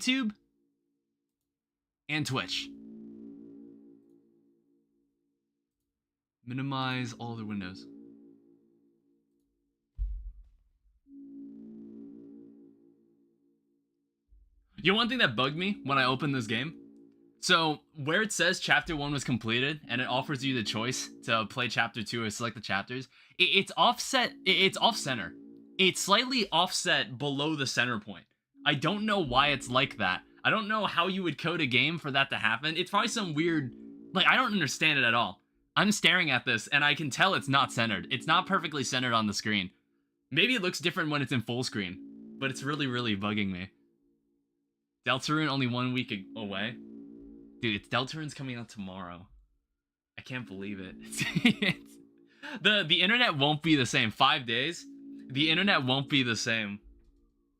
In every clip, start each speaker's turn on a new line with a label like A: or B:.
A: YouTube and Twitch. Minimize all the windows. You know one thing that bugged me when I opened this game? So, where it says Chapter 1 was completed, and it offers you the choice to play Chapter 2 or select the chapters, it's offset, it's off-center. It's slightly offset below the center point. I don't know why it's like that. I don't know how you would code a game for that to happen. It's probably some weird, like, I don't understand it at all. I'm staring at this, and I can tell it's not centered. It's not perfectly centered on the screen. Maybe it looks different when it's in full screen, but it's really, really bugging me. Deltarune only 1 week away? Dude, Deltarune's coming out tomorrow. I can't believe it. The internet won't be the same. 5 days? The internet won't be the same.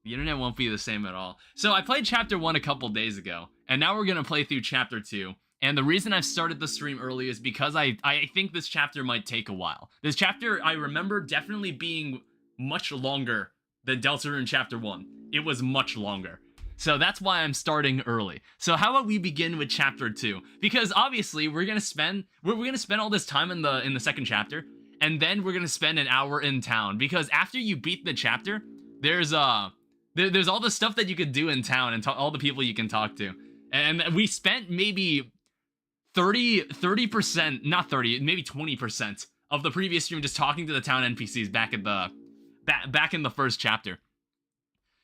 A: The internet won't be the same at all. So I played Chapter 1 a couple days ago, and now we're gonna play through Chapter 2. And the reason I've started the stream early is because I think this chapter might take a while. This chapter, I remember definitely being much longer than Deltarune Chapter 1. It was much longer. So that's why I'm starting early. So how about we begin with Chapter 2? Because obviously we're gonna spend all this time in the second chapter, and then we're gonna spend an hour in town. Because after you beat the chapter, there's all the stuff that you could do in town and all the people you can talk to. And we spent maybe 30%, not 30, maybe 20% of the previous stream just talking to the town NPCs back in the first chapter.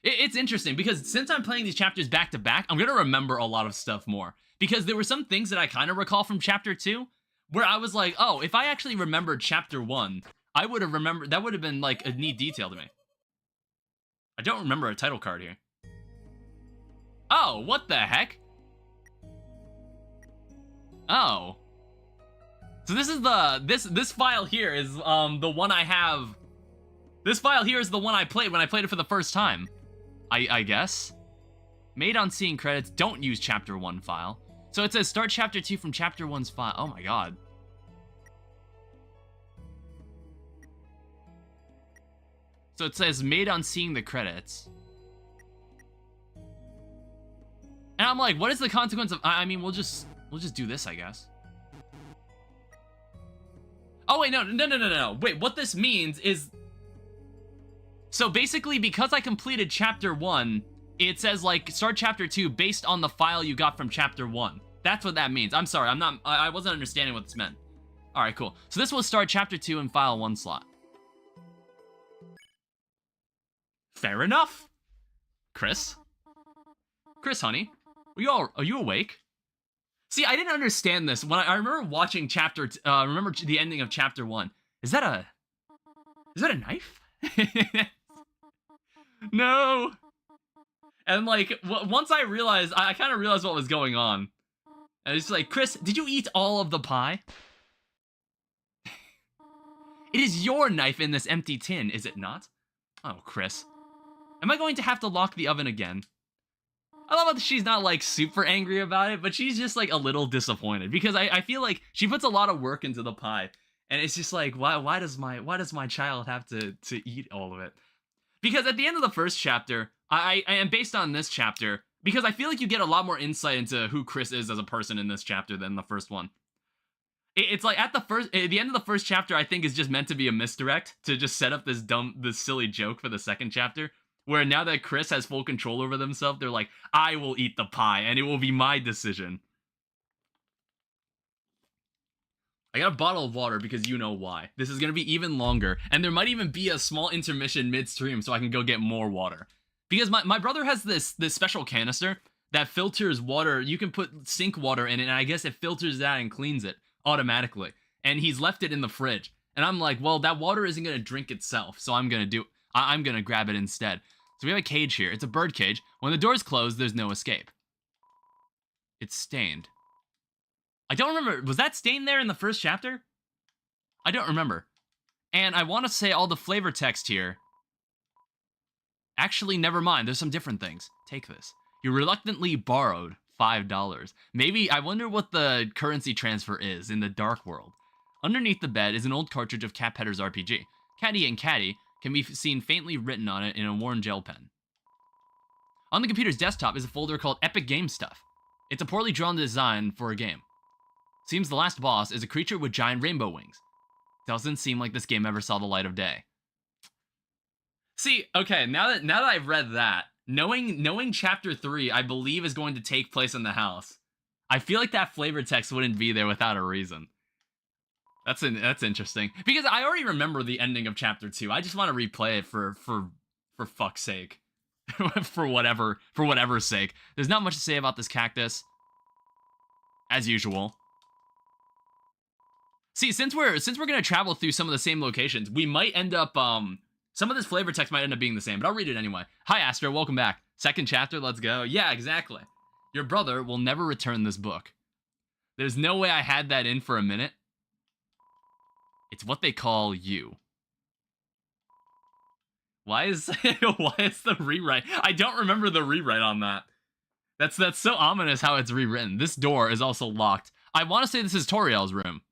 A: It's interesting because since I'm playing these chapters back to back, I'm gonna remember a lot of stuff more. Because there were some things that I kind of recall from Chapter 2 where I was like, oh, if I actually remembered Chapter 1, I would have remembered, that would have been like a neat detail to me. I don't remember a title card here. Oh, what the heck? Oh. So this is this file here is the one I have. This file here is the one I played when I played it for the first time. I guess. Made on seeing credits, don't use Chapter 1 file. So it says start Chapter 2 from Chapter 1's file. Oh my god. So it says made on seeing the credits. And I'm like, what is the consequence of, I mean, we'll just do this, I guess. Oh wait, no. Wait, what this means is, so basically because I completed Chapter 1, it says like start Chapter 2 based on the file you got from Chapter 1. That's what that means. I'm sorry, I wasn't understanding what this meant. All right, cool. So this will start Chapter 2 in file 1 slot. Fair enough. Chris, honey, are you awake? See, I didn't understand this when I remember watching remember the ending of Chapter 1. Is that a knife? No. And like, once I realized, I kind of realized what was going on. And it's like, Chris, did you eat all of the pie? It is your knife in this empty tin, is it not? Oh, Chris. Am I going to have to lock the oven again? I love that she's not like super angry about it, but she's just like a little disappointed because I feel like she puts a lot of work into the pie, and it's just like why does my child have to eat all of it? Because at the end of the first chapter, I am based on this chapter because I feel like you get a lot more insight into who Chris is as a person in this chapter than the first one. It's like at the end of the first chapter, I think is just meant to be a misdirect to just set up this silly joke for the second chapter. Where now that Chris has full control over themselves, they're like, I will eat the pie, and it will be my decision. I got a bottle of water because you know why. This is going to be even longer, and there might even be a small intermission mid-stream so I can go get more water. Because my brother has this special canister that filters water. You can put sink water in it, and I guess it filters that and cleans it automatically. And he's left it in the fridge. And I'm like, well, that water isn't going to drink itself, so I'm going to grab it instead. So we have a cage here. It's a bird cage. When the door's closed, there's no escape. It's stained. I don't remember. Was that stained there in the first chapter? I don't remember. And I want to say all the flavor text here. Actually, never mind. There's some different things. Take this. You reluctantly borrowed $5. Maybe, I wonder what the currency transfer is in the dark world. Underneath the bed is an old cartridge of Cat Petter's RPG. Caddy and Caddy can be seen faintly written on it in a worn gel pen. On the computer's desktop is a folder called Epic Game Stuff. It's a poorly drawn design for a game. Seems the last boss is a creature with giant rainbow wings. Doesn't seem like this game ever saw the light of day. See, okay, now that I've read that, knowing chapter 3, I believe is going to take place in the house, I feel like that flavor text wouldn't be there without a reason. That's interesting, because I already remember the ending of chapter 2. I just want to replay it for fuck's sake. for whatever's sake. There's not much to say about this cactus, as usual. See, since we're gonna travel through some of the same locations, we might end up some of this flavor text might end up being the same, but I'll read it anyway. Hi Astro, welcome back. Second chapter, let's go. Yeah, exactly. Your brother will never return this book. There's no way I had that in for a minute. It's what they call you. Why is the rewrite? I don't remember the rewrite on that. That's so ominous how it's rewritten. This door is also locked. I want to say this is Toriel's room.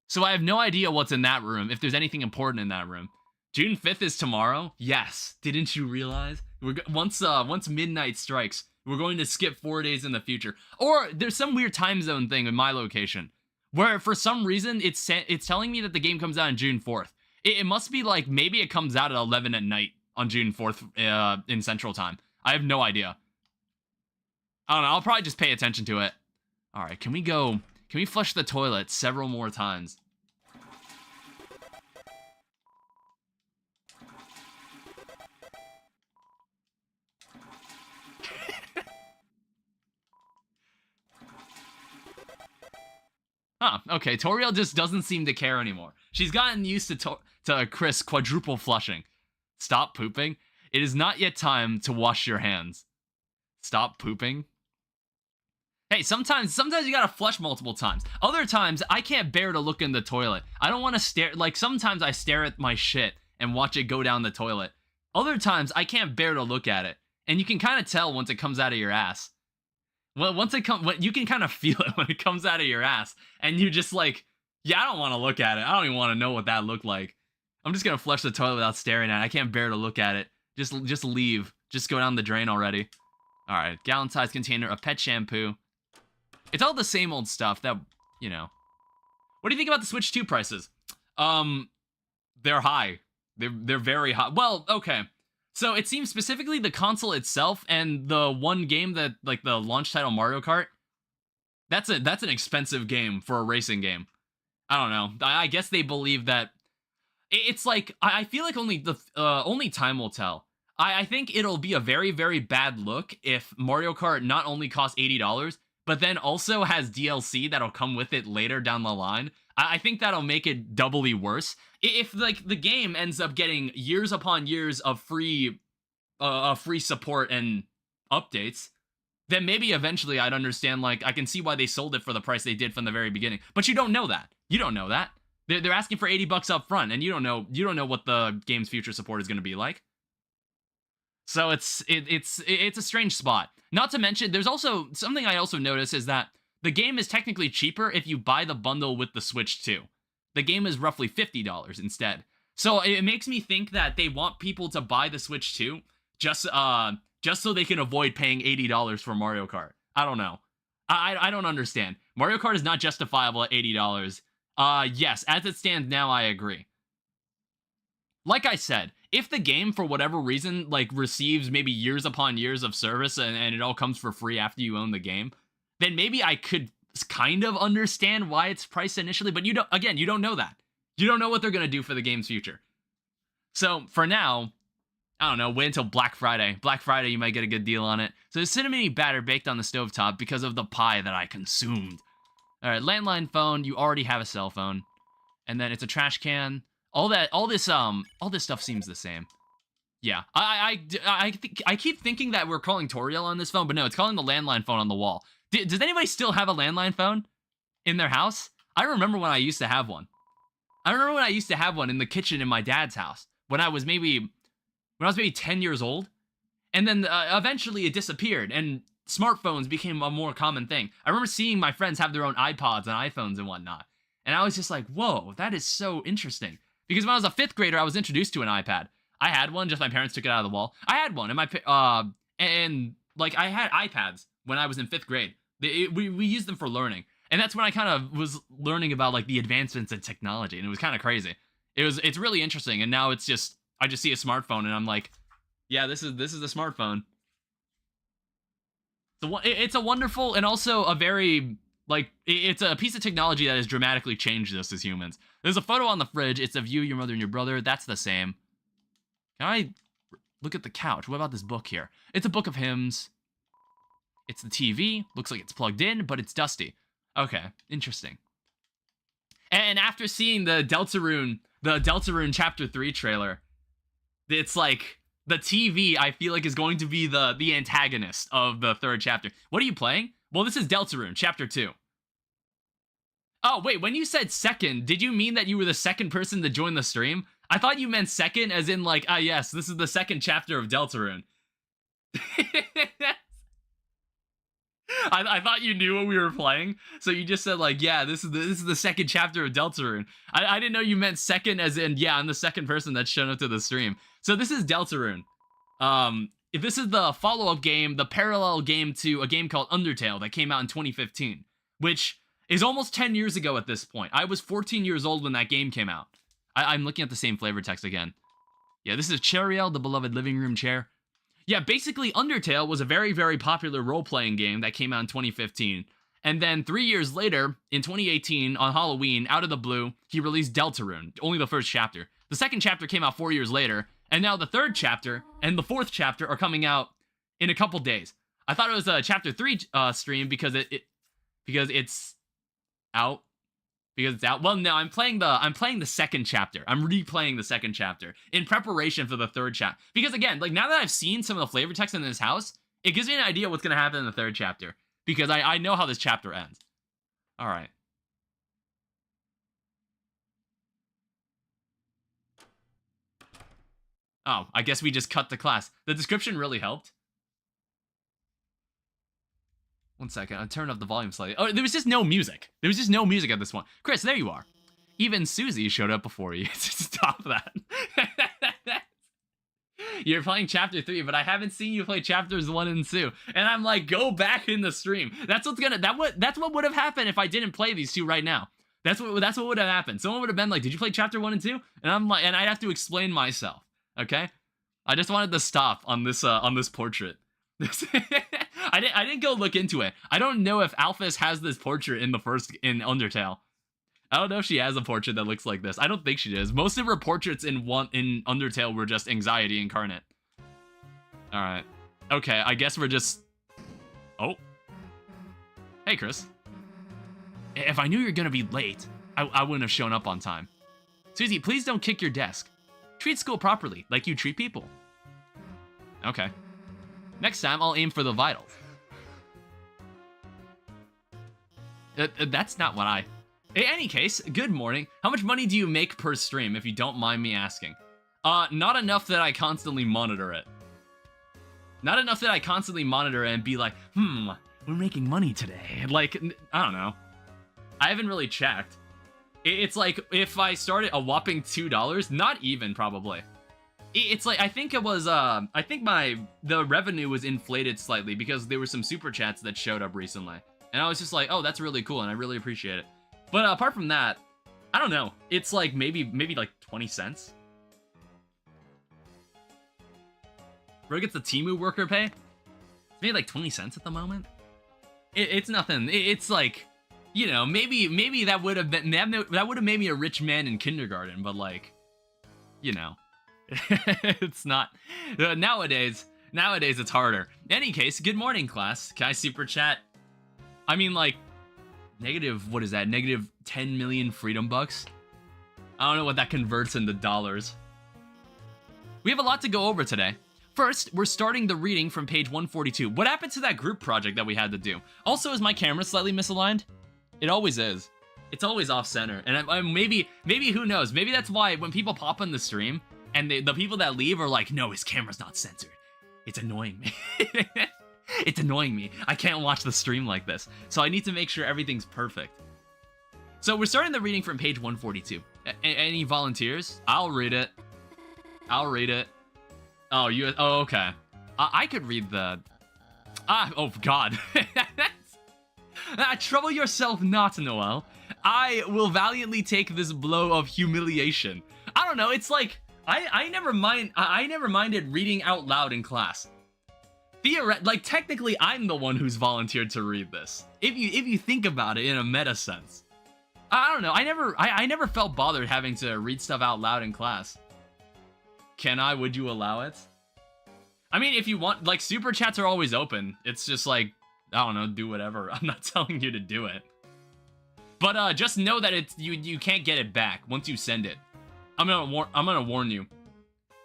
A: So I have no idea what's in that room, if there's anything important in that room. June 5th is tomorrow? Yes. Didn't you realize? Once midnight strikes, we're going to skip 4 days in the future. Or there's some weird time zone thing in my location, where for some reason it's telling me that the game comes out on June 4th. It must be like, maybe it comes out at 11 at night on June 4th in Central Time. I have no idea. I don't know, I'll probably just pay attention to it. Alright, can we flush the toilet several more times? Huh, okay, Toriel just doesn't seem to care anymore. She's gotten used to Chris quadruple flushing. Stop pooping. It is not yet time to wash your hands. Stop pooping. Hey, sometimes you gotta flush multiple times. Other times, I can't bear to look in the toilet. I don't want to stare, like sometimes I stare at my shit and watch it go down the toilet. Other times, I can't bear to look at it. And you can kind of tell once it comes out of your ass. Well, you can kind of feel it when it comes out of your ass, and you just like, yeah, I don't want to look at it. I don't even want to know what that looked like. I'm just gonna flush the toilet without staring at it. I can't bear to look at it. Just leave. Just go down the drain already. All right, gallon-sized container of pet shampoo. It's all the same old stuff that, you know. What do you think about the Switch 2 prices? They're high. They're very high. Well, okay. So it seems specifically the console itself and the one game that, like the launch title Mario Kart, that's an expensive game for a racing game. I don't know. I guess they believe that it's like, I feel like only time will tell. I think it'll be a very, very bad look if Mario Kart not only costs $80, but then also has DLC that'll come with it later down the line. I think that'll make it doubly worse. If like the game ends up getting years upon years of free support and updates, then maybe eventually I'd understand, like, I can see why they sold it for the price they did from the very beginning. But you don't know that. You don't know that. They're asking for $80 up front, and you don't know what the game's future support is going to be like. So it's a strange spot. Not to mention, there's also something I also noticed is that the game is technically cheaper if you buy the bundle with the Switch 2. The game is roughly $50 instead. So it makes me think that they want people to buy the Switch 2 just so they can avoid paying $80 for Mario Kart. I don't know. I don't understand. Mario Kart is not justifiable at $80. Yes, as it stands now, I agree. Like I said, if the game, for whatever reason, like, receives maybe years upon years of service and it all comes for free after you own the game, then maybe I could kind of understand why it's priced initially, but you don't know that. You don't know what they're going to do for the game's future. So, for now, I don't know, wait until Black Friday. Black Friday, you might get a good deal on it. So, there's cinnamony batter baked on the stovetop because of the pie that I consumed. Alright, landline phone, you already have a cell phone. And then it's a trash can. All this stuff seems the same. Yeah, I keep thinking that we're calling Toriel on this phone, but no, it's calling the landline phone on the wall. Does anybody still have a landline phone in their house? I remember when I used to have one. I remember when I used to have one in the kitchen in my dad's house when I was maybe 10 years old, and then eventually it disappeared and smartphones became a more common thing. I remember seeing my friends have their own iPods and iPhones and whatnot, and I was just like, whoa, that is so interesting. Because when I was a 5th grader, I was introduced to an iPad. I had one, just my parents took it out of the wall. I had one, and and like I had iPads when I was in 5th grade. We used them for learning, and that's when I kind of was learning about like the advancements in technology, and it was kind of crazy. It's really interesting, and now it's just I just see a smartphone, and I'm like, yeah, this is a smartphone. So it's a wonderful and also a very like it's a piece of technology that has dramatically changed us as humans. There's a photo on the fridge. It's of you, your mother, and your brother. That's the same. Can I look at the couch? What about this book here? It's a book of hymns. It's the TV. Looks like it's plugged in, but it's dusty. Okay, interesting. And after seeing the Deltarune Chapter 3 trailer, it's like the TV, I feel like, is going to be the antagonist of the 3rd chapter. What are you playing? Well, this is Deltarune Chapter 2. Oh, wait, when you said second, did you mean that you were the second person to join the stream? I thought you meant second as in like, yes, this is the 2nd chapter of Deltarune. I thought you knew what we were playing, so you just said like, yeah, this is the 2nd chapter of Deltarune. I didn't know you meant second as in, yeah, I'm the second person that's shown up to the stream. So this is Deltarune. If this is the follow-up game, the parallel game to a game called Undertale that came out in 2015, which is almost 10 years ago at this point. I was 14 years old when that game came out. I'm looking at the same flavor text again. Yeah, this is Chariel, the beloved living room chair. Yeah, basically, Undertale was a very, very popular role-playing game that came out in 2015. And then 3 years later, in 2018, on Halloween, out of the blue, he released Deltarune, only the 1st chapter. The 2nd chapter came out 4 years later, and now the 3rd chapter and the 4th chapter are coming out in a couple days. I thought it was a Chapter 3 stream because it's out. Because it's out. Well, no, I'm playing the 2nd chapter. I'm replaying the 2nd chapter in preparation for the 3rd chapter. Because again, like now that I've seen some of the flavor text in this house, it gives me an idea what's gonna happen in the 3rd chapter. Because I know how this chapter ends. All right. Oh, I guess we just cut the class. The description really helped. 1 second, I'll turn up the volume slightly. Oh, there was just no music. There was just no music at this one. Chris, there you are. Even Susie showed up before you. Stop that. You're playing Chapter 3, but I haven't seen you play Chapters 1 and 2. And I'm like, go back in the stream. That's what would have happened if I didn't play these two right now. That's what would have happened. Someone would have been like, did you play Chapter 1 and 2? And I'm like, and I'd have to explain myself. Okay? I just wanted to stop on this portrait. I didn't go look into it. I don't know if Alphys has this portrait in Undertale. I don't know if she has a portrait that looks like this. I don't think she does. Most of her portraits in Undertale were just anxiety incarnate. All right. Okay, I guess we're just... Oh. Hey, Chris. If I knew you were gonna be late, I wouldn't have shown up on time. Susie, please don't kick your desk. Treat school properly, like you treat people. Okay. Next time, I'll aim for the vitals. That's not what I... In any case, good morning. How much money do you make per stream, if you don't mind me asking? Not enough that I constantly monitor it. Not enough that I constantly monitor it and be like, we're making money today. Like, I don't know. I haven't really checked. It's like, if I started a whopping $2, not even, probably. It's like, I think it was, I think the revenue was inflated slightly because there were some super chats that showed up recently. And I was just like, oh, that's really cool, and I really appreciate it. But apart from that, I don't know. It's like, maybe like 20 cents. Where gets the Temu worker pay? It's maybe like 20 cents at the moment. It's nothing. It's like, you know, maybe that would have made me a rich man in kindergarten, but like, you know. It's not. Nowadays it's harder. In any case, good morning, class. Can I super chat? I mean, like, what is that? Negative 10 million freedom bucks? I don't know what that converts into dollars. We have a lot to go over today. First, we're starting the reading from page 142. What happened to that group project that we had to do? Also, is my camera slightly misaligned? It always is. It's always off-center. And maybe, who knows? Maybe that's why when people pop on the stream, and the people that leave are like, no, his camera's not censored. It's annoying me. It's annoying me. I can't watch the stream like this. So I need to make sure everything's perfect. So we're starting the reading from page 142. Any volunteers? I'll read it. I'll read it. Oh, okay. I could read the... oh, God. Trouble yourself not, Noel. I will valiantly take this blow of humiliation. I don't know, it's like... I never minded reading out loud in class. Like, technically, I'm the one who's volunteered to read this. If you think about it in a meta sense. I don't know, I never felt bothered having to read stuff out loud in class. Would you allow it? I mean, if you want, like, super chats are always open. It's just like, I don't know, do whatever. I'm not telling you to do it. But just know that you can't get it back once you send it. I'm gonna warn you.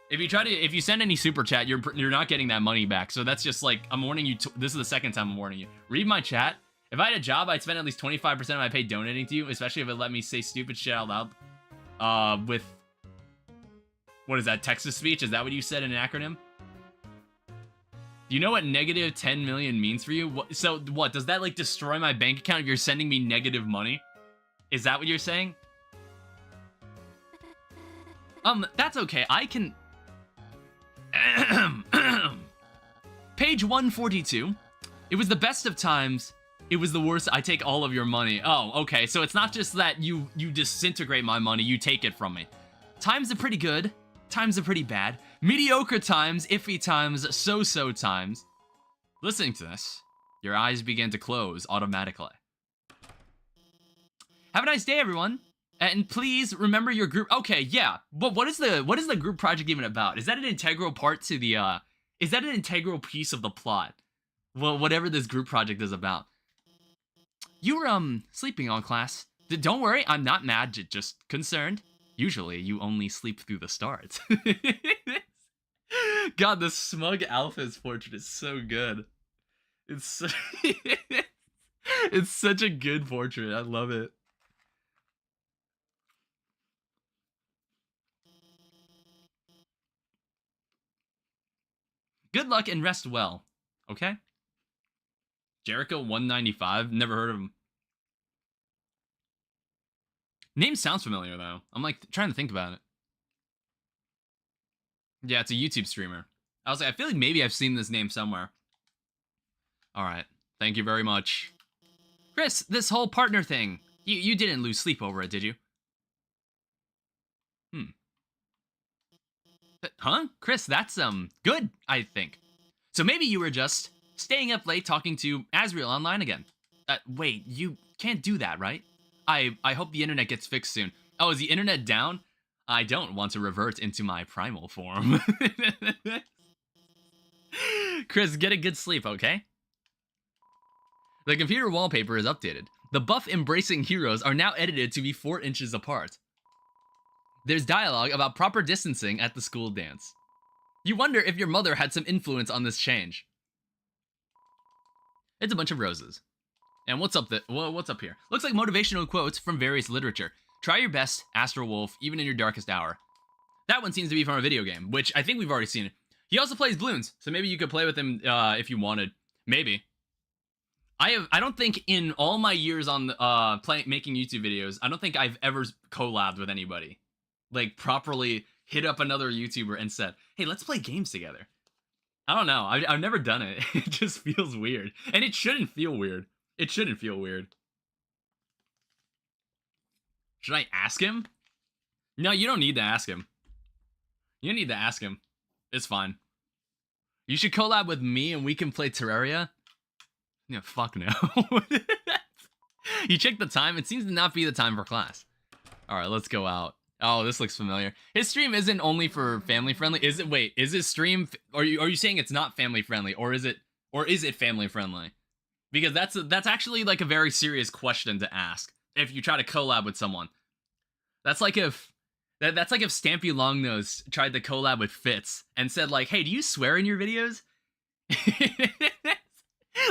A: If you send any super chat, you're not getting that money back. So that's just like, I'm warning you. This is the second time I'm warning you. Read my chat. If I had a job, I'd spend at least 25% of my pay donating to you, especially if it let me say stupid shit out loud. With what is that, text-to-speech? Is that what you said in an acronym? Do you know what negative 10 million means for you? So what, does that like destroy my bank account if you're sending me negative money? Is that what you're saying? That's okay. I can... Page 142. It was the best of times. It was the worst. I take all of your money. Oh, okay. So it's not just that you disintegrate my money. You take it from me. Times are pretty good. Times are pretty bad. Mediocre times. Iffy times. So-so times. Listening to this, your eyes begin to close automatically. Have a nice day, everyone. And please remember your group. Okay, yeah. But what is the group project even about? Is that an integral part to the is that an integral piece of the plot? Well, whatever this group project is about. You were sleeping on class. Don't worry, I'm not mad, just concerned. Usually you only sleep through the start. God, the smug alpha's portrait is so good. It's it's such a good portrait. I love it. Good luck and rest well, okay? Jericho 195, never heard of him. Name sounds familiar though. I'm like trying to think about it. Yeah, it's a YouTube streamer. I was like, I feel like maybe I've seen this name somewhere. Alright, thank you very much. Chris, this whole partner thing, you didn't lose sleep over it, did you? Huh? Chris, that's, good, I think. So maybe you were just staying up late talking to Asriel online again. Wait, you can't do that, right? I hope the internet gets fixed soon. Oh, is the internet down? I don't want to revert into my primal form. Chris, get a good sleep, okay? The computer wallpaper is updated. The buff-embracing heroes are now edited to be 4 inches apart. There's dialogue about proper distancing at the school dance. You wonder if your mother had some influence on this change. It's a bunch of roses. And what's up here? Looks like motivational quotes from various literature. Try your best, Astral Wolf, even in your darkest hour. That one seems to be from a video game, which I think we've already seen. He also plays balloons, so maybe you could play with him if you wanted. Maybe. I don't think in all my years on making YouTube videos, I don't think I've ever collabed with anybody. Like, properly hit up another YouTuber and said, hey, let's play games together. I don't know. I've never done it. It just feels weird. And it shouldn't feel weird. It shouldn't feel weird. Should I ask him? No, you don't need to ask him. You don't need to ask him. It's fine. You should collab with me and we can play Terraria. Yeah, fuck no. You check the time. It seems to not be the time for class. All right, let's go out. Oh, this looks familiar. His stream isn't only for family friendly. Is it? Wait, is his stream? Are you saying it's not family friendly, or is it family friendly? Because that's actually like a very serious question to ask if you try to collab with someone. That's like if that's like if Stampy Longnose tried to collab with Fitz and said like, "Hey, do you swear in your videos?"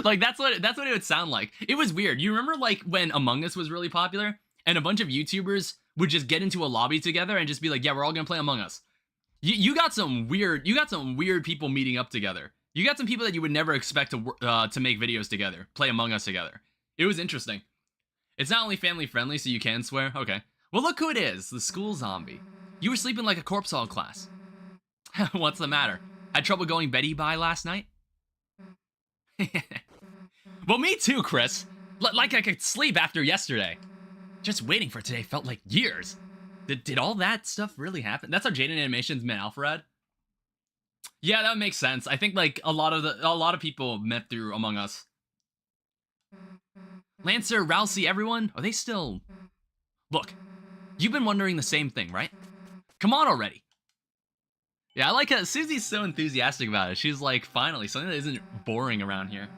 A: Like that's what it would sound like. It was weird. You remember like when Among Us was really popular and a bunch of YouTubers would just get into a lobby together and just be like, yeah, we're all gonna play Among Us. You got some weird people meeting up together. You got some people that you would never expect to make videos together, play Among Us together. It was interesting. It's not only family friendly, so you can swear. Okay. Well, look who it is, the school zombie. You were sleeping like a corpse all class. What's the matter? Had trouble going Betty by last night? Well, me too, Chris. Like I could sleep after yesterday. Just waiting for today felt like years. Did all that stuff really happen? That's how Jaden Animations met Alfred. Yeah, that makes sense. I think like a lot of people met through Among Us. Lancer, Rousey, everyone, are they still? Look, you've been wondering the same thing, right? Come on already. Yeah, I like how Susie's so enthusiastic about it. She's like, finally, something that isn't boring around here.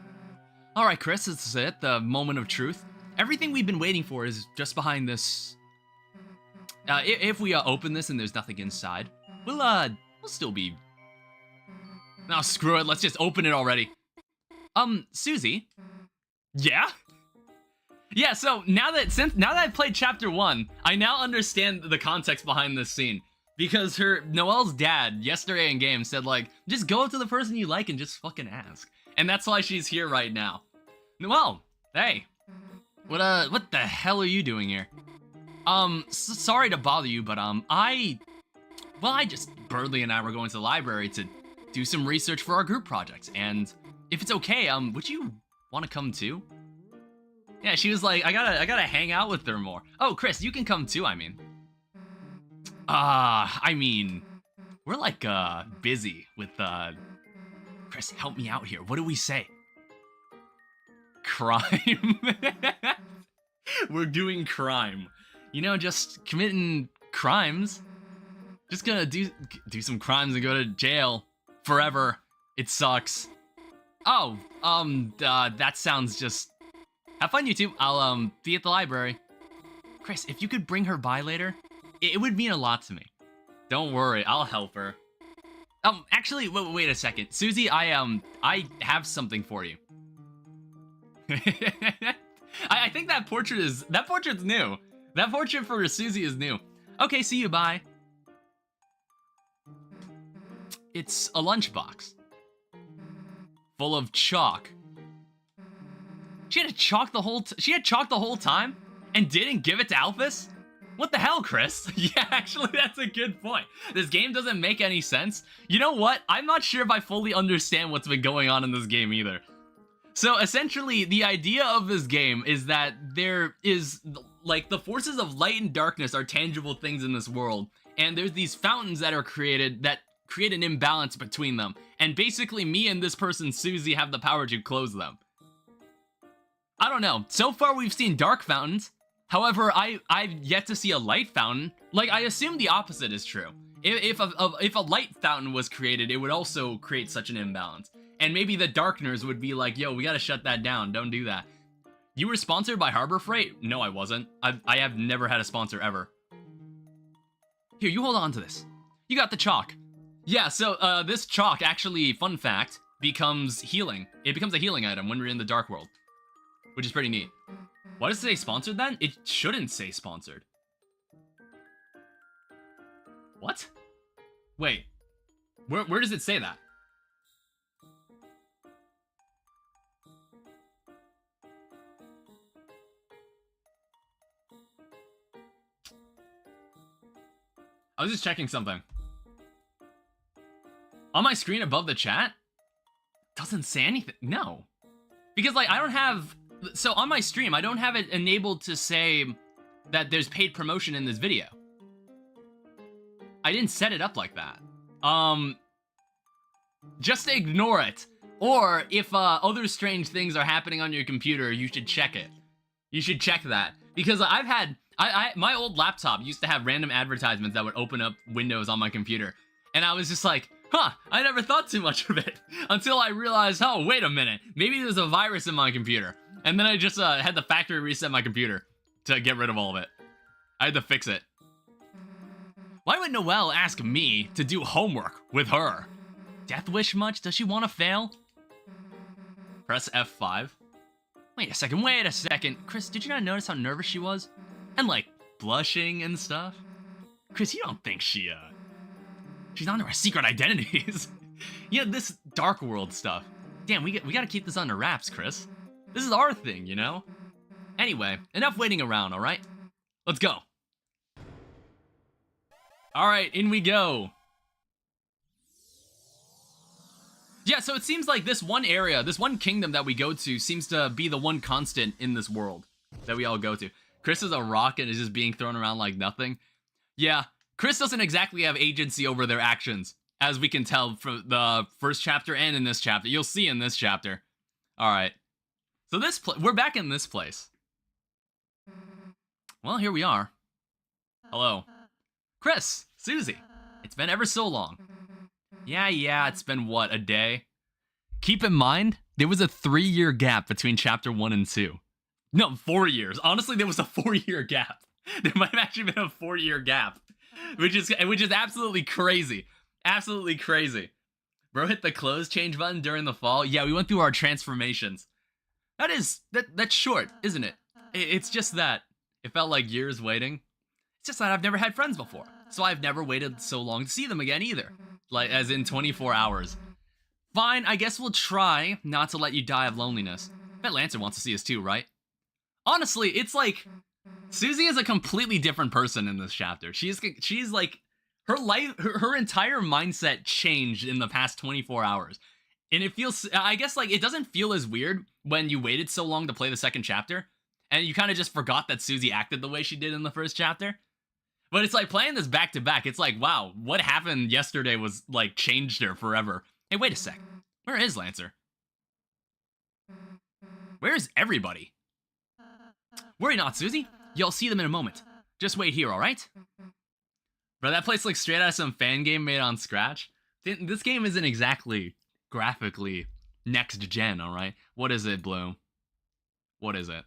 A: All right, Chris, this is it, the moment of truth. Everything we've been waiting for is just behind this. If we open this and there's nothing inside, we'll still be. No, screw it. Let's just open it already. Susie. Yeah. Yeah. So now that I've played Chapter 1, I now understand the context behind this scene. Because Noelle's dad, yesterday in game, said, like, just go up to the person you like and just fucking ask. And that's why she's here right now. Noelle, hey. What the hell are you doing here? Sorry to bother you, but, Birdly and I were going to the library to do some research for our group projects. And if it's okay, would you want to come too? Yeah, she was like, I gotta hang out with her more. Oh, Chris, you can come too, I mean. I mean, we're like, busy with, Chris, help me out here. What do we say? Crime. We're doing crime. You know, just committing crimes. Just gonna do some crimes and go to jail forever. It sucks. Oh, that sounds just... Have fun, you two. I'll, be at the library. Chris, if you could bring her by later... It would mean a lot to me. Don't worry, I'll help her. Actually, wait a second. Susie, I have something for you. I think that portrait's new. That portrait for Susie is new. Okay, see you, bye. It's a lunchbox. Full of chalk. She had chalk the whole time? And didn't give it to Alphys? What the hell, Chris? Yeah, actually, that's a good point. This game doesn't make any sense. You know what? I'm not sure if I fully understand what's been going on in this game either. So, essentially, the idea of this game is that there is, like, the forces of light and darkness are tangible things in this world. And there's these fountains that are created that create an imbalance between them. And basically, me and this person, Susie, have the power to close them. I don't know. So far, we've seen dark fountains. However, I've yet to see a light fountain. Like, I assume the opposite is true. If a light fountain was created, it would also create such an imbalance. And maybe the Darkners would be like, yo, we gotta shut that down, don't do that. You were sponsored by Harbor Freight? No, I wasn't. I have never had a sponsor ever. Here, you hold on to this. You got the chalk. Yeah, so this chalk actually, fun fact, becomes healing. It becomes a healing item when we're in the Dark World, which is pretty neat. Why does it say sponsored then? It shouldn't say sponsored. What? Wait. Where does it say that? I was just checking something. On my screen above the chat? Doesn't say anything. No. Because, like, I don't have... So, on my stream, I don't have it enabled to say that there's paid promotion in this video. I didn't set it up like that. Just ignore it. Or, if other strange things are happening on your computer, you should check it. You should check that. Because I've had... my old laptop used to have random advertisements that would open up windows on my computer. And I was just like, huh, I never thought too much of it. Until I realized, oh, wait a minute. Maybe there's a virus in my computer. And then I just had the factory reset my computer to get rid of all of it. I had to fix it. Why would Noelle ask me to do homework with her? Death wish much? Does she want to fail? Press F5. Wait a second. Chris, did you not notice how nervous she was? And, like, blushing and stuff? Chris, you don't think she's onto her secret identities? Yeah, this Dark World stuff. Damn, we gotta keep this under wraps, Chris. This is our thing, you know? Anyway, enough waiting around, alright? Let's go. Alright, in we go. Yeah, so it seems like this one area, this one kingdom that we go to seems to be the one constant in this world that we all go to. Chris is a rock and is just being thrown around like nothing. Yeah, Chris doesn't exactly have agency over their actions, as we can tell from the first chapter and in this chapter. You'll see in this chapter. All right. So we're back in this place. Well, here we are. Hello. Chris, Susie, it's been ever so long. Yeah, it's been what, a day? Keep in mind, there was a 3-year gap between chapter 1 and 2. No, 4 years. Honestly, there was a 4-year gap. There might have actually been a 4-year gap, which is absolutely crazy. Absolutely crazy. Bro hit the clothes change button during the fall. Yeah, we went through our transformations. That's short, isn't it? It's just that it felt like years waiting. It's just that I've never had friends before, so I've never waited so long to see them again either. Like, as in 24 hours. Fine, I guess we'll try not to let you die of loneliness. Bet Lancer wants to see us too, right? Honestly, it's like Susie is a completely different person in this chapter. She's like, her life, her entire mindset changed in the past 24 hours. And it feels, I guess, like, it doesn't feel as weird when you waited so long to play the second chapter, and you kind of just forgot that Susie acted the way she did in the first chapter. But it's like playing this back to back. It's like, wow, what happened yesterday was like changed her forever. Hey, wait a sec. Where is Lancer? Where is everybody? Worry not, Susie. You'll see them in a moment. Just wait here, all right? Bro, that place looks straight out of some fan game made on Scratch. This game isn't exactly graphically next gen, all right? What is it, Blue? What is it?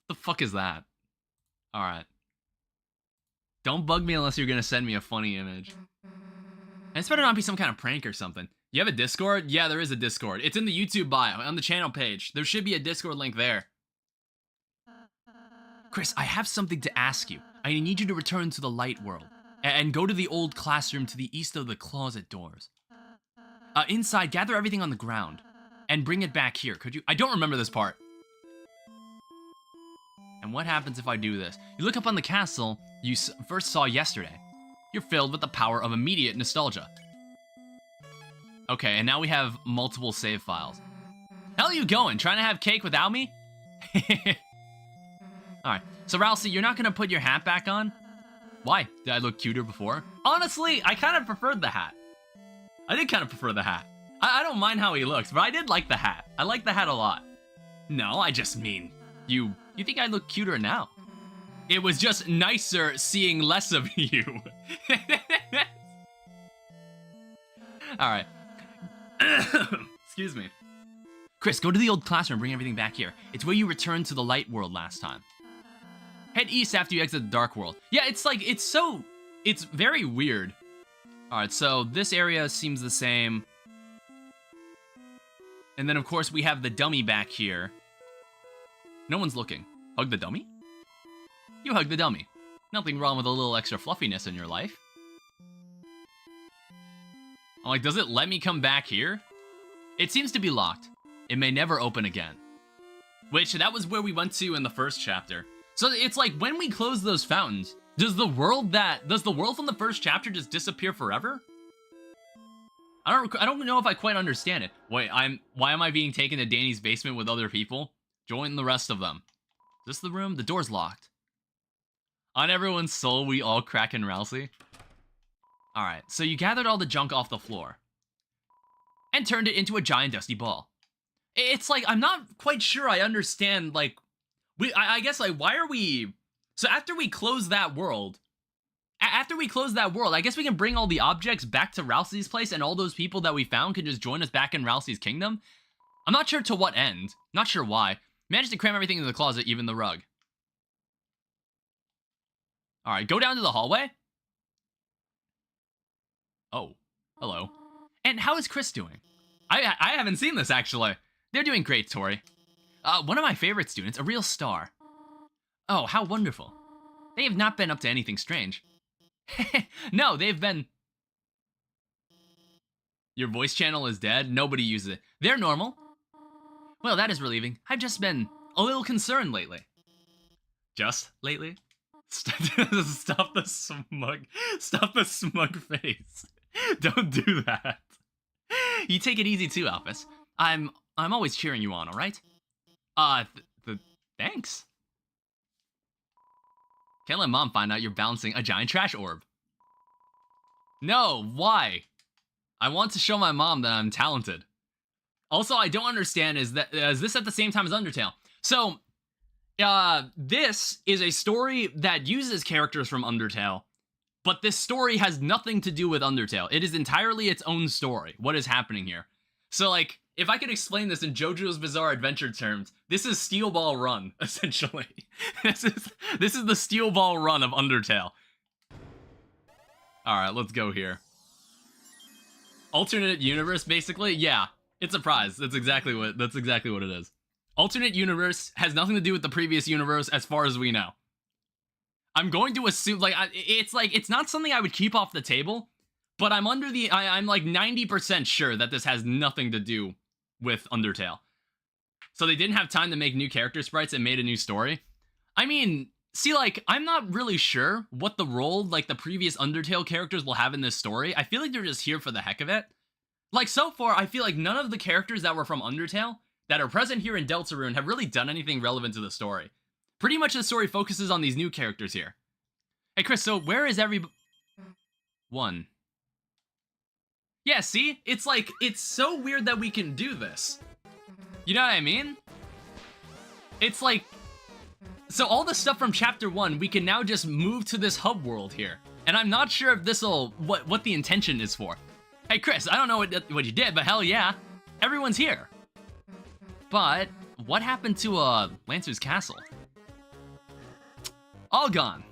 A: The fuck is that? Alright. Don't bug me unless you're gonna send me a funny image. And this better not be some kind of prank or something. You have a Discord? Yeah, there is a Discord. It's in the YouTube bio, on the channel page. There should be a Discord link there. Chris, I have something to ask you. I need you to return to the light world. And go to the old classroom to the east of the closet doors. Inside, gather everything on the ground. And bring it back here, could you? I don't remember this part. And what happens if I do this? You look up on the castle you first saw yesterday. You're filled with the power of immediate nostalgia. Okay, and now we have multiple save files. How are you going? Trying to have cake without me? Alright, so Ralsei, you're not gonna put your hat back on? Why? Did I look cuter before? Honestly, I kind of preferred the hat. I did kind of prefer the hat. I don't mind how he looks, but I did like the hat. I like the hat a lot. No, I just mean, you think I look cuter now? It was just nicer seeing less of you. Alright. Excuse me. Chris, go to the old classroom and bring everything back here. It's where you returned to the light world last time. Head east after you exit the dark world. Yeah, it's like, it's very weird. Alright, so this area seems the same. And then, of course, we have the dummy back here. No one's looking. Hug the dummy? You hug the dummy. Nothing wrong with a little extra fluffiness in your life. I'm like, does it let me come back here? It seems to be locked. It may never open again. Which, that was where we went to in the first chapter. So it's like, when we close those fountains, does the world from the first chapter just disappear forever? I don't know if I quite understand it. Wait, why am I being taken to Danny's basement with other people? Join the rest of them. Is this the room? The door's locked. On everyone's soul, we all crack in Ralsei. Alright, so you gathered all the junk off the floor. And turned it into a giant dusty ball. It's like, I'm not quite sure I understand, like, I guess, like, why are we... So after we close that world, I guess we can bring all the objects back to Ralsei's place, and all those people that we found can just join us back in Ralsei's kingdom? I'm not sure to what end. Not sure why. Managed to cram everything into the closet, even the rug. Alright, go down to the hallway. Oh, hello. And how is Chris doing? I haven't seen this, actually. They're doing great, Tori. One of my favorite students, a real star. Oh, how wonderful. They have not been up to anything strange. No, they've been... Your voice channel is dead? Nobody uses it. They're normal. Well, that is relieving. I've just been a little concerned lately. Just lately? Stop the smug face. Don't do that. You take it easy too, Alphys. I'm always cheering you on, all right? Thanks. Can't let Mom find out you're balancing a giant trash orb. No, why? I want to show my mom that I'm talented. Also, I don't understand is this at the same time as Undertale? So, this is a story that uses characters from Undertale, but this story has nothing to do with Undertale. It is entirely its own story, what is happening here. So, like, if I could explain this in JoJo's Bizarre Adventure terms, this is Steel Ball Run, essentially. This is the Steel Ball Run of Undertale. Alright, let's go here. Alternate universe, basically? Yeah, it's a prize. That's exactly what it is. Alternate universe has nothing to do with the previous universe as far as we know. I'm going to assume, it's not something I would keep off the table, but I'm like 90% sure that this has nothing to do with Undertale. So they didn't have time to make new character sprites and made a new story. I mean, see, like, I'm not really sure what the role, like, the previous Undertale characters will have in this story. I feel like they're just here for the heck of it. Like, so far, I feel like none of the characters that were from Undertale that are present here in Deltarune have really done anything relevant to the story. Pretty much the story focuses on these new characters here. Hey, Chris, so where is one? Yeah, see? It's like, it's so weird that we can do this. You know what I mean? It's like, so all the stuff from Chapter 1, we can now just move to this hub world here. And I'm not sure if this'll, what the intention is for. Hey, Chris, I don't know what you did, but hell yeah. Everyone's here. But, what happened to, Lancer's castle? All gone.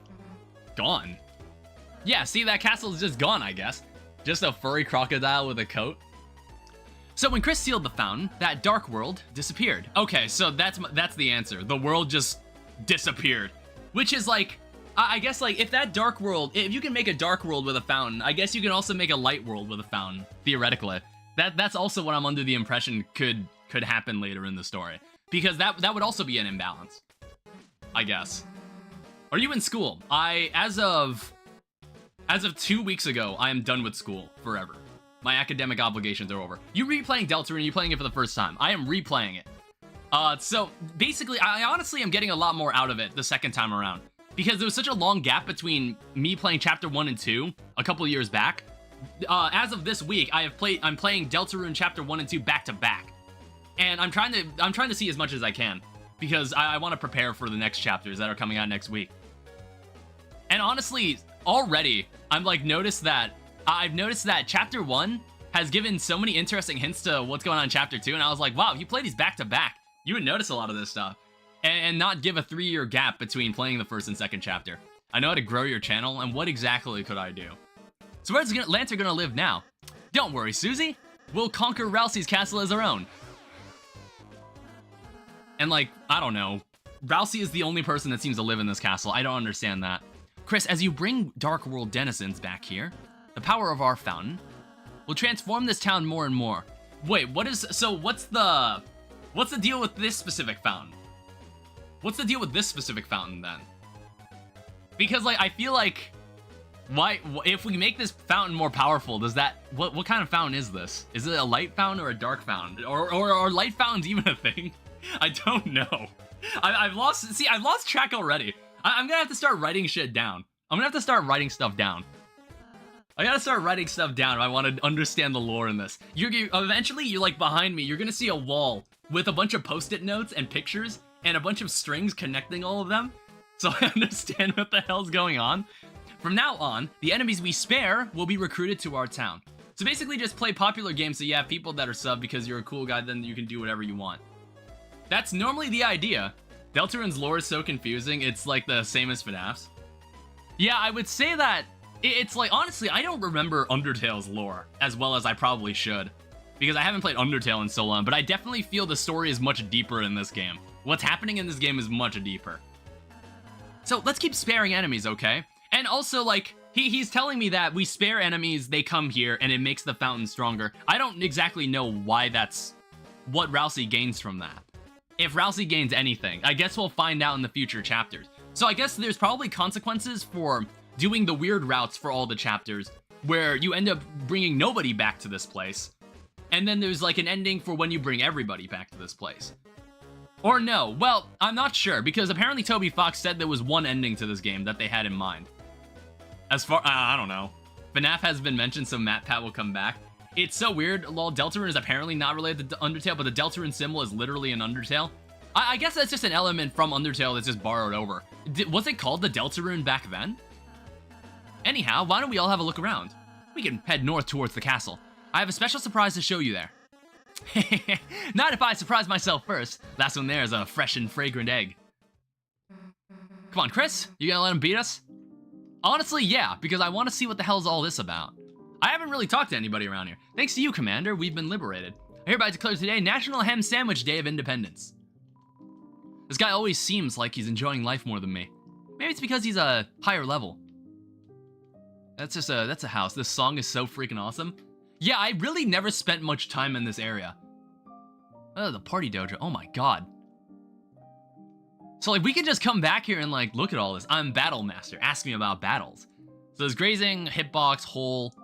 A: Gone? Yeah, see, that castle's just gone, I guess. Just a furry crocodile with a coat. So when Chris sealed the fountain, that dark world disappeared. Okay, so that's the answer. The world just disappeared. Which is like, I guess like if that dark world, if you can make a dark world with a fountain, I guess you can also make a light world with a fountain, theoretically. That's also what I'm under the impression could happen later in the story. Because that would also be an imbalance, I guess. Are you in school? As of 2 weeks ago, I am done with school forever. My academic obligations are over. You replaying Deltarune, you playing it for the first time. I am replaying it. So basically, I honestly am getting a lot more out of it the second time around. Because there was such a long gap between me playing Chapter 1 and 2 a couple of years back. As of this week, I'm playing Deltarune Chapter 1 and 2 back to back. And I'm trying to see as much as I can. Because I want to prepare for the next chapters that are coming out next week. And honestly, already, I've noticed that Chapter 1 has given so many interesting hints to what's going on in Chapter 2, and I was like, wow, if you play these back to back, you would notice a lot of this stuff. And not give a 3-year gap between playing the first and second chapter. I know how to grow your channel, and what exactly could I do? So where's Lancer gonna live now? Don't worry, Susie. We'll conquer Rousey's castle as our own. And like, I don't know. Rousey is the only person that seems to live in this castle. I don't understand that. Chris, as you bring Dark World denizens back here, the power of our fountain will transform this town more and more. Wait, what's the deal with this specific fountain? What's the deal with this specific fountain then? Because like, I feel like, why, if we make this fountain more powerful, does that, what kind of fountain is this? Is it a light fountain or a dark fountain? Or are light fountains even a thing? I don't know. I've lost track already. I'm gonna have to start writing shit down. I'm gonna have to start writing stuff down. I gotta start writing stuff down if I want to understand the lore in this. Eventually, you're like behind me, you're gonna see a wall with a bunch of post-it notes and pictures and a bunch of strings connecting all of them. So I understand what the hell's going on. From now on, the enemies we spare will be recruited to our town. So basically just play popular games so you have people that are sub because you're a cool guy, then you can do whatever you want. That's normally the idea. Deltarune's lore is so confusing, it's like the same as FNAF's. Yeah, I would say that it's like, honestly, I don't remember Undertale's lore as well as I probably should. Because I haven't played Undertale in so long, but I definitely feel the story is much deeper in this game. What's happening in this game is much deeper. So let's keep sparing enemies, okay? And also, like, he's telling me that we spare enemies, they come here, and it makes the fountain stronger. I don't exactly know why that's what Rousey gains from that. If Rousey gains anything, I guess we'll find out in the future chapters. So I guess there's probably consequences for doing the weird routes for all the chapters, where you end up bringing nobody back to this place. And then there's like an ending for when you bring everybody back to this place. Or no, well, I'm not sure, because apparently Toby Fox said there was one ending to this game that they had in mind. As far, I don't know. FNAF has been mentioned, so MatPat will come back. It's so weird, lol, Deltarune is apparently not related to Undertale, but the Deltarune symbol is literally an Undertale. I guess that's just an element from Undertale that's just borrowed over. Was it called the Deltarune back then? Anyhow, why don't we all have a look around? We can head north towards the castle. I have a special surprise to show you there. Not if I surprise myself first. Last one there is a fresh and fragrant egg. Come on, Chris, you gonna let him beat us? Honestly, yeah, because I want to see what the hell's all this about. I haven't really talked to anybody around here. Thanks to you, Commander, we've been liberated. I hereby declare today National Ham Sandwich Day of Independence. This guy always seems like he's enjoying life more than me. Maybe it's because he's a higher level. That's a house. This song is so freaking awesome. Yeah, I really never spent much time in this area. Oh, the party dojo. Oh my god. So like we can just come back here and like look at all this. I'm Battle Master. Ask me about battles. So there's grazing, hitbox, hole.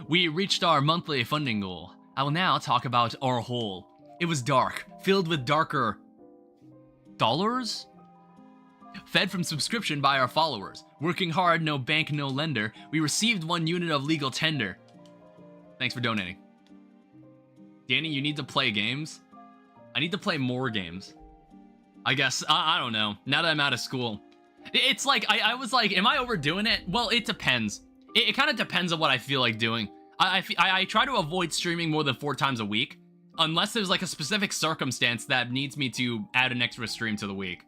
A: We reached our monthly funding goal. I will now talk about our hole. It was dark, filled with darker dollars? Fed from subscription by our followers. Working hard, no bank, no lender. We received 1 unit of legal tender. Thanks for donating. Danny, you need to play games? I need to play more games. I guess, I don't know. Now that I'm out of school. It's like, I was like, am I overdoing it? Well, it depends. It kind of depends on what I feel like doing. I try to avoid streaming more than 4 times a week. Unless there's like a specific circumstance that needs me to add an extra stream to the week.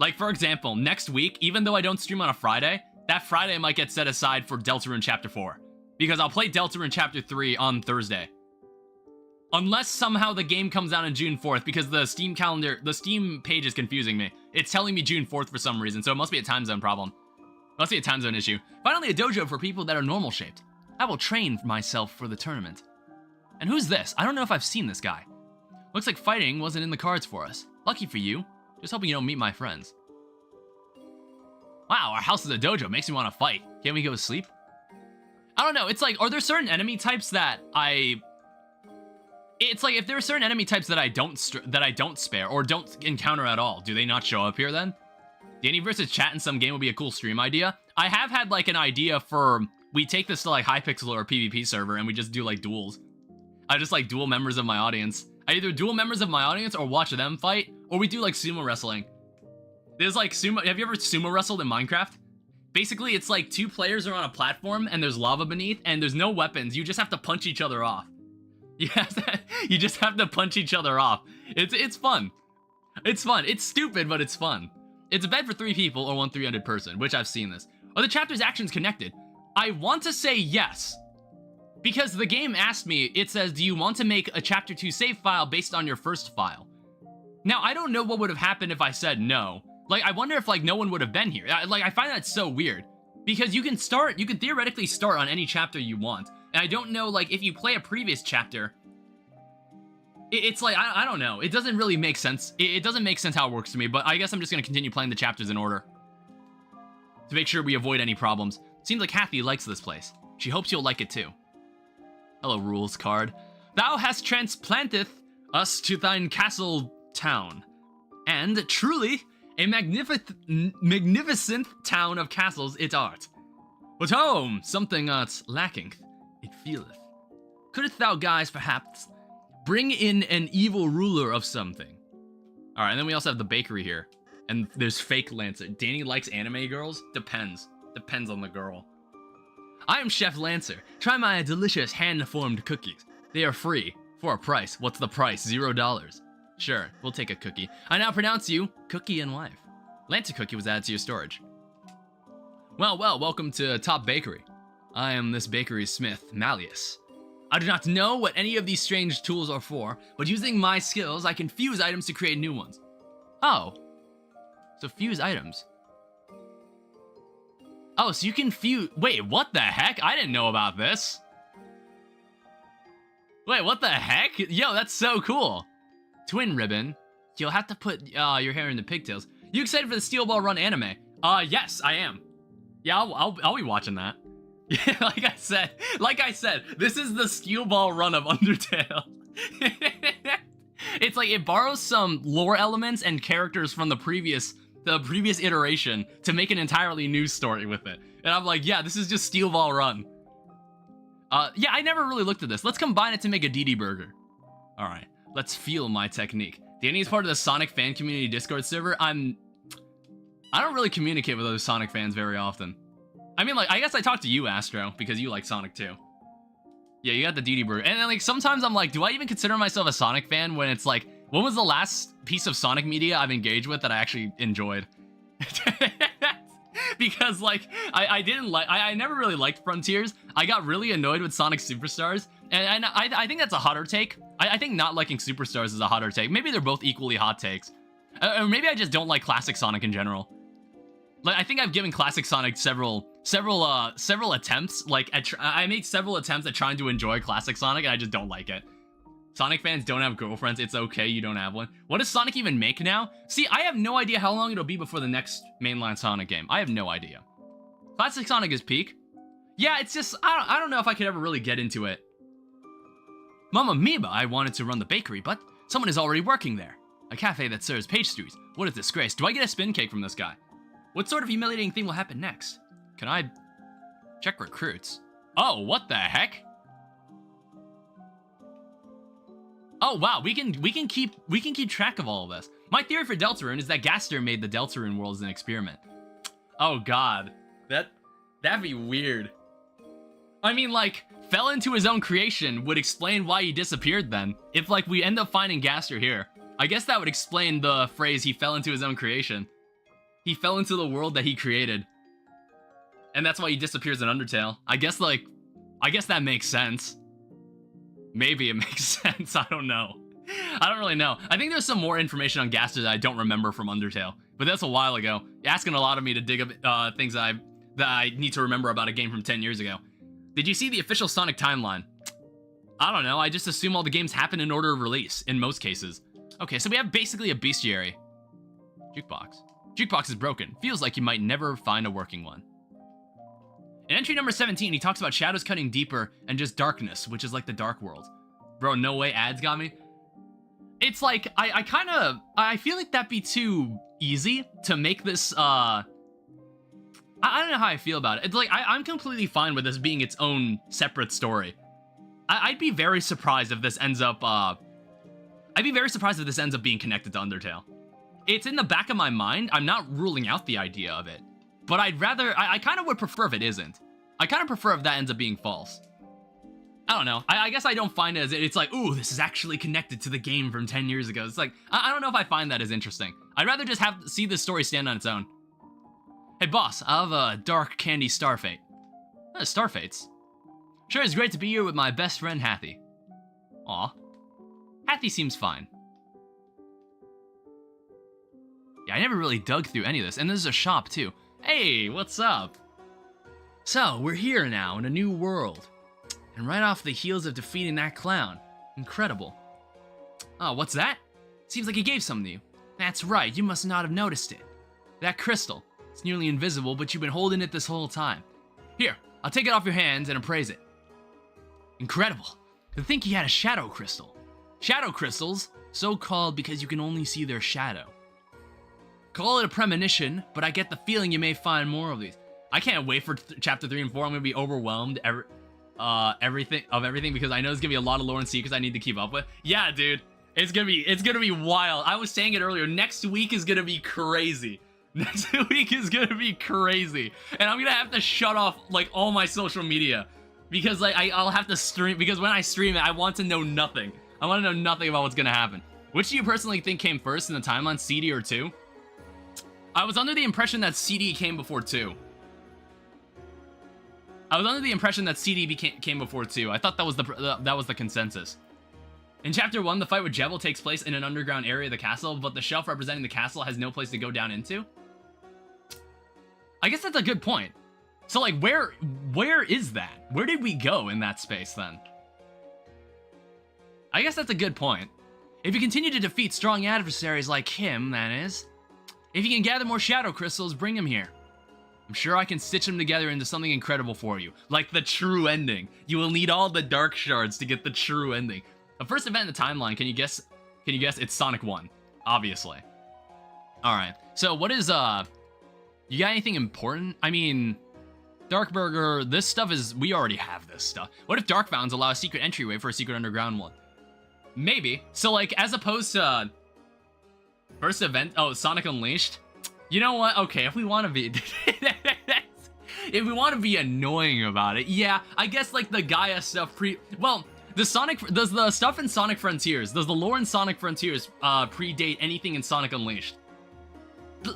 A: Like, for example, next week, even though I don't stream on a Friday, that Friday might get set aside for Deltarune Chapter 4. Because I'll play Deltarune Chapter 3 on Thursday. Unless somehow the game comes out on June 4th, because the Steam calendar, the Steam page is confusing me. It's telling me June 4th for some reason, so it must be a time zone problem. Must be a time zone issue. Finally, a dojo for people that are normal shaped. I will train myself for the tournament. And who's this? I don't know if I've seen this guy. Looks like fighting wasn't in the cards for us. Lucky for you. Just hoping you don't meet my friends. Wow, our house is a dojo. Makes me want to fight. Can't we go to sleep? I don't know. It's like, are there certain enemy types that It's like, if there are certain enemy types that I don't spare or don't encounter at all, do they not show up here then? Danny versus chat in some game would be a cool stream idea. I have had like an idea for, we take this to like Hypixel or a PvP server and we just do like duels. I just like duel members of my audience. I either duel members of my audience or watch them fight, or we do like sumo wrestling. There's like sumo, have you ever sumo wrestled in Minecraft? Basically, it's like 2 players are on a platform and there's lava beneath and there's no weapons. You just have to punch each other off. You just have to punch each other off. It's fun. It's fun. It's stupid, but it's fun. It's a bed for 3 people or 1 300 person, which I've seen this. Are the chapter's actions connected? I want to say yes. Because the game asked me, it says, do you want to make a chapter 2 save file based on your first file? Now, I don't know what would have happened if I said no. Like, I wonder if like no one would have been here. I find that so weird. Because you can theoretically start on any chapter you want. And I don't know, like, if you play a previous chapter, it's like, I don't know. It doesn't really make sense. It doesn't make sense how it works to me, but I guess I'm just going to continue playing the chapters in order. To make sure we avoid any problems. Seems like Hathy likes this place. She hopes you'll like it too. Hello, rules card. Thou hast transplanteth us to thine castle town. And truly, a magnificent town of castles it art. But home, something lacking. It feeleth. Couldst thou guys perhaps bring in an evil ruler of something? Alright, and then we also have the bakery here. And there's fake Lancer. Danny likes anime girls? Depends. Depends on the girl. I am Chef Lancer. Try my delicious hand-formed cookies. They are free. For a price. What's the price? $0. Sure, we'll take a cookie. I now pronounce you Cookie and Wife. Lancer cookie was added to your storage. Well, welcome to Top Bakery. I am this bakery's smith, Malleus. I do not know what any of these strange tools are for, but using my skills, I can fuse items to create new ones. Oh. So fuse items. Oh, so you can fuse... Wait, what the heck? I didn't know about this. Wait, what the heck? Yo, that's so cool. Twin ribbon. You'll have to put your hair into pigtails. You excited for the Steel Ball Run anime? Yes, I am. Yeah, I'll be watching that. Yeah, like I said, this is the Steel Ball Run of Undertale. It's like it borrows some lore elements and characters from the previous iteration to make an entirely new story with it. And I'm like, yeah, this is just Steel Ball Run. Yeah, I never really looked at this. Let's combine it to make a DD Burger. All right, let's feel my technique. Danny is part of the Sonic fan community Discord server. I don't really communicate with other Sonic fans very often. I mean, like, I guess I talk to you, Astro, because you like Sonic too. Yeah, you got the DD Burger. And then, like, sometimes I'm like, do I even consider myself a Sonic fan when it's like, when was the last piece of Sonic media I've engaged with that I actually enjoyed? Because, like, I never really liked Frontiers. I got really annoyed with Sonic Superstars. And I think that's a hotter take. I think not liking Superstars is a hotter take. Maybe they're both equally hot takes. Or maybe I just don't like classic Sonic in general. Like, I think I've given classic Sonic several attempts. Like, I made several attempts at trying to enjoy classic Sonic, and I just don't like it. Sonic fans don't have girlfriends. It's okay, you don't have one. What does Sonic even make now? See, I have no idea how long it'll be before the next mainline Sonic game. I have no idea. Classic Sonic is peak. Yeah, it's just, I don't know if I could ever really get into it. Mamma Mia, I wanted to run the bakery, but someone is already working there. A cafe that serves pastries. What a disgrace. Do I get a spin cake from this guy? What sort of humiliating thing will happen next? Can I check recruits? Oh, what the heck? Oh wow, we can keep track of all of this. My theory for Deltarune is that Gaster made the Deltarune world as an experiment. Oh god, that'd be weird. I mean, like, fell into his own creation would explain why he disappeared then. If, like, we end up finding Gaster here, I guess that would explain the phrase he fell into his own creation. He fell into the world that he created. And that's why he disappears in Undertale. I guess that makes sense. Maybe it makes sense, I don't know. I don't really know. I think there's some more information on Gaster that I don't remember from Undertale. But that's a while ago. You're asking a lot of me to dig up things that I need to remember about a game from 10 years ago. Did you see the official Sonic timeline? I don't know, I just assume all the games happen in order of release, in most cases. Okay, so we have basically a bestiary. Jukebox. Jukebox is broken. Feels like you might never find a working one. In entry number 17, he talks about shadows cutting deeper and just darkness, which is like the dark world. Bro, no way ads got me. It's like, I feel like that'd be too easy to make this, I don't know how I feel about it. It's like, I'm completely fine with this being its own separate story. I'd be very surprised if this ends up, being connected to Undertale. It's in the back of my mind. I'm not ruling out the idea of it. But I kind of would prefer if it isn't. I kind of prefer if that ends up being false. I don't know. I guess I don't find it as, it's like, ooh, this is actually connected to the game from 10 years ago. It's like, I don't know if I find that as interesting. I'd rather just see this story stand on its own. Hey boss, I have a dark candy Starfate. Starfates? Sure, it's great to be here with my best friend Hathy. Aw. Hathy seems fine. Yeah, I never really dug through any of this, and this is a shop too. Hey, what's up? So, we're here now in a new world. And right off the heels of defeating that clown. Incredible. Oh, what's that? Seems like he gave something to you. That's right, you must not have noticed it. That crystal. It's nearly invisible, but you've been holding it this whole time. Here, I'll take it off your hands and appraise it. Incredible. To think he had a shadow crystal. Shadow crystals, so called because you can only see their shadow. Call it a premonition, but I get the feeling you may find more of these. I can't wait for chapter 3 and 4. I'm gonna be overwhelmed everything because I know there's gonna be a lot of lore and secrets I need to keep up with. Yeah, dude, it's gonna be wild. I was saying it earlier. Next week is gonna be crazy. Next week is gonna be crazy, and I'm gonna have to shut off like all my social media because like I'll have to stream, because when I stream it, I want to know nothing. I want to know nothing about what's gonna happen. Which do you personally think came first in the timeline, CD or 2? I was under the impression that CD came before 2. I was under the impression that CD came before 2. I thought that was the consensus. In chapter 1, the fight with Jebel takes place in an underground area of the castle, but the shelf representing the castle has no place to go down into. I guess that's a good point. So like, where is that? Where did we go in that space then? I guess that's a good point. If you continue to defeat strong adversaries like him, that is, If you can gather more shadow crystals, bring them here. I'm sure I can stitch them together into something incredible for you, like the true ending. You will need all the dark shards to get the true ending. The first event in the timeline, can you guess? Can you guess? It's Sonic 1, obviously. Alright, so what is, you got anything important? I mean, Dark Burger, this stuff is, we already have this stuff. What if Dark Fountains allow a secret entryway for a secret underground one? Maybe. So, like, as opposed to, first event, oh, Sonic Unleashed? You know what? Okay, if we want to be... if we want to be annoying about it, yeah, I guess, like, the Gaia stuff well, does the stuff in Sonic Frontiers, does the lore in Sonic Frontiers, predate anything in Sonic Unleashed?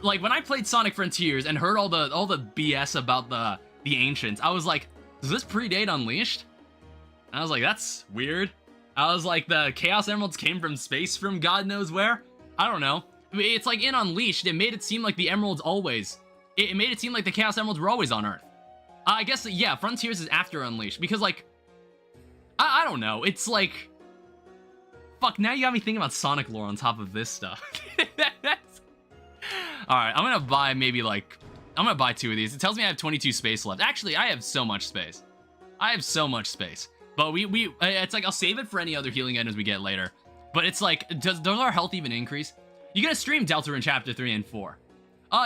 A: Like, when I played Sonic Frontiers and heard all the BS about the Ancients, I was like, does this predate Unleashed? And I was like, that's weird. I was like, the Chaos Emeralds came from space from God knows where? I don't know. It's like in Unleashed, it made it seem like the Emeralds always... It made it seem like the Chaos Emeralds were always on Earth. I guess, yeah, Frontiers is after Unleashed, because, like... I don't know, it's like... Fuck, now you got me thinking about Sonic lore on top of this stuff. Alright, I'm gonna buy maybe, like... I'm gonna buy 2 of these. It tells me I have 22 space left. Actually, I have so much space. I have so much space. But it's like, I'll save it for any other healing items we get later. But it's like, does our health even increase? You gonna stream Deltarune Chapter 3 and 4?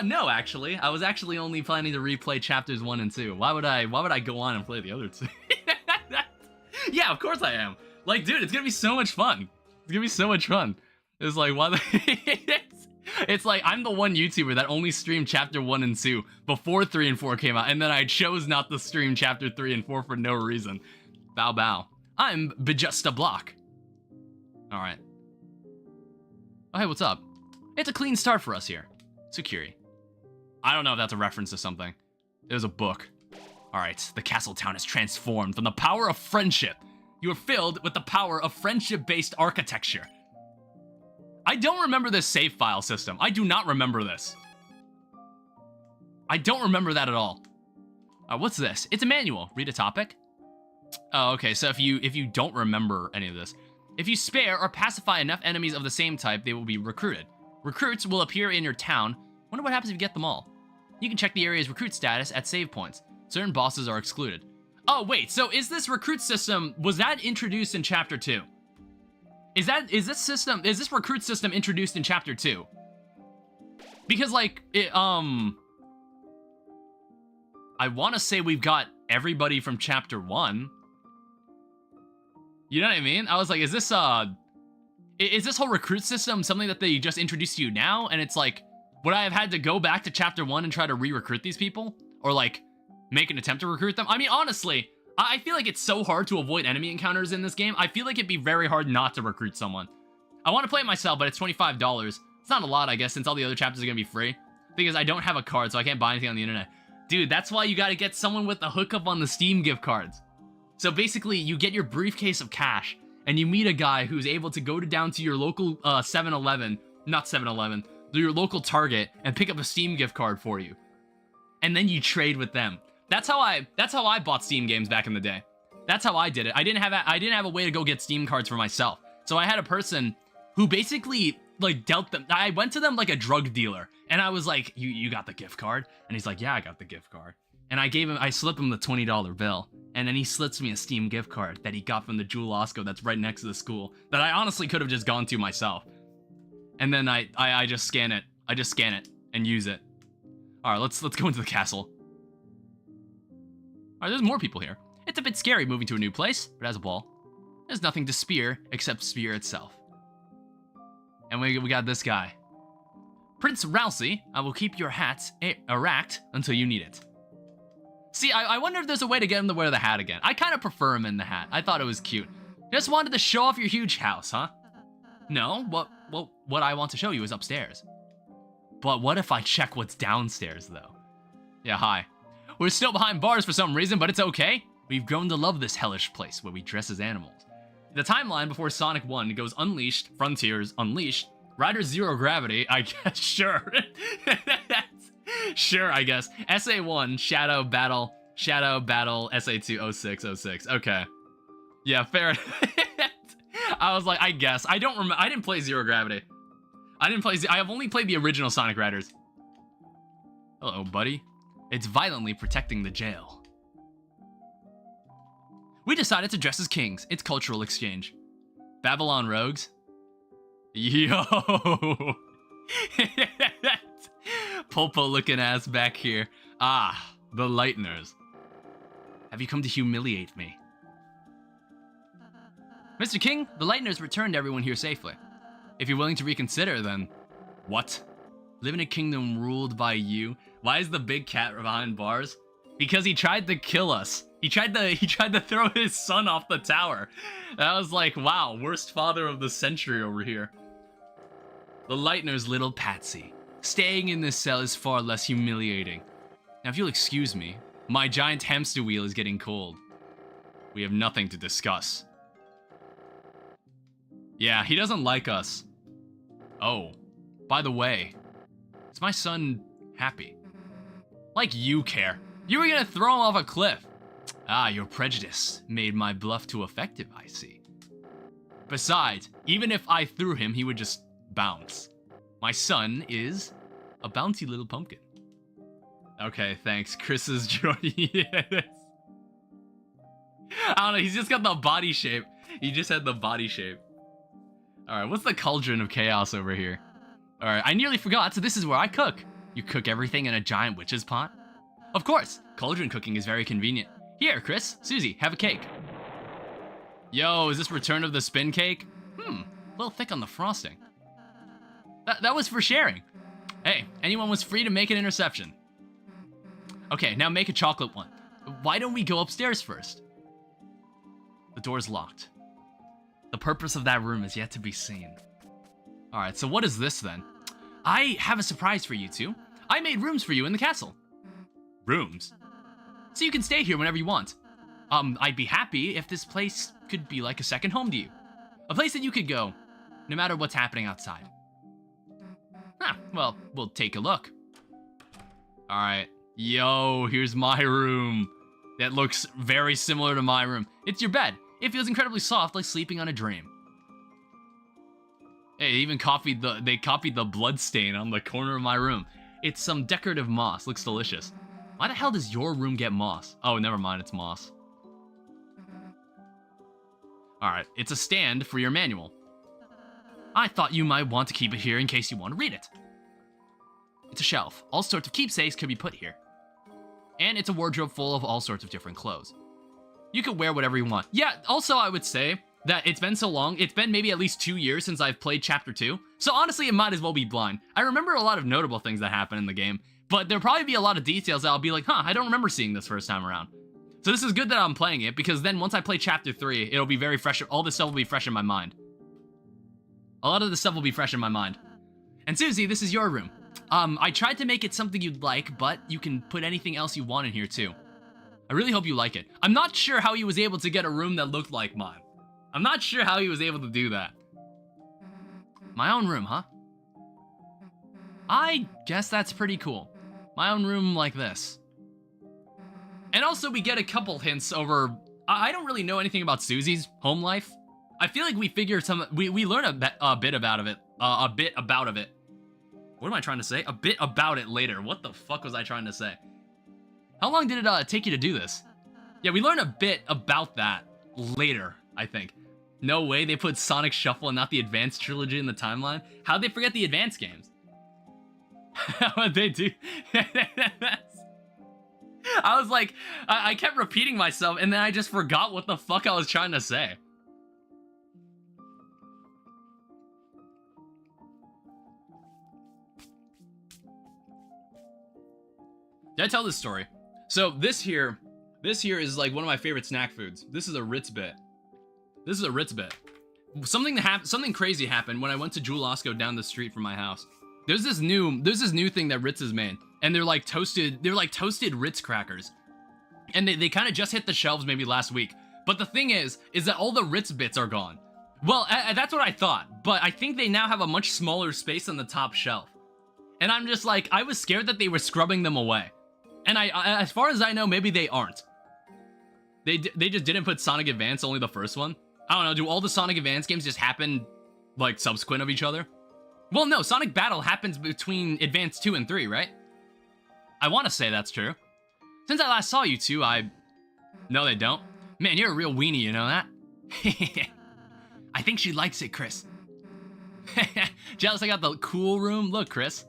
A: No, actually. I was actually only planning to replay Chapters 1 and 2. Why would I go on and play the other 2? Yeah, of course I am. Like, dude, it's gonna be so much fun. It's gonna be so much fun. It's like, why it's like, I'm the one YouTuber that only streamed Chapter 1 and 2 before 3 and 4 came out, and then I chose not to stream Chapter 3 and 4 for no reason. Bow bow. I'm Bejusta Block. Alright. Oh, hey, what's up? It's a clean start for us here. Security. I don't know if that's a reference to something. It was a book. Alright, the castle town is transformed from the power of friendship. You are filled with the power of friendship-based architecture. I don't remember this save file system. I do not remember this. I don't remember that at all. What's this? It's a manual. Read a topic. Oh, okay, so if you don't remember any of this, if you spare or pacify enough enemies of the same type, they will be recruited. Recruits will appear in your town. Wonder what happens if you get them all. You can check the area's recruit status at save points. Certain bosses are excluded. Oh, wait, so is this recruit system, was that introduced in Chapter 2? Is this recruit system introduced in Chapter 2? Because, like, I want to say we've got everybody from Chapter 1. You know what I mean? I was like, is this whole recruit system something that they just introduced to you now? And it's like, would I have had to go back to Chapter 1 and try to re-recruit these people? Or, like, make an attempt to recruit them? I mean, honestly, I feel like it's so hard to avoid enemy encounters in this game. I feel like it'd be very hard not to recruit someone. I want to play it myself, but it's $25. It's not a lot, I guess, since all the other chapters are going to be free. Because I don't have a card, so I can't buy anything on the internet. Dude, that's why you got to get someone with a hookup on the Steam gift cards. So basically, you get your briefcase of cash, and you meet a guy who's able to go down to your local 7-Eleven, not 7-Eleven, your local Target, and pick up a Steam gift card for you. And then you trade with them. That's how I bought Steam games back in the day. That's how I did it. I didn't have a way to go get Steam cards for myself. So I had a person who basically, like, dealt them. I went to them like a drug dealer, and I was like, you got the gift card? And he's like, yeah, I got the gift card. And I slipped him the $20 bill. And then he slips me a Steam gift card that he got from the Jewel Osco that's right next to the school that I honestly could have just gone to myself. And then I just scan it. I just scan it and use it. All right, let's go into the castle. All right, there's more people here. It's a bit scary moving to a new place, but as a ball, there's nothing to spear except spear itself. And we got this guy. Prince Rousey, I will keep your hats erect until you need it. See, I wonder if there's a way to get him to wear the hat again. I kind of prefer him in the hat. I thought it was cute. Just wanted to show off your huge house, huh? No, what I want to show you is upstairs. But what if I check what's downstairs, though? Yeah, hi. We're still behind bars for some reason, but it's okay. We've grown to love this hellish place where we dress as animals. The timeline before Sonic 1 goes Unleashed, Frontiers, Unleashed, Rider Zero Gravity, I guess, sure. Sure, I guess. SA1, Shadow Battle, SA2, 06, okay. Yeah, fair enough. I was like, I guess. I didn't play Zero Gravity. I have only played the original Sonic Riders. Hello, buddy. It's violently protecting the jail. We decided to dress as kings. It's cultural exchange. Babylon rogues. Yo! Pulpo looking ass back here. Ah, the Lighteners. Have you come to humiliate me? Mr. King, the Lighteners returned everyone here safely. If you're willing to reconsider, then... What? Live in a kingdom ruled by you? Why is the big cat behind bars? Because he tried to kill us. He tried to throw his son off the tower. That was like, wow, worst father of the century over here. The Lightener's little Patsy. Staying in this cell is far less humiliating. Now, if you'll excuse me, my giant hamster wheel is getting cold. We have nothing to discuss. Yeah, he doesn't like us. Oh, by the way, is my son happy? Like you care. You were gonna throw him off a cliff. Ah, your prejudice made my bluff too effective, I see. Besides, even if I threw him, he would just bounce. My son is a bouncy little pumpkin. Okay, thanks. Chris is joining. Yes. I don't know, he's just got the body shape. He just had the body shape. Alright, what's the cauldron of chaos over here? Alright, I nearly forgot, so this is where I cook. You cook everything in a giant witch's pot? Of course, cauldron cooking is very convenient. Here, Chris, Susie, have a cake. Yo, is this Return of the Spin Cake? A little thick on the frosting. That was for sharing. Hey, anyone was free to make an interception. Okay, now make a chocolate one. Why don't we go upstairs first? The door's locked. The purpose of that room is yet to be seen. Alright, so what is this then? I have a surprise for you two. I made rooms for you in the castle. Rooms? So you can stay here whenever you want. I'd be happy if this place could be like a second home to you. A place that you could go, no matter what's happening outside. Well, we'll take a look. Alright. Yo, here's my room. That looks very similar to my room. It's your bed. It feels incredibly soft, like sleeping on a dream. Hey, they even copied the blood stain on the corner of my room. It's some decorative moss. Looks delicious. Why the hell does your room get moss? Oh, never mind, it's moss. Alright, it's a stand for your manual. I thought you might want to keep it here in case you want to read it. It's a shelf. All sorts of keepsakes could be put here. And it's a wardrobe full of all sorts of different clothes. You could wear whatever you want. Yeah, also I would say that it's been so long, it's been maybe at least 2 years since I've played Chapter 2, so honestly it might as well be blind. I remember a lot of notable things that happen in the game, but there'll probably be a lot of details that I'll be like, I don't remember seeing this first time around. So this is good that I'm playing it, because then once I play Chapter 3, it'll be very fresh, all this stuff will be fresh in my mind. A lot of this stuff will be fresh in my mind. And Susie, this is your room. I tried to make it something you'd like, but you can put anything else you want in here too. I really hope you like it. I'm not sure how he was able to get a room that looked like mine. I'm not sure how he was able to do that. My own room, huh? I guess that's pretty cool. My own room like this. And also we get a couple hints over... I don't really know anything about Susie's home life. I feel like we figure we learn a bit about it. What am I trying to say? A bit about it later. What the fuck was I trying to say? How long did it take you to do this? Yeah, we learn a bit about that later, I think. No way they put Sonic Shuffle and not the Advanced Trilogy in the timeline. How'd they forget the Advanced games? How'd they do? I was like, I kept repeating myself and then I just forgot what the fuck I was trying to say. Did I tell this story? So this here is like one of my favorite snack foods. This is a Ritz bit. This is a Ritz bit. Something crazy happened when I went to Jewel Osco down the street from my house. There's this new thing that Ritz has made, and they're like toasted Ritz crackers. And they kind of just hit the shelves maybe last week. But the thing is that all the Ritz bits are gone. Well, that's what I thought, but I think they now have a much smaller space on the top shelf. And I'm just like, I was scared that they were scrubbing them away. And as far as I know, maybe they aren't. They just didn't put Sonic Advance, only the first one. I don't know, do all the Sonic Advance games just happen, like, subsequent of each other? Well, no, Sonic Battle happens between Advance 2 and 3, right? I want to say that's true. Since I last saw you two, No, they don't. Man, you're a real weenie, you know that? I think she likes it, Chris. Jealous I got the cool room? Look, Chris.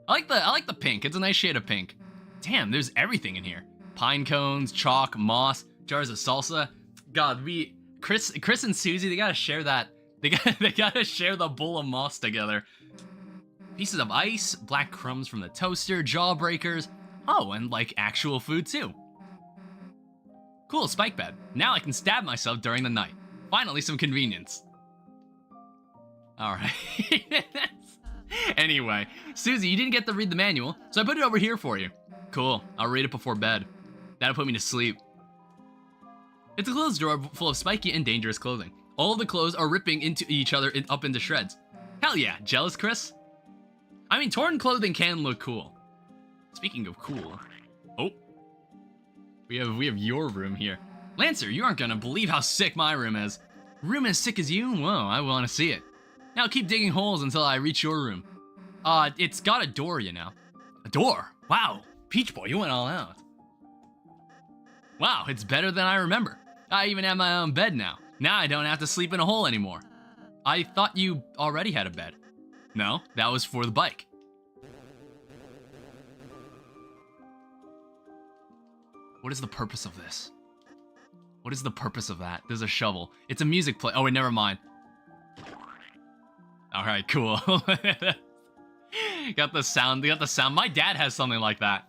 A: I like the pink. It's a nice shade of pink. Damn, there's everything in here. Pine cones, chalk, moss, jars of salsa. God, Chris and Susie, they gotta share that. They gotta share the bowl of moss together. Pieces of ice, black crumbs from the toaster, jawbreakers. Oh, and like actual food too. Cool, spike bed. Now I can stab myself during the night. Finally, some convenience. Alright. Anyway, Susie, you didn't get to read the manual, so I put it over here for you. Cool, I'll read it before bed. That'll put me to sleep. It's a clothes drawer full of spiky and dangerous clothing. All of the clothes are ripping into each other up into shreds. Hell yeah, jealous, Chris? I mean, torn clothing can look cool. Speaking of cool... Oh. We have your room here. Lancer, you aren't gonna believe how sick my room is. Room as sick as you? Whoa, I wanna see it. Now keep digging holes until I reach your room. It's got a door, you know. A door? Wow. Peach Boy, you went all out. Wow, it's better than I remember. I even have my own bed now. Now I don't have to sleep in a hole anymore. I thought you already had a bed. No, that was for the bike. What is the purpose of this? What is the purpose of that? There's a shovel. It's a music play. Oh, wait, never mind. Alright, cool. Got the sound. My dad has something like that.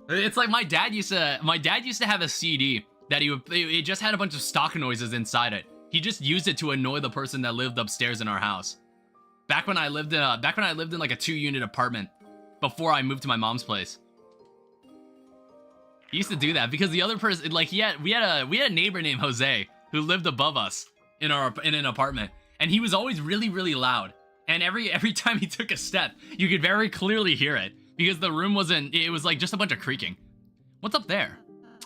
A: It's like my dad used to have a CD that it just had a bunch of stock noises inside it. He just used it to annoy the person that lived upstairs in our house. Back when I lived in like a 2-unit apartment before I moved to my mom's place. He used to do that because the other person, like, we had a neighbor named Jose who lived above us in an apartment, and he was always really, really loud. And every time he took a step, you could very clearly hear it because the room it was like just a bunch of creaking. What's up there?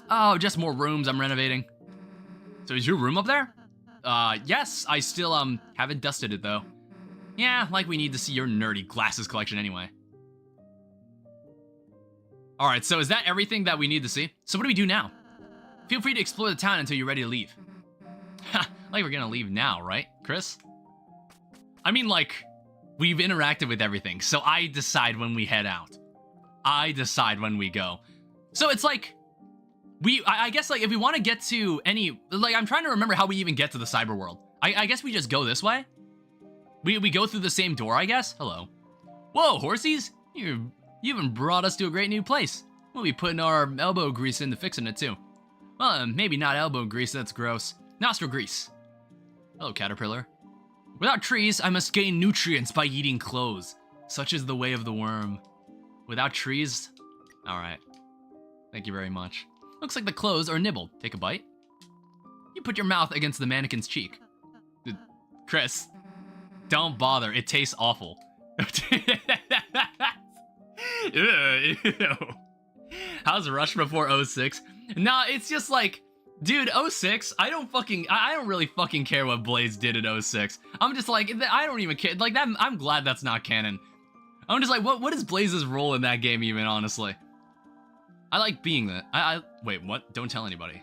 A: Oh, just more rooms I'm renovating. So is your room up there? Yes, I still haven't dusted it though. Yeah, like we need to see your nerdy glasses collection anyway. Alright, so is that everything that we need to see? So what do we do now? Feel free to explore the town until you're ready to leave. Ha, like we're gonna leave now, right, Chris? I mean, like, we've interacted with everything, so I decide when we head out. I decide when we go. So it's like, I guess, like, if we want to get to any, like, I'm trying to remember how we even get to the cyber world. I guess we just go this way? We go through the same door, I guess? Hello. Whoa, horsies? You even brought us to a great new place. We'll be putting our elbow grease into fixing it too. Well, maybe not elbow grease, that's gross. Nostril grease. Hello, caterpillar. Without trees, I must gain nutrients by eating clothes. Such is the way of the worm. Without trees? Alright. Thank you very much. Looks like the clothes are nibbled. Take a bite. You put your mouth against the mannequin's cheek. Chris, don't bother. It tastes awful. Ew. How's Rush before 06? Nah, it's just like, dude, 06, I don't really fucking care what Blaze did in 06. I'm just like, I don't even care. Like, that, I'm glad that's not canon. I'm just like, what is Blaze's role in that game even, honestly? I like being that. Wait, what? Don't tell anybody.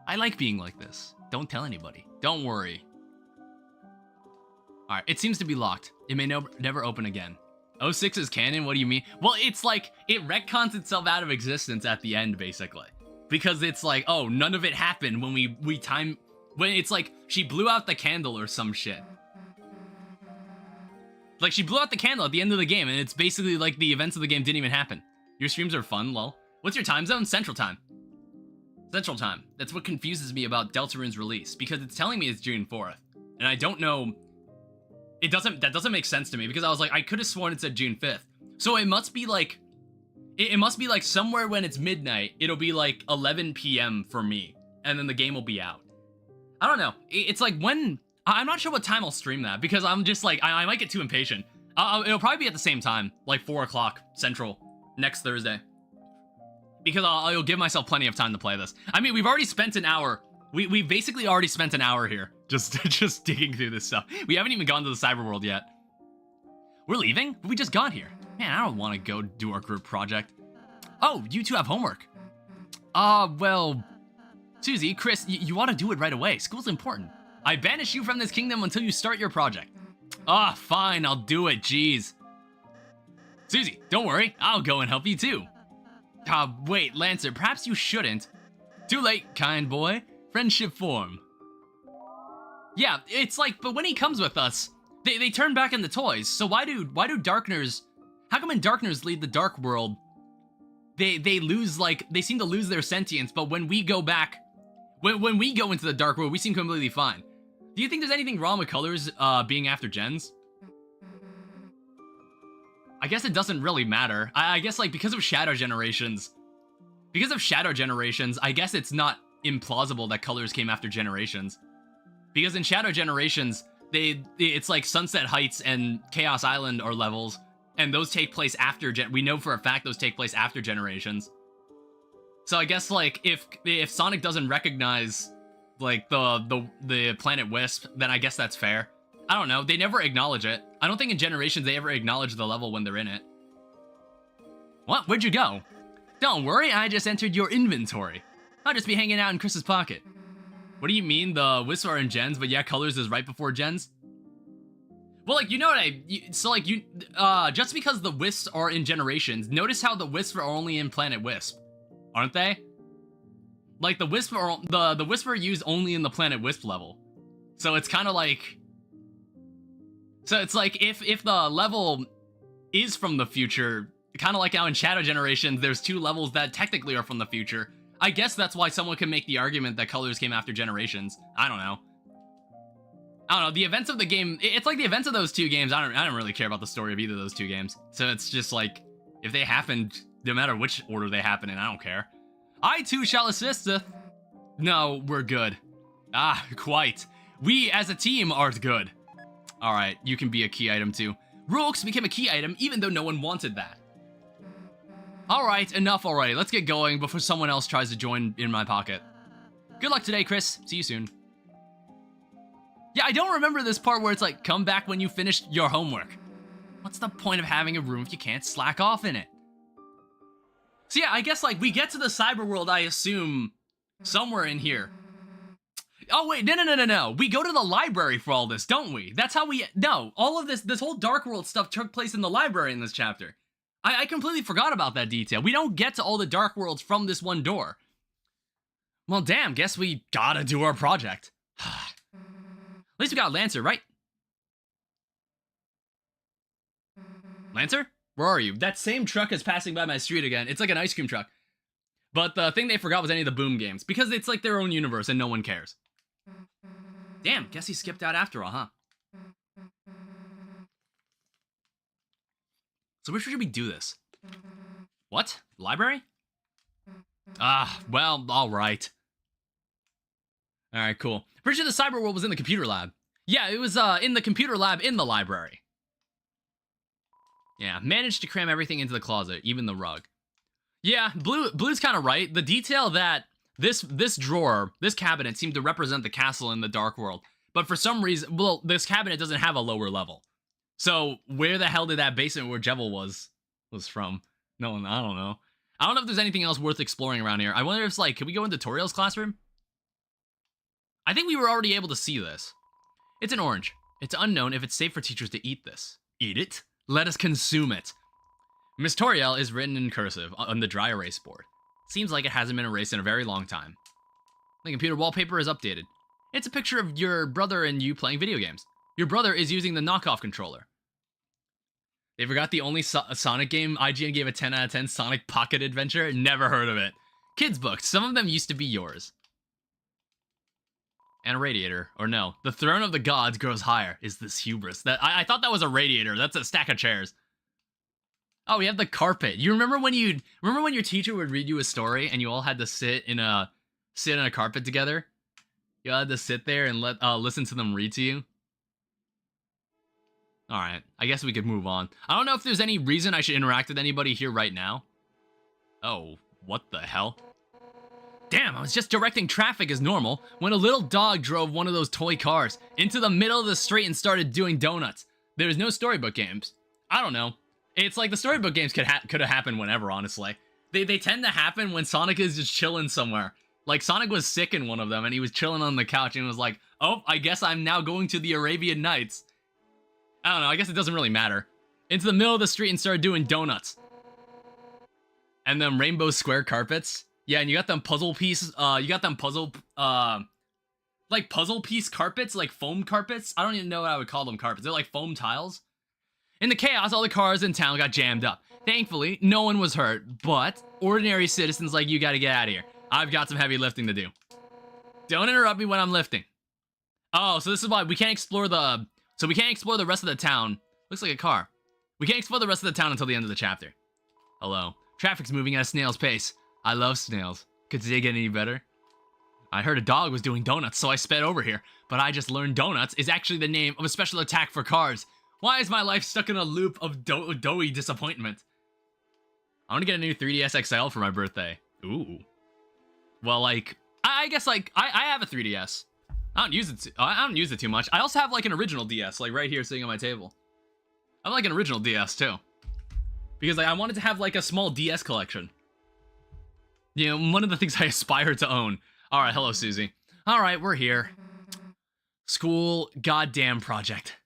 A: I like being like this. Don't tell anybody. Don't worry. Alright, it seems to be locked. It may never open again. 06 is canon? What do you mean? Well, it's like, it retcons itself out of existence at the end, basically. Because it's like, oh, none of it happened when when it's like, she blew out the candle or some shit. Like, she blew out the candle at the end of the game, and it's basically like the events of the game didn't even happen. Your streams are fun, lol. What's your time zone? Central time. Central time. That's what confuses me about Deltarune's release, because it's telling me it's June 4th. And I don't know... That doesn't make sense to me, because I was like, I could have sworn it said June 5th. So it must be like... It must be like somewhere when it's midnight, it'll be like 11 p.m. for me, and then the game will be out. I don't know. It's like when... I'm not sure what time I'll stream that, because I'm just like, I might get too impatient. It'll probably be at the same time, like 4 o'clock Central, next Thursday. Because I'll give myself plenty of time to play this. I mean, we've already spent an hour. We basically already spent an hour here, just digging through this stuff. We haven't even gone to the cyber world yet. We're leaving? We just got here. Man, I don't want to go do our group project. Oh, you two have homework. Well, Susie, Chris, you ought to do it right away. School's important. I banish you from this kingdom until you start your project. Fine, I'll do it, jeez. Susie, don't worry, I'll go and help you too. Wait, Lancer, perhaps you shouldn't. Too late, kind boy. Friendship form. Yeah, it's like, but when he comes with us, they turn back into toys. So why do Darkners, how come when Darkners leave the Dark World, they lose, like, they seem to lose their sentience, but when we go back, when we go into the Dark World, we seem completely fine. Do you think there's anything wrong with colors being after gens? I guess it doesn't really matter. I guess, like, because of Shadow Generations, I guess it's not implausible that colors came after Generations. Because in Shadow Generations, it's like Sunset Heights and Chaos Island are levels, and those take place after we know for a fact those take place after Generations. So I guess, like, if Sonic doesn't recognize, like, the planet Wisp, then I guess that's fair. I don't know, they never acknowledge it. I don't think in Generations they ever acknowledge the level when they're in it. What? Where'd you go? Don't worry, I just entered your inventory. I'll just be hanging out in Chris's pocket. What do you mean the Wisps are in gens, but yeah, colors is right before gens? Well, like, you know what just because the Wisps are in Generations, notice how the Wisps are only in Planet Wisp, aren't they? Like, the Wisp are, the Wisp are used only in the Planet Wisp level. So it's kind of like, so it's like, if the level is from the future, kind of like how in Shadow Generations, there's two levels that technically are from the future. I guess that's why someone can make the argument that colors came after Generations. I don't know. The events of the game, it's like the events of those two games, I don't really care about the story of either of those two games. So it's just like, if they happened, no matter which order they happen in, I don't care. I too shall assisteth. No, we're good. Quite. We as a team are good. Alright, you can be a key item too. Rooks became a key item even though no one wanted that. Alright, enough already. Let's get going before someone else tries to join in my pocket. Good luck today, Chris. See you soon. Yeah, I don't remember this part where it's like, come back when you finished your homework. What's the point of having a room if you can't slack off in it? So yeah, I guess, like, we get to the cyber world, I assume, somewhere in here. Oh, wait, no. We go to the library for all this, don't we? That's how we... No, all of this whole Dark World stuff took place in the library in this chapter. I completely forgot about that detail. We don't get to all the Dark Worlds from this one door. Well, damn, guess we gotta do our project. At least we got Lancer, right? Lancer? Where are you? That same truck is passing by my street again. It's like an ice cream truck. But the thing they forgot was any of the Boom games, because it's like their own universe and no one cares. Damn, guess he skipped out after all, huh? So where should we do this? What? Library? Well, alright. Alright, cool. Pretty sure the cyber world was in the computer lab. Yeah, it was in the computer lab in the library. Yeah, managed to cram everything into the closet, even the rug. Yeah, Blue's kind of right. The detail that this drawer, this cabinet, seemed to represent the castle in the Dark World. But for some reason, well, this cabinet doesn't have a lower level. So where the hell did that basement where Jevil was from? No, I don't know. I don't know if there's anything else worth exploring around here. I wonder if it's like, can we go into Toriel's classroom? I think we were already able to see this. It's an orange. It's unknown if it's safe for teachers to eat this. Eat it? Let us consume it. Miss Toriel is written in cursive on the dry erase board. Seems like it hasn't been erased in a very long time. The computer wallpaper is updated. It's a picture of your brother and you playing video games. Your brother is using the knockoff controller. They forgot the only Sonic game IGN gave a 10 out of 10, Sonic Pocket Adventure? Never heard of it. Kids books, some of them used to be yours. And a radiator, or no, the throne of the gods grows higher. Is this hubris? I thought that was a radiator. That's a stack of chairs. Oh, we have the carpet. You remember when your teacher would read you a story and you all had to sit in a carpet together? You all had to sit there and listen to them read to you. All right, I guess we could move on. I don't know if there's any reason I should interact with anybody here right now. Oh, what the hell? Damn, I was just directing traffic as normal when a little dog drove one of those toy cars into the middle of the street and started doing donuts. There's no storybook games. I don't know. It's like the storybook games could have happened whenever, honestly. They tend to happen when Sonic is just chilling somewhere. Like, Sonic was sick in one of them, and he was chilling on the couch, and was like, oh, I guess I'm now going to the Arabian Nights. I don't know, I guess it doesn't really matter. Into the middle of the street and started doing donuts. And then rainbow square carpets. Yeah, and you got them puzzle piece, like puzzle piece carpets, like foam carpets. I don't even know what I would call them carpets. They're like foam tiles. In the chaos, all the cars in town got jammed up. Thankfully, no one was hurt, but ordinary citizens like you gotta get out of here. I've got some heavy lifting to do. Don't interrupt me when I'm lifting. Oh, so this is why we can't explore the... So we can't explore the rest of the town. Looks like a car. We can't explore the rest of the town until the end of the chapter. Hello. Traffic's moving at a snail's pace. I love snails. Could today get any better? I heard a dog was doing donuts, so I sped over here. But I just learned donuts is actually the name of a special attack for cars. Why is my life stuck in a loop of doughy disappointment? I want to get a new 3DS XL for my birthday. Ooh. Well, like, I guess, like, I have a 3DS. I don't use it too much. I also have, like, an original DS, like, right here sitting on my table. I have, like, an original DS, too. Because, like, I wanted to have, like, a small DS collection. You know, one of the things I aspire to own. Alright, hello, Susie. Alright, we're here. School goddamn project.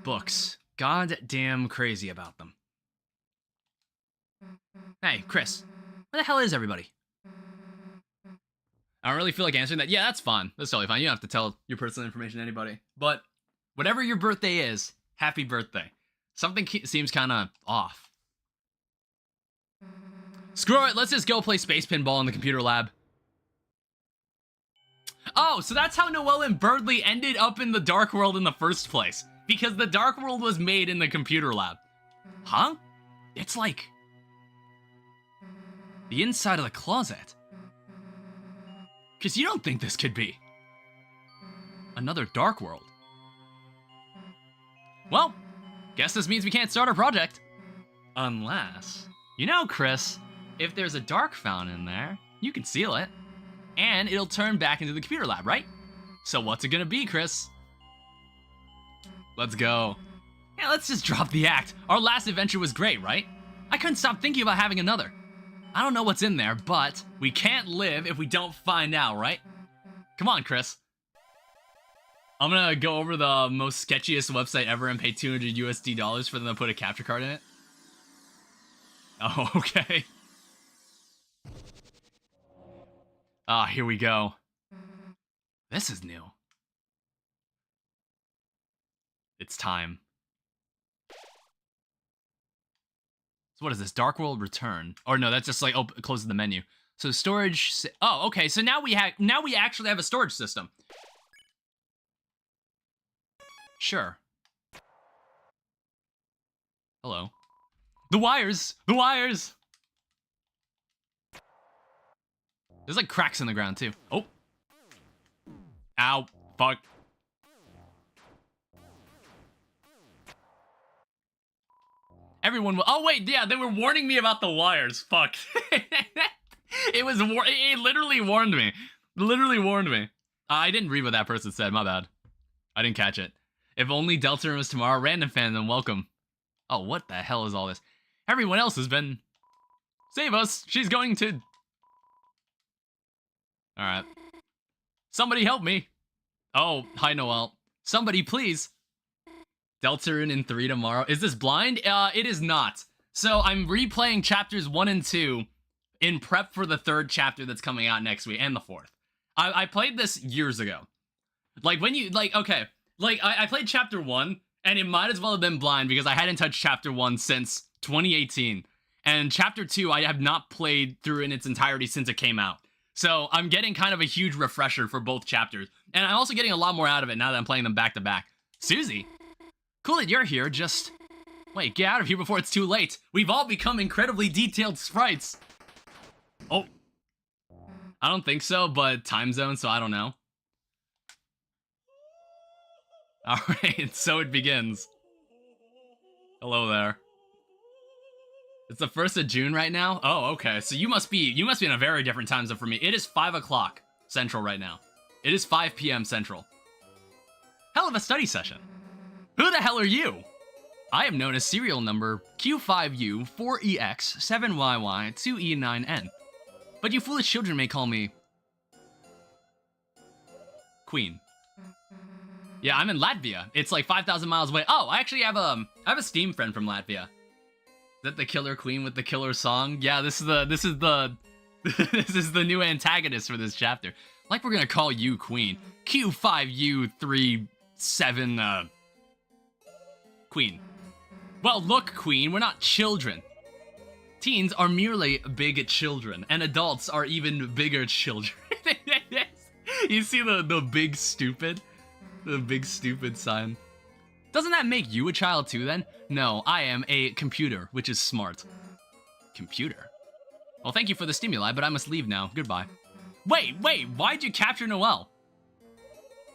A: Books. Goddamn crazy about them. Hey, Chris. Where the hell is everybody? I don't really feel like answering that. Yeah, that's fine. That's totally fine. You don't have to tell your personal information to anybody. But whatever your birthday is, happy birthday. Something seems kind of off. Screw it. Let's just go play space pinball in the computer lab. Oh, so that's how Noelle and Birdly ended up in the Dark World in the first place. Because the Dark World was made in the computer lab. Huh? It's like... the inside of the closet. Because you don't think this could be another Dark World. Well, guess this means we can't start our project. Unless... You know, Chris, if there's a dark fountain in there, you can seal it. And it'll turn back into the computer lab, right? So what's it gonna be, Chris? Let's go. Yeah, let's just drop the act. Our last adventure was great, right? I couldn't stop thinking about having another. I don't know what's in there, but we can't live if we don't find out, right? Come on, Chris. I'm gonna go over the most sketchiest website ever and pay $200 for them to put a capture card in it. Oh, okay. Ah, here we go. This is new. It's time. So what is this? Dark World Return. Or no, that's just like closes the menu. So storage. Oh, okay. So now we actually have a storage system. Sure. Hello. The wires. The wires. There's like cracks in the ground too. Oh. Ow. Fuck. Everyone will. Oh wait, yeah, they were warning me about the wires. Fuck. It literally warned me. Literally warned me. I didn't read what that person said. My bad. I didn't catch it. If only Deltarune was tomorrow. Random fan, then welcome. Oh, what the hell is all this? Everyone else has been. Save us. She's going to. All right. Somebody help me. Oh, hi, Noelle. Somebody, please. Deltarune in 3 tomorrow. Is this blind? It is not. So I'm replaying chapters 1 and 2 in prep for the 3rd chapter that's coming out next week, and the 4th. I played this years ago. Like, when you, like, okay. Like, I played chapter 1, and it might as well have been blind because I hadn't touched chapter 1 since 2018. And chapter 2, I have not played through in its entirety since it came out. So I'm getting kind of a huge refresher for both chapters. And I'm also getting a lot more out of it now that I'm playing them back to back. Susie? Cool that you're here, just... Wait, get out of here before it's too late. We've all become incredibly detailed sprites. Oh. I don't think so, but time zone, so I don't know. Alright, so it begins. Hello there. It's the 1st of June right now? Oh, okay. So you must be in a very different time zone from me. It is 5 o'clock Central right now. It is 5 p.m. Central. Hell of a study session. Who the hell are you? I am known as serial number Q5U4EX7YY2E9N. But you foolish children may call me... Queen. Yeah, I'm in Latvia. It's like 5,000 miles away. Oh, I actually have I have a Steam friend from Latvia. Is that the killer queen with the killer song? Yeah, this is the this is the new antagonist for this chapter. Like, we're gonna call you Queen. Q5U37 Queen. Well, look, Queen, we're not children. Teens are merely big children, and adults are even bigger children. You see the big stupid? The big stupid sign. Doesn't that make you a child too, then? No, I am a computer, which is smart. Computer? Well, thank you for the stimuli, but I must leave now. Goodbye. Wait, why'd you capture Noelle?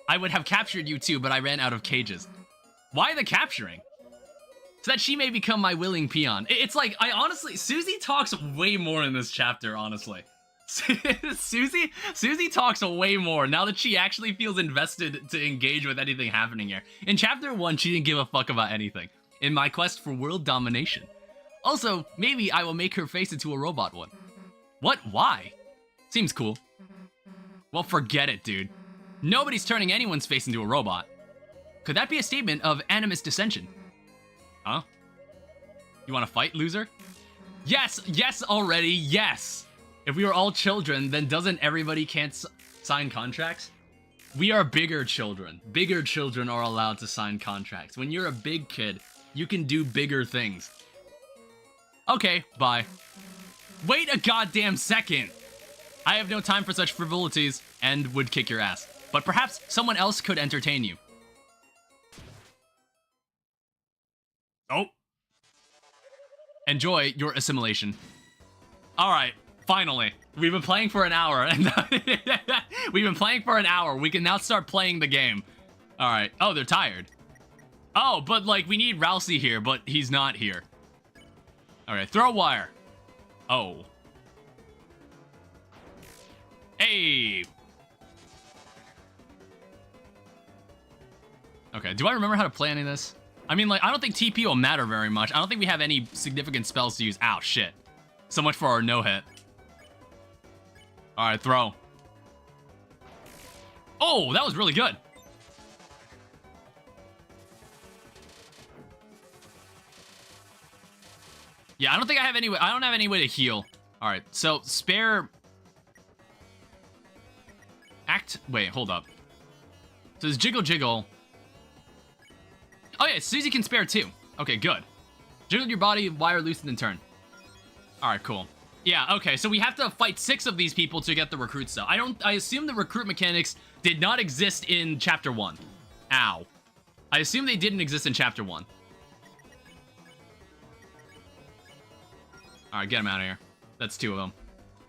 A: I would have captured you too, but I ran out of cages. Why the capturing? So that she may become my willing peon. It's like, I honestly, Susie talks way more in this chapter, honestly. Susie talks way more now that she actually feels invested to engage with anything happening here. In chapter 1, she didn't give a fuck about anything. In my quest for world domination. Also, maybe I will make her face into a robot one. What? Why? Seems cool. Well, forget it, dude. Nobody's turning anyone's face into a robot. Could that be a statement of animus dissension? Huh? You want to fight, loser? Yes, yes already, yes! If we were all children, then doesn't everybody can't sign contracts? We are bigger children. Bigger children are allowed to sign contracts. When you're a big kid, you can do bigger things. Okay, bye. Wait a goddamn second! I have no time for such frivolities, and would kick your ass. But perhaps someone else could entertain you. Oh. Enjoy your assimilation. Alright. Finally, we've been playing for an hour, and we've been playing for an hour. We can now start playing the game. All right. Oh, they're tired. Oh, but like we need Rousey here, but he's not here. All right, throw a wire. Oh. Hey. Okay, do I remember how to play any of this? I mean, like, I don't think TP will matter very much. I don't think we have any significant spells to use. Ow, shit. So much for our no-hit. All right, throw. Oh, that was really good. Yeah, I don't think I have any way. I don't have any way to heal. All right, so spare. Wait, hold up. So there's jiggle jiggle. Oh yeah, Susie can spare too. Okay, good. Jiggle your body, wire loosen, and turn. All right, cool. Yeah, okay, so we have to fight 6 of these people to get the recruit stuff. I assume the recruit mechanics did not exist in chapter 1. Ow. I assume they didn't exist in chapter 1. Alright, get them out of here. That's 2 of them.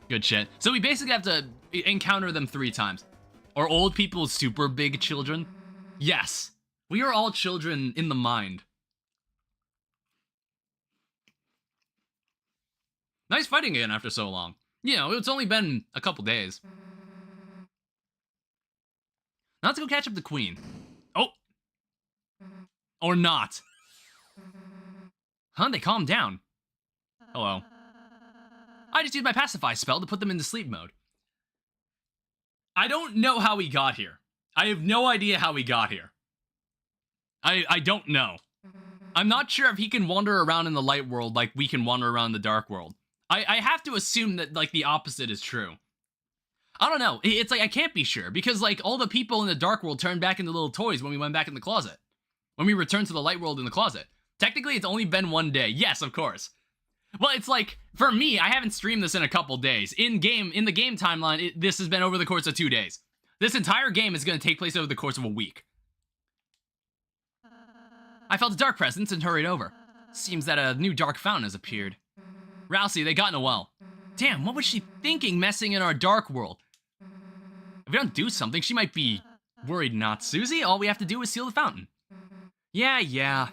A: Good shit. So we basically have to encounter them 3 times. Are old people super big children? Yes. We are all children in the mind. Nice fighting again after so long. You know, it's only been a couple days. Now let's go catch up the queen. Oh! Or not. Huh? They calmed down. Hello. I just used my pacify spell to put them into sleep mode. I don't know how we got here. I have no idea how we got here. I don't know. I'm not sure if he can wander around in the light world like we can wander around the dark world. I have to assume that, like, the opposite is true. I don't know. It's like, I can't be sure, because, like, all the people in the dark world turned back into little toys when we went back in the closet. When we returned to the light world in the closet. Technically, it's only been 1 day. Yes, of course. Well, it's like, for me, I haven't streamed this in a couple days. In the game timeline, this has been over the course of 2 days. This entire game is going to take place over the course of a week. I felt a dark presence and hurried over. Seems that a new dark fountain has appeared. Rousey, they got Noelle. Damn, what was she thinking messing in our dark world? If we don't do something, she might be worried not. Susie, all we have to do is seal the fountain. Yeah.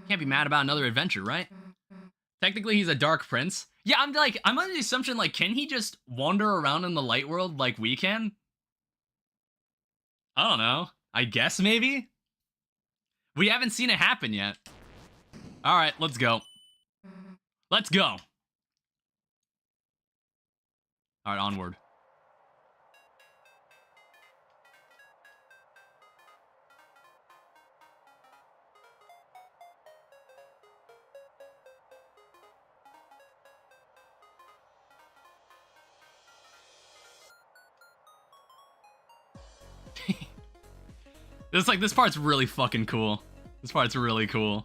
A: Can't be mad about another adventure, right? Technically, he's a dark prince. Yeah, I'm under the assumption, like, can he just wander around in the light world like we can? I don't know. I guess, maybe? We haven't seen it happen yet. All right, let's go. Let's go. All right, onward. This part's really fucking cool. This part's really cool.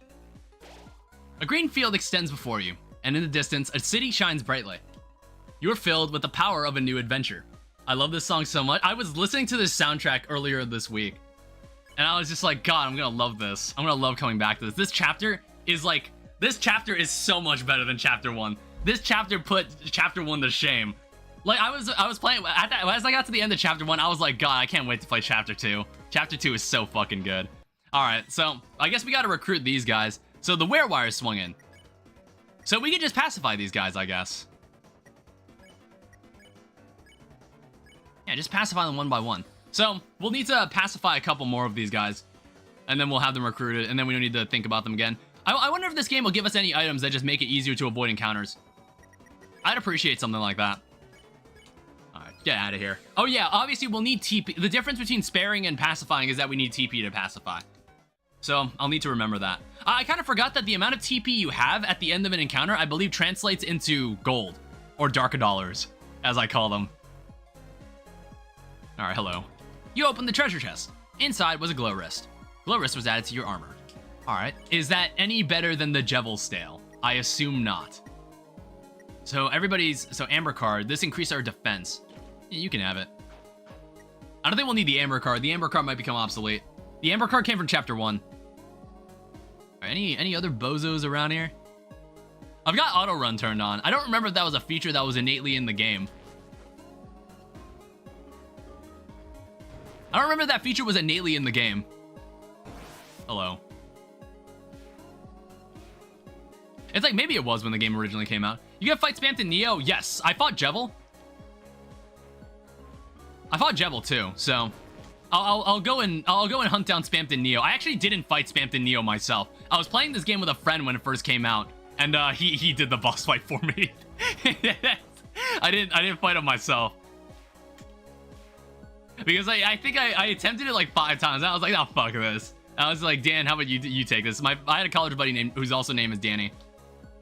A: A green field extends before you, and in the distance, a city shines brightly. You are filled with the power of a new adventure. I love this song so much. I was listening to this soundtrack earlier this week, and I was just like, God, I'm gonna love this. I'm gonna love coming back to this. This chapter is so much better than chapter 1. This chapter put chapter 1 to shame. Like, I was playing, as I got to the end of chapter 1, I was like, God, I can't wait to play chapter 2. Chapter 2 is so fucking good. Alright, so, I guess we gotta recruit these guys. So, the werewire swung in. So, we can just pacify these guys, I guess. Yeah, just pacify them one by one. So, we'll need to pacify a couple more of these guys. And then we'll have them recruited, and then we don't need to think about them again. I wonder if this game will give us any items that just make it easier to avoid encounters. I'd appreciate something like that. Get out of here. Oh yeah, obviously we'll need TP. The difference between sparing and pacifying is that we need TP to pacify. So I'll need to remember that. I kind of forgot that the amount of TP you have at the end of an encounter, I believe, translates into gold. Or darker dollars, as I call them. Alright, hello. You opened the treasure chest. Inside was a glow wrist. Glow wrist was added to your armor. Alright, is that any better than the Jevil Stale? I assume not. So Amber card, this increased our defense. You can have it. I don't think we'll need the Amber card. The Amber card might become obsolete. The Amber card came from chapter 1. Right, any other bozos around here? I've got auto run turned on. I don't remember if that was a feature that was innately in the game. I don't remember if that feature was innately in the game. Hello. It's like maybe it was when the game originally came out. You got fight Spamton Neo? Yes, I fought Jevil. I fought Jevil too, so I'll go and hunt down Spamton Neo. I actually didn't fight Spamton Neo myself. I was playing this game with a friend when it first came out, and he did the boss fight for me. I didn't fight him myself because I think I attempted it like 5 times. And I was like, oh fuck this. I was like, Dan, how about you take this? I had a college buddy whose also name is Danny,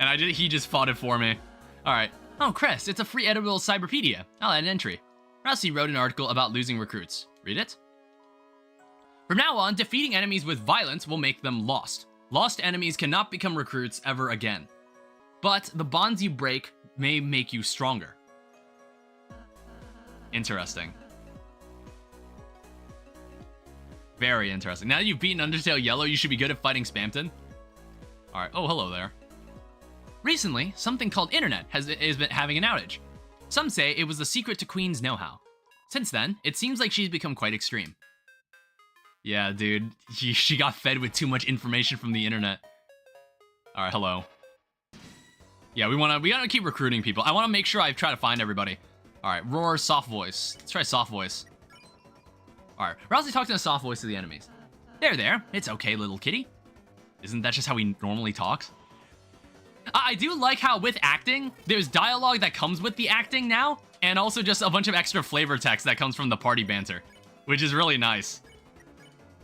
A: and he just fought it for me. All right. Oh, Chris, it's a free editable cyberpedia. I'll add an entry. Rossi wrote an article about losing recruits. Read it? From now on, defeating enemies with violence will make them lost. Lost enemies cannot become recruits ever again. But the bonds you break may make you stronger. Interesting. Very interesting. Now that you've beaten Undertale Yellow, you should be good at fighting Spamton. Alright. Oh, hello there. Recently, something called Internet has been having an outage. Some say it was the secret to Queen's know-how. Since then, it seems like she's become quite extreme. Yeah, dude. She got fed with too much information from the internet. Alright, hello. Yeah, we gotta keep recruiting people. I wanna make sure I try to find everybody. Alright, roar, soft voice. Let's try soft voice. Alright, Rousey talks in a soft voice to the enemies. There. It's okay, little kitty. Isn't that just how he normally talks? I do like how with acting, there's dialogue that comes with the acting now, and also just a bunch of extra flavor text that comes from the party banter, which is really nice.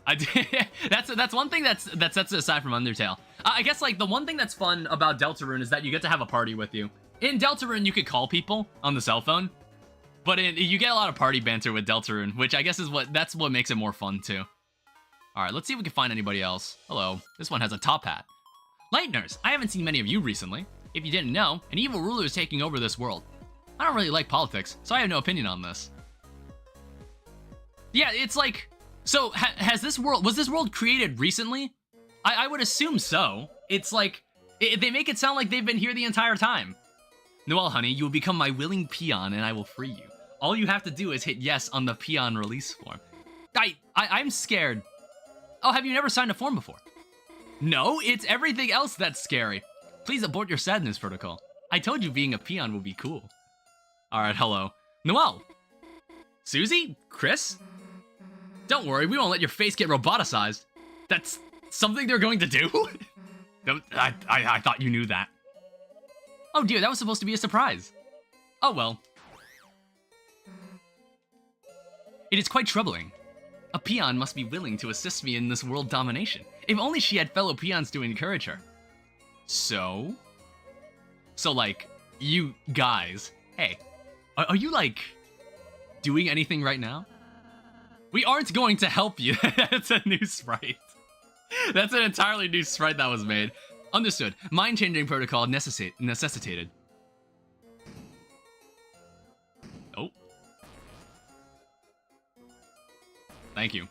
A: That's one thing that sets it aside from Undertale. I guess like the one thing that's fun about Deltarune is that you get to have a party with you. In Deltarune, you could call people on the cell phone, but you get a lot of party banter with Deltarune, which I guess is what makes it more fun too. All right, let's see if we can find anybody else. Hello, this one has a top hat. Lighteners, I haven't seen many of you recently. If you didn't know, an evil ruler is taking over this world. I don't really like politics, so I have no opinion on this. Yeah, it's like, so was this world created recently? I would assume so. It's like, they make it sound like they've been here the entire time. Noelle, honey, you will become my willing peon and I will free you. All you have to do is hit yes on the peon release form. I'm scared. Oh, have you never signed a form before? No, it's everything else that's scary. Please abort your sadness protocol. I told you being a peon would be cool. Alright, hello. Noelle. Susie? Chris? Don't worry, we won't let your face get roboticized. That's something they're going to do? I thought you knew that. Oh dear, that was supposed to be a surprise. Oh well. It is quite troubling. A peon must be willing to assist me in this world domination. If only she had fellow peons to encourage her. So, like, you guys, hey, are you, like, doing anything right now? We aren't going to help you. That's a new sprite. That's an entirely new sprite that was made. Understood. Mind-changing protocol necessitated. Oh. Thank you.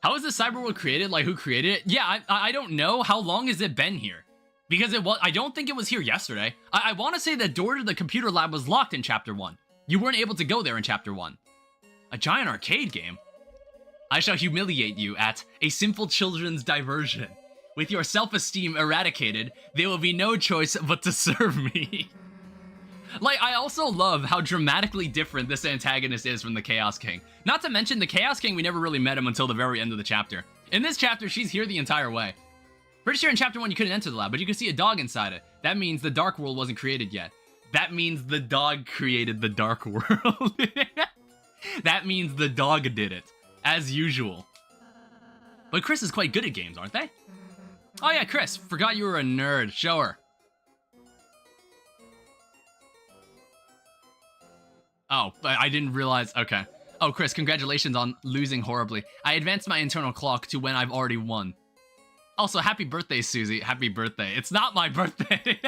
A: How is the cyberworld created? Like, who created it? Yeah, I don't know. How long has it been here? Because I don't think it was here yesterday. I want to say the door to the computer lab was locked in Chapter 1. You weren't able to go there in Chapter 1. A giant arcade game? I shall humiliate you at a simple children's diversion. With your self-esteem eradicated, there will be no choice but to serve me. Like, I also love how dramatically different this antagonist is from the Chaos King. Not to mention, the Chaos King, we never really met him until the very end of the chapter. In this chapter, she's here the entire way. Pretty sure in Chapter 1 you couldn't enter the lab, but you could see a dog inside it. That means the Dark World wasn't created yet. That means the dog created the Dark World. That means the dog did it, as usual. But Chris is quite good at games, aren't they? Oh yeah, Chris, forgot you were a nerd. Show her. Oh, I didn't realize. Okay. Oh, Chris, congratulations on losing horribly. I advanced my internal clock to when I've already won. Also, happy birthday, Susie. Happy birthday. It's not my birthday.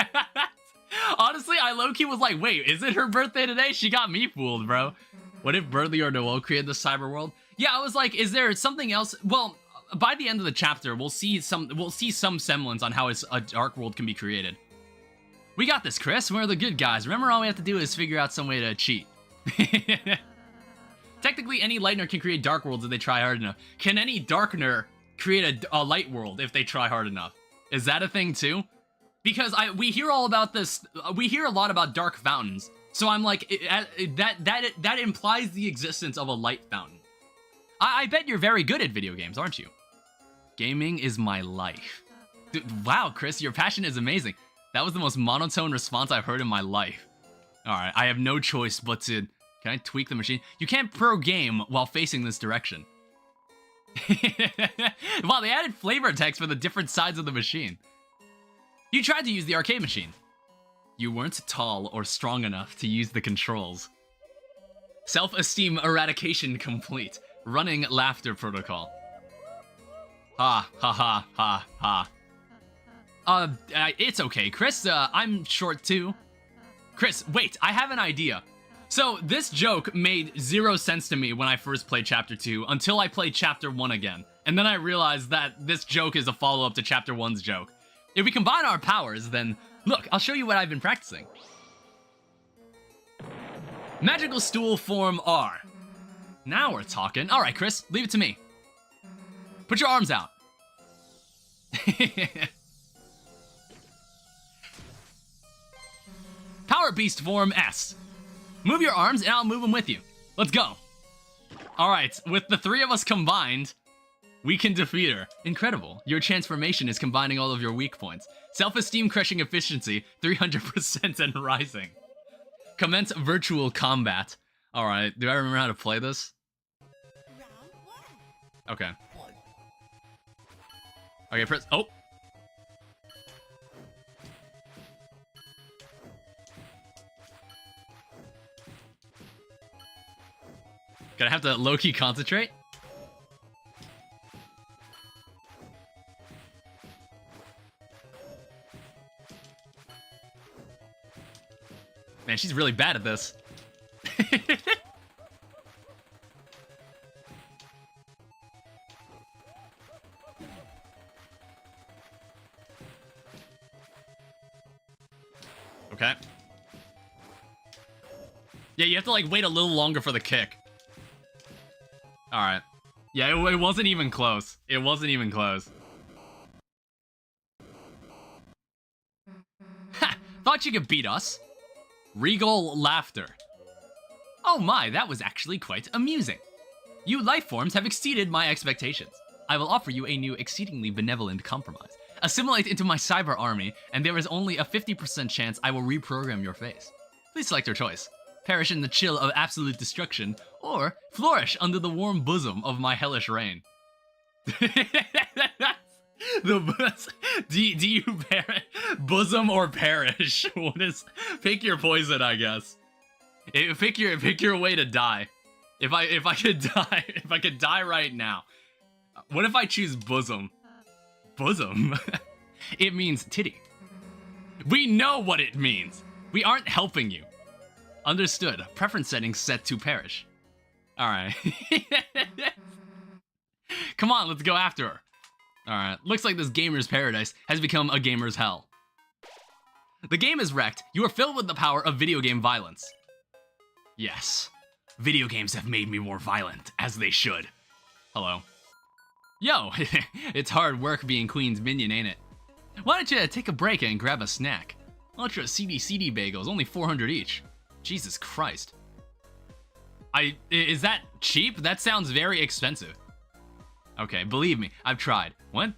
A: Honestly, I low-key was like, wait, is it her birthday today? She got me fooled, bro. What if Burley or Noel created the cyber world? Yeah, I was like, is there something else? Well, by the end of the chapter, we'll see some semblance on how a dark world can be created. We got this, Chris. We're the good guys. Remember, all we have to do is figure out some way to cheat. Technically, any lightener can create dark worlds if they try hard enough. Can any darkener create a light world if they try hard enough? Is that a thing too? Because we hear all about this. We hear a lot about dark fountains. So I'm like, that implies the existence of a light fountain. I bet you're very good at video games, aren't you? Gaming is my life. Dude, wow, Chris, your passion is amazing. That was the most monotone response I've heard in my life. All right, I have no choice but to... Can I tweak the machine? You can't pro-game while facing this direction. Wow, they added flavor text for the different sides of the machine. You tried to use the arcade machine. You weren't tall or strong enough to use the controls. Self-esteem eradication complete. Running laughter protocol. Ha, ha, ha, ha, ha. It's okay, Chris. I'm short too. Chris, wait, I have an idea. So, this joke made 0 sense to me when I first played Chapter 2, until I played Chapter 1 again. And then I realized that this joke is a follow-up to Chapter 1's joke. If we combine our powers, then... Look, I'll show you what I've been practicing. Magical stool form R. Now we're talking. Alright, Chris, leave it to me. Put your arms out. Power Beast form S. Move your arms and I'll move them with you. Let's go. Alright, with the 3 of us combined, we can defeat her. Incredible. Your transformation is combining all of your weak points. Self-esteem crushing efficiency, 300% and rising. Commence virtual combat. Alright, do I remember how to play this? Okay. Okay, press... Oh! Gonna have to low-key concentrate? Man, she's really bad at this. Okay. Yeah, you have to, like, wait a little longer for the kick. Alright. Yeah, it wasn't even close. It wasn't even close. Ha! Thought you could beat us. Regal laughter. Oh my, that was actually quite amusing. You life forms have exceeded my expectations. I will offer you a new, exceedingly benevolent compromise. Assimilate into my cyber army, and there is only a 50% chance I will reprogram your face. Please select your choice. Perish in the chill of absolute destruction, or flourish under the warm bosom of my hellish reign. Do you bosom or perish? What is? Pick your poison, I guess. Pick your way to die. If I could die right now. What if I choose bosom? Bosom? It means titty. We know what it means. We aren't helping you. Understood. Preference settings set to perish. Alright. Come on, let's go after her. Alright, looks like this gamer's paradise has become a gamer's hell. The game is wrecked. You are filled with the power of video game violence. Yes. Video games have made me more violent, as they should. Hello. Yo, it's hard work being Queen's minion, ain't it? Why don't you take a break and grab a snack? Ultra CD bagels, only 400 each. Jesus Christ. Is that cheap? That sounds very expensive. Okay, believe me, I've tried. What?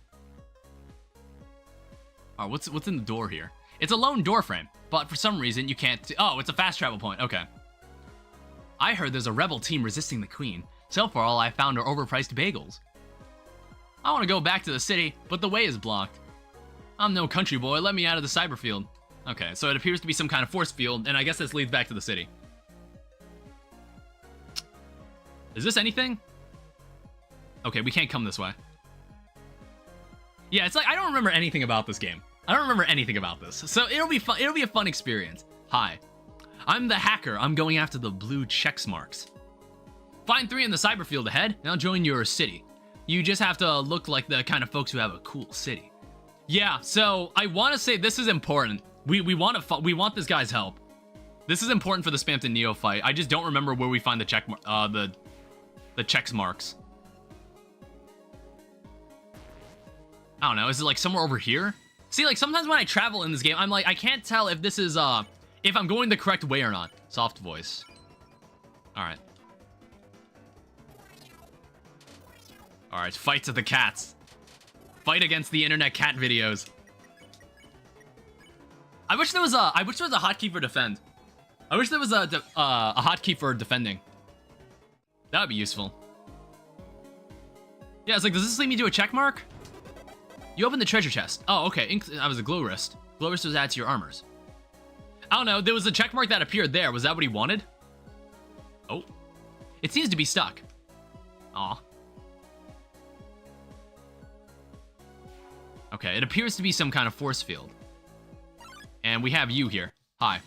A: Oh, what's in the door here? It's a lone door frame, but for some reason you can't. Oh, it's a fast travel point. Okay. I heard there's a rebel team resisting the Queen. So far, all I found are overpriced bagels. I want to go back to the city, but the way is blocked. I'm no country boy. Let me out of the cyber field. Okay, so it appears to be some kind of force field, and I guess this leads back to the city. Is this anything? Okay, we can't come this way. Yeah, it's like I don't remember anything about this game. I don't remember anything about this. So it'll be fun. It'll be a fun experience. Hi. I'm the hacker. I'm going after the blue checks marks. Find 3 in the cyber field ahead, and I'll join your city. You just have to look like the kind of folks who have a cool city. Yeah, so I want to say this is important. We want this guy's help. This is important for the Spam to Neo fight. I just don't remember where we find the checks marks. I don't know. Is it like somewhere over here? See, like sometimes when I travel in this game, I'm like I can't tell if this is if I'm going the correct way or not. Soft voice. All right. All right. Fight to the cats. Fight against the internet cat videos. I wish there was a hotkey for defend. I wish there was a hotkey for defending. That would be useful. Yeah, it's like, does this lead me to a check mark? You open the treasure chest. Oh, okay. That was a glow wrist. Glow wrist was added to your armors. I don't know. There was a check mark that appeared there. Was that what he wanted? Oh. It seems to be stuck. Aw. Okay, it appears to be some kind of force field. And we have you here. Hi.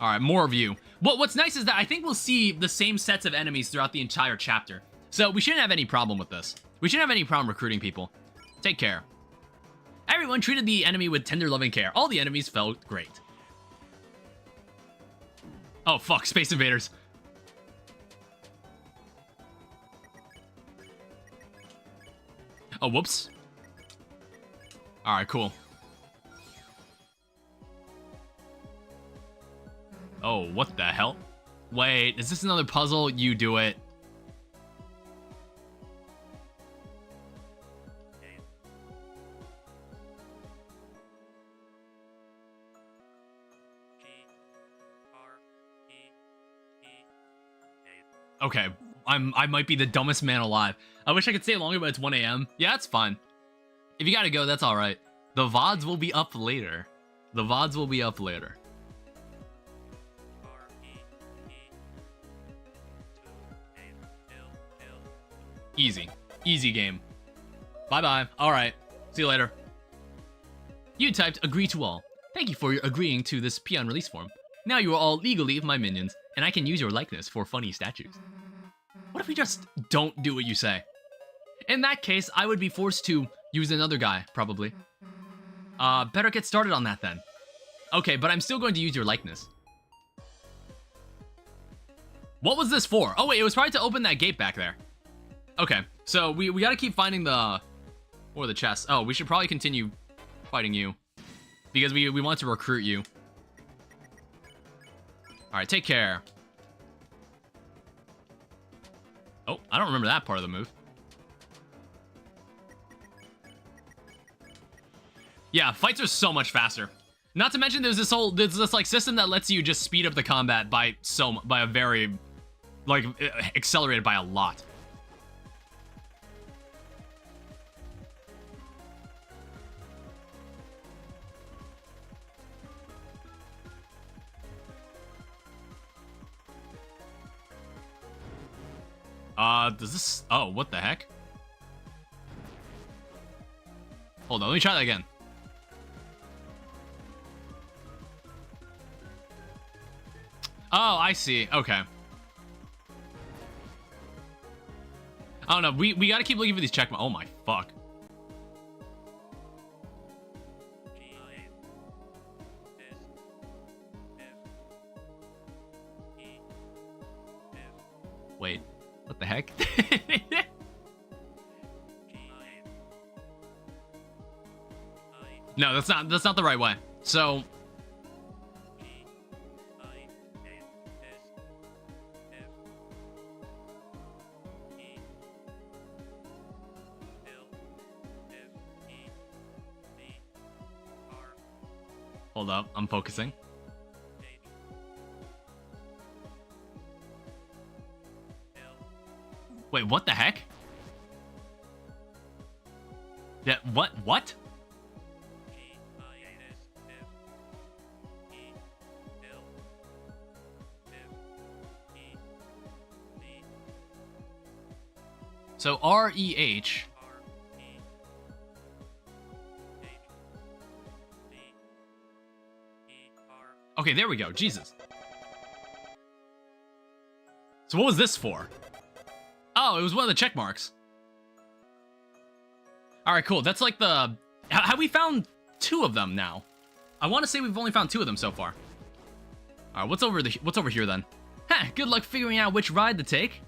A: Alright, more of you. What's nice is that I think we'll see the same sets of enemies throughout the entire chapter. So we shouldn't have any problem with this. We shouldn't have any problem recruiting people. Take care. Everyone treated the enemy with tender loving care. All the enemies felt great. Oh, fuck. Space Invaders. Oh, whoops. Alright, cool. Oh, what the hell? Wait, is this another puzzle? You do it. Okay, I might be the dumbest man alive. I wish I could stay longer, but it's 1 a.m. Yeah, that's fine. If you gotta go, that's alright. The VODs will be up later. The VODs will be up later. Easy. Easy game. Bye-bye. Alright. See you later. You typed agree to all. Thank you for your agreeing to this peon release form. Now you are all legally my minions, and I can use your likeness for funny statues. What if we just don't do what you say? In that case, I would be forced to use another guy, probably. Better get started on that then. Okay, but I'm still going to use your likeness. What was this for? Oh wait, it was probably to open that gate back there. Okay, so we gotta keep finding the chest. Oh, we should probably continue fighting you. Because we want to recruit you. Alright, take care. Oh, I don't remember that part of the move. Yeah, fights are so much faster. Not to mention there's this like system that lets you just speed up the combat by a very, like, accelerated by a lot. Does this... Oh, what the heck? Hold on, let me try that again. Oh, I see. Okay. I don't know. We gotta keep looking for these check... Oh my fuck. Wait. What the heck? No, that's not the right way. So hold up, I'm focusing. Wait, what the heck? Yeah, what? So R-E-H. Okay, there we go. Jesus. So what was this for? Oh, it was one of the check marks. Alright, cool. That's like the... Have we found 2 of them now? I want to say we've only found 2 of them so far. Alright, what's over here then? Heh, good luck figuring out which ride to take.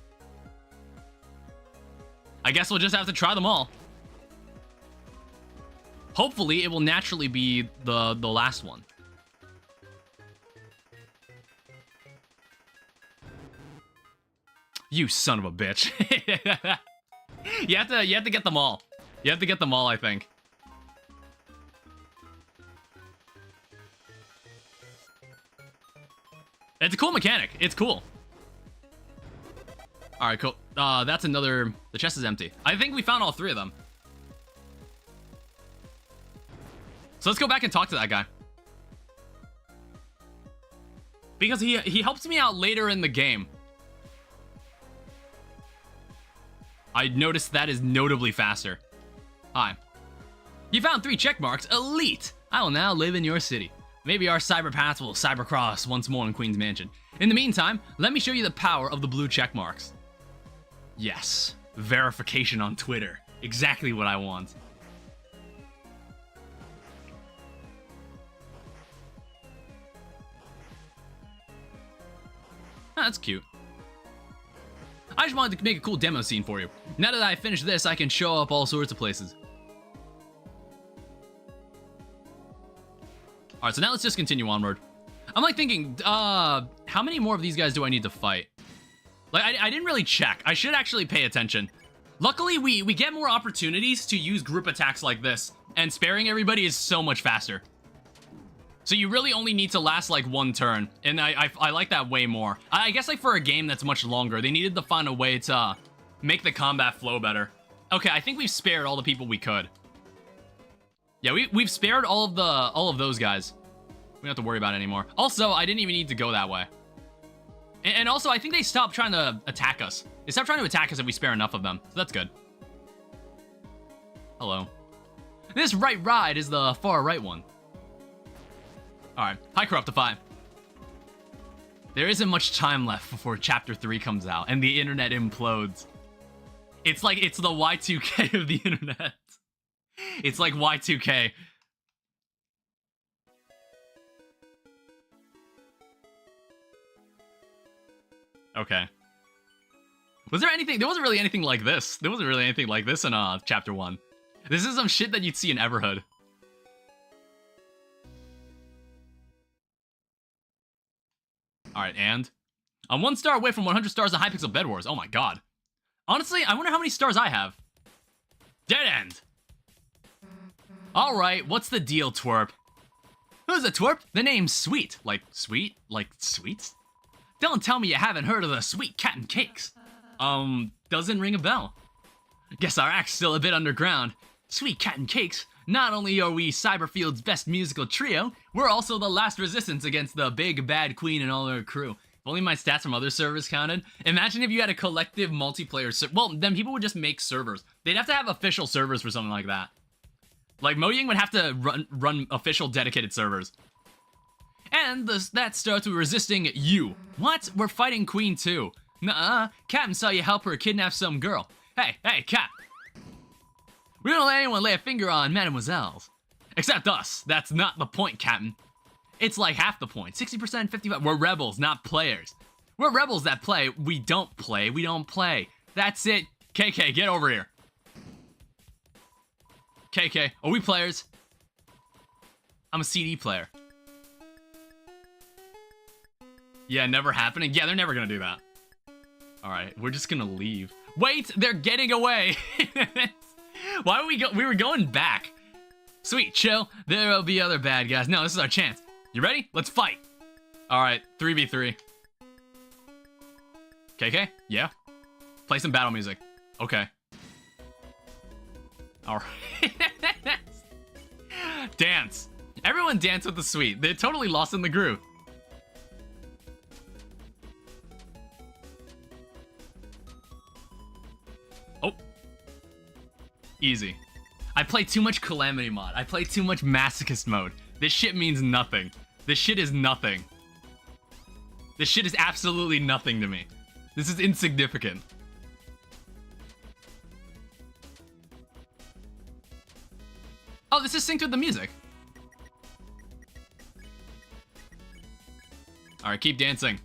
A: I guess we'll just have to try them all. Hopefully, it will naturally be the last one. You son of a bitch. You have to get them all. You have to get them all, I think. It's a cool mechanic. It's cool. Alright, cool. That's another... The chest is empty. I think we found all 3 of them. So let's go back and talk to that guy. Because he helps me out later in the game. I noticed that is notably faster. Hi. You found 3 check marks. Elite! I will now live in your city. Maybe our cyber paths will cybercross once more in Queen's Mansion. In the meantime, let me show you the power of the blue check marks. Yes. Verification on Twitter. Exactly what I want. That's cute. I just wanted to make a cool demo scene for you. Now that I finished this, I can show up all sorts of places. Alright, so now let's just continue onward. I'm like thinking, how many more of these guys do I need to fight? Like, I didn't really check. I should actually pay attention. Luckily, we get more opportunities to use group attacks like this, and sparing everybody is so much faster. So you really only need to last like 1 turn, and I like that way more. I guess like for a game that's much longer, they needed to find a way to make the combat flow better. Okay, I think we've spared all the people we could. Yeah, we've spared all of those guys. We don't have to worry about it anymore. Also, I didn't even need to go that way. And also, I think they stopped trying to attack us. They stopped trying to attack us if we spare enough of them, so that's good. Hello. This right ride is the far right one. Alright, hi Corruptify. There isn't much time left before Chapter 3 comes out, and the internet implodes. It's like, it's the Y2K of the internet. It's like Y2K. Okay. Was there anything? There wasn't really anything like this. There wasn't really anything like this in Chapter 1. This is some shit that you'd see in Everhood. Alright, and? I'm 1 star away from 100 stars of Hypixel Bed Wars. Oh my god. Honestly, I wonder how many stars I have. Dead end! Alright, what's the deal, twerp? Who's a twerp? The name's Sweet. Like sweet? Like sweets? Don't tell me you haven't heard of the Sweet Cat and Cakes. Doesn't ring a bell. Guess our act's still a bit underground. Sweet Cat and Cakes, not only are we Cyberfield's best musical trio, we're also the last resistance against the big bad queen and all her crew. If only my stats from other servers counted. Imagine if you had a collective multiplayer well, then people would just make servers. They'd have to have official servers for something like that. Like, Mojang would have to run official dedicated servers. And that starts with resisting you. What? We're fighting Queen too. Nuh-uh. Captain saw you help her kidnap some girl. Hey, Cap. We don't let anyone lay a finger on mademoiselles. Except us. That's not the point, Captain. It's like half the point. 60%, 55%. We're rebels, not players. We're rebels that play. We don't play. We don't play. That's it. KK, get over here. KK, are we players? I'm a CD player. Yeah, never happening? Yeah, they're never gonna do that. Alright, we're just gonna leave. Wait, they're getting away! Why would we go? We were going back. Sweet, chill. There'll be other bad guys. No, this is our chance. You ready? Let's fight. Alright, 3v3. KK? Yeah? Play some battle music. Okay. Alright. Dance. Everyone dance with the Sweet. They're totally lost in the groove. Oh. Easy. I play too much Calamity mod. I play too much Masochist mode. This shit means nothing. This shit is nothing. This shit is absolutely nothing to me. This is insignificant. Oh, this is synced with the music. Alright, keep dancing.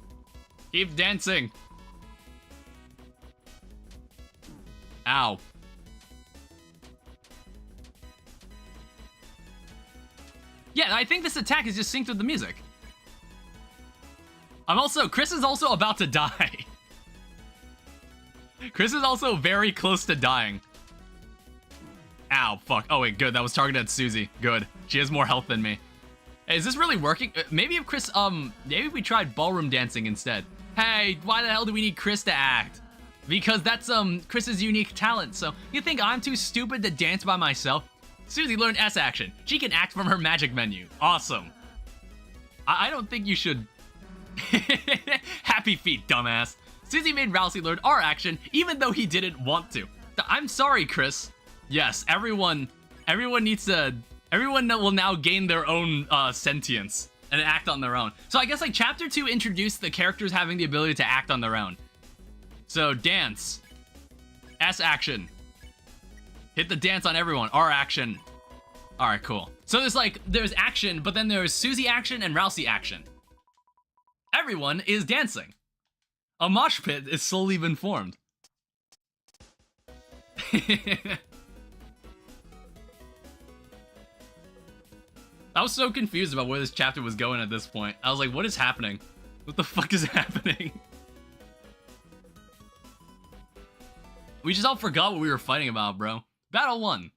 A: Keep dancing. Ow. Yeah, I think this attack is just synced with the music. Chris is also about to die. Chris is also very close to dying. Ow, fuck. Oh wait, good, that was targeted at Susie. Good. She has more health than me. Hey, is this really working? Maybe if Chris, maybe we tried ballroom dancing instead. Hey, why the hell do we need Chris to act? Because that's, Chris's unique talent, so you think I'm too stupid to dance by myself? Susie learned S action. She can act from her magic menu. Awesome. I don't think you should... Happy feet, dumbass. Susie made Rousey learn R action, even though he didn't want to. I'm sorry, Chris. Yes, everyone needs to... Everyone will now gain their own, sentience and act on their own. So I guess, like, Chapter 2 introduced the characters having the ability to act on their own. So, dance. S action. Hit the dance on everyone. R action. Alright, cool. So there's action, but then there's Susie action and Rousey action. Everyone is dancing. A mosh pit is slowly been formed. I was so confused about where this chapter was going at this point. I was like, what is happening? What the fuck is happening? We just all forgot what we were fighting about, bro. Battle 1.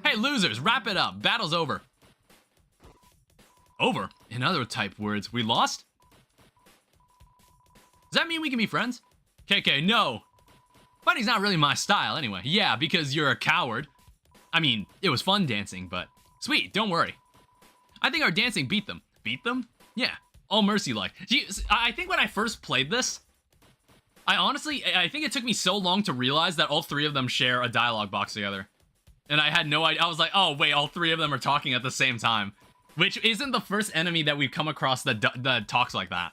A: Hey, losers, wrap it up. Battle's over. Over? In other type words, we lost? Does that mean we can be friends? KK, no. Fighting's not really my style anyway. Yeah, because you're a coward. I mean, it was fun dancing, but... Sweet, don't worry. I think our dancing beat them. Beat them? Yeah, all mercy-like. I think when I first played this, I think it took me so long to realize that all three of them share a dialogue box together. And I had no idea. I was like, oh, wait, all three of them are talking at the same time. Which isn't the first enemy that we've come across that talks like that.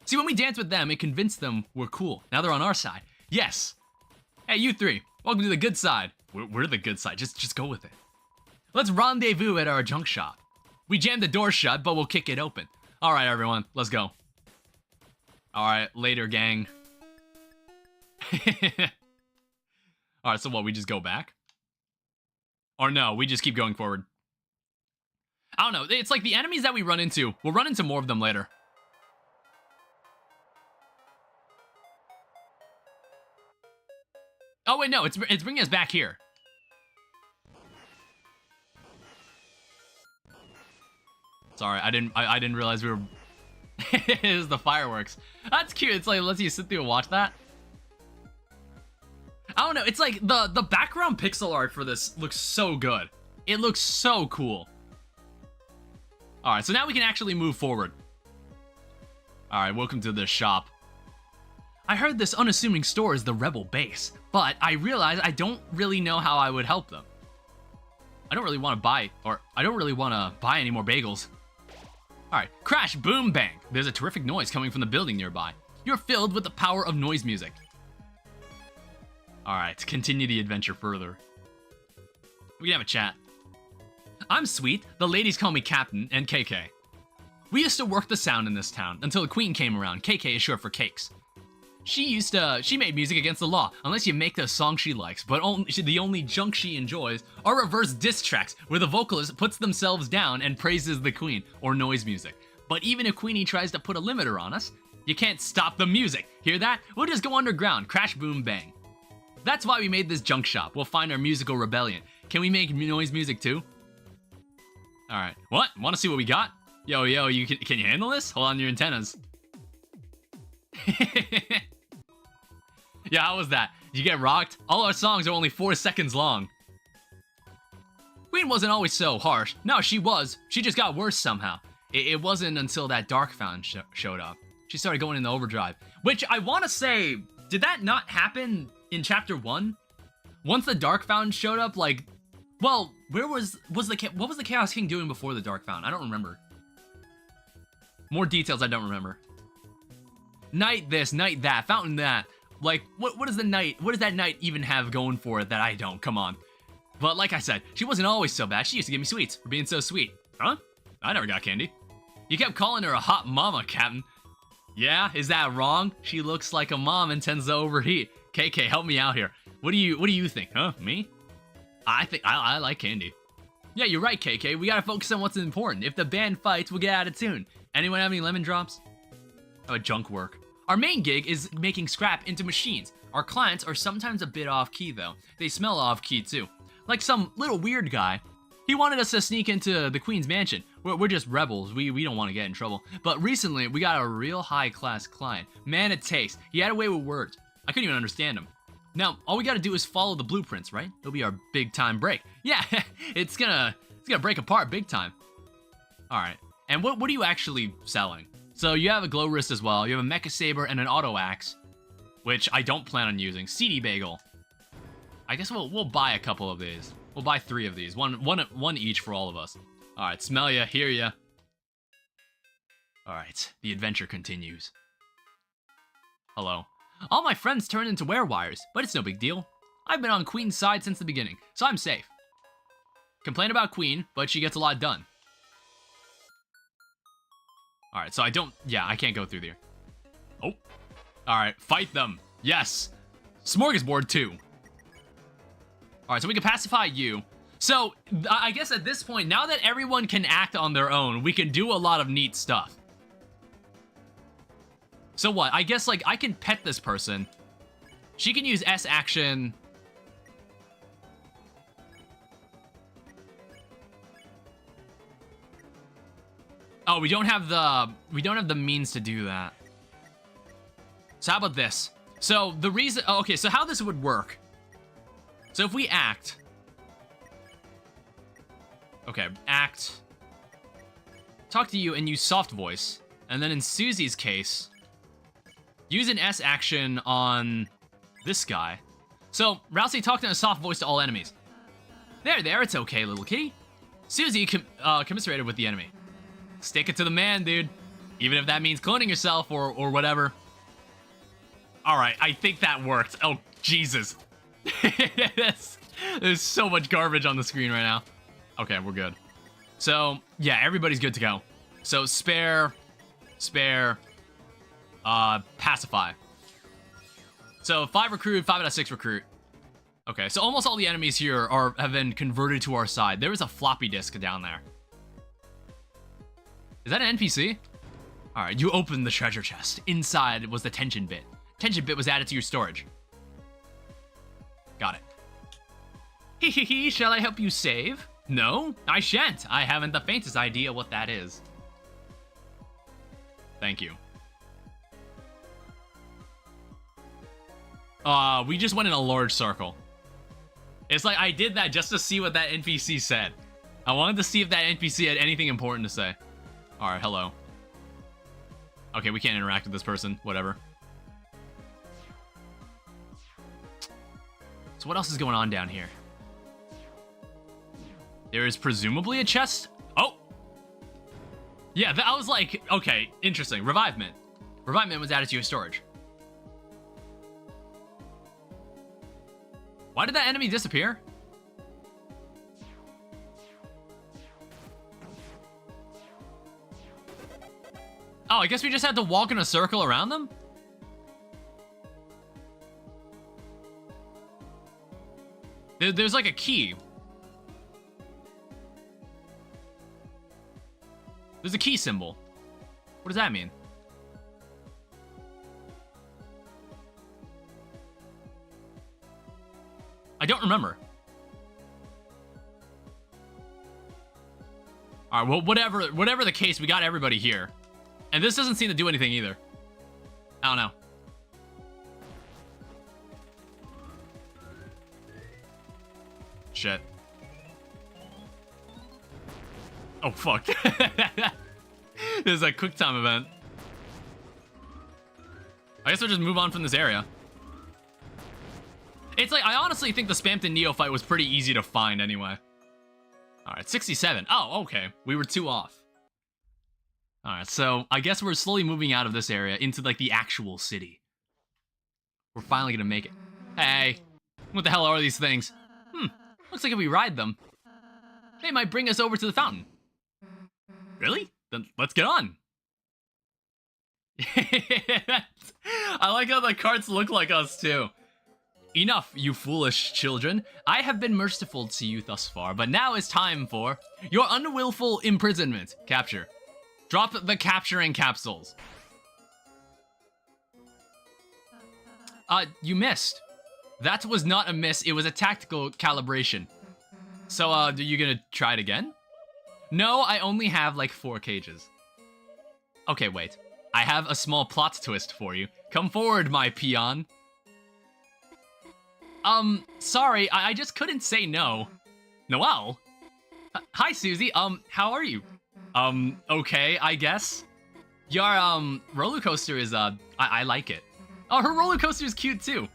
A: See, when we danced with them, it convinced them we're cool. Now they're on our side. Yes. Hey, you three. Welcome to the good side. We're the good side. Just go with it. Let's rendezvous at our junk shop. We jammed the door shut, but we'll kick it open. All right, everyone. Let's go. All right, later, gang. All right, so what? We just go back? Or no, we just keep going forward. I don't know. It's like the enemies that we run into. We'll run into more of them later. Oh, wait, no. It's bringing us back here. Sorry, I didn't realize we were... It is the fireworks. That's cute. It's like, lets you sit through and watch that. I don't know. It's like the background pixel art for this looks so good. It looks so cool. All right, so now we can actually move forward. All right, welcome to the shop. I heard this unassuming store is the rebel base, but I realize I don't really know how I would help them. I don't really want to buy any more bagels. All right, crash, boom, bang. There's a terrific noise coming from the building nearby. You're filled with the power of noise music. All right, continue the adventure further. We can have a chat. I'm Sweet, the ladies call me Captain, and KK. We used to work the sound in this town until the queen came around. KK is short for cakes. She made music against the law, unless you make the song she likes, but the only junk she enjoys are reverse diss tracks, where the vocalist puts themselves down and praises the queen, or noise music. But even if Queenie tries to put a limiter on us, you can't stop the music. Hear that? We'll just go underground, crash, boom, bang. That's why we made this junk shop. We'll find our musical rebellion. Can we make noise music too? All right, what? Want to see what we got? Yo, can you handle this? Hold on your antennas. Yeah, how was that? Did you get rocked? All our songs are only 4 seconds long. Queen wasn't always so harsh. No, she was. She just got worse somehow. It wasn't until that Dark Fountain showed up. She started going into overdrive. Which, I want to say, did that not happen in Chapter 1? Once the Dark Fountain showed up, like... Well, what was the Chaos King doing before the Dark Fountain? I don't remember. More details I don't remember. Knight this, knight that, fountain that. Like, what does that knight even have going for it that I don't? Come on. But like I said, she wasn't always so bad. She used to give me sweets for being so sweet. Huh? I never got candy. You kept calling her a hot mama, Captain. Yeah, is that wrong? She looks like a mom and tends to overheat. KK, help me out here. What do you think? Huh? Me? I think I like candy. Yeah, you're right, KK. We gotta focus on what's important. If the band fights, we'll get out of tune. Anyone have any lemon drops? Oh, junk work. Our main gig is making scrap into machines. Our clients are sometimes a bit off-key, though. They smell off-key, too. Like some little weird guy. He wanted us to sneak into the Queen's mansion. We're just rebels. We don't want to get in trouble. But recently, we got a real high-class client. Man, it takes. He had a way with words. I couldn't even understand him. Now, all we gotta do is follow the blueprints, right? It'll be our big-time break. Yeah, it's gonna break apart big time. All right. And what are you actually selling? So you have a glow wrist as well. You have a mecha saber and an auto axe, which I don't plan on using. CD bagel. I guess we'll buy a couple of these. We'll buy 3 of these. One each for all of us. All right, smell ya, hear ya. All right, the adventure continues. Hello. All my friends turned into werewires, but it's no big deal. I've been on Queen's side since the beginning, so I'm safe. Complain about Queen, but she gets a lot done. Alright, so I can't go through there. Oh. Alright, fight them. Yes. Smorgasbord 2. Alright, so we can pacify you. So, I guess at this point, now that everyone can act on their own, we can do a lot of neat stuff. So what? I guess, like, I can pet this person. She can use S action. Oh, we don't have the means to do that. So how about this? So the reason, okay, so how this would work. So if we act. Okay, act. Talk to you and use soft voice. And then in Susie's case, use an S action on this guy. So Rousey talked in a soft voice to all enemies. There, it's okay, little kitty. Susie commiserated with the enemy. Stick it to the man, dude. Even if that means cloning yourself or whatever. Alright, I think that worked. Oh, Jesus. There's so much garbage on the screen right now. Okay, we're good. So, yeah, everybody's good to go. So, spare, pacify. So, 5 recruit, 5 out of 6 recruit. Okay, so almost all the enemies here have been converted to our side. There is a floppy disk down there. Is that an NPC? Alright, you opened the treasure chest. Inside was the tension bit. Tension bit was added to your storage. Got it. Hehehe, shall I help you save? No, I shan't. I haven't the faintest idea what that is. Thank you. We just went in a large circle. It's like I did that just to see what that NPC said. I wanted to see if that NPC had anything important to say. Alright, hello. Okay, we can't interact with this person. Whatever. So what else is going on down here? There is presumably a chest. Oh! Yeah, I was like, okay, interesting. Revivement. Revivement was added to your storage. Why did that enemy disappear? Oh, I guess we just had to walk in a circle around them? There's like a key. There's a key symbol. What does that mean? I don't remember. Alright, well, whatever the case, we got everybody here. And this doesn't seem to do anything either. I don't know. Shit. Oh, fuck. This is a quick time event. I guess we'll just move on from this area. It's like, I honestly think the Spamton Neophyte was pretty easy to find anyway. Alright, 67. Oh, okay. We were 2 off. Alright, so I guess we're slowly moving out of this area into, like, the actual city. We're finally gonna make it. Hey, what the hell are these things? Looks like if we ride them, they might bring us over to the fountain. Really? Then let's get on. I like how the carts look like us, too. Enough, you foolish children. I have been merciful to you thus far, but now is time for your unwillful imprisonment. Capture. Drop the capturing capsules. You missed. That was not a miss, it was a tactical calibration. So, are you gonna try it again? No, I only have like 4 cages. Okay, wait. I have a small plot twist for you. Come forward, my peon. Sorry, I just couldn't say no. Noelle? Hi, Susie. How are you? Okay, I guess. Your, roller coaster is, I like it. Oh, her roller coaster is cute, too.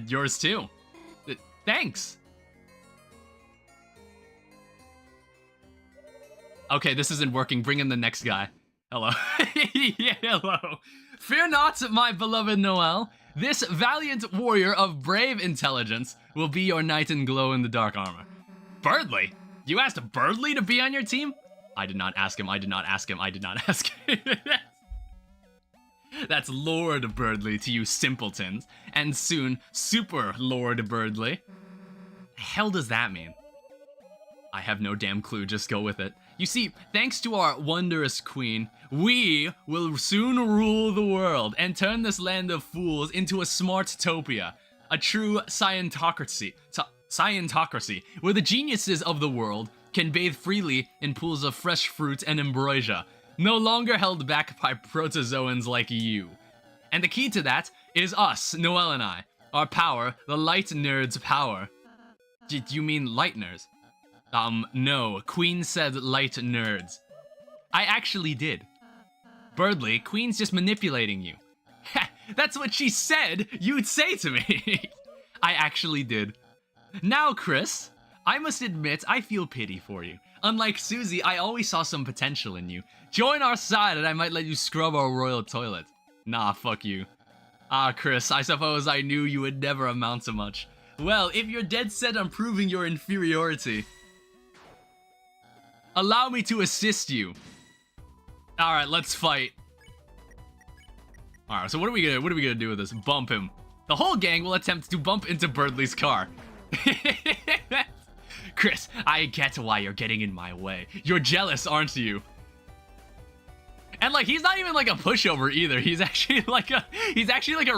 A: Yours, too. Thanks. Okay, this isn't working. Bring in the next guy. Hello. Yeah, hello. Fear not, my beloved Noelle. This valiant warrior of brave intelligence will be your knight in glow-in-the-dark armor. Birdly? You asked Birdly to be on your team? I did not ask him, I did not ask him, I did not ask him. That's Lord Birdly to you simpletons. And soon, Super Lord Birdly. The hell does that mean? I have no damn clue, just go with it. You see, thanks to our wondrous queen, we will soon rule the world and turn this land of fools into a smartopia. A true scientocracy, where the geniuses of the world can bathe freely in pools of fresh fruit and ambrosia, no longer held back by protozoans like you. And the key to that is us, Noelle and I. Our power, the light nerds' power. Do you mean light nerds? No, Queen said light nerds. I actually did. Birdly, Queen's just manipulating you. Ha, that's what she said you'd say to me. I actually did. Now, Chris, I must admit I feel pity for you. Unlike Susie, I always saw some potential in you. Join our side and I might let you scrub our royal toilet. Nah, fuck you. Ah, Chris, I suppose I knew you would never amount to much. Well, if you're dead set on proving your inferiority, allow me to assist you. Alright, let's fight. Alright, so what are we gonna do with this? Bump him. The whole gang will attempt to bump into Birdly's car. Chris, I get why you're getting in my way. You're jealous, aren't you? And like he's not even like a pushover either. He's actually like a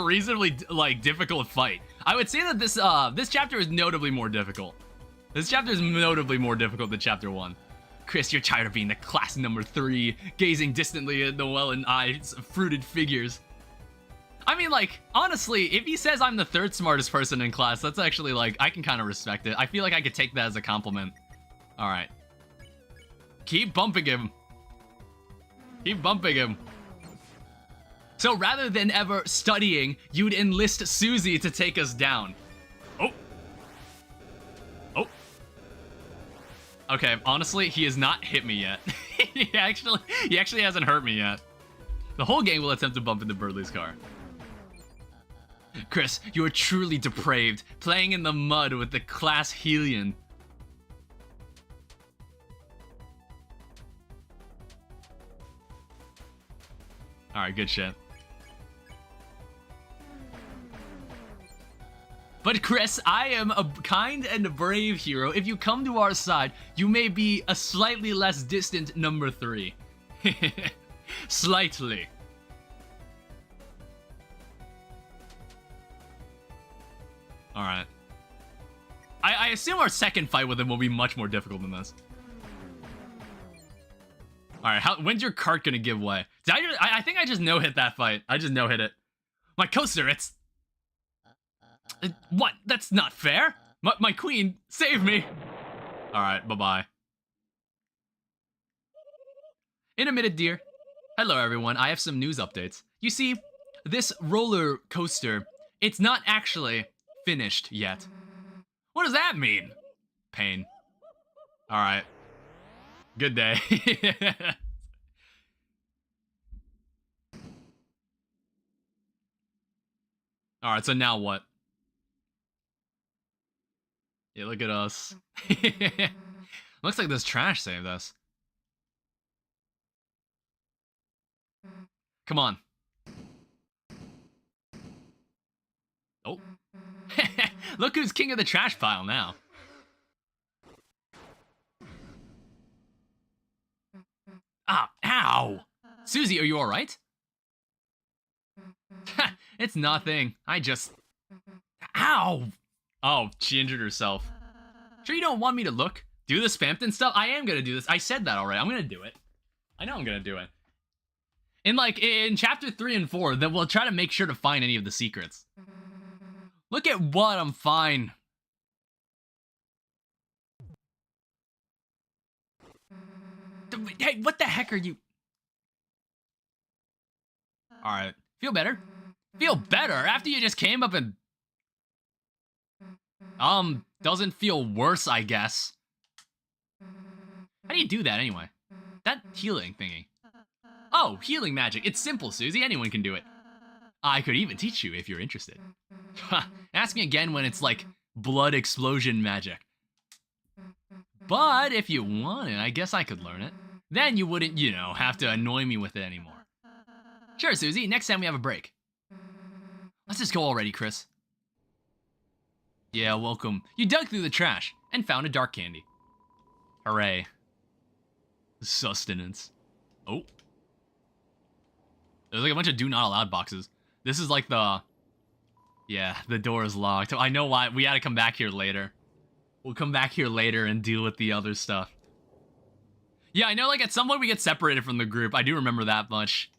A: reasonably like difficult fight. I would say that this chapter is notably more difficult. This chapter is notably more difficult than chapter 1. Chris, you're tired of being the class number 3, gazing distantly at Noelle and I's fruited figures. I mean, like, honestly, if he says I'm the 3rd smartest person in class, that's actually, like, I can kind of respect it. I feel like I could take that as a compliment. Alright. Keep bumping him. Keep bumping him. So rather than ever studying, you'd enlist Susie to take us down. Oh. Oh. Okay, honestly, he has not hit me yet. he actually hasn't hurt me yet. The whole gang will attempt to bump into Birdley's car. Chris, you are truly depraved, playing in the mud with the class Helion. Alright, good shit. But Chris, I am a kind and brave hero. If you come to our side, you may be a slightly less distant number 3. Slightly. Alright. I assume our second fight with him will be much more difficult than this. Alright, when's your cart gonna give way? I think I just no-hit that fight. I just no-hit it. My coaster, it's... What? That's not fair! My queen, save me! Alright, bye-bye. In a minute, dear. Hello, everyone. I have some news updates. You see, this roller coaster, it's not actually finished yet. What does that mean? Pain. Alright. Good day. Alright, so now what? Yeah, look at us. Looks like this trash saved us. Come on. Oh. Look who's king of the trash pile now. Ah, ow! Susie, are you alright? It's nothing. I just... Ow! Oh, she injured herself. Sure you don't want me to look? Do the Spampton stuff? I am gonna do this. I said that already. I'm gonna do it. I know I'm gonna do it. In chapter 3 and 4, then we'll try to make sure to find any of the secrets. Look at what I'm fine. Hey, what the heck are you? Alright. Feel better? Feel better? After you just came up and... doesn't feel worse, I guess. How do you do that anyway? That healing thingy. Oh, healing magic. It's simple, Susie. Anyone can do it. I could even teach you if you're interested. Ask me again when it's like blood explosion magic. But if you want it, I guess I could learn it. Then you wouldn't, you know, have to annoy me with it anymore. Sure, Susie. Next time we have a break. Let's just go already, Chris. Yeah, welcome. You dug through the trash and found a dark candy. Hooray. Sustenance. Oh. There's like a bunch of do not allowed boxes. This is like the... Yeah, the door is locked. I know why. We gotta come back here later. We'll come back here later and deal with the other stuff. Yeah, I know, like, at some point we get separated from the group. I do remember that much.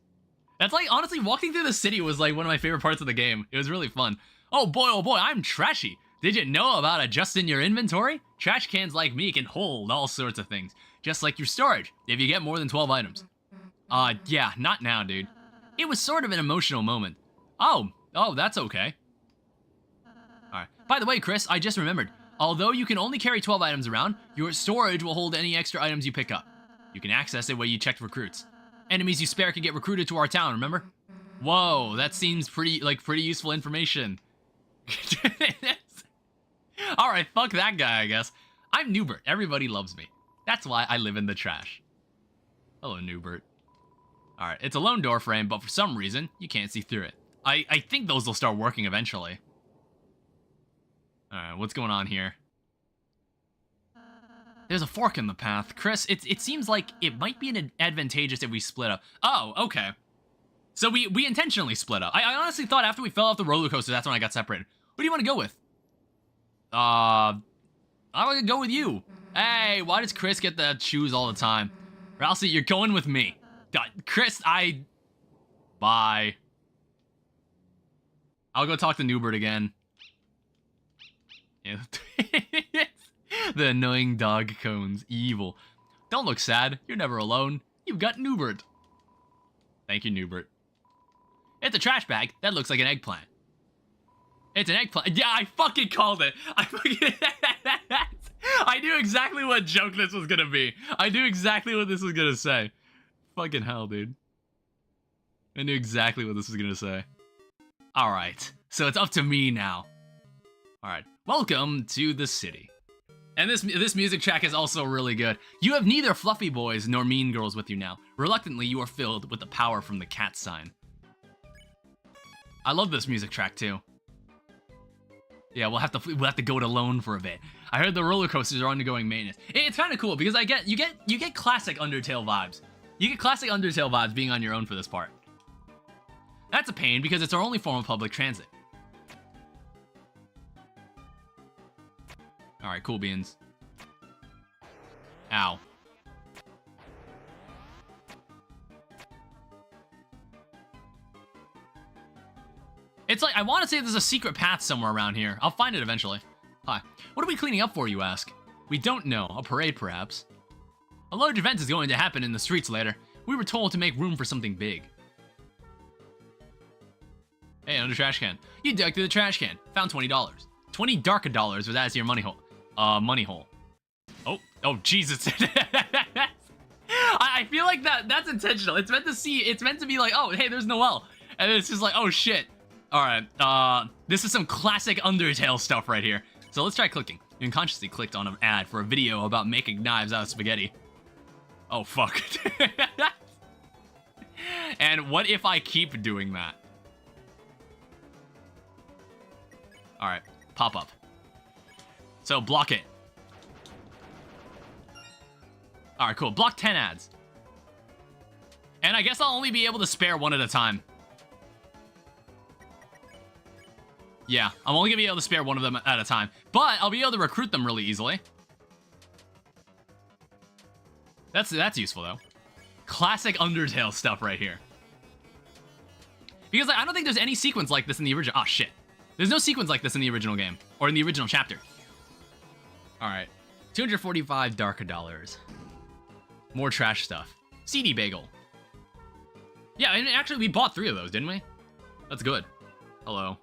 A: That's like, honestly, walking through the city was like one of my favorite parts of the game. It was really fun. Oh boy, I'm trashy. Did you know about adjusting your inventory? Trash cans like me can hold all sorts of things. Just like your storage, if you get more than 12 items. Yeah, not now, dude. It was sort of an emotional moment. Oh, that's okay. Alright. By the way, Chris, I just remembered. Although you can only carry 12 items around, your storage will hold any extra items you pick up. You can access it when you check recruits. Enemies you spare can get recruited to our town, remember? Whoa, that seems pretty useful information. Alright, fuck that guy, I guess. I'm Newbert. Everybody loves me. That's why I live in the trash. Hello, Newbert. Alright, it's a lone door frame, but for some reason, you can't see through it. I think those will start working eventually. Alright, what's going on here? There's a fork in the path. Chris, it seems like it might be advantageous if we split up. Oh, okay. So we intentionally split up. I honestly thought after we fell off the roller coaster, that's when I got separated. What do you want to go with? I'm gonna go with you. Hey, why does Chris get the choose all the time? Ralsei, you're going with me. God, Chris, Bye. I'll go talk to Newbert again. Yeah. The annoying dog cones. Evil. Don't look sad. You're never alone. You've got Newbert. Thank you, Newbert. It's a trash bag that looks like an eggplant. It's an eggplant. Yeah, I fucking called it. I knew exactly what joke this was gonna be. I knew exactly what this was gonna say. Fucking hell, dude. I knew exactly what this was gonna say. Alright, so it's up to me now. Alright, welcome to the city. And this music track is also really good. You have neither fluffy boys nor mean girls with you now. Reluctantly, you are filled with the power from the cat sign. I love this music track too. Yeah, we'll have to go it alone for a bit. I heard the roller coasters are undergoing maintenance. It's kind of cool because you get classic Undertale vibes. You get classic Undertale vibes being on your own for this part. That's a pain because it's our only form of public transit. Alright, cool beans. Ow. It's like, I want to say there's a secret path somewhere around here. I'll find it eventually. Hi. What are we cleaning up for, you ask? We don't know. A parade, perhaps. A large event is going to happen in the streets later. We were told to make room for something big. Hey, another trash can. You dug through the trash can. Found $20. 20 darker dollars was added to your money hole. Money hole. Oh, Jesus. I feel like that's intentional. It's meant to be like, oh, hey, there's Noelle. And it's just like, oh, shit. Alright, this is some classic Undertale stuff right here. So let's try clicking. You unconsciously clicked on an ad for a video about making knives out of spaghetti. Oh, fuck. And what if I keep doing that? Alright, pop up. So, block it. Alright, cool. Block 10 ads. And I guess I'll only be able to spare one at a time. Yeah, I'm only gonna be able to spare one of them at a time. But I'll be able to recruit them really easily. That's useful, though. Classic Undertale stuff right here. Because like, I don't think there's any sequence like this in the original. Oh, shit. There's no sequence like this in the original game. Or in the original chapter. Alright. 245 darker dollars. More trash stuff. CD bagel. Yeah, and actually we bought 3 of those, didn't we? That's good. Hello.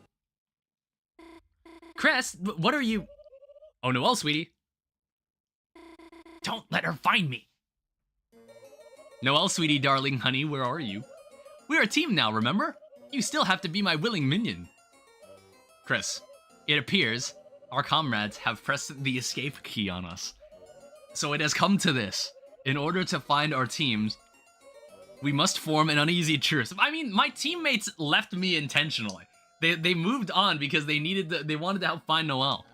A: Chris, what are you... Oh, Noelle, sweetie. Don't let her find me. Noelle, sweetie, darling, honey, where are you? We're a team now, remember? You still have to be my willing minion. Chris, it appears our comrades have pressed the escape key on us. So it has come to this. In order to find our teams, we must form an uneasy truce. I mean, my teammates left me intentionally. They moved on because they wanted to help find Noelle.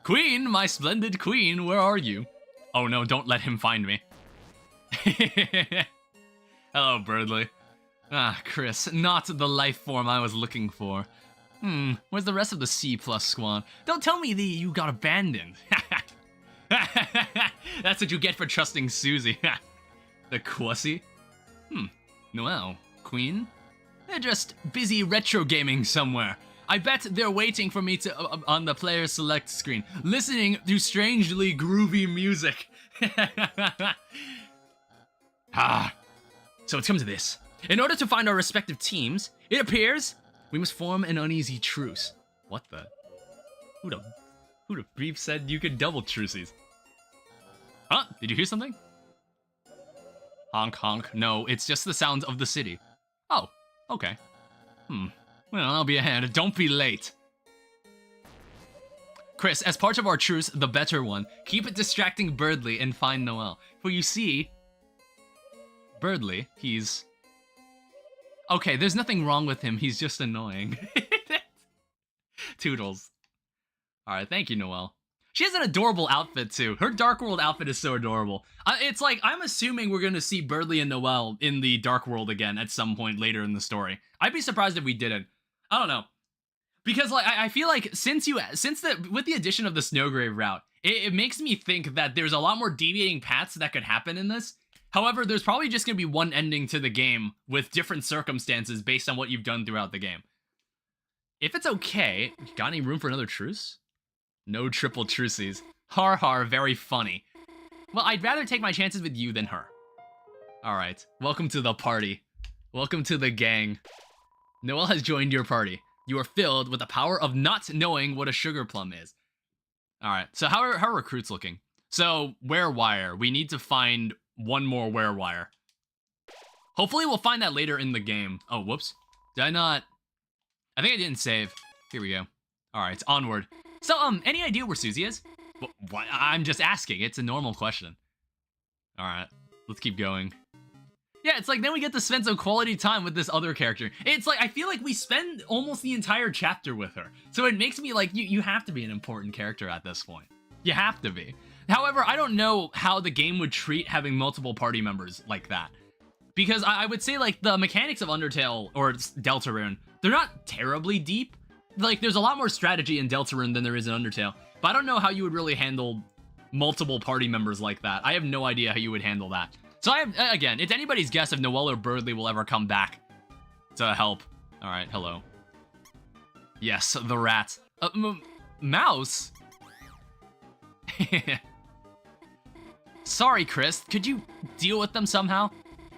A: Queen, my splendid queen, where are you? Oh no, don't let him find me. Hello, Birdly. Ah, Chris, not the life form I was looking for. Where's the rest of the C+ squad? Don't tell me you got abandoned. That's what you get for trusting Susie. The Quassie? Noelle, Queen? They're just busy retro gaming somewhere. I bet they're waiting for me to on the player select screen, listening to strangely groovy music. So it's come to this. In order to find our respective teams, it appears we must form an uneasy truce. What the? Who'd have brief said you could double truces? Huh? Did you hear something? Honk honk. No, it's just the sounds of the city. Oh, okay. Well, I'll be ahead. Don't be late. Chris, as part of our truce, the better one, keep it distracting Birdly and find Noelle. For you see, Birdly, he's... Okay, there's nothing wrong with him, he's just annoying. Toodles. Alright, thank you, Noelle. She has an adorable outfit, too. Her Dark World outfit is so adorable. It's like, I'm assuming we're going to see Birdly and Noelle in the Dark World again at some point later in the story. I'd be surprised if we didn't. I don't know. Because, like, I feel like with the addition of the Snowgrave route, it makes me think that there's a lot more deviating paths that could happen in this. However, there's probably just going to be one ending to the game with different circumstances based on what you've done throughout the game. If it's okay, got any room for another truce? No triple truces. Har har, very funny. Well, I'd rather take my chances with you than her. Alright, welcome to the party. Welcome to the gang. Noelle has joined your party. You are filled with the power of not knowing what a sugar plum is. Alright, so how are recruits looking? So, Werewire. We need to find one more Werewire. Hopefully we'll find that later in the game. Oh, whoops. Did I not? I think I didn't save. Here we go. Alright, onward. So, any idea where Susie is? What? I'm just asking. It's a normal question. Alright, let's keep going. Yeah, it's like then we get to spend some quality time with this other character. It's like, I feel like we spend almost the entire chapter with her. So it makes me like, you have to be an important character at this point. You have to be. However, I don't know how the game would treat having multiple party members like that. Because I would say like the mechanics of Undertale or Deltarune, they're not terribly deep. Like, there's a lot more strategy in Deltarune than there is in Undertale. But I don't know how you would really handle multiple party members like that. I have no idea how you would handle that. So again, it's anybody's guess if Noelle or Birdly will ever come back to help. All right, hello. Yes, the rat. Mouse? Sorry, Chris. Could you deal with them somehow?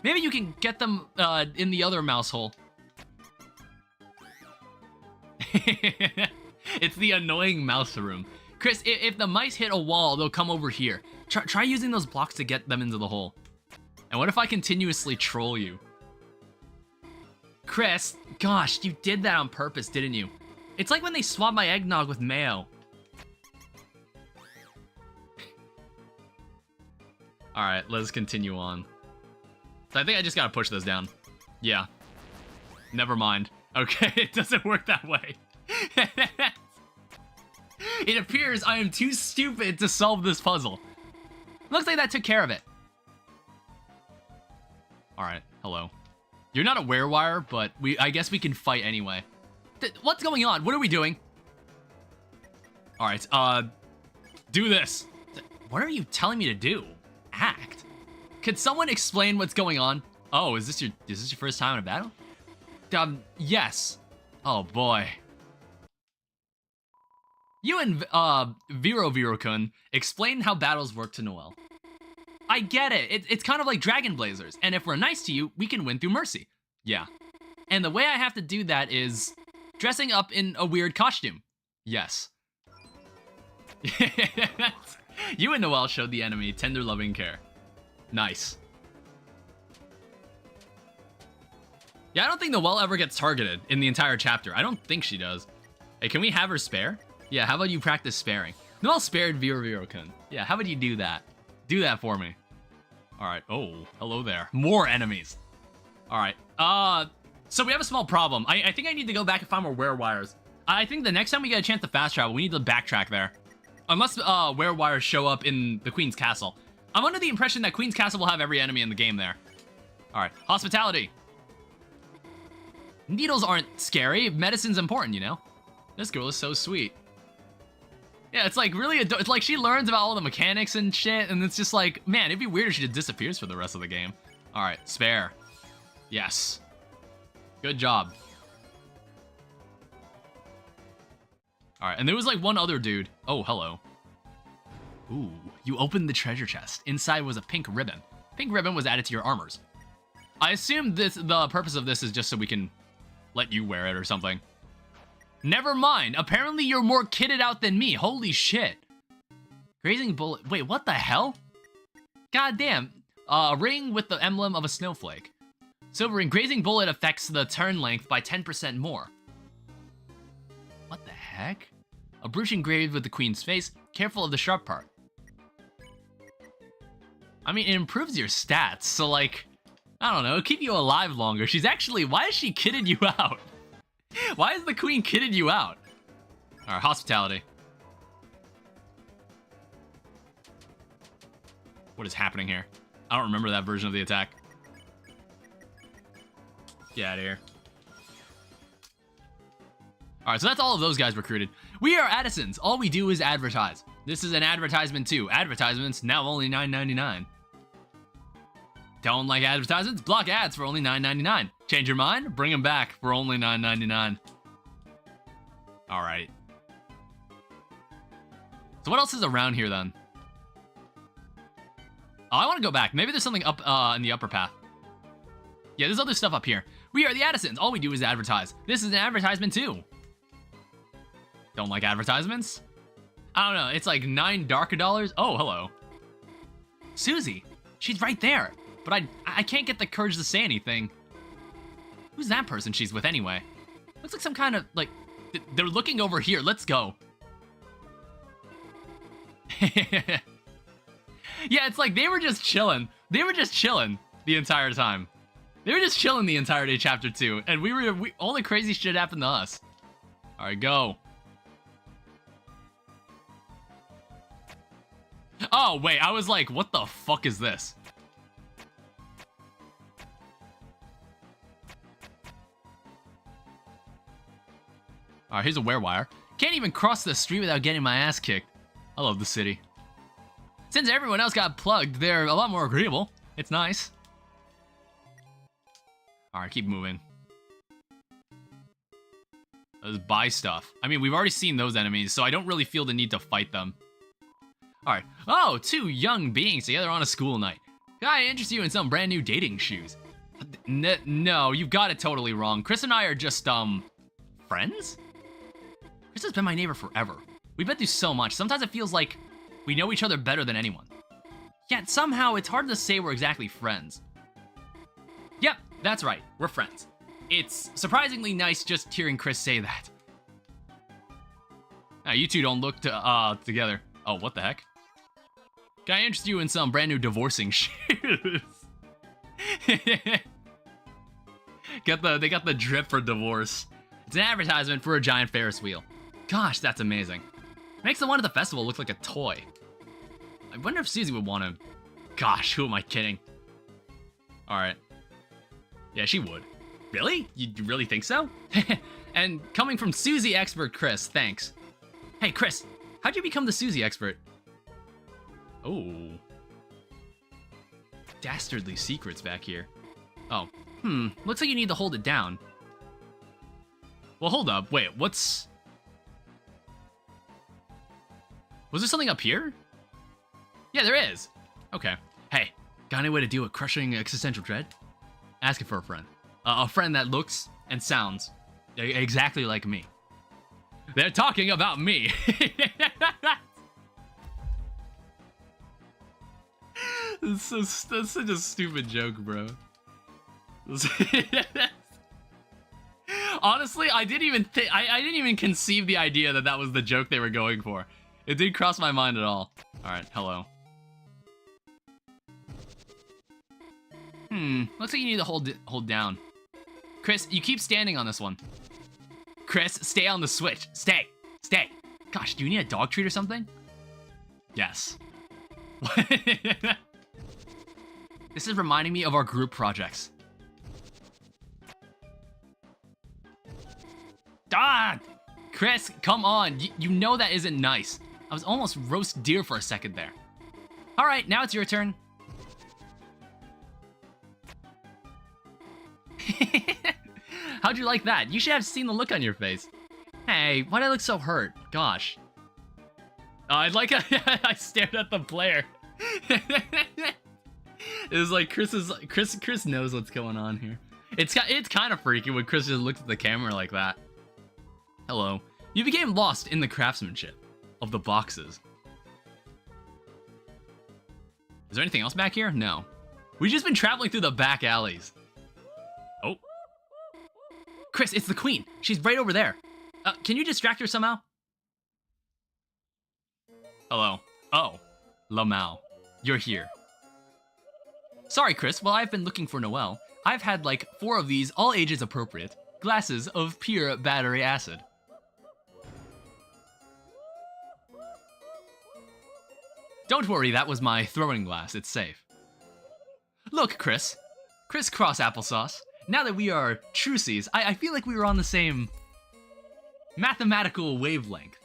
A: Maybe you can get them in the other mouse hole. It's the annoying mouse room. Chris, if the mice hit a wall, they'll come over here. Try using those blocks to get them into the hole. And what if I continuously troll you? Chris, gosh, you did that on purpose, didn't you? It's like when they swap my eggnog with mayo. Alright, let's continue on. So I think I just gotta push this down. Yeah. Never mind. Okay, it doesn't work that way. It appears I am too stupid to solve this puzzle. Looks like that took care of it. Alright, hello. You're not a werewire, but I guess we can fight anyway. What's going on? What are we doing? Alright, do this. What are you telling me to do? Act? Could someone explain what's going on? Oh, is this your first time in a battle? Yes. Oh boy. You and Viro-kun explain how battles work to Noelle. I get it. It's kind of like Dragon Blazers, and if we're nice to you, we can win through mercy. Yeah. And the way I have to do that is dressing up in a weird costume. Yes. You and Noelle showed the enemy tender loving care. Nice. Yeah, I don't think Noelle ever gets targeted in the entire chapter. I don't think she does. Hey, can we have her spare? Yeah, how about you practice sparing? Noelle spared Viro-kun. Yeah, how about you do that? Do that for me. Alright, oh, hello there. More enemies. Alright, so we have a small problem. I think I need to go back and find more werewires. I think the next time we get a chance to fast travel, we need to backtrack there. Unless werewires show up in the Queen's Castle. I'm under the impression that Queen's Castle will have every enemy in the game there. Alright, hospitality. Needles aren't scary. Medicine's important, you know? This girl is so sweet. Yeah, it's like really, it's like she learns about all the mechanics and shit, and it's just like, man, it'd be weird if she just disappears for the rest of the game. Alright, spare. Yes. Good job. Alright, and there was like one other dude. Oh, hello. Ooh, you opened the treasure chest. Inside was a pink ribbon. Pink ribbon was added to your armors. I assume the purpose of this is just so we can let you wear it or something. Never mind. Apparently you're more kitted out than me. Holy shit. Grazing bullet. Wait, what the hell? God damn. A ring with the emblem of a snowflake. Silver ring. Grazing bullet affects the turn length by 10% more. What the heck? A brooch engraved with the queen's face. Careful of the sharp part. I mean, it improves your stats, so like, I don't know, keep you alive longer. She's actually, why is she kitted you out? Why is the queen kitted you out? Alright, hospitality. What is happening here? I don't remember that version of the attack. Get out of here. Alright, so that's all of those guys recruited. We are Addisons. All we do is advertise. This is an advertisement too. Advertisements now only $9.99. Don't like advertisements? Block ads for only $9.99. Change your mind? Bring them back for only $9.99. Alright. So what else is around here then? Oh, I want to go back. Maybe there's something up in the upper path. Yeah, there's other stuff up here. We are the Addisons. All we do is advertise. This is an advertisement too. Don't like advertisements? I don't know. It's like $9 darker dollars. Oh, hello. Susie. She's right there. But I can't get the courage to say anything. Who's that person she's with anyway? Looks like some kind of, like, they're looking over here. Let's go. Yeah, it's like they were just chilling. They were just chilling the entire time. They were just chilling the entirety of chapter 2. And all the crazy shit happened to us. All right, go. Oh, wait, I was like, what the fuck is this? Alright, here's a werewire. Can't even cross the street without getting my ass kicked. I love the city. Since everyone else got plugged, they're a lot more agreeable. It's nice. Alright, keep moving. Let's buy stuff. I mean, we've already seen those enemies, so I don't really feel the need to fight them. Alright. Oh, two young beings together on a school night. Can I interest you in some brand new dating shoes? No, you've got it totally wrong. Chris and I are just, friends? Chris has been my neighbor forever. We've been through so much. Sometimes it feels like we know each other better than anyone. Yet somehow it's hard to say we're exactly friends. Yep, that's right. We're friends. It's surprisingly nice just hearing Chris say that. Now, you two don't look together. Oh, what the heck? Can I interest you in some brand new divorcing shoes? They got the drip for divorce. It's an advertisement for a giant Ferris wheel. Gosh, that's amazing. Makes the one at the festival look like a toy. I wonder if Susie would want him. Gosh, who am I kidding? Alright. Yeah, she would. Really? You really think so? And coming from Susie expert Chris, thanks. Hey, Chris, how'd you become the Susie expert? Oh. Dastardly secrets back here. Oh, looks like you need to hold it down. Well, hold up, wait, what's... Was there something up here? Yeah, there is. Okay. Hey, got any way to deal with crushing existential dread? Asking for a friend. A friend that looks and sounds exactly like me. They're talking about me. That's such a stupid joke, bro. Honestly, I didn't even conceive the idea that that was the joke they were going for. It didn't cross my mind at all. All right, hello. Looks like you need to hold down. Chris, you keep standing on this one. Chris, stay on the switch. Stay. Gosh, do you need a dog treat or something? Yes. This is reminding me of our group projects. Ah! Chris, come on. You know that isn't nice. I was almost roast deer for a second there. All right, now it's your turn. How'd you like that? You should have seen the look on your face. Hey, why'd I look so hurt? Gosh. I stared at the player. It was like Chris knows what's going on here. It's kind of freaky when Chris just looks at the camera like that. Hello. You became lost in the craftsmanship of the boxes. Is there anything else back here? No. We've just been traveling through the back alleys. Oh. Chris, it's the queen. She's right over there. Can you distract her somehow? Hello. Oh. Lamau. You're here. Sorry, Chris. While I've been looking for Noelle, I've had like 4 of these, all ages appropriate, glasses of pure battery acid. Don't worry, that was my throwing glass. It's safe. Look, Chris. Crisscross applesauce. Now that we are trucies, I feel like we were on the same mathematical wavelength.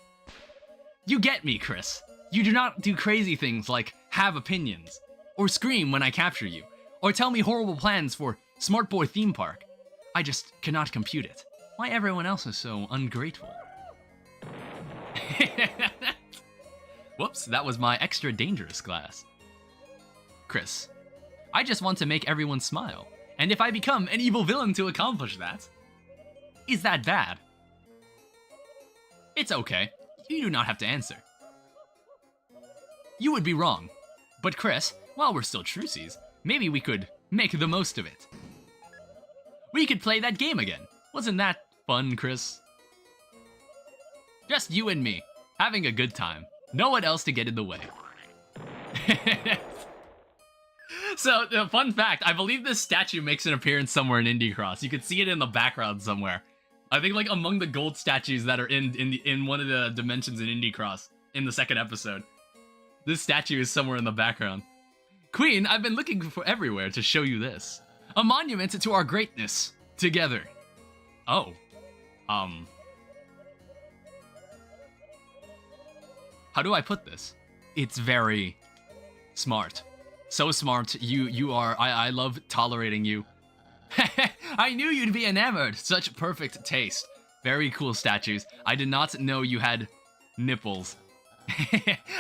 A: You get me, Chris. You do not do crazy things like have opinions, or scream when I capture you, or tell me horrible plans for Smart Boy Theme Park. I just cannot compute it. Why everyone else is so ungrateful? Whoops, that was my extra dangerous glass. Chris, I just want to make everyone smile. And if I become an evil villain to accomplish that, is that bad? It's okay. You do not have to answer. You would be wrong. But Chris, while we're still trucies, maybe we could make the most of it. We could play that game again. Wasn't that fun, Chris? Just you and me, having a good time. No one else to get in the way. So, fun fact, I believe this statue makes an appearance somewhere in Indie Cross. You could see it in the background somewhere. I think like among the gold statues that are in one of the dimensions in Indie Cross in the second episode. This statue is somewhere in the background. Queen, I've been looking for everywhere to show you this. A monument to our greatness together. Oh. How do I put this? It's very smart. So smart, you are, I love tolerating you. I knew you'd be enamored, such perfect taste. Very cool statues. I did not know you had nipples.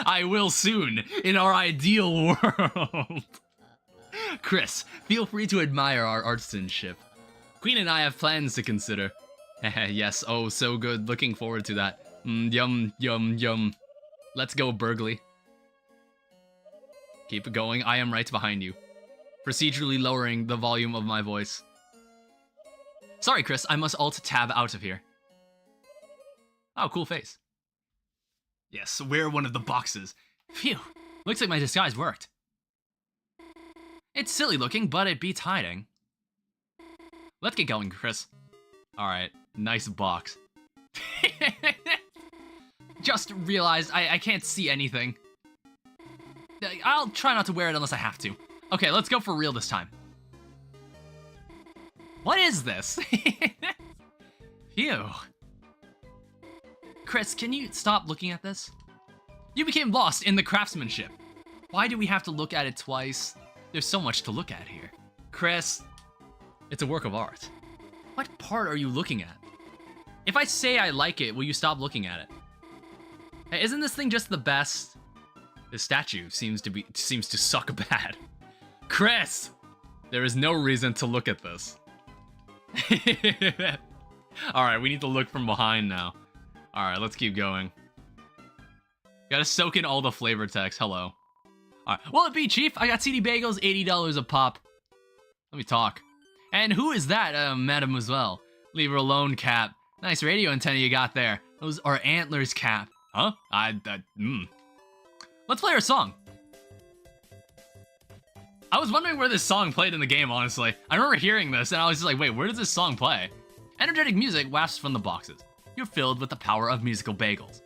A: I will soon, in our ideal world. Chris, feel free to admire our artisanship. Queen and I have plans to consider. Yes, oh, so good, looking forward to that. Yum, yum, yum. Let's go, Burgley. Keep going, I am right behind you. Procedurally lowering the volume of my voice. Sorry, Chris, I must alt-tab out of here. Oh, cool face. Yes, wear one of the boxes. Phew, looks like my disguise worked. It's silly looking, but it beats hiding. Let's get going, Chris. Alright, nice box. Just realized I can't see anything. I'll try not to wear it unless I have to. Okay, let's go for real this time. What is this? Phew. Chris, can you stop looking at this? You became lost in the craftsmanship. Why do we have to look at it twice? There's so much to look at here. Chris, it's a work of art. What part are you looking at? If I say I like it, will you stop looking at it? Hey, isn't this thing just the best? This statue seems to suck bad. Chris! There is no reason to look at this. Alright, we need to look from behind now. Alright, let's keep going. Gotta soak in all the flavor text. Hello. Alright, will it be, Chief? I got CD bagels, $80 a pop. Let me talk. And who is that, mademoiselle? Leave her alone, Cap. Nice radio antenna you got there. Those are antlers, Cap. Huh? Let's play our song. I was wondering where this song played in the game, honestly. I remember hearing this, and I was just like, wait, where does this song play? Energetic music wafts from the boxes. You're filled with the power of musical bagels.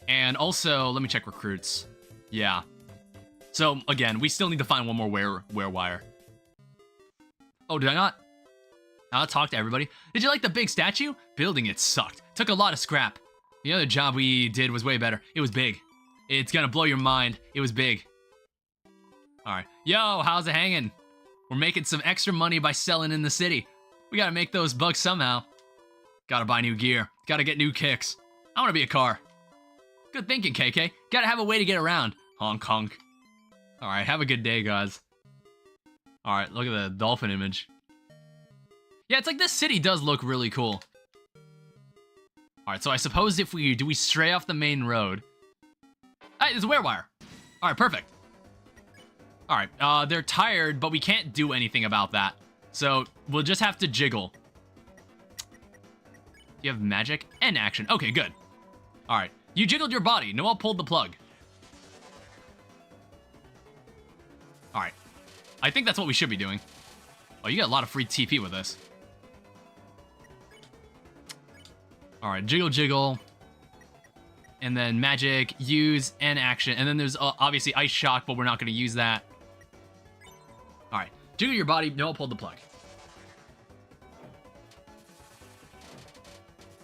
A: And also, let me check recruits. Yeah. So, again, we still need to find one more wear wire. Oh, did I not? I'll talk to everybody. Did you like the big statue? Building it sucked. Took a lot of scrap. The other job we did was way better. It was big. It's gonna blow your mind. It was big. Alright. Yo, how's it hanging? We're making some extra money by selling in the city. We gotta make those bucks somehow. Gotta buy new gear. Gotta get new kicks. I wanna be a car. Good thinking, KK. Gotta have a way to get around. Honk honk. Alright, have a good day, guys. Alright, look at the dolphin image. Yeah, it's like this city does look really cool. Alright, so I suppose if we stray off the main road. Hey, there's a wear-wire. Alright, perfect. Alright, they're tired, but we can't do anything about that. So, we'll just have to jiggle. You have magic and action. Okay, good. Alright, you jiggled your body. Noel pulled the plug. Alright, I think that's what we should be doing. Oh, you got a lot of free TP with this. Alright, jiggle, jiggle. and then magic, use, and action. And then there's obviously ice shock, but we're not going to use that. All right, jiggle your body. No, pull the plug.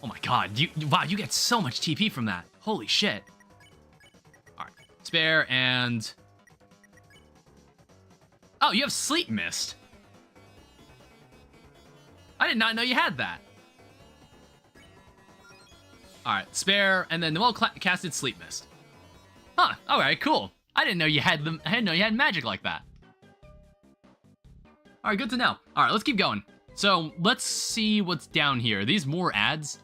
A: Oh my god, wow, you get so much TP from that. Holy shit. All right, spare and... Oh, you have Sleep Mist. I did not know you had that. All right, spare, and then the well-casted Sleep Mist. Huh, all right, cool. I didn't know you had them. I didn't know you had magic like that. All right, good to know. All right, let's keep going. So let's see what's down here. These more ads.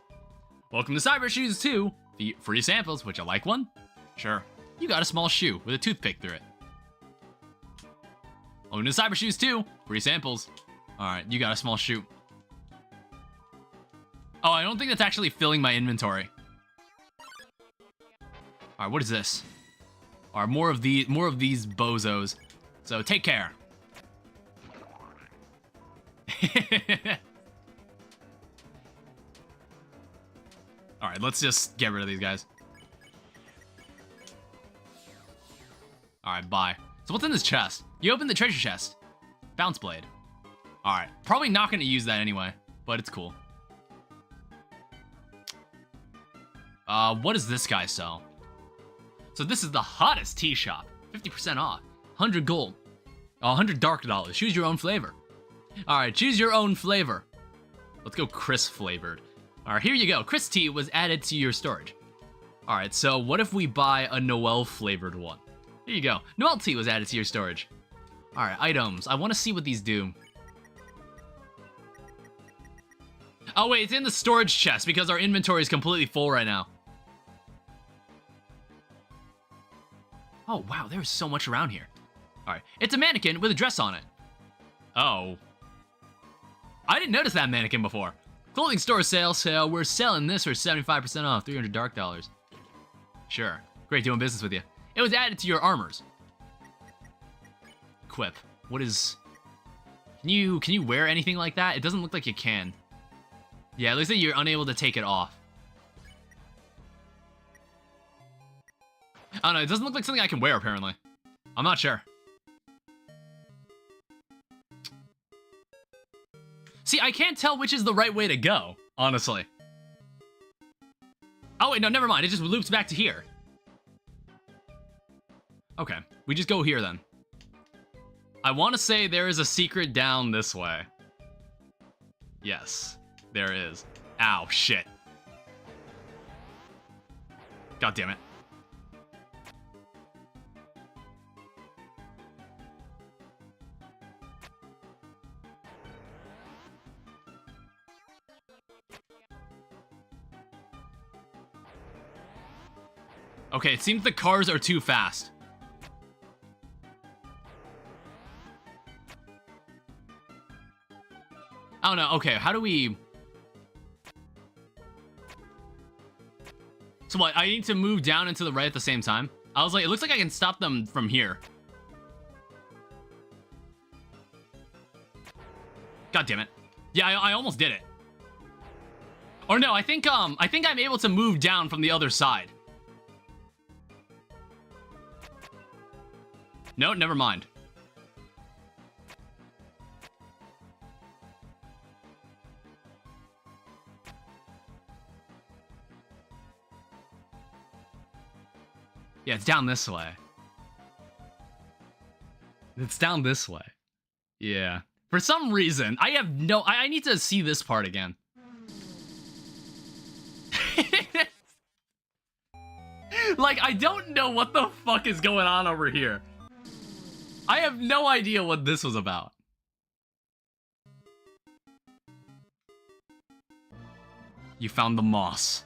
A: Welcome to Cyber Shoes 2. The free samples. Would you like one? Sure. You got a small shoe with a toothpick through it. Welcome to Cyber Shoes 2. Free samples. All right, you got a small shoe. Oh, I don't think that's actually filling my inventory. All right, what is this? All right, more of these bozos. So take care. All right, let's just get rid of these guys. All right, bye. So what's in this chest? You opened the treasure chest. Bounce blade. All right, probably not going to use that anyway, but it's cool. What does this guy sell? So this is the hottest tea shop. 50% off. 100 gold. 100 dark dollars. Choose your own flavor. All right, choose your own flavor. Let's go crisp flavored. All right, here you go. Crisp tea was added to your storage. All right, so what if we buy a Noel flavored one? Here you go. Noel tea was added to your storage. All right, items. I want to see what these do. Oh wait, it's in the storage chest because our inventory is completely full right now. Oh wow, there's so much around here. All right, it's a mannequin with a dress on it. Oh. I didn't notice that mannequin before. Clothing store sale, we're selling this for 75% off, 300 dark dollars. Sure, great doing business with you. It was added to your armors. Equip, what is... Can you wear anything like that? It doesn't look like you can. Yeah, it looks like you're unable to take it off. I don't know, it doesn't look like something I can wear, apparently. I'm not sure. See, I can't tell which is the right way to go, honestly. Oh, wait, no, never mind. It just loops back to here. Okay, we just go here, then. I want to say there is a secret down this way. Yes, there is. Ow, shit. God damn it. Okay, it seems the cars are too fast. I don't know. Okay, how do we... So what, I need to move down and to the right at the same time? I was like, it looks like I can stop them from here. God damn it. Yeah, I almost did it. Or no, I think I'm able to move down from the other side. No, never mind. Yeah, it's down this way. It's down this way. Yeah. For some reason, I have no... I need to see this part again. Like, I don't know what the fuck is going on over here. I have no idea what this was about. You found the moss.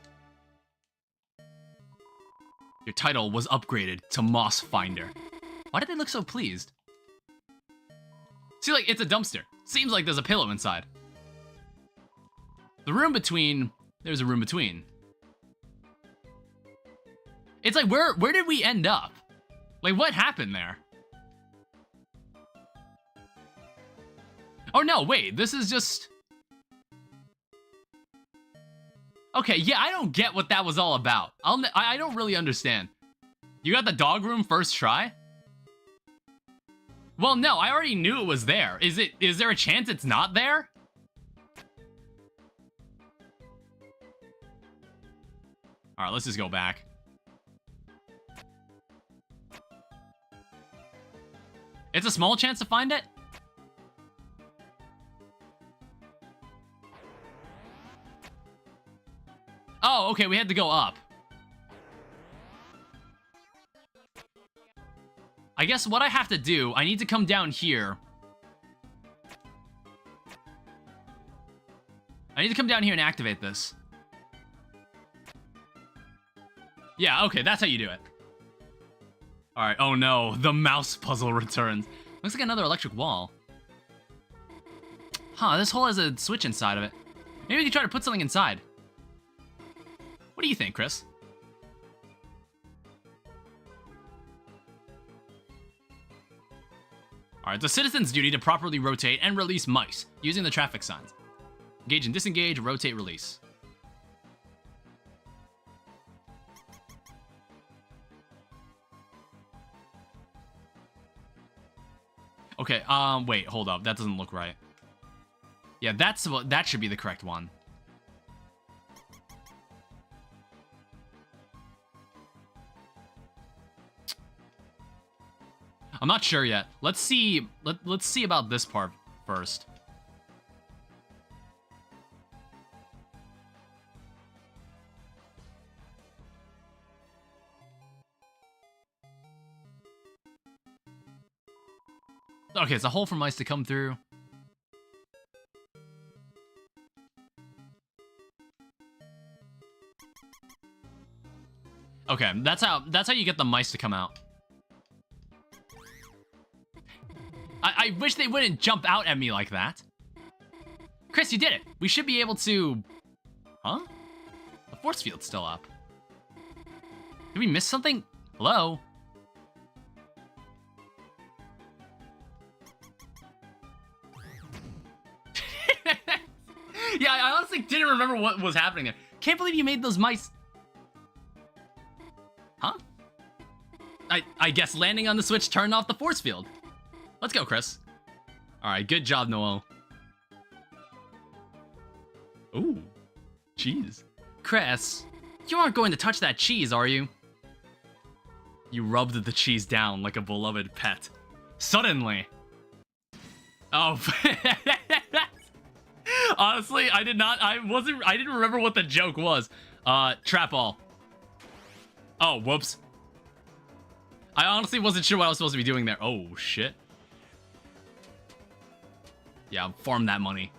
A: Your title was upgraded to Moss Finder. Why did they look so pleased? See, like, it's a dumpster. Seems like there's a pillow inside. The room between... There's a room between. It's like, where did we end up? Like, what happened there? Oh, no, wait. This is just... Okay, yeah, I don't get what that was all about. I don't really understand. You got the dog room first try? Well, no, I already knew it was there. Is there a chance it's not there? All right, let's just go back. It's a small chance to find it? Oh, okay, we had to go up. I guess what I have to do, I need to come down here. I need to come down here and activate this. Yeah, okay, that's how you do it. Alright, oh no, the mouse puzzle returns. Looks like another electric wall. Huh, this hole has a switch inside of it. Maybe we can try to put something inside. What do you think, Chris? Alright, it's a citizen's duty to properly rotate and release mice using the traffic signs. Engage and disengage, rotate, release. Okay, wait, hold up. That doesn't look right. Yeah, that should be the correct one. I'm not sure yet. Let's see. Let's see about this part first. Okay, it's a hole for mice to come through. Okay, that's how you get the mice to come out. I wish they wouldn't jump out at me like that. Chris, you did it. We should be able to... Huh? The force field's still up. Did we miss something? Hello? Yeah, I honestly didn't remember what was happening there. Can't believe you made those mice... Huh? I guess landing on the switch turned off the force field. Let's go, Chris. Alright, good job, Noel. Ooh. Cheese. Chris, you aren't going to touch that cheese, are you? You rubbed the cheese down like a beloved pet. Suddenly. Oh. Honestly, I didn't remember what the joke was. Trap ball. Oh, whoops. I honestly wasn't sure what I was supposed to be doing there. Oh, shit. Yeah, farm that money.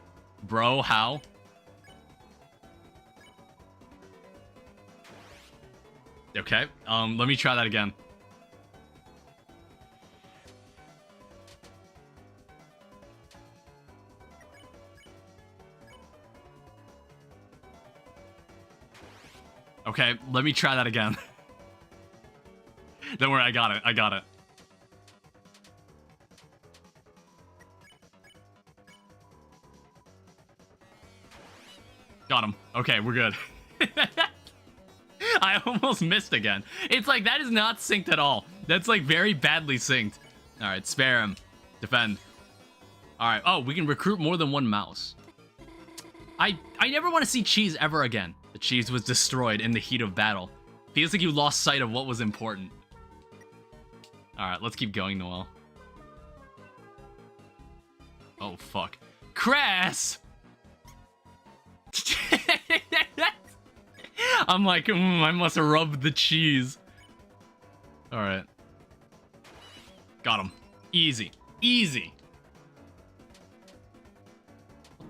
A: Bro, how? Okay, let me try that again. Okay, let me try that again. Don't worry, I got it. I got it. Got him. Okay, we're good. I almost missed again. It's like, that is not synced at all. That's like very badly synced. Alright, spare him. Defend. Alright, oh, we can recruit more than one mouse. I never want to see cheese ever again. The cheese was destroyed in the heat of battle. Feels like you lost sight of what was important. Alright, let's keep going, Noel. Oh, fuck. Crass! I'm like, I must have rubbed the cheese. Alright. Got him. Easy. Easy.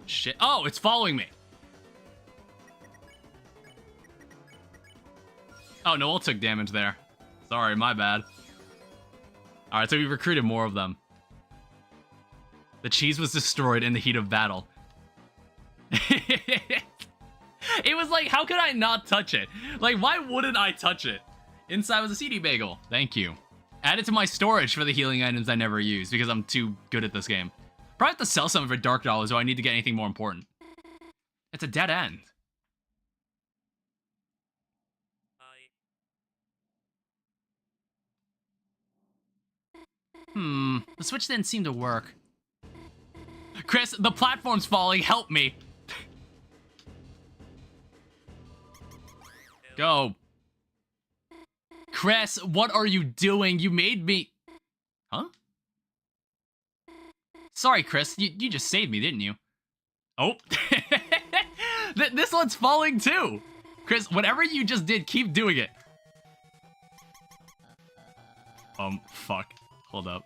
A: Shit. Oh, it's following me. Oh, Noel took damage there. Sorry, my bad. Alright, so we recruited more of them. The cheese was destroyed in the heat of battle. It was like, how could I not touch it? Like, why wouldn't I touch it? Inside was a CD bagel. Thank you. Add it to my storage for the healing items I never use because I'm too good at this game. Probably have to sell some of it for Dark Dollars, so I need to get anything more important. It's a dead end. The switch didn't seem to work. Chris, the platform's falling. Help me. Go. Chris, what are you doing? You made me... Huh? Sorry, Chris. You just saved me, didn't you? Oh. This one's falling too. Chris, whatever you just did, keep doing it. Fuck. Hold up.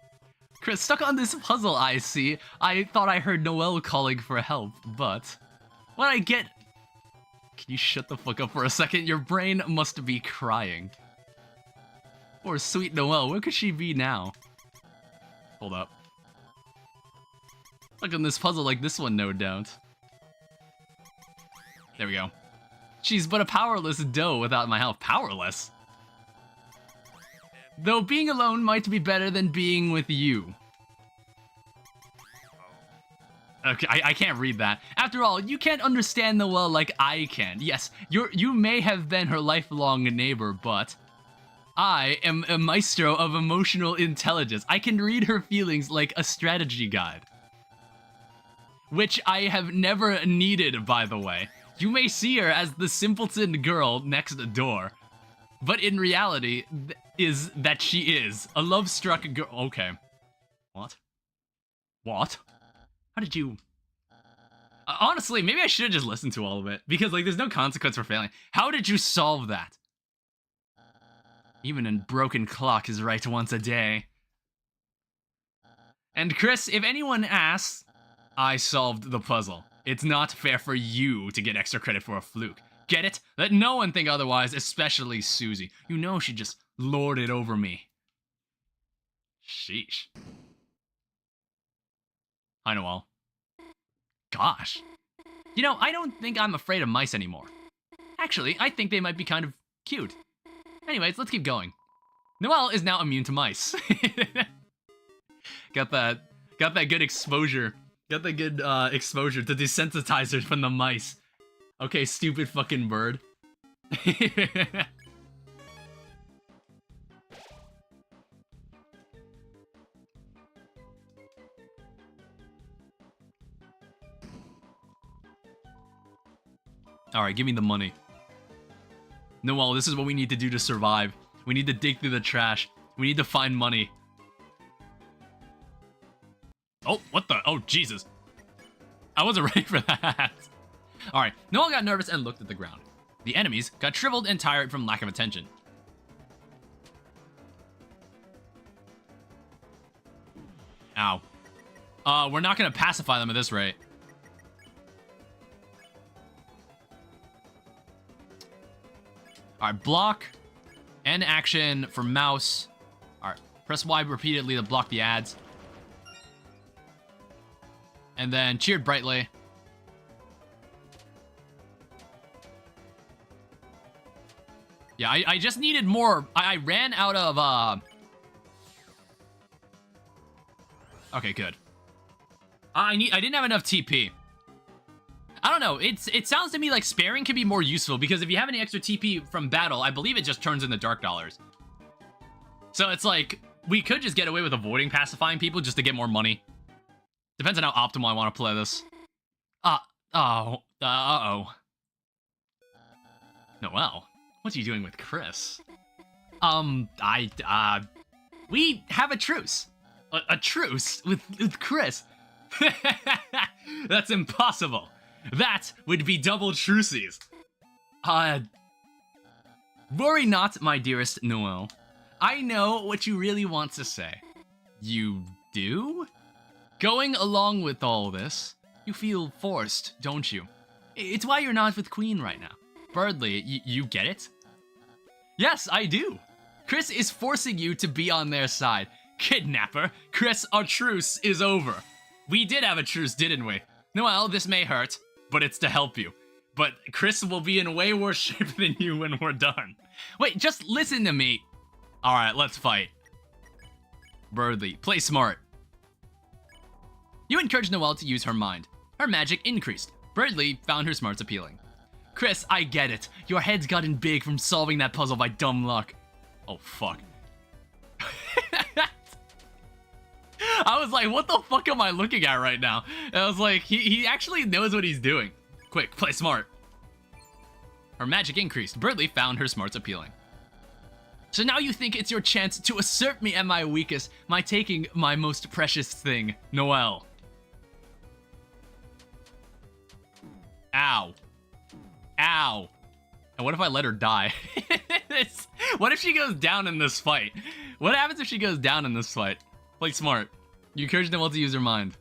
A: Chris, stuck on this puzzle, I see. I thought I heard Noelle calling for help, but... What I get... Can you shut the fuck up for a second? Your brain must be crying. Poor sweet Noelle, where could she be now? Hold up. Look on this puzzle like this one, no doubt. There we go. She's but a powerless doe without my help. Powerless? Though being alone might be better than being with you. Okay, I can't read that. After all, you can't understand Noelle like I can. Yes, you may have been her lifelong neighbor, but... I am a maestro of emotional intelligence. I can read her feelings like a strategy guide. Which I have never needed, by the way. You may see her as the simpleton girl next door. But in reality, is that she is a love-struck girl. Okay. What? What? How did you... honestly, maybe I should have just listened to all of it. Because, like, there's no consequence for failing. How did you solve that? Even a broken clock is right once a day. And Chris, if anyone asks, I solved the puzzle. It's not fair for you to get extra credit for a fluke. Get it? Let no one think otherwise, especially Susie. You know she just lorded over me. Sheesh. Hi, Noelle. Gosh. You know, I don't think I'm afraid of mice anymore. Actually, I think they might be kind of cute. Anyways, let's keep going. Noelle is now immune to mice. Got that good exposure. Got that good exposure to desensitize her from the mice. Okay, stupid fucking bird. Alright, give me the money. Noelle, this is what we need to do to survive. We need to dig through the trash. We need to find money. Oh, what the? Oh, Jesus. I wasn't ready for that. Alright, Noelle got nervous and looked at the ground. The enemies got shriveled and tired from lack of attention. Ow. We're not gonna pacify them at this rate. Alright, block. End action for mouse. Alright, press Y repeatedly to block the ads. And then cheered brightly. Yeah, I just needed more. I ran out of, Okay, good. I didn't have enough TP. I don't know, it sounds to me like sparing can be more useful, because if you have any extra TP from battle, I believe it just turns into dark dollars. So it's like, we could just get away with avoiding pacifying people just to get more money. Depends on how optimal I want to play this. Uh-oh. Noelle, what are you doing with Chris? We have a truce. A truce with Chris? That's impossible. That would be double truces. Worry not, my dearest Noelle. I know what you really want to say. You do? Going along with all this, you feel forced, don't you? It's why you're not with Queen right now. Birdly, you get it? Yes, I do. Chris is forcing you to be on their side. Kidnapper, Chris, our truce is over. We did have a truce, didn't we? Noelle, this may hurt, but it's to help you. But Chris will be in way worse shape than you when we're done. Wait, just listen to me. Alright, let's fight. Birdly, play smart. You encouraged Noelle to use her mind. Her magic increased. Birdly found her smarts appealing. Chris, I get it. Your head's gotten big from solving that puzzle by dumb luck. Oh, fuck. I was like, what the fuck am I looking at right now? And I was like, he actually knows what he's doing. Quick, play smart. Her magic increased. Birdly found her smarts appealing. So now you think it's your chance to assert me at my weakest by taking my most precious thing, Noelle. Ow. Ow. And what if I let her die? What if she goes down in this fight? What happens if she goes down in this fight? Play smart. You encourage them all to use their mind.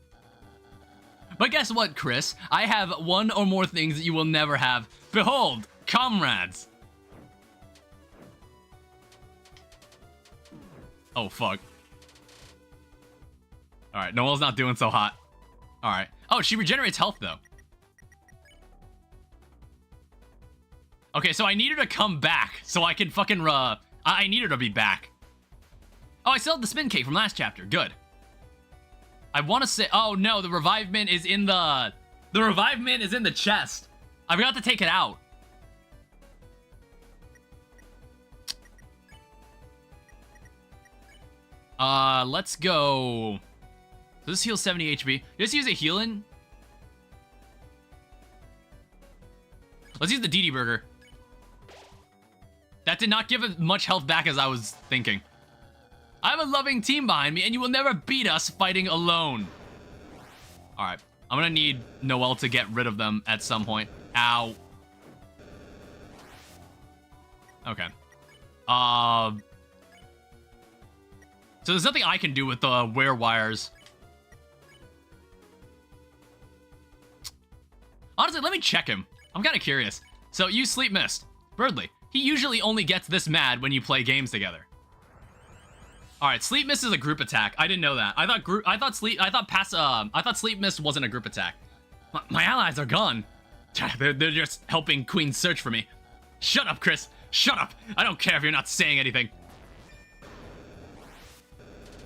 A: But guess what, Chris? I have one or more things that you will never have. Behold, comrades. Oh, fuck. Alright, Noelle's not doing so hot. Alright. Oh, she regenerates health, though. Okay, so I need her to come back so I can fucking, I need her to be back. Oh, I still have the spin cake from last chapter. Good. I want to say, oh no, the revive mint is in the revive mint is in the chest. I forgot to take it out. Let's go. So this heals 70 HP. Just use a healing. Let's use the DD burger. That did not give as much health back as I was thinking. I have a loving team behind me, and you will never beat us fighting alone. Alright. I'm gonna need Noelle to get rid of them at some point. Ow. Okay. So there's nothing I can do with the wear wires. Honestly, let me check him. I'm kind of curious. So, you Sleep Mist. Birdly. He usually only gets this mad when you play games together. Alright, Sleep Mist is a group attack. I didn't know that. I thought Sleep Mist wasn't a group attack. My allies are gone. They're just helping Queen search for me. Shut up, Chris. Shut up. I don't care if you're not saying anything.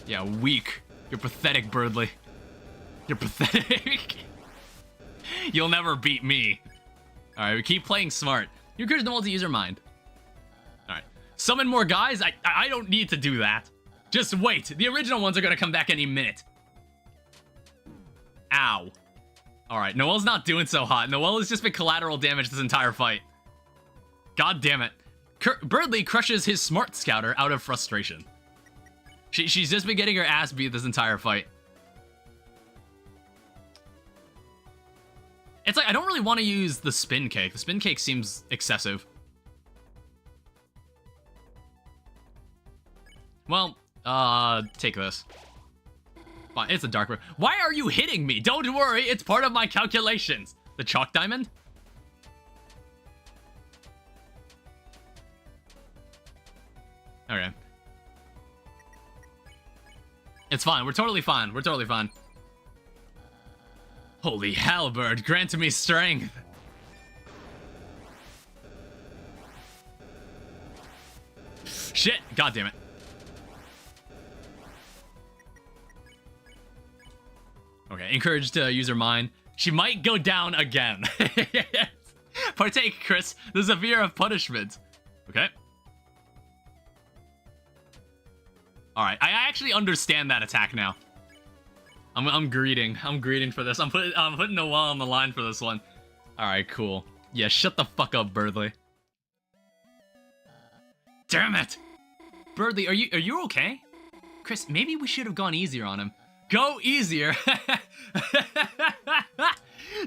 A: Yeah, weak. You're pathetic, Birdly. You're pathetic. You'll never beat me. Alright, we keep playing smart. You encourage them all to use their mind. Alright. Summon more guys? I don't need to do that. Just wait. The original ones are gonna come back any minute. Ow. Alright, Noelle's not doing so hot. Noelle has just been collateral damage this entire fight. God damn it. Birdly crushes his smart scouter out of frustration. She's just been getting her ass beat this entire fight. It's like, I don't really want to use the spin cake. The spin cake seems excessive. Well, take this. Fine, it's a dark bird. Why are you hitting me? Don't worry, it's part of my calculations. The chalk diamond? Okay. It's fine. We're totally fine. We're totally fine. Holy halberd, grant me strength. Shit, god damn it. Okay, encouraged to use her mind. She might go down again. Partake, Chris. The severe of punishment. Okay. Alright, I actually understand that attack now. I'm greeting. I'm greeting for this. I'm putting Noelle on the line for this one. Alright, cool. Yeah, shut the fuck up, Birdly. Damn it! Birdly, are you okay? Chris, maybe we should have gone easier on him. Go easier!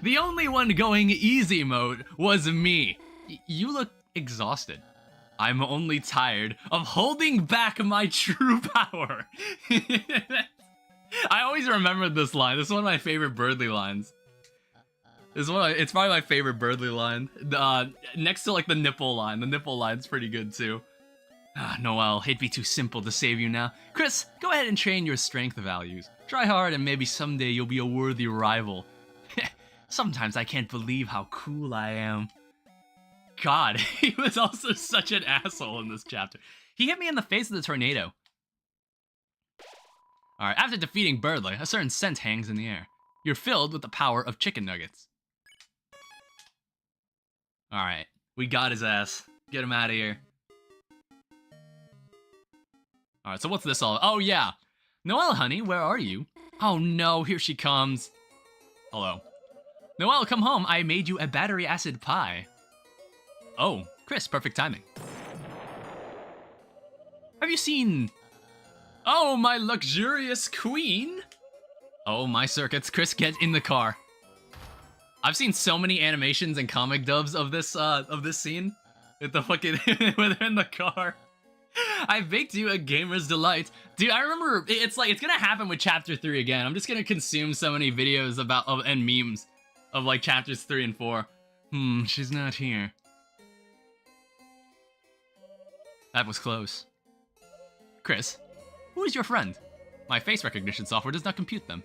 A: The only one going easy mode was me. You look exhausted. I'm only tired of holding back my true power. I always remembered this line. This is one of my favorite Birdly lines. It's probably my favorite Birdly line. Next to like the nipple line. The nipple line's pretty good too. Ah, Noelle, it'd be too simple to save you now. Chris, go ahead and train your strength values. Try hard and maybe someday you'll be a worthy rival. Sometimes I can't believe how cool I am. God, he was also such an asshole in this chapter. He hit me in the face with a tornado. Alright, after defeating Birdly, a certain scent hangs in the air. You're filled with the power of chicken nuggets. Alright, we got his ass. Get him out of here. Alright, so what's this all? Oh, yeah. Noelle, honey, where are you? Oh no, here she comes. Hello. Noelle, come home. I made you a battery acid pie. Oh, Chris, perfect timing. Have you seen... Oh, my luxurious queen. Oh, my circuits. Chris, get in the car. I've seen so many animations and comic dubs of this scene. With the fucking... when they're in the car. I baked you a gamer's delight. Dude, I remember... It's like, it's gonna happen with Chapter 3 again. I'm just gonna consume so many videos about... and memes of, like, Chapters 3 and 4. She's not here. That was close. Chris, who is your friend? My face recognition software does not compute them.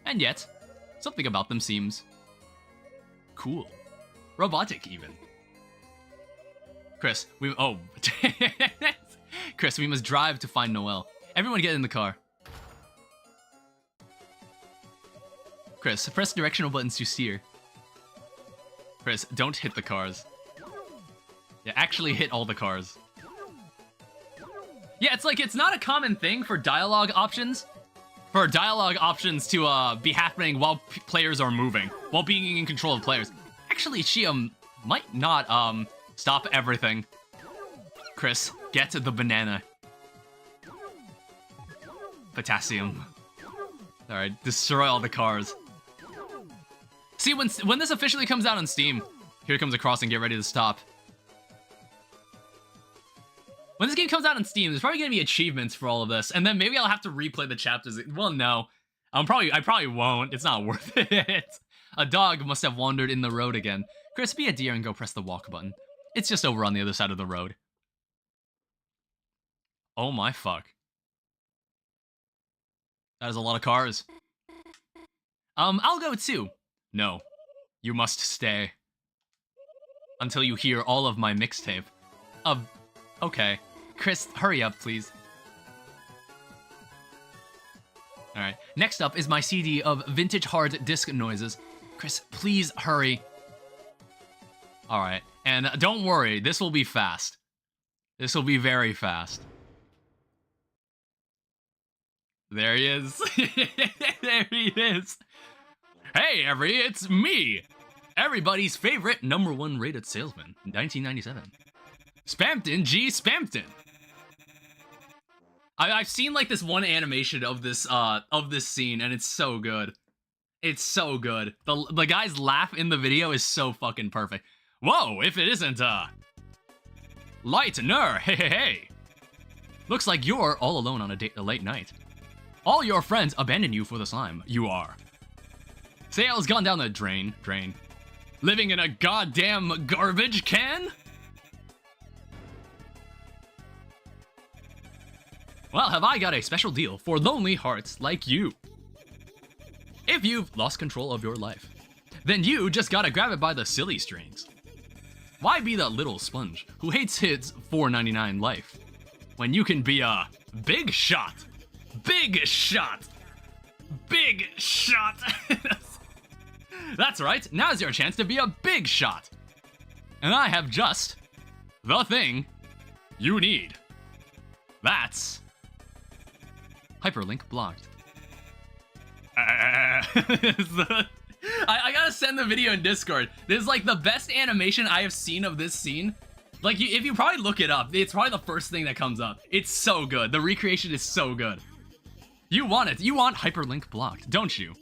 A: And yet, something about them seems... cool. Robotic, even. Chris, oh. Chris, we must drive to find Noelle. Everyone get in the car. Chris, press directional buttons to steer. Chris, don't hit the cars. Yeah, actually hit all the cars. Yeah, it's like, it's not a common thing for dialogue options. For dialogue options to be happening while players are moving. While being in control of players. Actually, she might not stop everything. Chris, get the banana. Potassium. Alright, destroy all the cars. See, when this officially comes out on Steam, here comes a crossing, get ready to stop. When this game comes out on Steam, there's probably gonna be achievements for all of this, and then maybe I'll have to replay the chapters. Well, no. I probably won't. It's not worth it. A dog must have wandered in the road again. Chris, be a deer and go press the walk button. It's just over on the other side of the road. Oh my fuck. That is a lot of cars. I'll go too. No. You must stay. Until you hear all of my mixtape. Okay. Chris, hurry up, please. Alright. Next up is my CD of vintage hard disc noises. Chris, please hurry. Alright. And don't worry, this will be fast. This will be very fast. There he is. There he is. Hey, it's me. Everybody's favorite #1 rated salesman, 1997. Spampton G. Spampton. I've seen like this one animation of this scene, and it's so good. It's so good. The guy's laugh in the video is so fucking perfect. Whoa, if it isn't Lightner, hey. Looks like you're all alone on a late night. All your friends abandon you for the slime. You are. Sales gone down the drain. Living in a goddamn garbage can? Well, have I got a special deal for lonely hearts like you. If you've lost control of your life, then you just gotta grab it by the silly strings. Why be the little sponge who hates his $4.99 life when you can be a big shot? Big shot! Big shot! That's right, now's your chance to be a big shot. And I have just the thing you need. That's hyperlink blocked. I gotta send the video in Discord. This is like the best animation I have seen of this scene. Like, if you probably look it up, it's probably the first thing that comes up. It's so good. The recreation is so good. You want it. You want hyperlink blocked, don't you?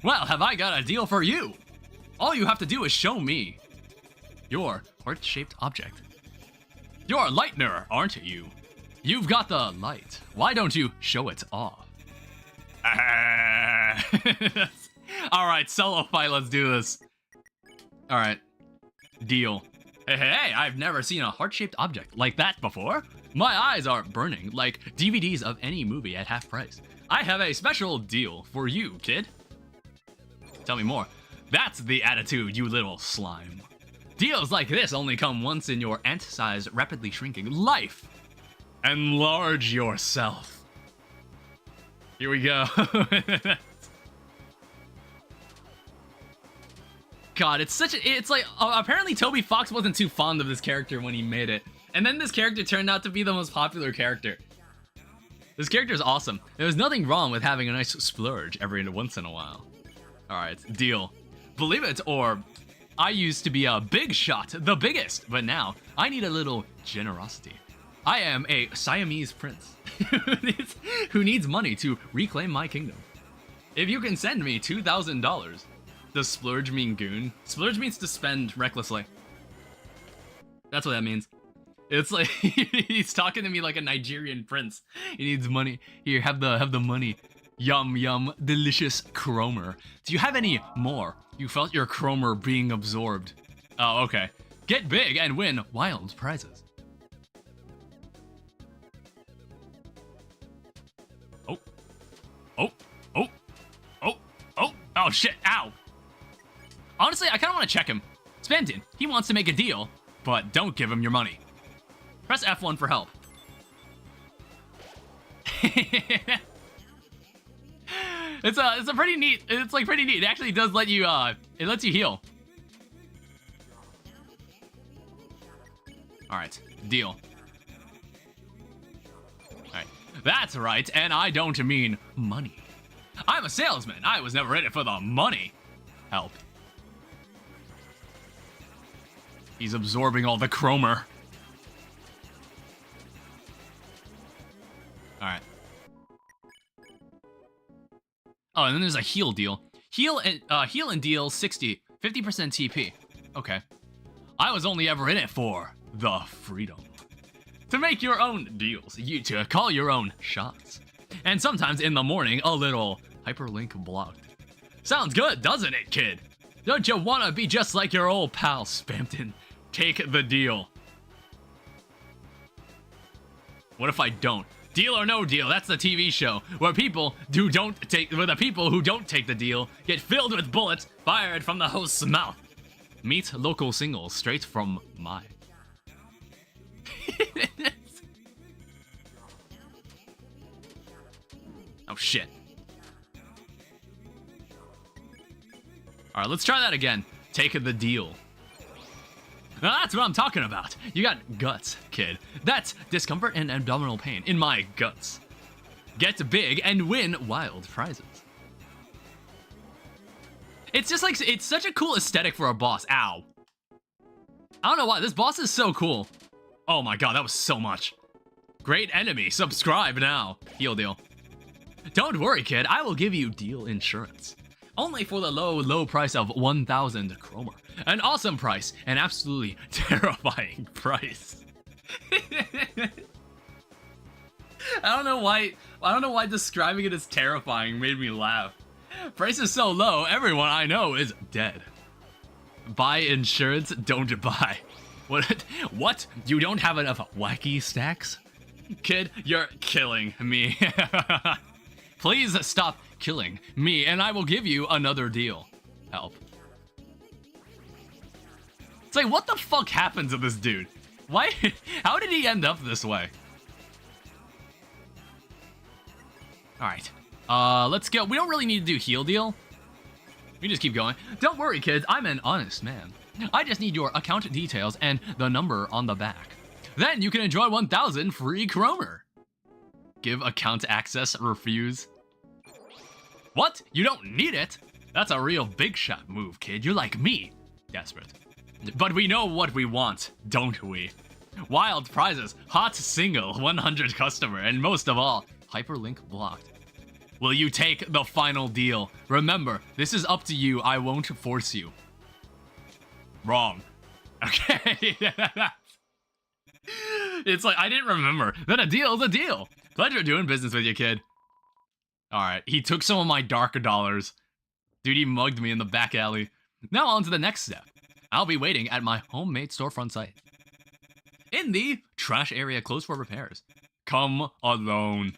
A: Well, have I got a deal for you? All you have to do is show me your heart-shaped object. You're a Lightner, aren't you? You've got the light. Why don't you show it off? Alright, solo fight, let's do this. Alright. Deal. Hey, I've never seen a heart-shaped object like that before. My eyes are burning like DVDs of any movie at half price. I have a special deal for you, kid. Tell me more. That's the attitude, you little slime. Deals like this only come once in your ant-sized, rapidly shrinking life. Enlarge yourself. Here we go. God, it's like, apparently Toby Fox wasn't too fond of this character when he made it. And then this character turned out to be the most popular character. This character is awesome. There's nothing wrong with having a nice splurge every once in a while. Alright, deal. Believe it or I used to be a big shot, the biggest, but now I need a little generosity. I am a Siamese prince who needs money to reclaim my kingdom. If you can send me $2,000, does splurge mean goon? Splurge means to spend recklessly. That's what that means. It's like he's talking to me like a Nigerian prince. He needs money. Here, have the money. Yum yum, delicious Cromer. Do you have any more? You felt your Cromer being absorbed. Oh, okay. Get big and win wild prizes. Oh. Oh. Oh. Oh. Oh. Oh shit. Ow. Honestly, I kind of want to check him. Spenton, he wants to make a deal, but don't give him your money. Press F1 for help. It's a pretty neat. It's like pretty neat. It actually does let you it lets you heal. All right, deal. All right, that's right, and I don't mean money. I'm a salesman. I was never in it for the money. Help. He's absorbing all the Cromer. Alright. Oh, and then there's a heal deal. Heal and deal 60, 50% TP. Okay. I was only ever in it for the freedom. To make your own deals, to call your own shots. And sometimes in the morning, a little hyperlink blocked. Sounds good, doesn't it, kid? Don't you wanna be just like your old pal, Spampton? Take the deal. What if I don't? Deal or no deal, that's the TV show where the people who don't take the deal get filled with bullets fired from the host's mouth. Meet local singles straight from my. Oh shit. Alright, let's try that again. Take the deal. Now that's what I'm talking about. You got guts, kid. That's discomfort and abdominal pain in my guts. Get big and win wild prizes. It's just like, it's such a cool aesthetic for a boss. Ow. I don't know why, this boss is so cool. Oh my god, that was so much. Great enemy, subscribe now. Heal deal. Don't worry, kid, I will give you deal insurance. Only for the low price of 1,000 Cromer. An awesome price, an absolutely terrifying price. I don't know why describing it as terrifying made me laugh. Price is so low, everyone I know is dead. Buy insurance, don't buy. What? You don't have enough wacky stacks? Kid, you're killing me. Please stop killing me, and I will give you another deal. Help. It's like, what the fuck happened to this dude? Why? How did he end up this way? Alright. Let's go. We don't really need to do heal deal. We just keep going. Don't worry, kids. I'm an honest man. I just need your account details and the number on the back. Then you can enjoy 1,000 free Cromer. Give account access, refuse. What? You don't need it? That's a real big shot move, kid. You're like me. Desperate. But we know what we want, don't we? Wild prizes, hot single, 100 customer, and most of all, hyperlink blocked. Will you take the final deal? Remember, this is up to you. I won't force you. Wrong. Okay. It's like, I didn't remember. Then a deal is a deal. Pleasure doing business with you, kid. Alright, he took some of my dark dollars. Dude, he mugged me in the back alley. Now on to the next step. I'll be waiting at my homemade storefront site. In the trash area closed for repairs. Come alone.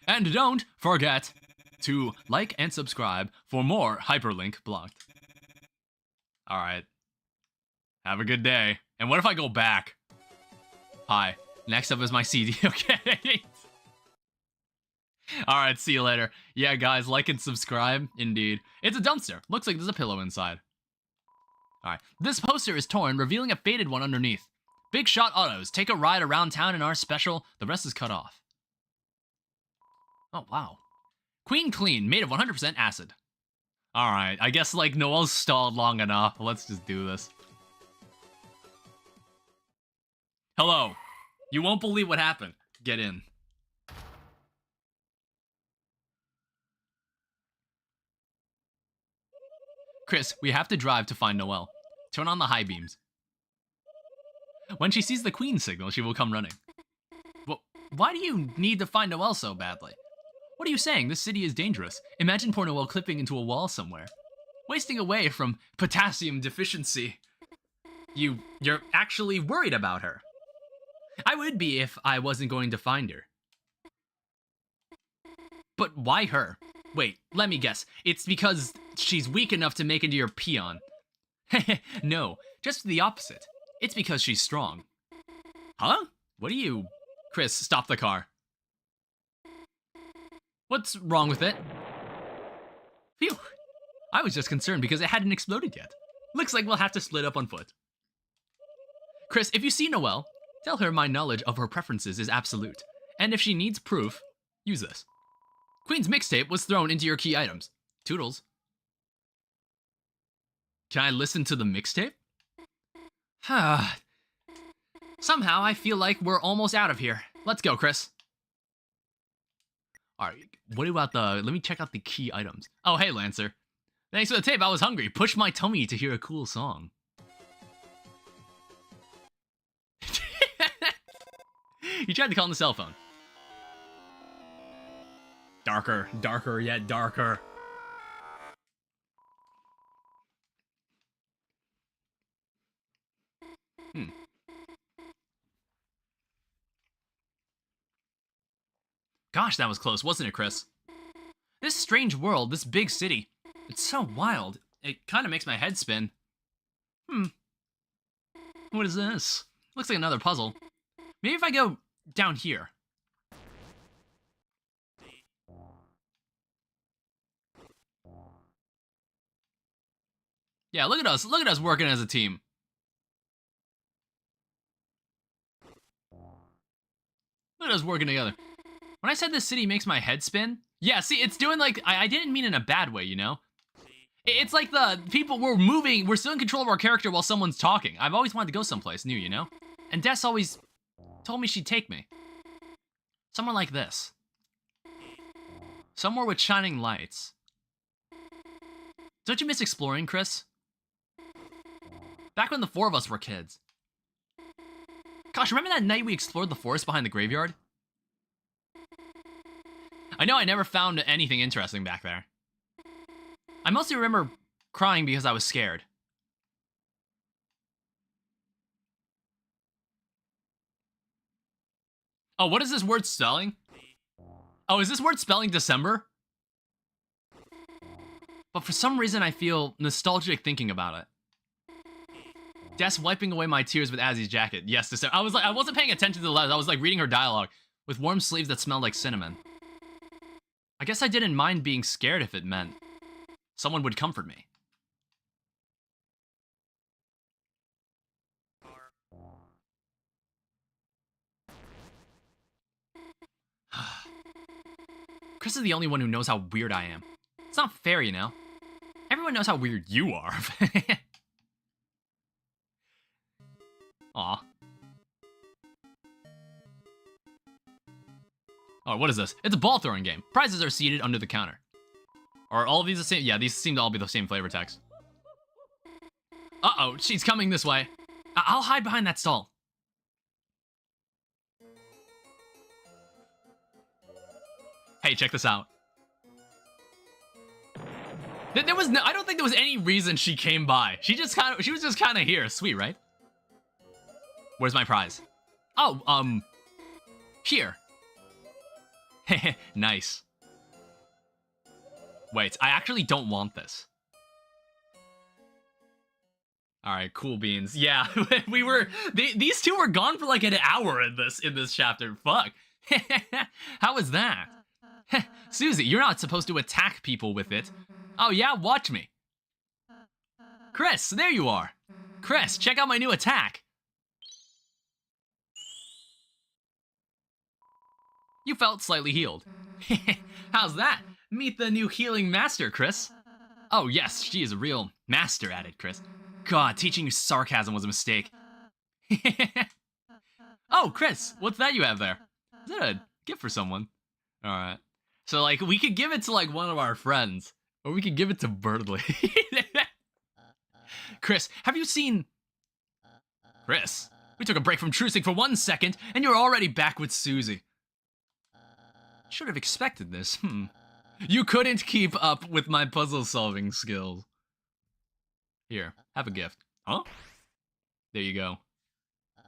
A: And don't forget to like and subscribe for more hyperlink blocked. Alright. Have a good day. And what if I go back? Hi. Next up is my CD, okay? Alright, see you later. Yeah, guys, like and subscribe. Indeed. It's a dumpster. Looks like there's a pillow inside. Alright. This poster is torn, revealing a faded one underneath. Big Shot Autos. Take a ride around town in our special. The rest is cut off. Oh, wow. Queen Clean, made of 100% acid. Alright, I guess, like, Noelle's stalled long enough. Let's just do this. Hello. You won't believe what happened. Get in. Chris, we have to drive to find Noelle. Turn on the high beams. When she sees the Queen signal, she will come running. Well, why do you need to find Noelle so badly? What are you saying? This city is dangerous. Imagine poor Noelle clipping into a wall somewhere. Wasting away from potassium deficiency. You're actually worried about her. I would be if I wasn't going to find her. But why her? Wait, let me guess. It's because she's weak enough to make into your peon. No, just the opposite. It's because she's strong. Huh? What are you... Chris, stop the car. What's wrong with it? Phew. I was just concerned because it hadn't exploded yet. Looks like we'll have to split up on foot. Chris, if you see Noelle, tell her my knowledge of her preferences is absolute. And if she needs proof, use this. Queen's mixtape was thrown into your key items. Toodles. Can I listen to the mixtape? Somehow I feel like we're almost out of here. Let's go, Chris. Alright, what about let me check out the key items. Oh, hey, Lancer. Thanks for the tape, I was hungry. Push my tummy to hear a cool song. He tried to call on the cell phone. Darker, darker, yet darker. Gosh, that was close, wasn't it, Chris? This strange world, this big city. It's so wild. It kind of makes my head spin. What is this? Looks like another puzzle. Maybe if I go down here. Yeah, look at us working as a team. Look at us working together. When I said this city makes my head spin, yeah, see, it's doing like, I didn't mean in a bad way, you know? It's like the people, we're still in control of our character while someone's talking. I've always wanted to go someplace new, you know? And Des always told me she'd take me. Somewhere like this. Somewhere with shining lights. Don't you miss exploring, Chris? Back when the four of us were kids. Gosh, remember that night we explored the forest behind the graveyard? I know I never found anything interesting back there. I mostly remember crying because I was scared. Oh, what is this word spelling? Oh, is this word spelling December? But for some reason I feel nostalgic thinking about it. Des wiping away my tears with Azzy's jacket. Yes, December. I wasn't paying attention to the letters. I was like reading her dialogue with warm sleeves that smelled like cinnamon. I guess I didn't mind being scared if it meant someone would comfort me. Chris is the only one who knows how weird I am. It's not fair, you know? Everyone knows how weird you are. Aw. Oh, what is this? It's a ball throwing game. Prizes are seated under the counter. Are all of these the same? Yeah, these seem to all be the same flavor text. Uh-oh, she's coming this way. I'll hide behind that stall. Hey, check this out. There was no, I don't think there was any reason she came by. She was just kind of here. Sweet, right? Where's my prize? Oh, here. Nice. Wait, I actually don't want this. Alright, cool beans. Yeah, these two were gone for like an hour in this chapter. Fuck. How was that? Susie, you're not supposed to attack people with it. Oh yeah, watch me. Chris, there you are. Chris, check out my new attack. You felt slightly healed. How's that? Meet the new healing master, Chris. Oh yes, she is a real master at it, Chris. God, teaching you sarcasm was a mistake. Oh, Chris, what's that you have there? Is that a gift for someone? Alright. So, like, we could give it to, like, one of our friends. Or we could give it to Birdley. Chris, have you seen... Chris, we took a break from trucing for 1 second, and you're already back with Susie. Should have expected this, You couldn't keep up with my puzzle-solving skills. Here, have a gift. Huh? There you go.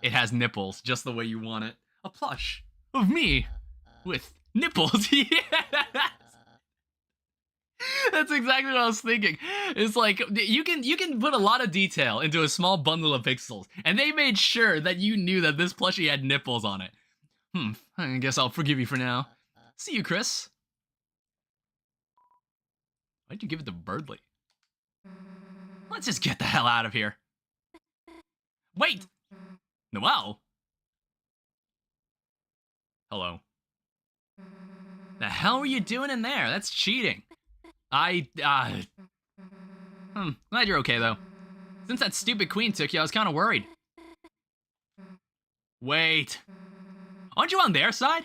A: It has nipples, just the way you want it. A plush of me with nipples. Yes! That's exactly what I was thinking. It's like, you can put a lot of detail into a small bundle of pixels, and they made sure that you knew that this plushie had nipples on it. I guess I'll forgive you for now. See you, Chris. Why'd you give it to Birdley? Let's just get the hell out of here. Wait! Noelle? Hello. The hell were you doing in there? That's cheating. Glad you're okay, though. Since that stupid queen took you, I was kind of worried. Wait. Aren't you on their side?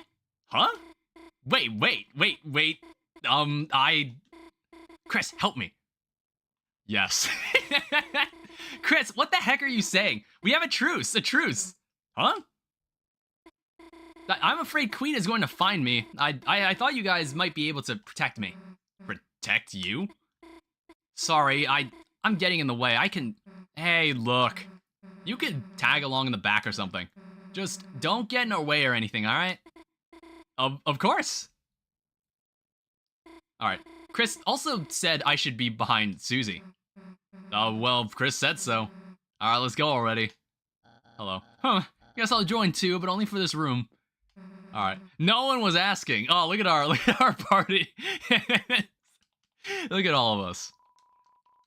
A: Huh? Wait. Chris, help me. Yes. Chris, what the heck are you saying? We have a truce. Huh? I'm afraid Queen is going to find me. I thought you guys might be able to protect me. Protect you? Sorry, I'm getting in the way. Hey, look. You could tag along in the back or something. Just don't get in our way or anything, alright? Of course. Alright. Chris also said I should be behind Susie. Well, Chris said so. Alright, let's go already. Hello. Guess I'll join too, but only for this room. Alright. No one was asking. Oh, look at our party. Look at all of us.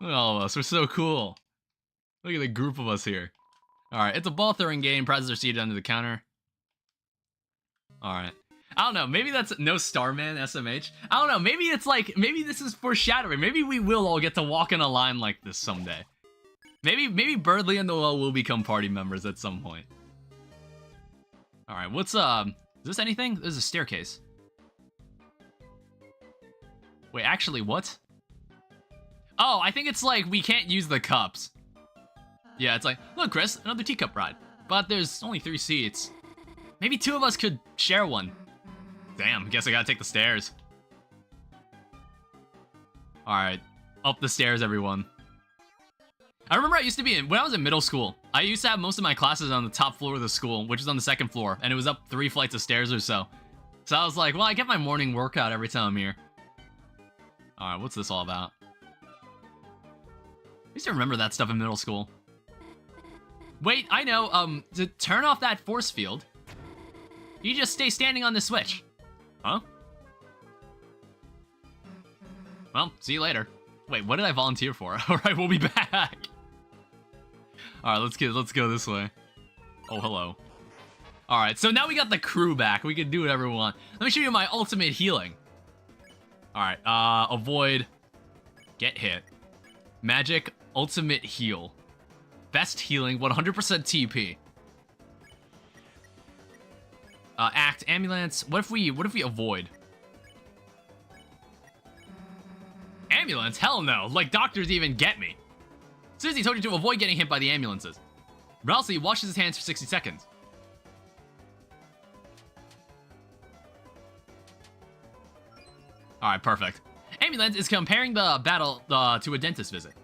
A: Look at all of us. We're so cool. Look at the group of us here. Alright, it's a ball throwing game. Prizes are seated under the counter. Alright. I don't know, maybe that's no Starman SMH. I don't know, maybe it's like, maybe this is foreshadowing. Maybe we will all get to walk in a line like this someday. Maybe Birdley and Noelle will become party members at some point. Alright, what's, is this anything? This is a staircase. Wait, actually, what? Oh, I think it's like we can't use the cups. Yeah, it's like, look, Chris, another teacup ride. But there's only 3 seats. Maybe 2 of us could share one. Damn, guess I gotta take the stairs. Alright, up the stairs, everyone. I remember I used to be when I was in middle school, I used to have most of my classes on the top floor of the school, which is on the 2nd floor, and it was up 3 flights of stairs or so. So I was like, well, I get my morning workout every time I'm here. Alright, what's this all about? I used to remember that stuff in middle school. Wait, I know, to turn off that force field, you just stay standing on the switch. Huh? Well, see you later. Wait, what did I volunteer for? Alright, we'll be back. Alright, let's go this way. Oh, hello. Alright, so now we got the crew back. We can do whatever we want. Let me show you my ultimate healing. Alright, avoid. Get hit. Magic, ultimate heal. Best healing, 100% TP. Act, ambulance. What if we avoid? Ambulance? Hell no. Like, doctors even get me. Susie told you to avoid getting hit by the ambulances. Ralsei washes his hands for 60 seconds. Alright, perfect. Ambulance is comparing the battle to a dentist visit.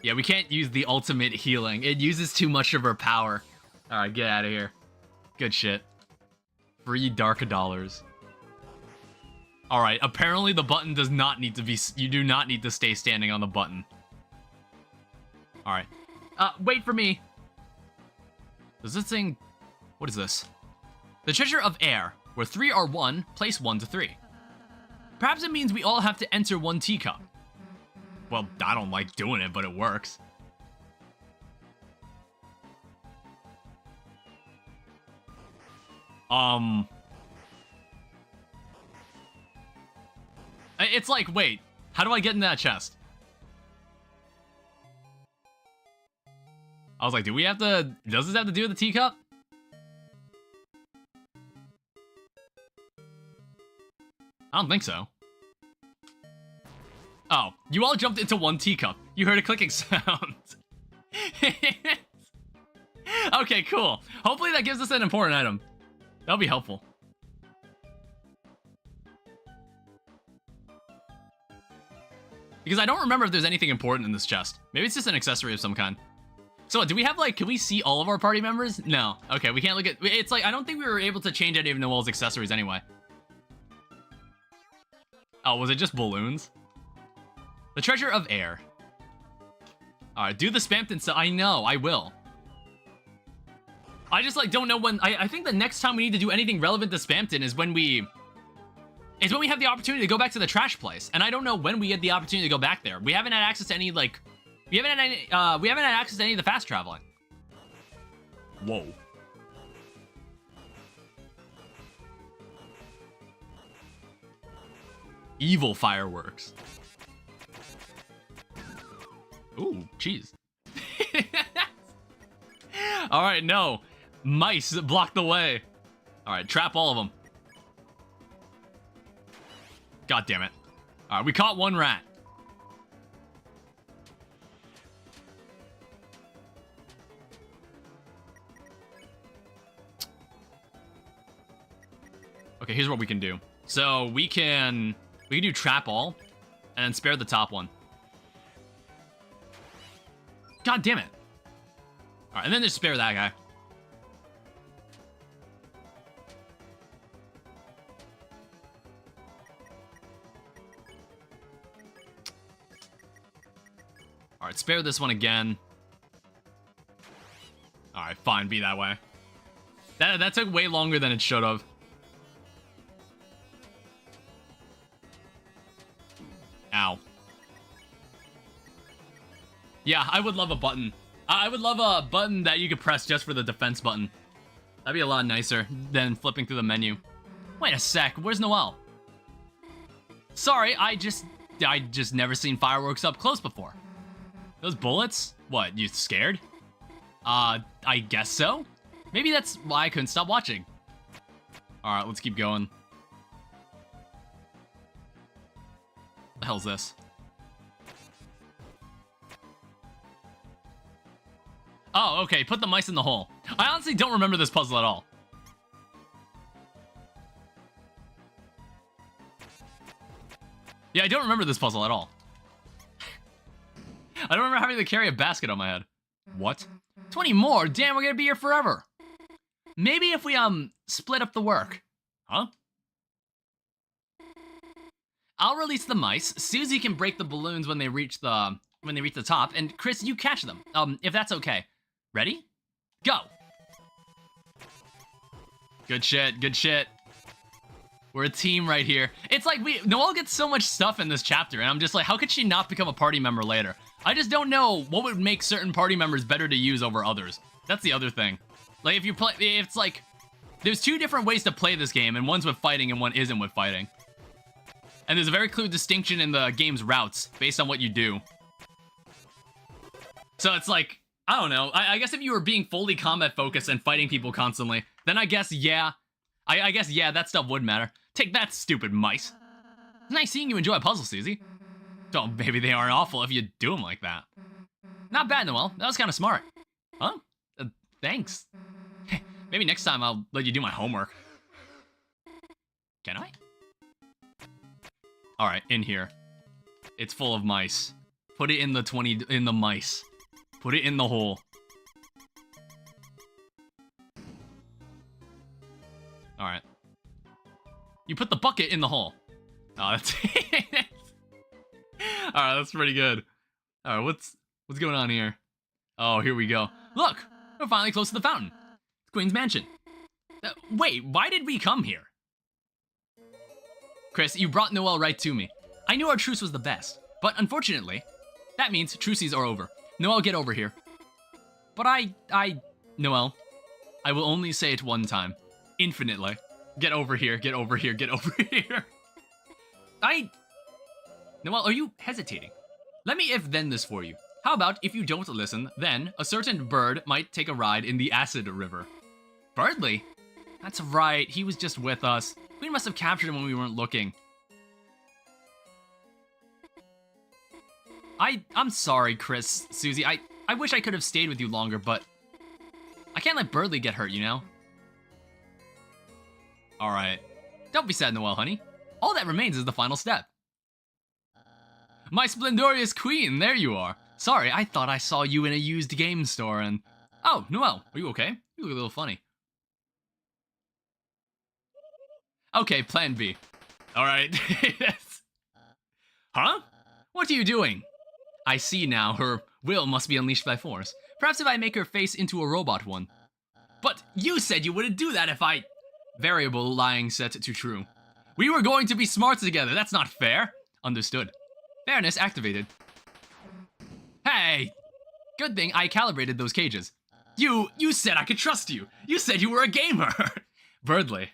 A: Yeah, we can't use the ultimate healing. It uses too much of her power. Alright, get out of here. Good shit. Free dark dollars. Alright, apparently the button does not need to be... You do not need to stay standing on the button. Alright. Wait for me. Does this thing... What is this? The treasure of air. Where 3 are 1, place 1 to 3. Perhaps it means we all have to enter 1 teacup. Well, I don't like doing it, but it works. It's like, wait, how do I get in that chest? I was like, do we have to... Does this have to do with the teacup? I don't think so. Oh, you all jumped into one teacup. You heard a clicking sound. Okay, cool. Hopefully that gives us an important item. That'll be helpful. Because I don't remember if there's anything important in this chest. Maybe it's just an accessory of some kind. So do we have, like, can we see all of our party members? No. Okay, we can't look at... It's like, I don't think we were able to change any of Noel's accessories anyway. Oh, was it just balloons? The treasure of air. Alright, do the Spampton stuff. I know, I will. I just, like, don't know when... I think the next time we need to do anything relevant to Spampton is when we... Is when we have the opportunity to go back to the trash place. And I don't know when we get the opportunity to go back there. We haven't had access to any, like... We haven't had access to any of the fast traveling. Whoa. Evil fireworks. Ooh, cheese. Alright, no. Mice block the way. Alright, trap all of them. God damn it. Alright, we caught one rat. Okay, here's what we can do. So we can do trap all and then spare the top one. God damn it. All right, and then just spare that guy. All right, spare this one again. All right, fine, be that way. That took way longer than it should have. Ow. Yeah, I would love a button. I would love a button that you could press just for the defense button. That'd be a lot nicer than flipping through the menu. Wait a sec, where's Noel? Sorry, I just never seen fireworks up close before. Those bullets? What, you scared? I guess so? Maybe that's why I couldn't stop watching. Alright, let's keep going. The hell's this? Oh, okay, put the mice in the hole. I honestly don't remember this puzzle at all. Yeah, I don't remember this puzzle at all. I don't remember having to carry a basket on my head. What? 20 more? Damn, we're gonna be here forever. Maybe if we, split up the work. Huh? I'll release the mice. Susie can break the balloons when they reach the top, and Chris, you catch them. If that's okay. Ready? Go. Good shit, good shit. We're a team right here. It's like Noelle gets so much stuff in this chapter, and I'm just like, how could she not become a party member later? I just don't know what would make certain party members better to use over others. That's the other thing. Like, if you play, it's like, there's two different ways to play this game, and one's with fighting and one isn't with fighting. And there's a very clear distinction in the game's routes based on what you do. So it's like, I don't know. I guess if you were being fully combat focused and fighting people constantly, then I guess, yeah. I guess, yeah, that stuff would matter. Take that, stupid mice. It's nice seeing you enjoy a puzzle, Susie. Oh, maybe they aren't awful if you do them like that. Not bad, Noelle. That was kind of smart. Huh? Thanks. Maybe next time I'll let you do my homework. Can I? Alright, in here. It's full of mice. Put it in the mice. Put it in the hole. Alright. You put the bucket in the hole. Oh, that's Alright, that's pretty good. Alright, what's going on here? Oh, here we go. Look! We're finally close to the fountain. It's Queen's Mansion. Wait, why did we come here? Chris, you brought Noelle right to me. I knew our truce was the best, but unfortunately, that means truces are over. Noelle, get over here. But Noelle, I will only say it one time. Infinitely. Get over here, get over here, get over here. Noel, are you hesitating? Let me if-then this for you. How about if you don't listen, then a certain bird might take a ride in the acid river. Birdly? That's right, he was just with us. We must have captured him when we weren't looking. I'm sorry, Chris, Susie. I wish I could have stayed with you longer, but I can't let Birdly get hurt, you know? Alright. Don't be sad, Noelle, honey. All that remains is the final step. My splendorous queen, there you are. Sorry, I thought I saw you in a used game store and... Oh, Noelle, are you okay? You look a little funny. Okay, plan B. Alright. Huh? What are you doing? I see now, her will must be unleashed by force. Perhaps if I make her face into a robot one. But you said you wouldn't do that if I... Variable lying set to true. We were going to be smart together, that's not fair. Understood. Fairness activated. Hey! Good thing I calibrated those cages. You said I could trust you. You said you were a gamer. Birdly.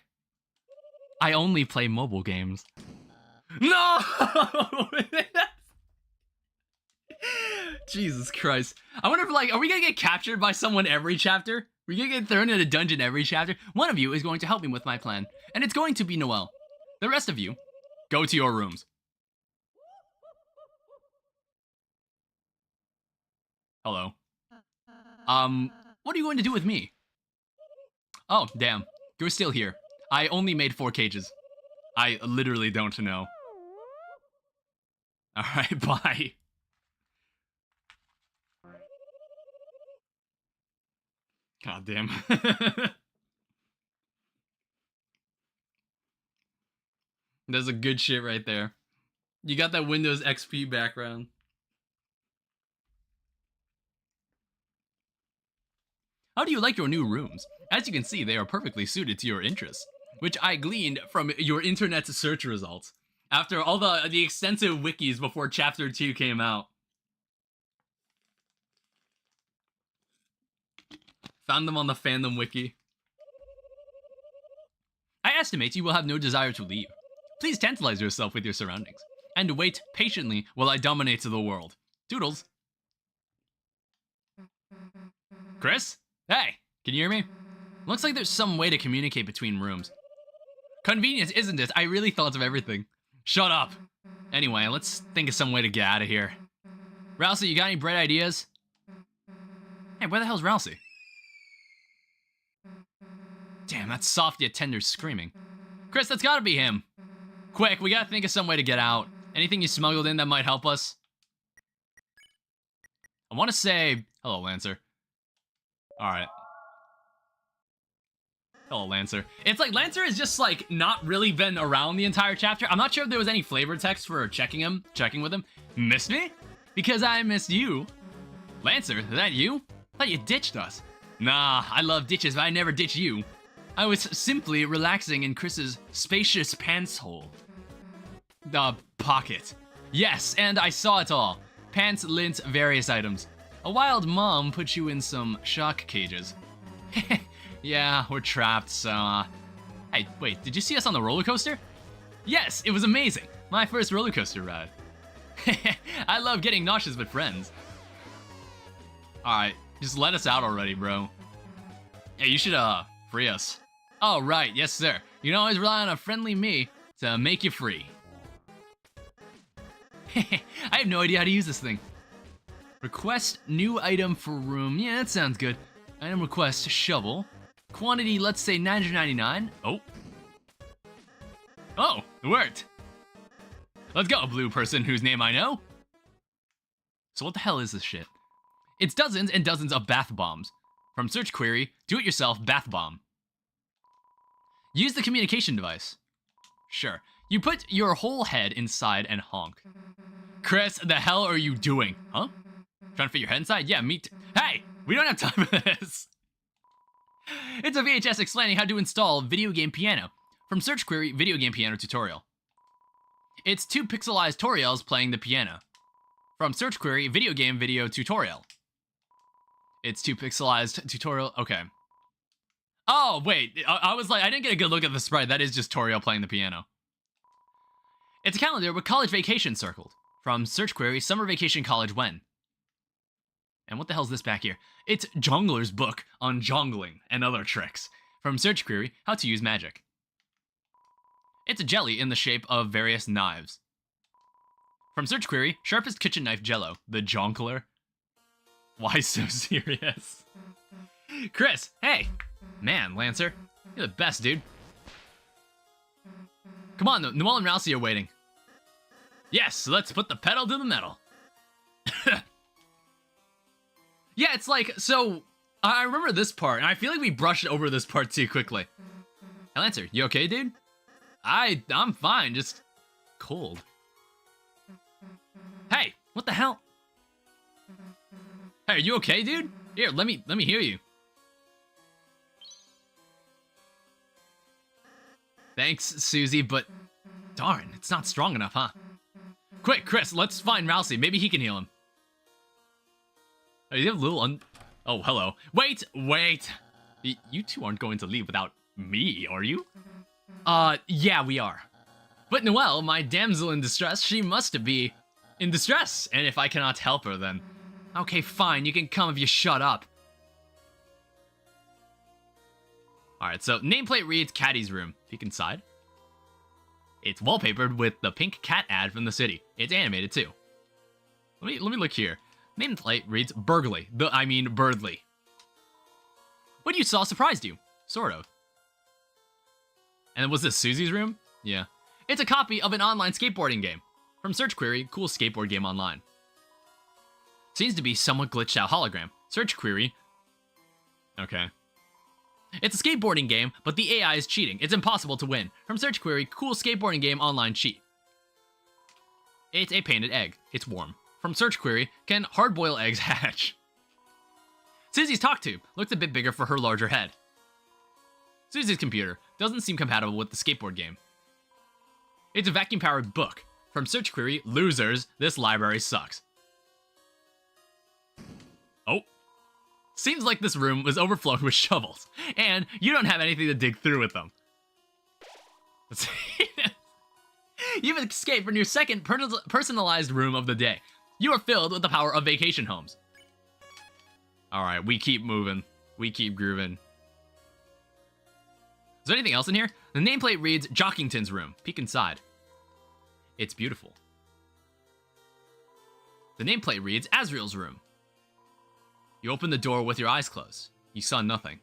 A: I only play mobile games. No! Jesus Christ. I wonder if, like, are we gonna get captured by someone every chapter? Are we gonna get thrown in a dungeon every chapter? One of you is going to help me with my plan, and it's going to be Noelle. The rest of you, go to your rooms. Hello. What are you going to do with me? Oh, damn. You're still here. I only made 4 cages. I literally don't know. Alright, bye. God damn. That's a good shit right there. You got that Windows XP background. How do you like your new rooms? As you can see, they are perfectly suited to your interests, which I gleaned from your internet search results after all the extensive wikis before Chapter 2 came out. Found them on the fandom wiki. I estimate you will have no desire to leave. Please tantalize yourself with your surroundings, and wait patiently while I dominate the world. Doodles. Chris? Hey, can you hear me? Looks like there's some way to communicate between rooms. Convenient, isn't it? I really thought of everything. Shut up. Anyway, let's think of some way to get out of here. Rousey, you got any bright ideas? Hey, where the hell's Rousey? Damn, that's soft yet tender screaming. Chris, that's gotta be him. Quick, we gotta think of some way to get out. Anything you smuggled in that might help us? I want to say... Hello, Lancer. Alright. Hello, Lancer. It's like Lancer has just, like, not really been around the entire chapter. I'm not sure if there was any flavor text for checking with him. Missed me? Because I missed you. Lancer, is that you? Thought you ditched us. Nah, I love ditches, but I never ditch you. I was simply relaxing in Chris's spacious pants hole. Pocket. Yes, and I saw it all. Pants, lint, various items. A wild mom put you in some shock cages. Yeah, we're trapped, so, Hey, wait, did you see us on the roller coaster? Yes, it was amazing. My first roller coaster ride. I love getting nauseous with friends. Alright, just let us out already, bro. Hey, you should, free us. Oh, right, yes, sir. You can always rely on a friendly me to make you free. I have no idea how to use this thing. Request new item for room. Yeah, that sounds good. Item request, shovel. Quantity, let's say 999. Oh. Oh, it worked. Let's go, blue person whose name I know. So what the hell is this shit? It's dozens and dozens of bath bombs. From search query, do-it-yourself bath bomb. Use the communication device. Sure. You put your whole head inside and honk. Chris, the hell are you doing? Huh? Trying to fit your head inside? Yeah, me too. Hey! We don't have time for this! It's a VHS explaining how to install video game piano. From search query, video game piano tutorial. It's 2 pixelized Toriels playing the piano. From search query, video game video tutorial. It's 2 pixelized tutorial, okay. Oh, wait, I was like, I didn't get a good look at the sprite. That is just Toriel playing the piano. It's a calendar with college vacation circled. From search query, summer vacation college when? And what the hell's this back here? It's Jongler's book on jongling and other tricks. From search query, how to use magic. It's a jelly in the shape of various knives. From search query, sharpest kitchen knife jello, the jonkler. Why so serious? Chris, hey! Man, Lancer, you're the best, dude. Come on, Noelle and Rousey are waiting. Yes, let's put the pedal to the metal. Yeah, it's like, so, I remember this part, and I feel like we brushed over this part too quickly. Hey, Lancer, you okay, dude? I'm fine, just cold. Hey, what the hell? Hey, are you okay, dude? Here, let me hear you. Thanks, Susie, but darn, it's not strong enough, huh? Quick, Chris, let's find Rousey. Maybe he can heal him. Oh, you have a little Oh, hello. Wait! You two aren't going to leave without me, are you? Yeah, we are. But Noelle, my damsel in distress, she must be in distress. And if I cannot help her, then... Okay, fine, you can come if you shut up. Alright, so nameplate reads Caddy's room. Peek inside. It's wallpapered with the pink cat ad from the city. It's animated too. Let me look here. Nameplate reads Burgley. Birdly. What you saw surprised you. Sort of. And was this Susie's room? Yeah. It's a copy of an online skateboarding game. From search query, cool skateboard game online. Seems to be somewhat glitched out hologram. Search query. Okay. It's a skateboarding game, but the AI is cheating. It's impossible to win. From search query, cool skateboarding game online cheat. It's a painted egg. It's warm. From search query, can hard-boiled eggs hatch? Susie's talk tube looks a bit bigger for her larger head. Susie's computer doesn't seem compatible with the skateboard game. It's a vacuum-powered book. From search query, losers, this library sucks. Oh. Seems like this room was overflowing with shovels, and you don't have anything to dig through with them. You've escaped from your second personalized room of the day. You are filled with the power of vacation homes. Alright, we keep moving. We keep grooving. Is there anything else in here? The nameplate reads Jockington's room. Peek inside. It's beautiful. The nameplate reads Azriel's room. You open the door with your eyes closed. You saw nothing.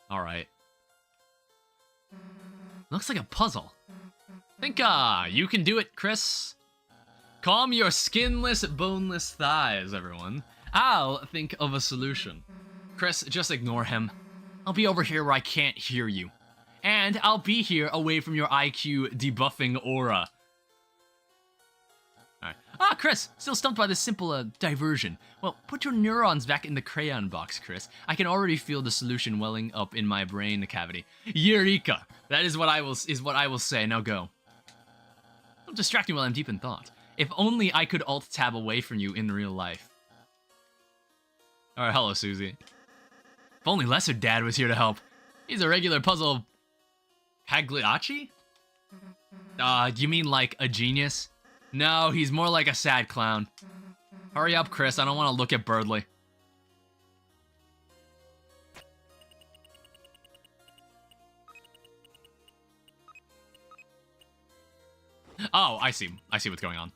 A: Alright. Looks like a puzzle. Think, you can do it, Chris. Calm your skinless, boneless thighs, everyone. I'll think of a solution. Chris, just ignore him. I'll be over here where I can't hear you. And I'll be here away from your IQ debuffing aura. Alright. Chris, still stumped by this simple, diversion. Well, put your neurons back in the crayon box, Chris. I can already feel the solution welling up in my brain cavity. Eureka! That is what I will say. Now go. Don't distract me while I'm deep in thought. If only I could alt-tab away from you in real life. Alright, hello, Susie. If only Lesser Dad was here to help. He's a regular puzzle... Pagliacci? You mean like a genius? No, he's more like a sad clown. Hurry up, Chris, I don't want to look at Birdly. Oh, I see what's going on.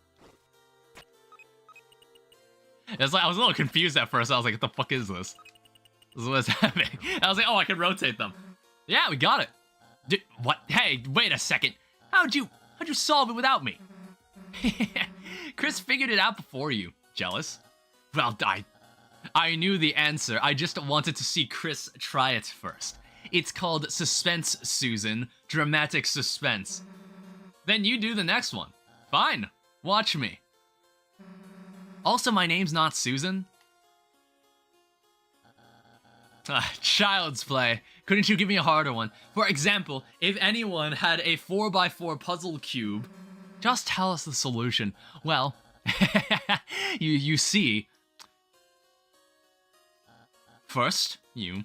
A: It's like, I was a little confused at first. I was like, what the fuck is this? This is what's happening. I was like, oh, I can rotate them. Yeah, we got it. Dude, what? Hey, wait a second. How'd you solve it without me? Chris figured it out before you. Jealous? Well, I knew the answer. I just wanted to see Chris try it first. It's called suspense, Susan. Dramatic suspense. Then you do the next one. Fine. Watch me. Also, my name's not Susan. Child's play. Couldn't you give me a harder one? For example, if anyone had a 4x4 puzzle cube, just tell us the solution. Well, you see. First, you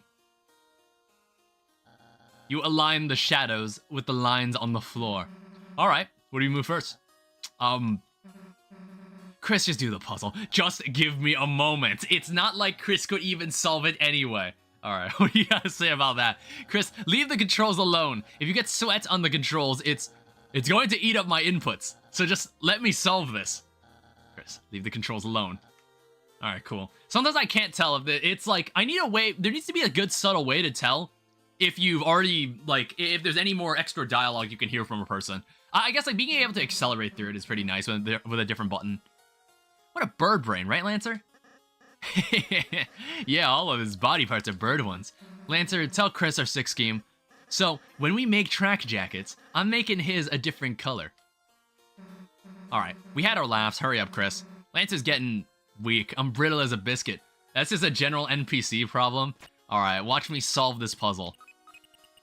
A: align the shadows with the lines on the floor. Alright, what do you move first? Chris, just do the puzzle. Just give me a moment. It's not like Chris could even solve it anyway. Alright, what do you gotta say about that? Chris, leave the controls alone. If you get sweat on the controls, it's going to eat up my inputs. So just let me solve this. Chris, leave the controls alone. Alright, cool. Sometimes I can't tell if it's like, I need a way, there needs to be a good subtle way to tell if you've already, like, if there's any more extra dialogue you can hear from a person. I guess, like, being able to accelerate through it is pretty nice with a different button. What a bird brain, right, Lancer? Yeah, all of his body parts are bird ones. Lancer, tell Chris our sick scheme. So, when we make track jackets, I'm making his a different color. Alright, we had our laughs. Hurry up, Chris. Lancer's getting weak. I'm brittle as a biscuit. That's just a general NPC problem. Alright, watch me solve this puzzle.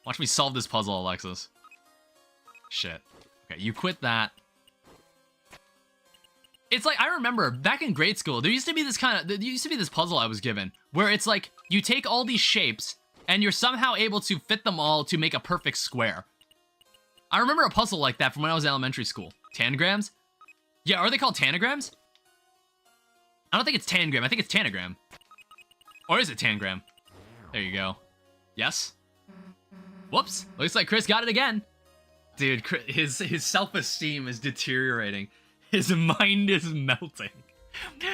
A: Watch me solve this puzzle, Alexis. Shit. Okay, you quit that. It's like, I remember, back in grade school, there used to be this puzzle I was given, where it's like, you take all these shapes, and you're somehow able to fit them all to make a perfect square. I remember a puzzle like that from when I was in elementary school. Tangrams? Yeah, are they called tanagrams? I don't think it's tangram, I think it's tanagram. Or is it tangram? There you go. Yes? Whoops, looks like Chris got it again. Dude, his self-esteem is deteriorating. His mind is melting.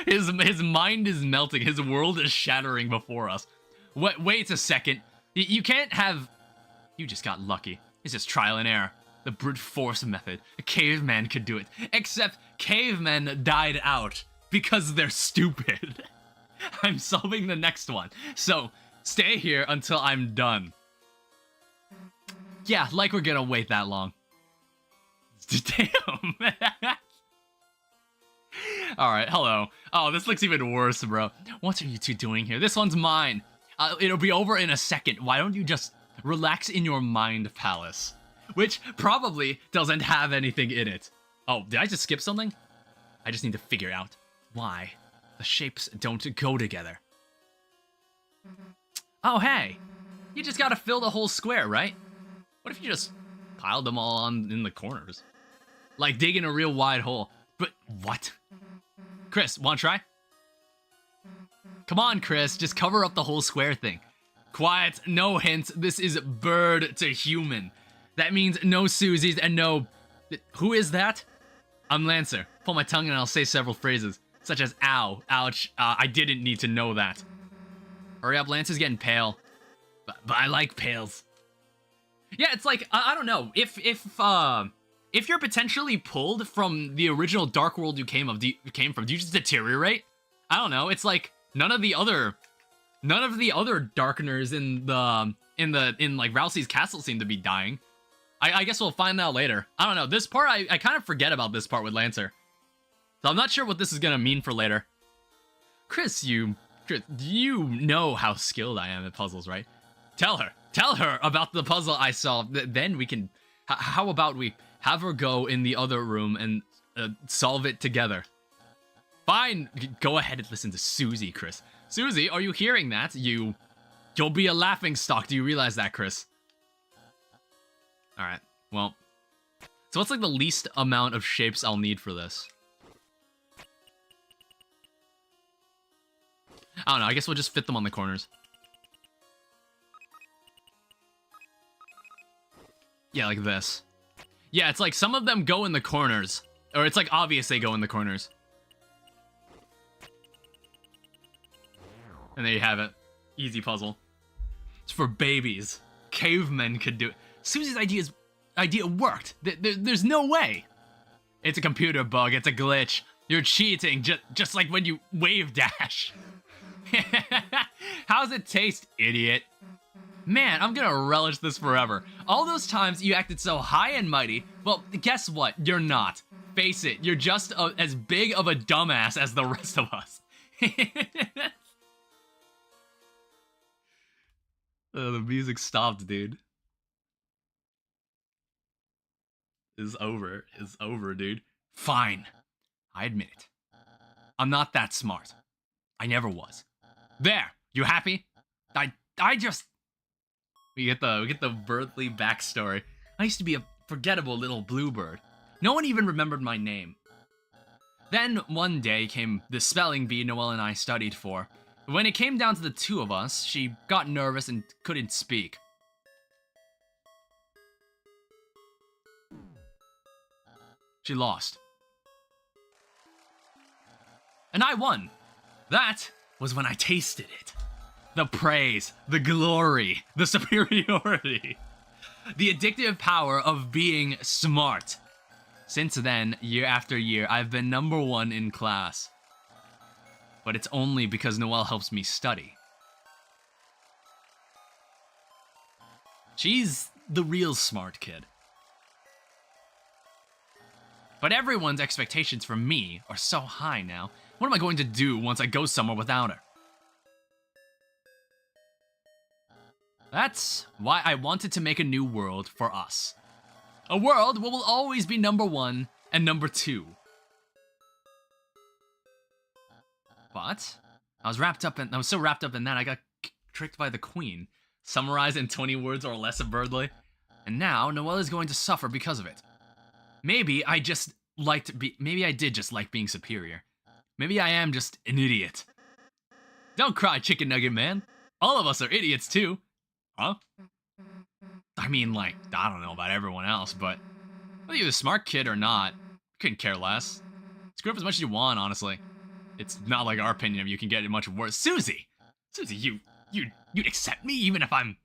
A: His mind is melting. His world is shattering before us. Wait a second. You can't have... You just got lucky. It's just trial and error. The brute force method. A caveman could do it. Except cavemen died out because they're stupid. I'm solving the next one. So, stay here until I'm done. Yeah, like we're gonna wait that long. Damn. Alright, hello. Oh, this looks even worse, bro. What are you two doing here? This one's mine. It'll be over in a second. Why don't you just relax in your mind palace? Which probably doesn't have anything in it. Oh, did I just skip something? I just need to figure out why the shapes don't go together. Oh, hey. You just gotta fill the whole square, right? What if you just piled them all on in the corners? Like digging a real wide hole. But what? Chris, wanna try? Come on, Chris, just cover up the whole square thing. Quiet, no hints, this is bird to human. That means no Susies and no... Who is that? I'm Lancer. Pull my tongue and I'll say several phrases, such as ow, ouch, I didn't need to know that. Hurry up, Lancer's getting pale. But I like pales. Yeah, it's like, I don't know, if you're potentially pulled from the original Dark World you came from, do you just deteriorate? I don't know. It's like none of the other Darkeners in like Rousey's castle seem to be dying. I guess we'll find out later. I don't know. This part, I kind of forget about this part with Lancer, so I'm not sure what this is gonna mean for later. Chris, you know how skilled I am at puzzles, right? Tell her about the puzzle I solved. Then we can. How about we have her go in the other room and solve it together? Fine, go ahead and listen to Susie, Chris. Susie, are you hearing that? You'll be a laughingstock. Do you realize that, Chris? Alright, well. So what's like the least amount of shapes I'll need for this? I don't know, I guess we'll just fit them on the corners. Yeah, like this. Yeah, it's like some of them go in the corners. Or it's like obvious they go in the corners. And there you have it. Easy puzzle. It's for babies. Cavemen could do it. Susie's idea worked. There's no way. It's a computer bug. It's a glitch. You're cheating, just like when you wave dash. How's it taste, idiot? Man, I'm gonna relish this forever. All those times you acted so high and mighty, well, guess what? You're not. Face it, you're just as big of a dumbass as the rest of us. The music stopped, dude. It's over, dude. Fine. I admit it. I'm not that smart. I never was. There, you happy? I just... We get the Berthley backstory. I used to be a forgettable little bluebird. No one even remembered my name. Then one day came the spelling bee Noelle and I studied for. When it came down to the two of us, she got nervous and couldn't speak. She lost. And I won. That was when I tasted it. The praise, the glory, the superiority. The addictive power of being smart. Since then, year after year, I've been #1 in class. But it's only because Noelle helps me study. She's the real smart kid. But everyone's expectations from me are so high now. What am I going to do once I go somewhere without her? That's why I wanted to make a new world for us. A world where we'll always be #1 and #2. But I was so wrapped up in that I got tricked by the queen. Summarized in 20 words or less absurdly. And now Noelle is going to suffer because of it. Maybe I did just like being superior. Maybe I am just an idiot. Don't cry, chicken nugget man. All of us are idiots too. Huh? I mean, like, I don't know about everyone else, but whether you're the smart kid or not, couldn't care less. Screw up as much as you want, honestly. It's not like our opinion of you can get it much worse. Susie, you'd accept me even if I'm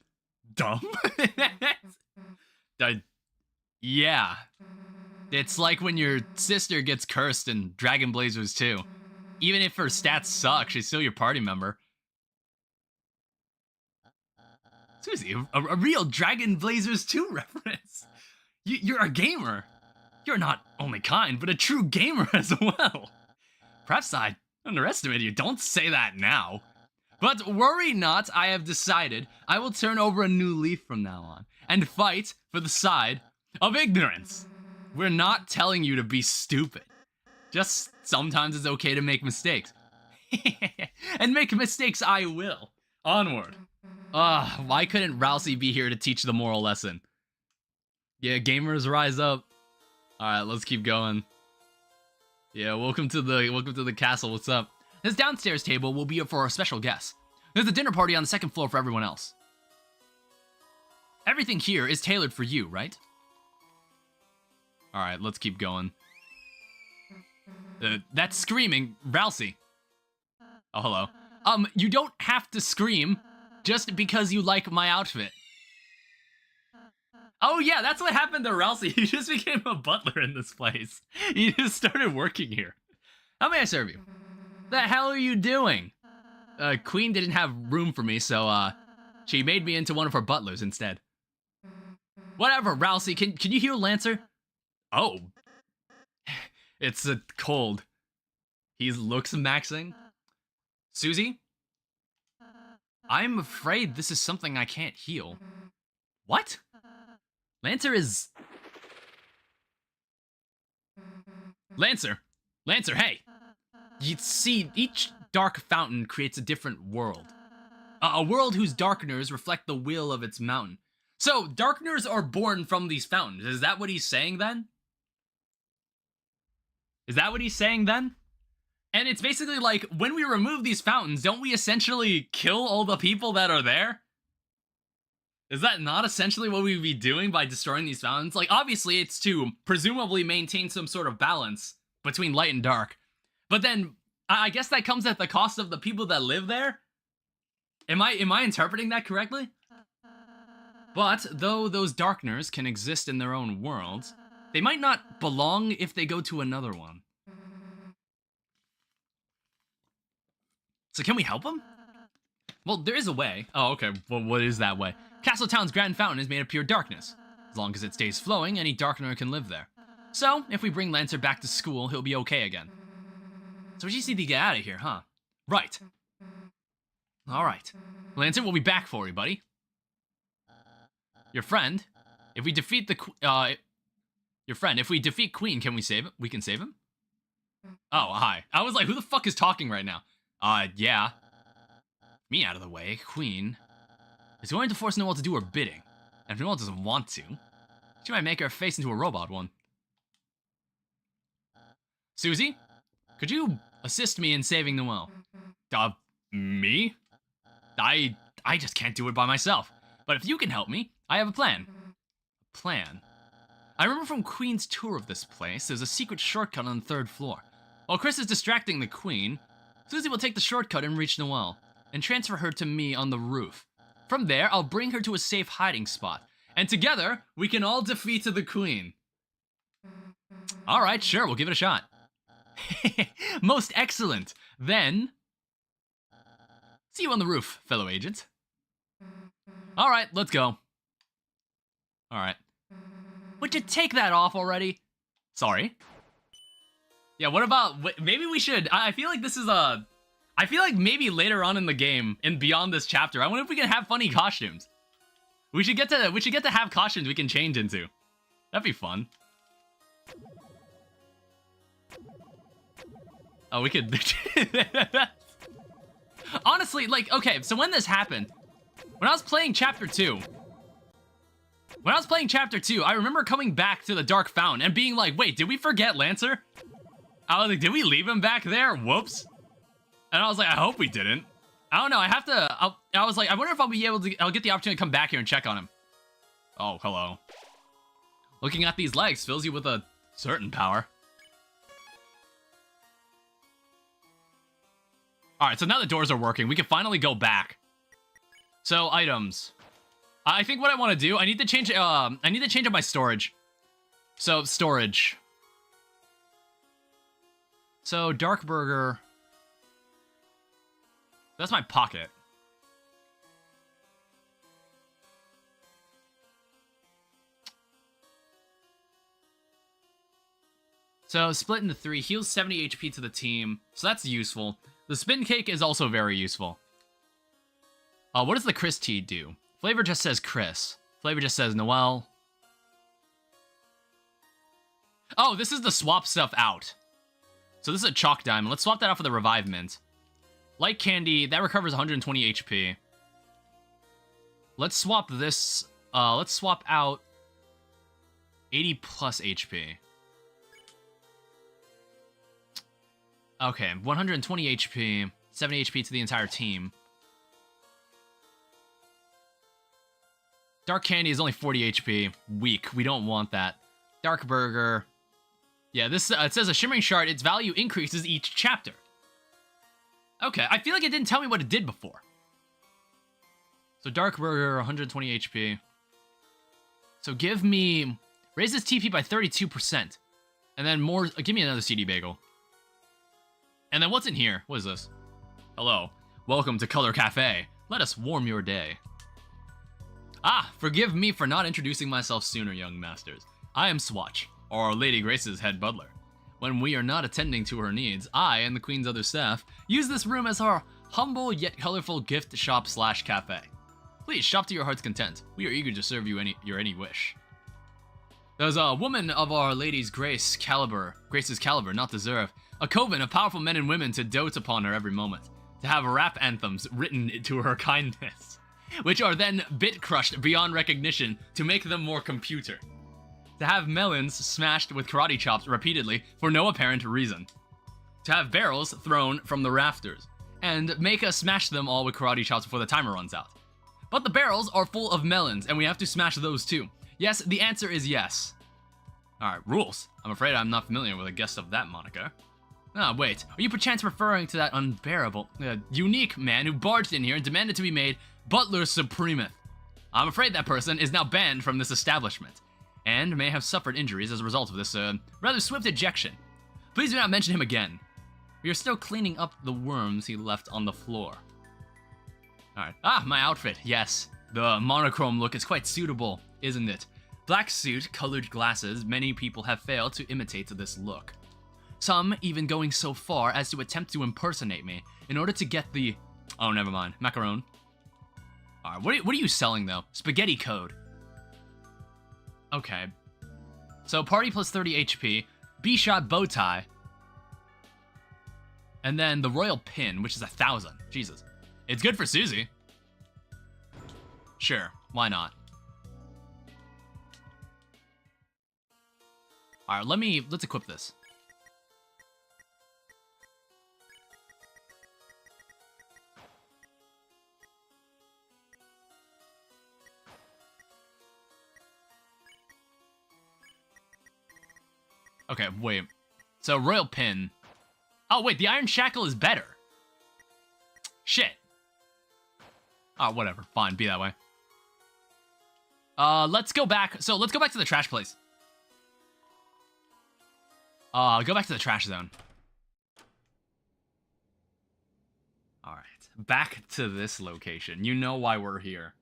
A: dumb? Yeah. It's like when your sister gets cursed in Dragon Blazers 2. Even if her stats suck, she's still your party member. Susie, a real Dragon Blazers 2 reference. You're a gamer. You're not only kind, but a true gamer as well. Perhaps I underestimated you. Don't say that now. But worry not, I have decided I will turn over a new leaf from now on and fight for the side of ignorance. We're not telling you to be stupid. Just sometimes it's okay to make mistakes. And make mistakes I will. Onward. Why couldn't Rousey be here to teach the moral lesson? Yeah, gamers rise up. Alright, let's keep going. Yeah, welcome to the castle. What's up? This downstairs table will be for our special guests. There's a dinner party on the second floor for everyone else. Everything here is tailored for you, right? Alright, let's keep going. That's screaming, Rousey. Oh, hello. You don't have to scream just because you like my outfit. Oh yeah, that's what happened to Rousey. He just became a butler in this place. He just started working here. How may I serve you? The hell are you doing? Queen didn't have room for me, so, she made me into one of her butlers instead. Whatever, Rousey, can you heal Lancer? Oh. It's a cold. He looks maxing. Susie? I'm afraid this is something I can't heal. What? Lancer is... Lancer, hey! You see, each dark fountain creates a different world. A world whose darkeners reflect the will of its mountain. So, darkeners are born from these fountains. Is that what he's saying then? Is that what he's saying then? And it's basically like, when we remove these fountains, don't we essentially kill all the people that are there? Is that not essentially what we'd be doing by destroying these fountains? Like, obviously it's to presumably maintain some sort of balance between light and dark. But then, I guess that comes at the cost of the people that live there? Am I interpreting that correctly? But, though those darkeners can exist in their own worlds, they might not belong if they go to another one. So can we help them? Well, there is a way. Oh, okay. Well, what is that way? Castletown's Grand Fountain is made of pure darkness. As long as it stays flowing, any darkener can live there. So, if we bring Lancer back to school, he'll be okay again. So we just need to get out of here, huh? Right. Alright. Lancer, we'll be back for you, buddy. Your friend, if we defeat Queen, can we save him? We can save him? Oh, hi. I was like, who the fuck is talking right now? Yeah. Me out of the way, Queen is going to force Noelle to do her bidding. And if Noelle doesn't want to, she might make her face into a robot one. Susie, Could you assist me in saving Noelle? Me? I just can't do it by myself. But if you can help me, I have a plan. Plan? I remember from Queen's tour of this place, there's a secret shortcut on the 3rd floor. While Chris is distracting the Queen, Susie will take the shortcut and reach Noelle, and transfer her to me on the roof. From there, I'll bring her to a safe hiding spot, and together, we can all defeat the Queen. Alright, sure, we'll give it a shot. Most excellent. Then, see you on the roof, fellow agent. Alright, let's go. Alright. Would you take that off already? Sorry. Yeah, what about, maybe we should, I feel like this is a, I feel like maybe later on in the game, and beyond this chapter, I wonder if we can have funny costumes. We should get to have costumes we can change into. That'd be fun. Oh, we could... Honestly, like, okay, so when this happened, when I was playing Chapter 2, I remember coming back to the Dark Fountain and being like, wait, did we forget Lancer? I was like, did we leave him back there? Whoops. And I was like, I hope we didn't. I don't know, I was like, I wonder if I'll be able to, I'll get the opportunity to come back here and check on him. Oh, hello. Looking at these legs fills you with a certain power. Alright, so now the doors are working. We can finally go back. So, items. I think what I want to do, I need to change up my storage. So, storage. So, Dark Burger. That's my pocket. So, split into 3, heals 70 HP to the team. So that's useful. The spin cake is also very useful. What does the Chris tea do? Flavor just says Chris. Flavor just says Noelle. Oh, this is the swap stuff out. So this is a chalk diamond. Let's swap that out for the revive mint. Light candy, that recovers 120 HP. Let's swap this. Let's swap out 80 plus HP. Okay, 120 HP, 70 HP to the entire team. Dark Candy is only 40 HP. Weak. We don't want that. Dark Burger. Yeah, this it says a Shimmering Shard, its value increases each chapter. Okay, I feel like it didn't tell me what it did before. So Dark Burger, 120 HP. So give me... Raise this TP by 32%. And then more... give me another CD Bagel. And then what's in here? What is this? Hello. Welcome to Color Cafe. Let us warm your day. Ah, forgive me for not introducing myself sooner, young masters. I am Swatch, Our Lady Grace's head butler. When we are not attending to her needs, I and the Queen's other staff use this room as our humble yet colorful gift shop / cafe. Please shop to your heart's content. We are eager to serve you your any wish. There's a woman of Our Lady's Grace's caliber, not deserve. A coven of powerful men and women to dote upon her every moment. To have rap anthems written to her kindness, which are then bit crushed beyond recognition to make them more computer. To have melons smashed with karate chops repeatedly for no apparent reason. To have barrels thrown from the rafters, and make us smash them all with karate chops before the timer runs out. But the barrels are full of melons, and we have to smash those too. Yes, the answer is yes. Alright, rules. I'm afraid I'm not familiar with a guest of that moniker. Ah, wait. Are you perchance referring to that unbearable, unique man who barged in here and demanded to be made Butler Supremeth? I'm afraid that person is now banned from this establishment, and may have suffered injuries as a result of this, rather swift ejection. Please do not mention him again. We are still cleaning up the worms he left on the floor. Alright. Ah, my outfit. Yes. The monochrome look is quite suitable, isn't it? Black suit, colored glasses, many people have failed to imitate this look. Some even going so far as to attempt to impersonate me in order to get the... Oh, never mind. Macaron. Alright, what are you selling, though? Spaghetti code. Okay. So, party plus 30 HP, B-shot bow tie, and then the royal pin, which is 1,000. Jesus. It's good for Susie. Sure, why not? Alright, let's equip this. Okay, wait. So, Royal Pin. Oh, wait, the Iron Shackle is better. Shit. Oh, whatever. Fine, be that way. Let's go back. So, let's go back to the trash place. Go back to the trash zone. Alright. Back to this location. You know why we're here.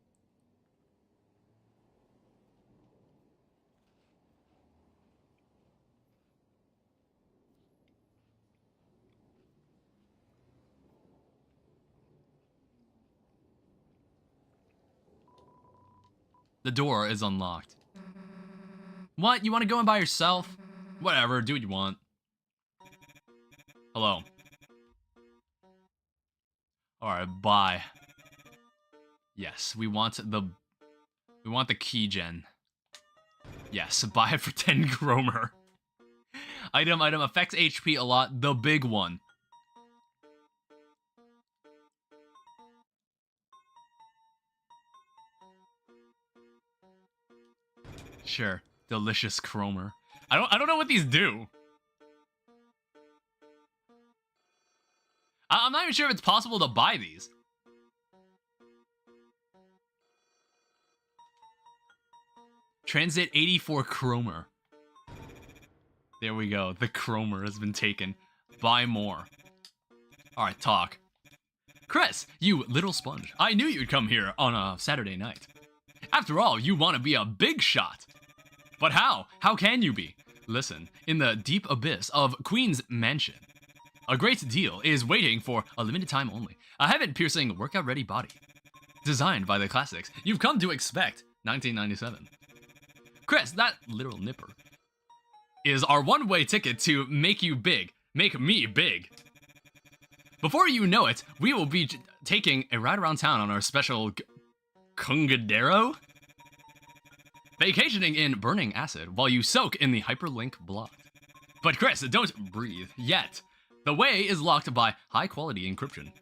A: The door is unlocked. What? You want to go in by yourself? Whatever, do what you want. Hello. Alright, bye. Yes, we want the key gen. Yes, buy it for 10 Gromer. Item, affects HP a lot, the big one. Sure, delicious Cromer. I don't know what these do. I'm not even sure if it's possible to buy these. Transit 84 Cromer. There we go. The Cromer has been taken. Buy more. Alright, talk. Chris, you little sponge. I knew you'd come here on a Saturday night. After all, you want to be a big shot. But how? How can you be? Listen, in the deep abyss of Queen's Mansion, a great deal is waiting for a limited time only. A heaven-piercing, workout-ready body. Designed by the classics you've come to expect, 1997. Chris, that little nipper, is our one-way ticket to make you big. Make me big. Before you know it, we will be taking a ride around town on our special Kungadero? Vacationing in burning acid while you soak in the hyperlink block. But Chris, don't breathe yet. The way is locked by high-quality encryption.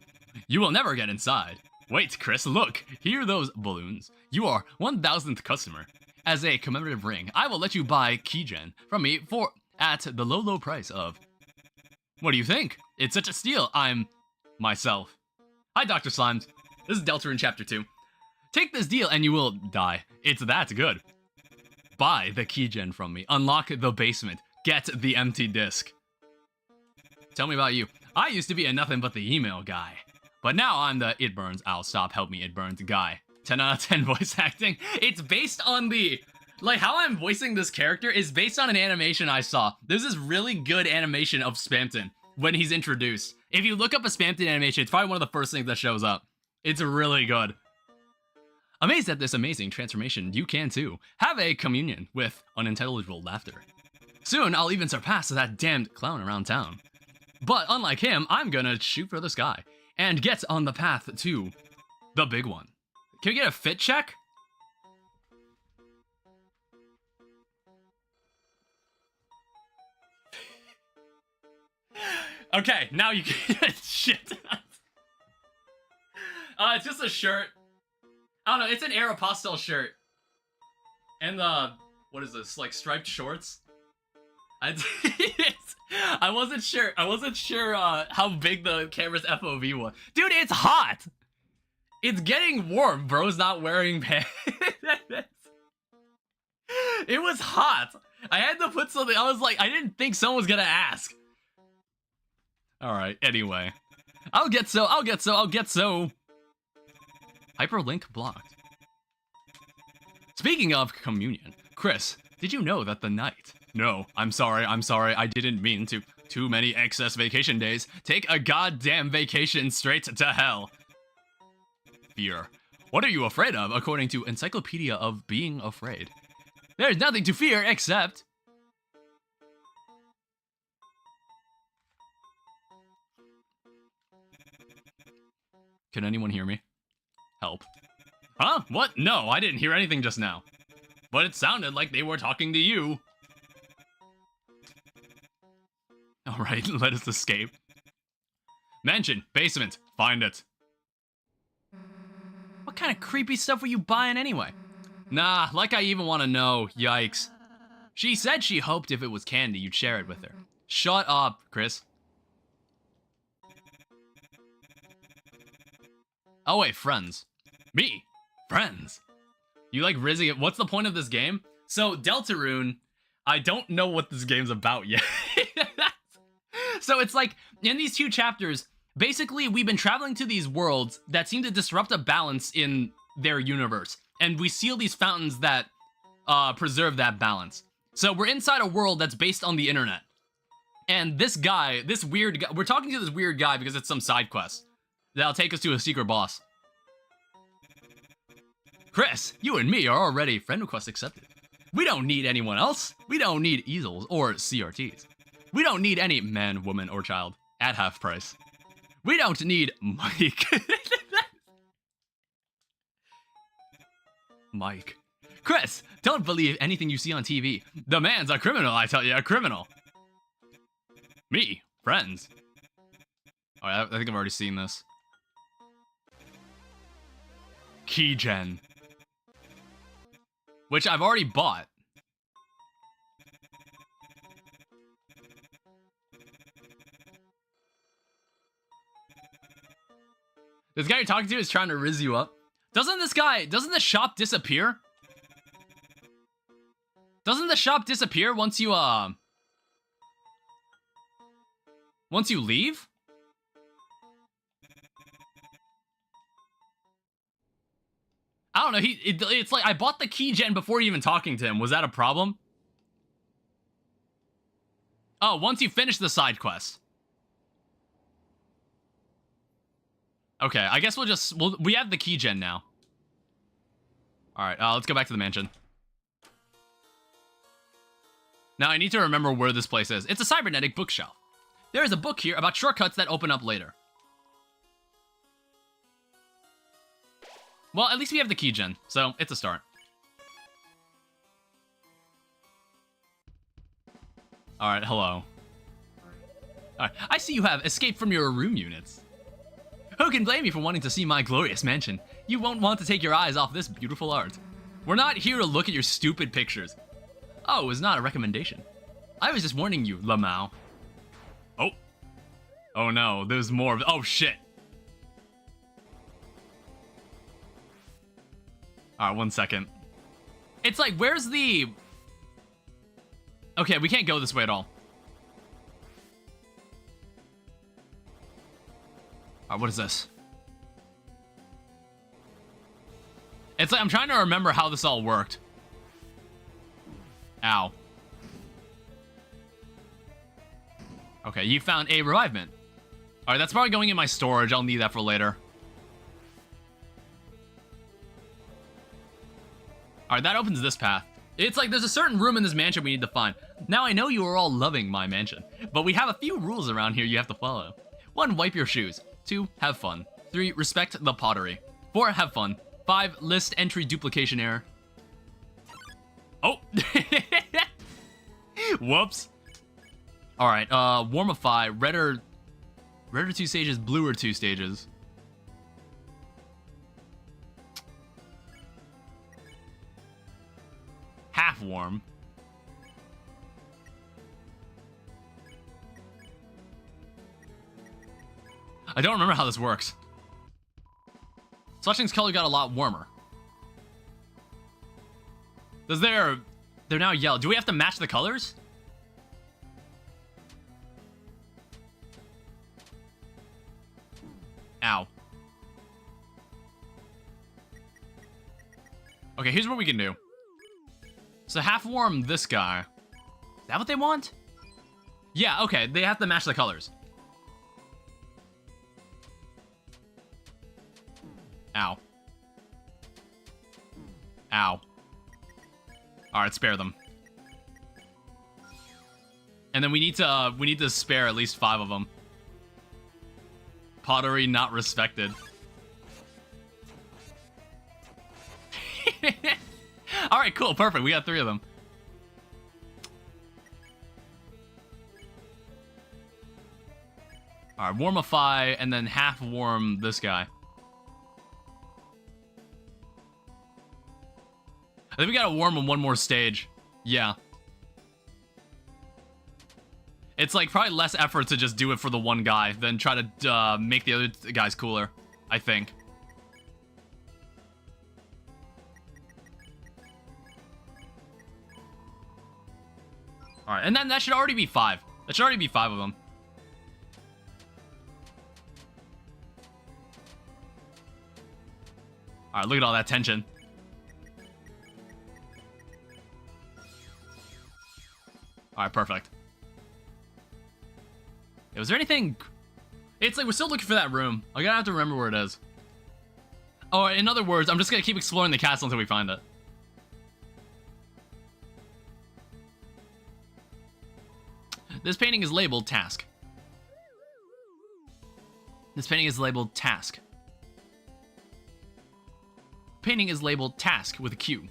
A: You will never get inside. Wait, Chris, look. Hear those balloons? You are 1,000th customer. As a commemorative ring, I will let you buy Keygen from me at the low price of... What do you think? It's such a steal. I'm... myself. Hi, Dr. Slimes. This is Deltarune Chapter 2. Take this deal and you will die. It's that good. Buy the Keygen from me. Unlock the basement. Get the empty disc. Tell me about you. I used to be a nothing but the email guy. But now I'm the it burns, I'll stop, help me, it burns guy. 10 out of 10 voice acting. It's based on the... Like, how I'm voicing this character is based on an animation I saw. There's this really good animation of Spamton when he's introduced. If you look up a Spamton animation, it's probably one of the first things that shows up. It's really good. Amazed at this amazing transformation, you can too. Have a communion with unintelligible laughter. Soon, I'll even surpass that damned clown around town. But unlike him, I'm gonna shoot for the sky and get on the path to the big one. Can we get a fit check? Okay, now you can... Shit. It's just a shirt. I don't know, it's an Aeropostale shirt. And what is this, like striped shorts? I wasn't sure how big the camera's FOV was. Dude, it's hot! It's getting warm, bro's not wearing pants. It was hot. I had to put something, I was like, I didn't think someone was gonna ask. Alright, anyway. I'll get so. Hyperlink blocked. Speaking of communion, Chris, did you know that the night... No, I'm sorry, I didn't mean to. Too many excess vacation days. Take a goddamn vacation straight to hell. Fear. What are you afraid of, according to Encyclopedia of Being Afraid? There's nothing to fear except... Can anyone hear me? Help. Huh? What? No, I didn't hear anything just now. But it sounded like they were talking to you. Alright, let us escape. Mansion, basement, find it. What kind of creepy stuff were you buying anyway? Nah, like I even want to know. Yikes. She said she hoped if it was candy, you'd share it with her. Shut up, Chris. Oh wait, friends. Me? Friends. You like rizzing it? What's the point of this game? So, Deltarune, I don't know what this game's about yet. So it's like, in these 2 chapters, basically we've been traveling to these worlds that seem to disrupt a balance in their universe. And we seal these fountains that preserve that balance. So we're inside a world that's based on the internet. And this guy, this weird guy, we're talking to this weird guy because it's some side quest that'll take us to a secret boss. Chris, you and me are already friend request accepted. We don't need anyone else. We don't need easels or CRTs. We don't need any man, woman, or child at half price. We don't need Mike. Mike. Chris, don't believe anything you see on TV. The man's a criminal, I tell you, a criminal. Me, friends. Alright, I think I've already seen this. Keygen. Which I've already bought. This guy you're talking to is trying to rizz you up. Doesn't the shop disappear? Doesn't the shop disappear once you leave? I don't know, it's like I bought the keygen before even talking to him. Was that a problem? Oh, once you finish the side quest. Okay, I guess we have the keygen now. Alright, let's go back to the mansion. Now I need to remember where this place is. It's a cybernetic bookshelf. There is a book here about shortcuts that open up later. Well, at least we have the keygen, so it's a start. Alright, hello. Alright, I see you have escaped from your room units. Who can blame you for wanting to see my glorious mansion? You won't want to take your eyes off this beautiful art. We're not here to look at your stupid pictures. Oh, it was not a recommendation. I was just warning you, Lamau. Oh. Oh no, there's more. Oh shit. Alright, 1 second. It's like, where's the... Okay, we can't go this way at all. Alright, what is this? It's like, I'm trying to remember how this all worked. Ow. Okay, you found a revivement. Alright, that's probably going in my storage. I'll need that for later. Alright, that opens this path. It's like there's a certain room in this mansion we need to find. Now, I know you are all loving my mansion, but we have a few rules around here you have to follow. 1, wipe your shoes. 2, have fun. 3, respect the pottery. 4, have fun. 5, list entry duplication error. Oh! Whoops. Alright, warmify, redder 2 stages, bluer 2 stages. Half warm. I don't remember how this works. Flushing's color got a lot warmer. They're now yellow. Do we have to match the colors? Ow. Okay, here's what we can do. So half warm this guy. Is that what they want? Yeah, okay, they have to match the colors. Ow. Ow. Alright, spare them. And then we need to spare at least 5 of them. Pottery not respected. Alright, cool, perfect. We got 3 of them. Alright, warmify, and then half warm this guy. I think we gotta warm him 1 more stage. Yeah. It's like probably less effort to just do it for the one guy than try to make the other guys cooler, I think. Alright, and then that should already be 5. That should already be 5 of them. Alright, look at all that tension. Alright, perfect. Yeah, was there anything... It's like we're still looking for that room. I gotta have to remember where it is. Oh, in other words, I'm just gonna keep exploring the castle until we find it. This painting is labeled Task. This painting is labeled Task. Painting is labeled Task with a Q.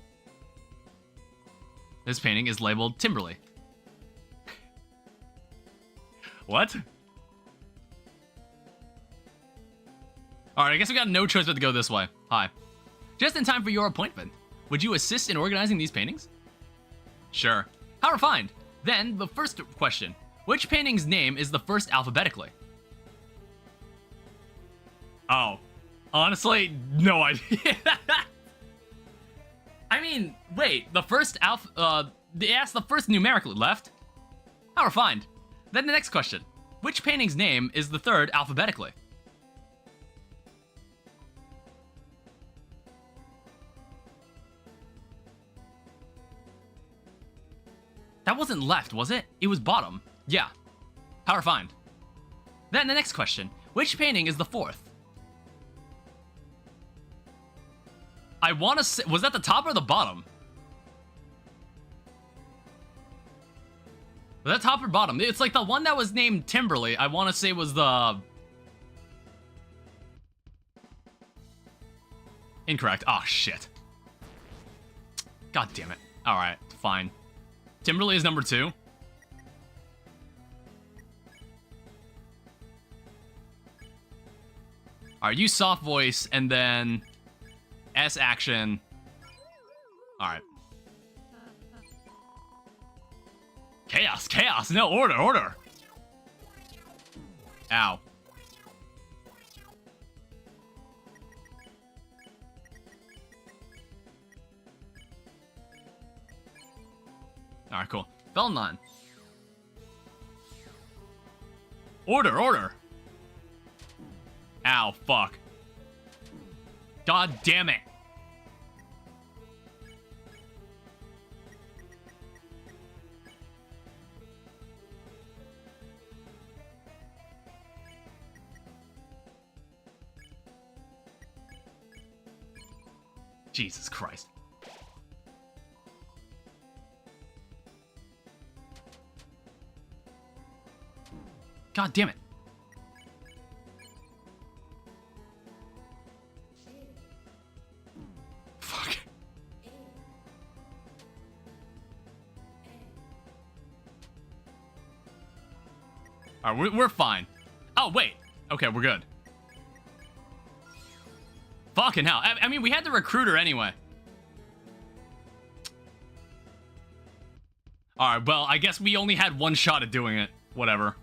A: This painting is labeled Timberly. What? Alright, I guess we got no choice but to go this way. Hi. Just in time for your appointment. Would you assist in organizing these paintings? Sure. How refined. Then, the first question. Which painting's name is the first alphabetically? Oh. Honestly, no idea. I mean, wait, the first they asked the first numerically left? How refined. Then the next question. Which painting's name is the third alphabetically? That wasn't left, was it? It was bottom. Yeah. How refined. Then the next question. Which painting is the fourth? I want to say... Was that the top or the bottom? Was that top or bottom? It's like the one that was named Timberly, I want to say was the... Incorrect. Oh, shit. God damn it. Alright, fine. Timberly is number 2. Alright, use soft voice, and then... S action. Alright. Chaos, chaos! No, order, order! Ow. Alright, cool. Felnon. Order, order! Ow, fuck. God damn it. Jesus Christ. God damn it. Fuck. Alright, we're fine. Oh, wait. Okay, we're good. Fucking hell. I mean, we had the recruiter anyway. Alright, well, I guess we only had one shot at doing it. Whatever.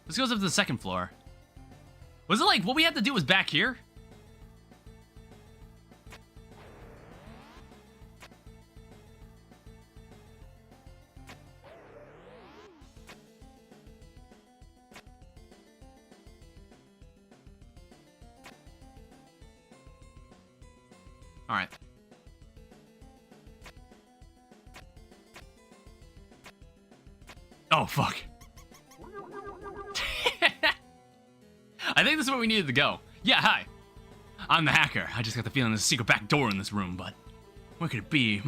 A: This goes up to the second floor. Was it like, what we had to do was back here? Alright. Oh, fuck. I think this is where we needed to go. Yeah, hi. I'm the hacker. I just got the feeling there's a secret back door in this room, but where could it be?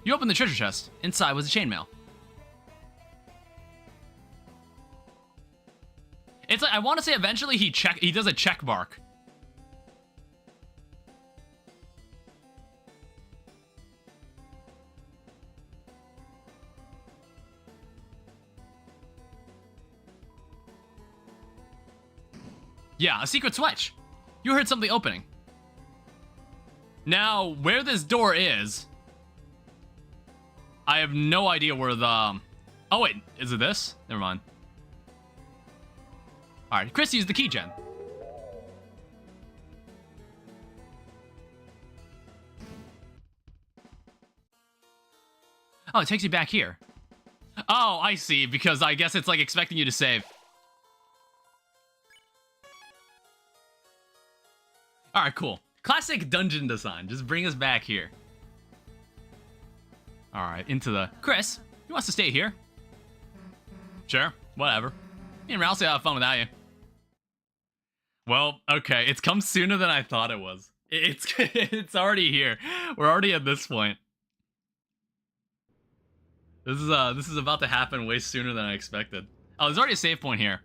A: You opened the treasure chest. Inside was a chainmail. It's like, I want to say eventually he does a check mark. Yeah, a secret switch. You heard something opening. Now, where this door is, I have no idea where the... Oh, wait. Is it this? Never mind. Alright, Chris used the key gen. Oh, it takes you back here. Oh, I see, because I guess it's like expecting you to save. Alright, cool. Classic dungeon design. Just bring us back here. Alright, into the... Chris, you want us to stay here? Sure, whatever. Me and Ralsei will have fun without you. Well, okay, it's come sooner than I thought it was. It's already here. We're already at this point. This is about to happen way sooner than I expected. Oh, there's already a save point here.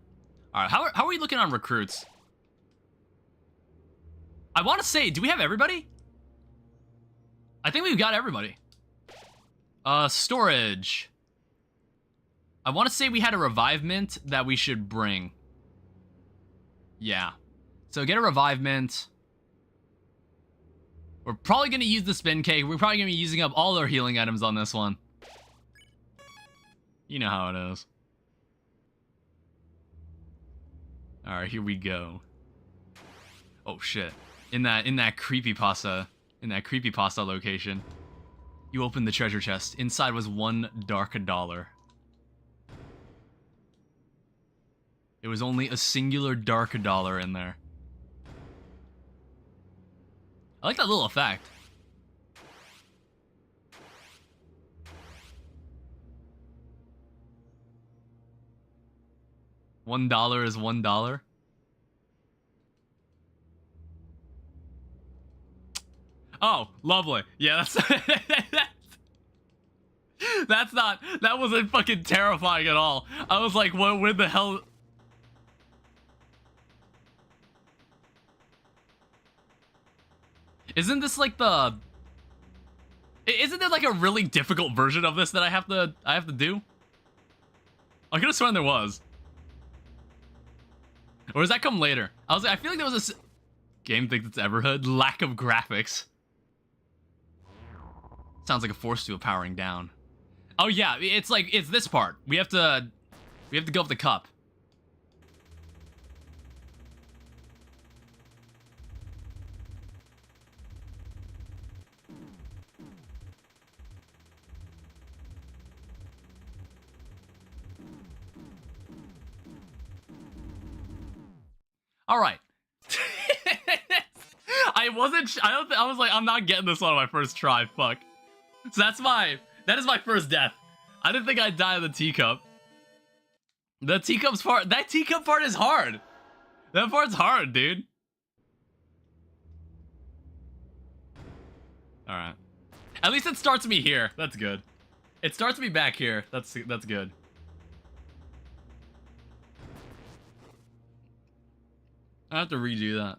A: Alright, how are we looking on recruits? I want to say, do we have everybody? I think we've got everybody. Storage. I want to say we had a revive mint that we should bring. Yeah. So get a revive mint. We're probably going to use the spin cake. We're probably going to be using up all our healing items on this one. You know how it is. Alright, here we go. Oh shit. In that creepypasta location. You opened the treasure chest. Inside was $1 dark dollar. It was only a singular dark dollar in there. I like that little effect. $1 is $1. Oh, lovely. Yeah, that's that's not, that wasn't fucking terrifying at all. I was like, what, where the hell? Isn't this like the... Isn't there like a really difficult version of this that I have to do? I could have sworn there was. Or does that come later? I feel like there was a... Game thinks it's Everhood. Lack of graphics. Sounds like a force field powering down. Oh yeah, it's like, it's this part. We have to go up the cup. All right. I was like, I'm not getting this on my first try. Fuck. So that is my first death. I didn't think I'd die of the teacup. That teacup part is hard. That part's hard, dude. All right. At least it starts me here. That's good. It starts me back here. That's good. I have to redo that.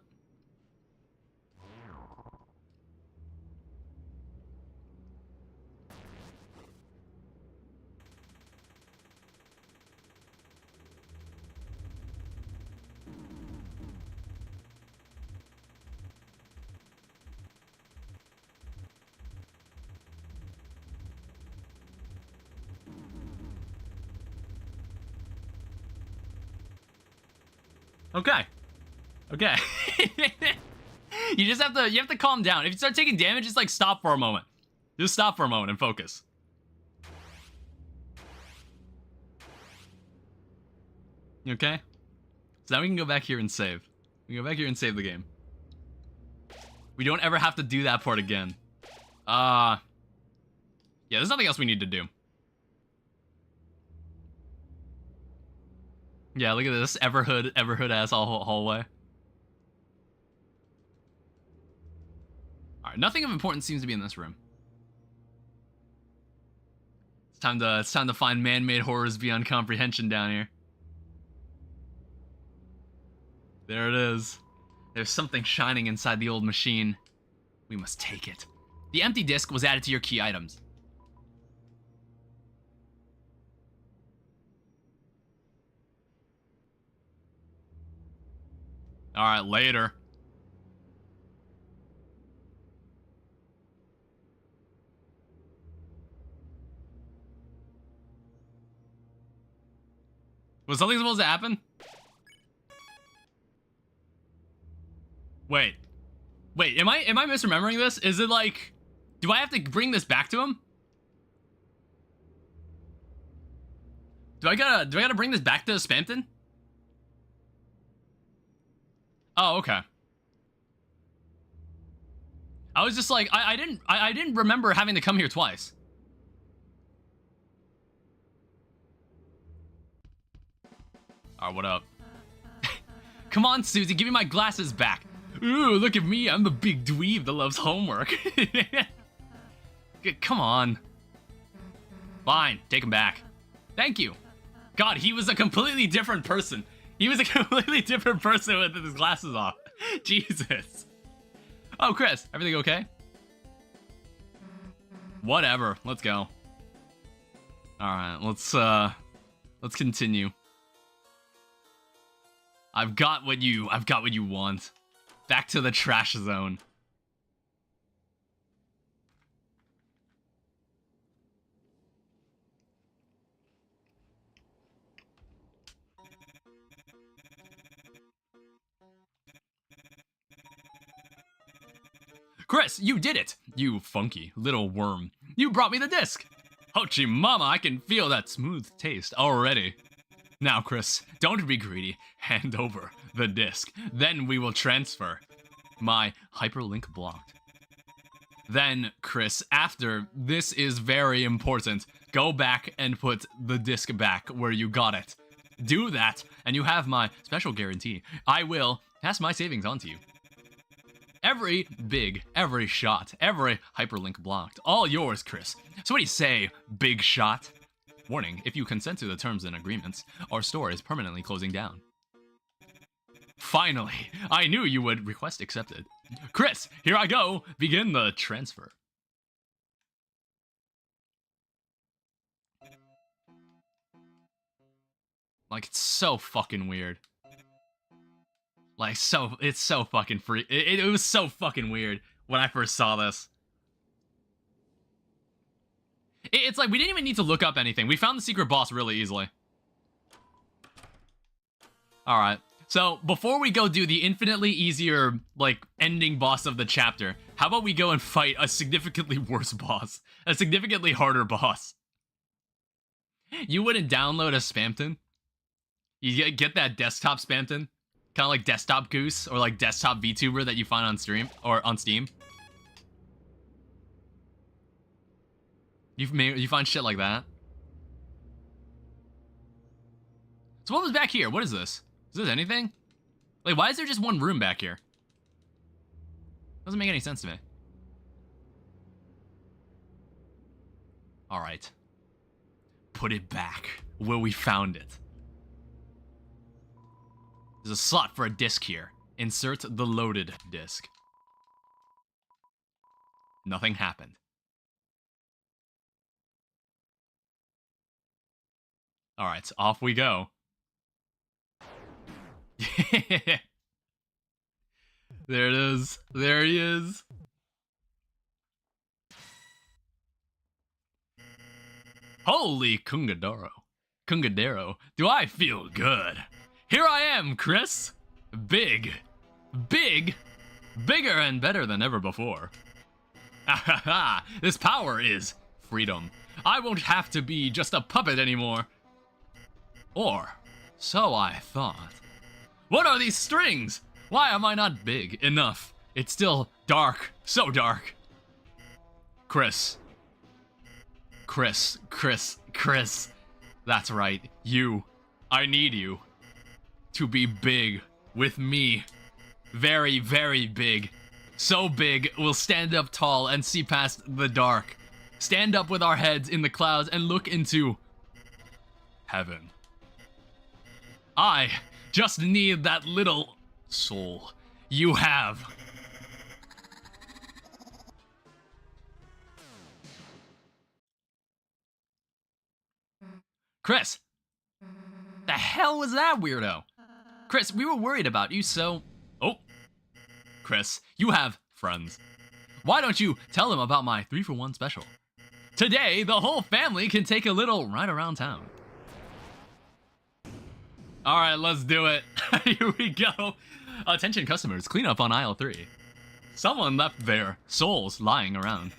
A: Okay. Okay. You have to calm down. If you start taking damage, just like stop for a moment. Just stop for a moment and focus. You okay? So now we can go back here and save. We can go back here and save the game. We don't ever have to do that part again. Yeah, there's nothing else we need to do. Yeah, look at this Everhood ass hallway. Alright, nothing of importance seems to be in this room. It's time to find man-made horrors beyond comprehension down here. There it is. There's something shining inside the old machine. We must take it. The empty disc was added to your key items. Alright, later. Was something supposed to happen? Wait. Wait, am I misremembering this? Is it like, do I have to bring this back to him? Do I gotta bring this back to Spampton? Oh, okay. I was just like, I didn't remember having to come here twice. Alright, what up? Come on, Susie, give me my glasses back. Ooh, look at me, I'm the big dweeb that loves homework. Come on. Fine, take him back. Thank you. God, he was a completely different person. He was a completely different person with his glasses off. Jesus. Oh, Chris, everything okay? Whatever, let's go. Alright, let's continue. I've got what you want. Back to the trash zone. Chris, you did it! You funky little worm. You brought me the disc! Hochi mama, I can feel that smooth taste already. Now, Chris, don't be greedy. Hand over the disc. Then we will transfer. My hyperlink blocked. Then, Chris, after this is very important, go back and put the disc back where you got it. Do that, and you have my special guarantee. I will pass my savings on to you. Every big, every shot, every hyperlink blocked. All yours, Chris. So what do you say, big shot? Warning, if you consent to the terms and agreements, our store is permanently closing down. Finally, I knew you would. Request accepted. Chris, here I go. Begin the transfer. Like, it's so fucking weird. Like, it's so fucking free. It was so fucking weird when I first saw this. It's like, we didn't even need to look up anything. We found the secret boss really easily. Alright, so before we go do the infinitely easier, like, ending boss of the chapter, how about we go and fight a significantly worse boss? A significantly harder boss. You wouldn't download a Spampton? You get that desktop Spampton? Kind of like desktop Goose or like desktop VTuber that you find on stream or on Steam. You find shit like that. So what was back here? What is this? Is this anything? Like, why is there just one room back here? Doesn't make any sense to me. All right. Put it back where we found it. There's a slot for a disc here. Insert the loaded disc. Nothing happened. Alright, off we go. There it is. There he is. Holy Kungadoro. Kungadero. Do I feel good? Here I am, Chris. Big. Big. Bigger and better than ever before. Ahaha. This power is freedom. I won't have to be just a puppet anymore. Or, so I thought. What are these strings? Why am I not big enough? It's still dark. So dark. Chris. Chris. That's right. You. I need you. To be big with me. Very, very big. So big, we'll stand up tall and see past the dark. Stand up with our heads in the clouds and look into heaven. I just need that little soul you have. Chris! The hell was that, weirdo? Chris, we were worried about you, so... Oh. Chris, you have friends. Why don't you tell them about my 3-for-1 special? Today, the whole family can take a little ride around town. All right, let's do it. Here we go. Attention customers, clean up on aisle 3. Someone left their souls lying around.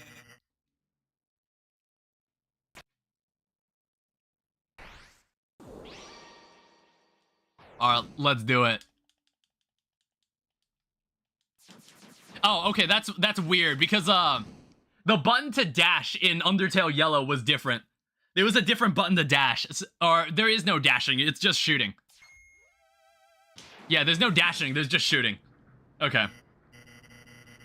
A: All right, let's do it. Oh, okay, that's weird because the button to dash in Undertale Yellow was different. There was a different button to dash, or there is no dashing, it's just shooting. Yeah, there's no dashing, there's just shooting. Okay.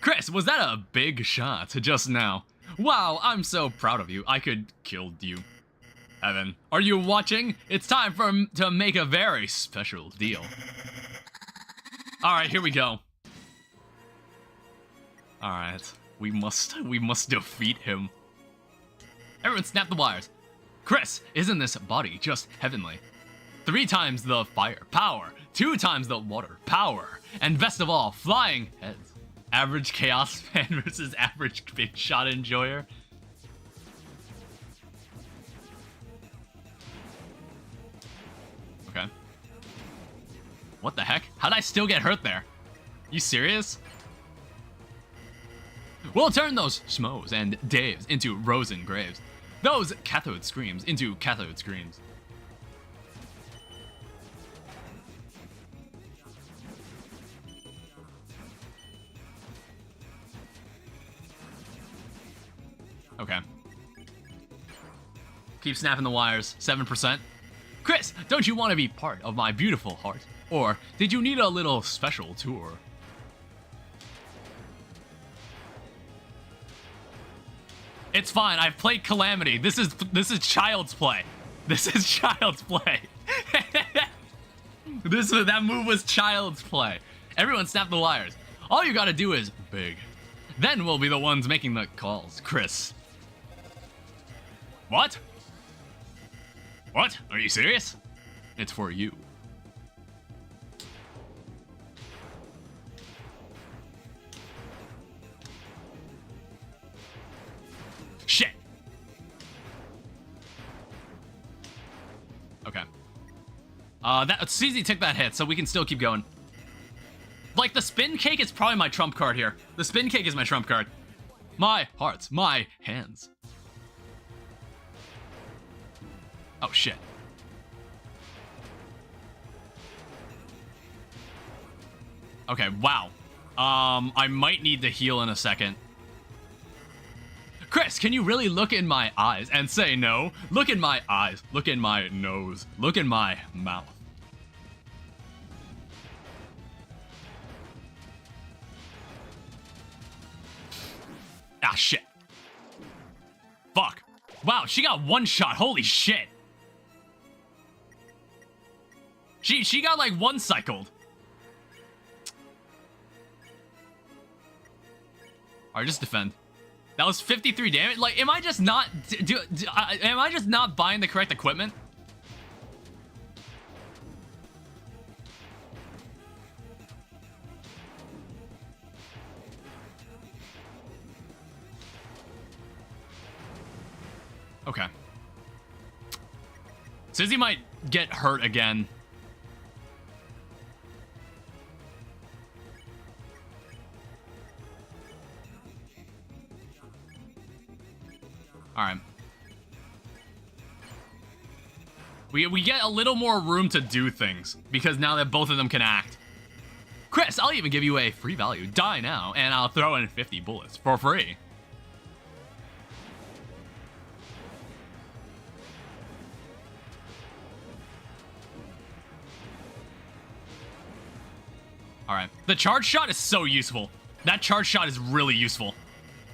A: Chris, was that a big shot just now? Wow, I'm so proud of you. I could killed you. Evan, are you watching? It's time to make a very special deal. Alright, here we go. Alright, we must defeat him. Everyone snap the wires. Chris, isn't this body just heavenly? 3 times the fire, power. 2 times the water, power. And best of all, flying heads. Average chaos fan versus average big shot enjoyer. Okay. What the heck? How'd I still get hurt there? You serious? We'll turn those Schmoes and Daves into Rosen graves. Those cathode screams into cathode screams. Okay. Keep snapping the wires. 7%. Chris, don't you want to be part of my beautiful heart? Or did you need a little special tour? It's fine. I've played Calamity. This is child's play. This is child's play. That move was child's play. Everyone snap the wires. All you gotta do is big. Then we'll be the ones making the calls. Chris. What? What? Are you serious? It's for you. Shit. Okay. CZ took that hit, so we can still keep going. Like, the spin cake is probably my trump card here. The spin cake is my trump card. My hearts, my hands. Oh, shit. Okay, wow. I might need to heal in a second. Chris, can you really look in my eyes and say no? Look in my eyes. Look in my nose. Look in my mouth. Ah, shit. Fuck. Wow, she got one shot. Holy shit. She got like one cycled. Alright, just defend. That was 53 damage. Like, am I just not am I just not buying the correct equipment? Okay. Sizzy might get hurt again. All right. We get a little more room to do things because now that both of them can act. Chris, I'll even give you a free value. Die now, and I'll throw in 50 bullets for free. All right. The charge shot is so useful. That charge shot is really useful.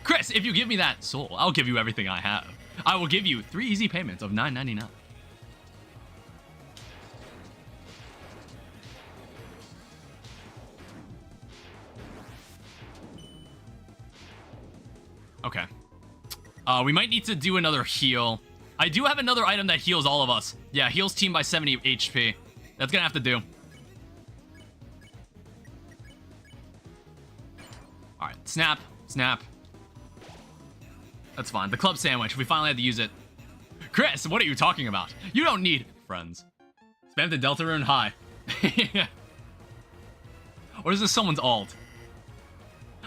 A: Chris, if you give me that soul, I'll give you everything I have. I will give you 3 easy payments of $9.99. Okay. We might need to do another heal. I do have another item that heals all of us. Yeah, heals team by 70 HP. That's gonna have to do. Alright, snap, snap. That's fine. The club sandwich, we finally had to use it. Chris, what are you talking about? You don't need friends. Spam the Deltarune high. Or is this someone's alt?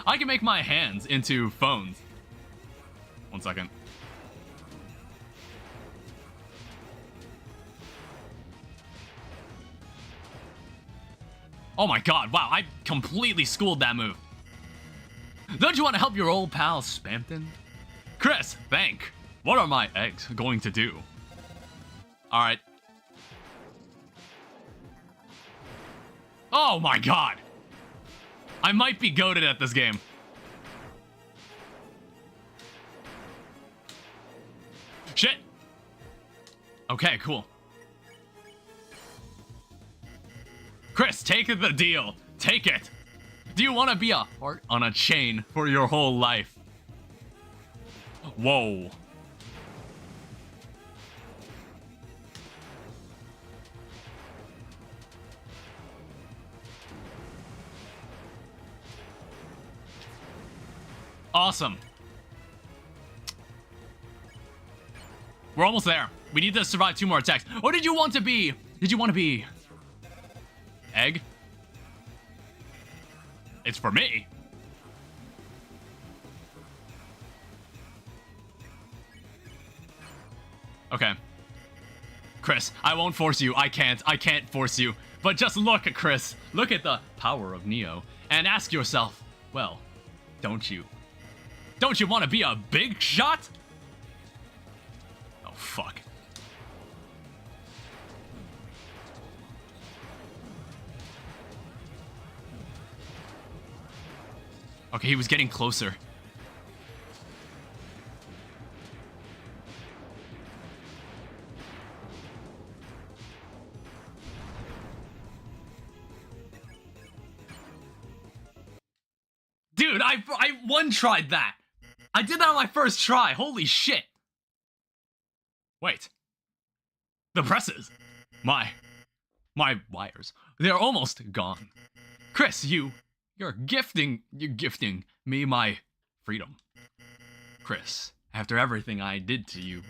A: I can make my hands into phones. 1 second. Oh my god, wow, I completely schooled that move. Don't you want to help your old pal Spampton? Chris, thank. What are my eggs going to do? Alright. Oh my god! I might be goated at this game. Shit! Okay, cool. Chris, take the deal. Take it. Do you want to be a heart on a chain for your whole life? Whoa. Awesome. We're almost there. We need to survive 2 more attacks. Or did you want to be... Did you want to be... Egg? It's for me. Okay. Chris, I won't force you. I can't force you. But just look, Chris. Look at the power of Neo. And ask yourself, well, don't you want to be a big shot? Oh, fuck. Okay, he was getting closer. Dude, I one-tried that. I did that on my first try. Holy shit. Wait. The presses. My wires. They're almost gone. Chris, you're gifting me my freedom. Chris, after everything I did to you,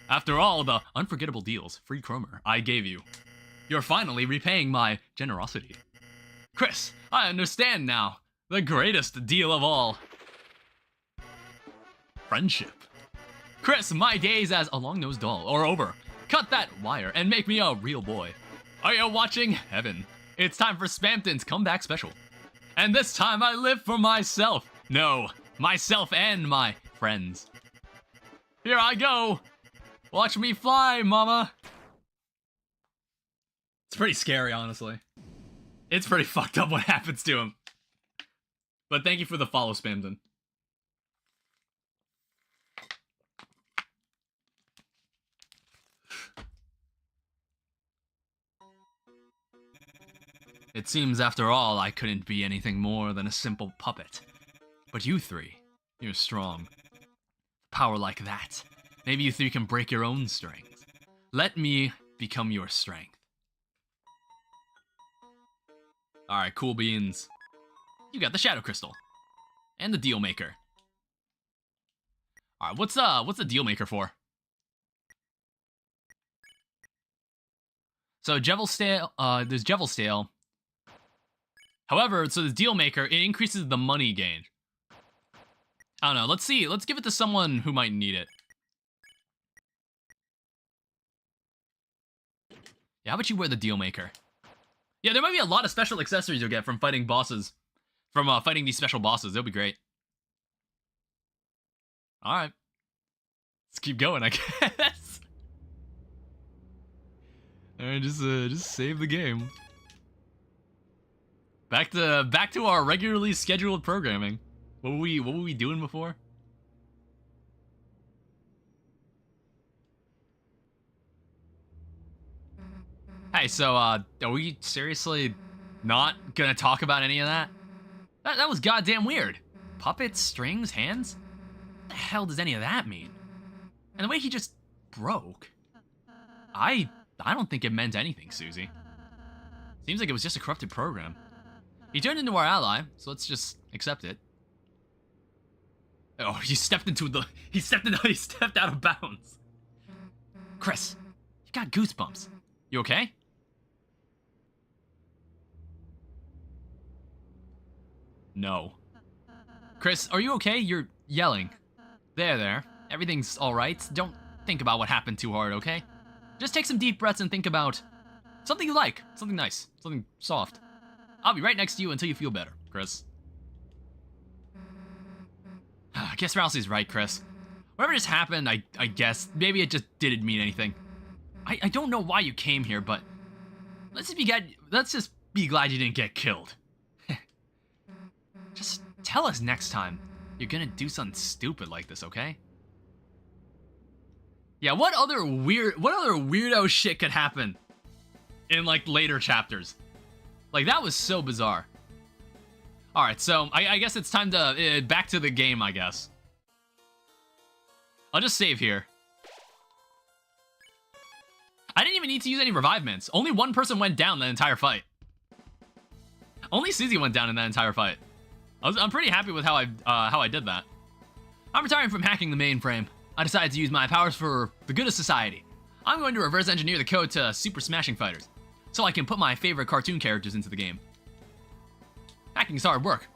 A: after all the unforgettable deals, free chromer, I gave you, you're finally repaying my generosity. Chris, I understand now. The greatest deal of all. Friendship. Chris, my days as a long-nosed doll are over. Cut that wire and make me a real boy. Are you watching Heaven? It's time for Spampton's comeback special. And this time I live for myself. No, myself and my friends. Here I go. Watch me fly, mama. It's pretty scary, honestly. It's pretty fucked up what happens to him. But thank you for the follow, Spamton. It seems, after all, I couldn't be anything more than a simple puppet. But you 3, you're strong. Power like that. Maybe you 3 can break your own strength. Let me become your strength. Alright, cool beans. You got the Shadow Crystal. And the Deal Maker. Alright, what's the Deal Maker for? So, Jevelstale, there's Jevelstale. However, so the Deal Maker, it increases the money gain. I don't know, let's see, let's give it to someone who might need it. Yeah, how about you wear the Deal Maker? Yeah, there might be a lot of special accessories you'll get from fighting bosses. From fighting these special bosses, it'll be great. Alright. Let's keep going, I guess. Alright, just save the game. Back to our regularly scheduled programming. What were we doing before? Hey, so are we seriously not gonna talk about any of that? That was goddamn weird. Puppets, strings, hands? What the hell does any of that mean? And the way he just broke. I don't think it meant anything, Susie. Seems like it was just a corrupted program. He turned into our ally, so let's just accept it. Oh, he stepped out of bounds. Chris, you got goosebumps. You okay? No. Chris, are you okay? You're yelling. There. Everything's alright. Don't think about what happened too hard, okay? Just take some deep breaths and think about something you like. Something nice. Something soft. I'll be right next to you until you feel better, Chris. I guess Rousey's right, Chris. Whatever just happened, I guess, maybe it just didn't mean anything. I don't know why you came here, but let's just be glad you didn't get killed. Just tell us next time you're gonna do something stupid like this, okay? Yeah, what other weirdo shit could happen in, like, later chapters? Like, that was so bizarre. Alright, so I guess it's time to, back to the game, I guess. I'll just save here. I didn't even need to use any revive mints. Only one person went down the entire fight. Only Susie went down in that entire fight. I'm pretty happy with how I did that. I'm retiring from hacking the mainframe. I decided to use my powers for the good of society. I'm going to reverse engineer the code to Super Smashing Fighters, so I can put my favorite cartoon characters into the game. Hacking's hard work.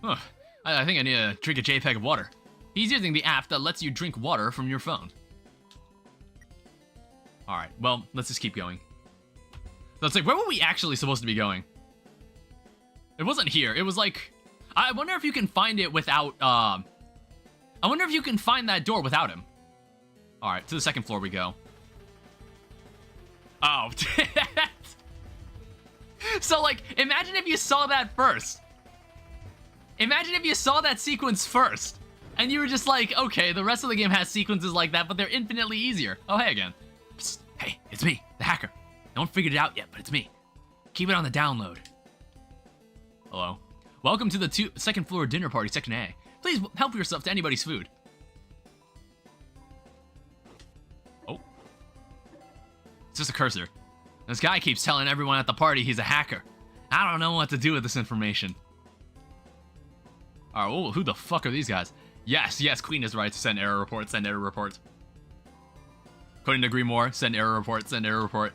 A: Ugh, I think I need to drink a JPEG of water. He's using the app that lets you drink water from your phone. Alright, well, let's just keep going. So it's like, where were we actually supposed to be going? It wasn't here. It was like, I wonder if you can find it without, I wonder if you can find that door without him. Alright, to the second floor we go. Oh. So, like, imagine if you saw that first. Imagine if you saw that sequence first. And you were just like, okay, the rest of the game has sequences like that, but they're infinitely easier. Oh, hey again. Psst, hey, it's me, the hacker. No one figured it out yet, but it's me. Keep it on the download. Hello. Welcome to the second floor dinner party, section A. Please help yourself to anybody's food. Oh. It's just a cursor. This guy keeps telling everyone at the party he's a hacker. I don't know what to do with this information. Alright, well, who the fuck are these guys? Yes, Queen is right to send error report, send error report. Couldn't agree more, send error report, send error report.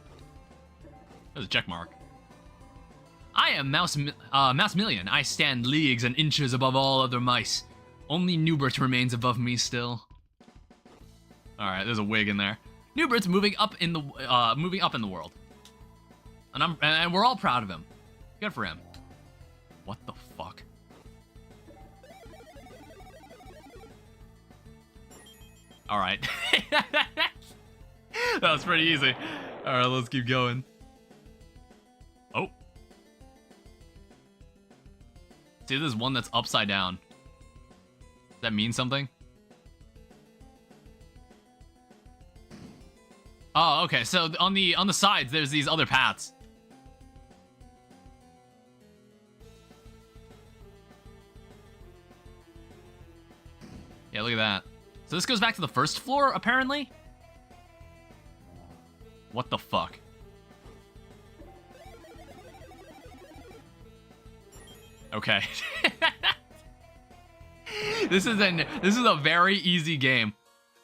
A: There's a check mark. I am Mouse Million. I stand leagues and inches above all other mice. Only Newbert remains above me still. Alright, there's a wig in there. Newbert's moving up in the world. And we're all proud of him. Good for him. What the fuck? Alright. That was pretty easy. Alright, let's keep going. Oh. See, there's one that's upside down. Does that mean something? Oh, okay. So on the sides, there's these other paths. Yeah, look at that. So this goes back to the first floor, apparently? What the fuck? Okay. This is a very easy game.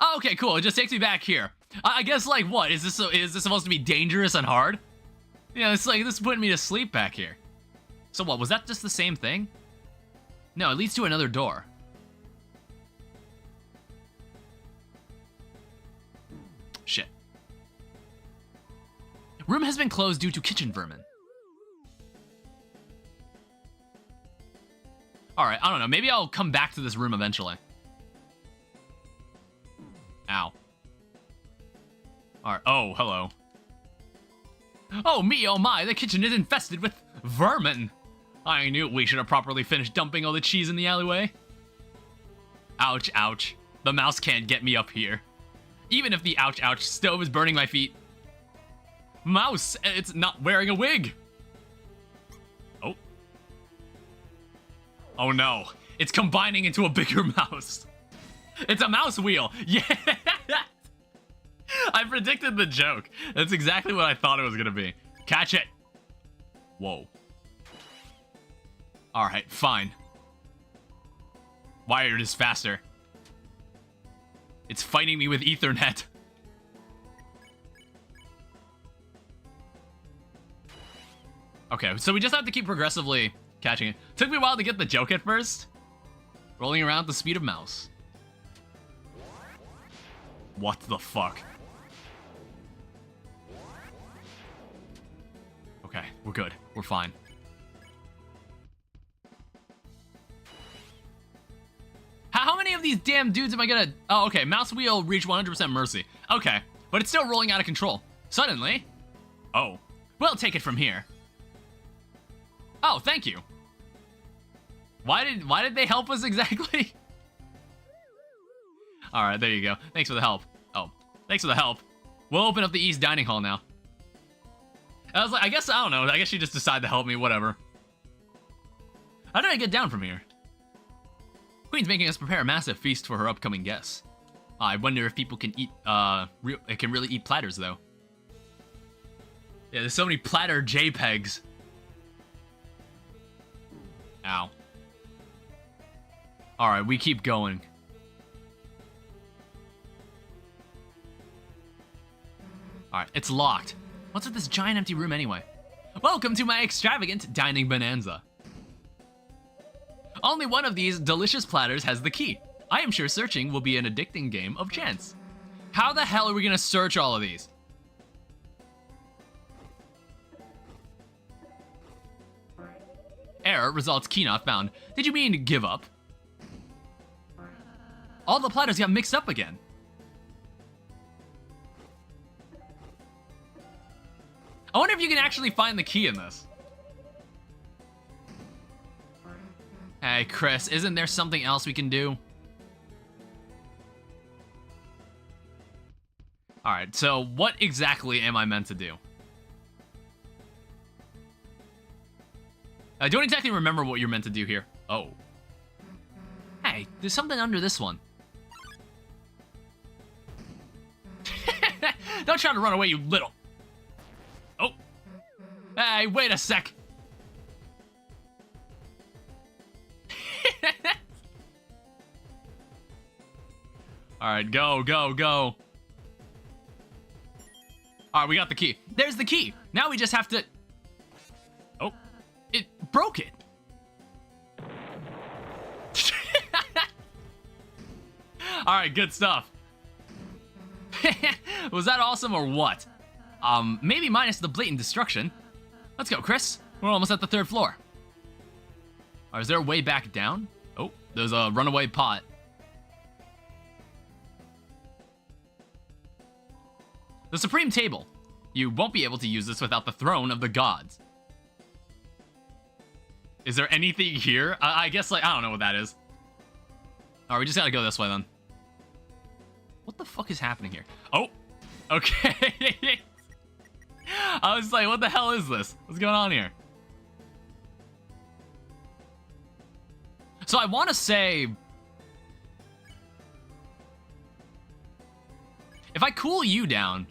A: Oh, okay, cool. It just takes me back here. I guess, like, what? Is this supposed to be dangerous and hard? Yeah, it's like, this is putting me to sleep back here. So what, was that just the same thing? No, it leads to another door. Shit. Room has been closed due to kitchen vermin. Alright, I don't know. Maybe I'll come back to this room eventually. Ow. Alright, oh, hello. Oh me, oh my, the kitchen is infested with vermin. I knew we should have properly finished dumping all the cheese in the alleyway. Ouch, ouch. The mouse can't get me up here. Even if the ouch, ouch stove is burning my feet. Mouse, it's not wearing a wig. Oh. Oh no, it's combining into a bigger mouse. It's a mouse wheel. Yeah. I predicted the joke. That's exactly what I thought it was gonna be. Catch it. Whoa. Alright, fine. Wired is faster. It's fighting me with Ethernet. Okay, so we just have to keep progressively catching it. Took me a while to get the joke at first. Rolling around at the speed of mouse. What the fuck? Okay, we're good. We're fine. How many of these damn dudes am I gonna... Oh, okay. Mouse wheel reach 100% mercy. Okay, but it's still rolling out of control. Suddenly... Oh. We'll take it from here. Oh, thank you. Why did they help us exactly? Alright, there you go. Thanks for the help. Oh, thanks for the help. We'll open up the East Dining Hall now. I was like, I guess, I don't know. I guess she just decided to help me, whatever. How did I get down from here? Queen's making us prepare a massive feast for her upcoming guests. I wonder if people can eat, can really eat platters, though. Yeah, there's so many platter JPEGs. Ow. Alright, we keep going. Alright, it's locked. What's with this giant empty room anyway? Welcome to my extravagant dining bonanza. Only one of these delicious platters has the key. I am sure searching will be an addicting game of chance. How the hell are we gonna search all of these? Error, results key not found. Did you mean give up? All the platters got mixed up again. I wonder if you can actually find the key in this. Hey, Chris, isn't there something else we can do? Alright, so what exactly am I meant to do? I don't exactly remember what you're meant to do here. Oh. Hey, there's something under this one. Don't try to run away, you little... Oh. Hey, wait a sec. Alright, go, go, go. Alright, we got the key. There's the key. Now we just have to... Oh. It broke it. Alright, good stuff. Was that awesome or what? Maybe minus the blatant destruction. Let's go, Chris. We're almost at the 3rd floor. Or is there a way back down? Oh, there's a runaway pot. The Supreme Table. You won't be able to use this without the Throne of the Gods. Is there anything here? I guess, like, I don't know what that is. Alright, we just gotta go this way, then. What the fuck is happening here? Oh, okay. I was like, what the hell is this? What's going on here? So I want to say... If I cool you down...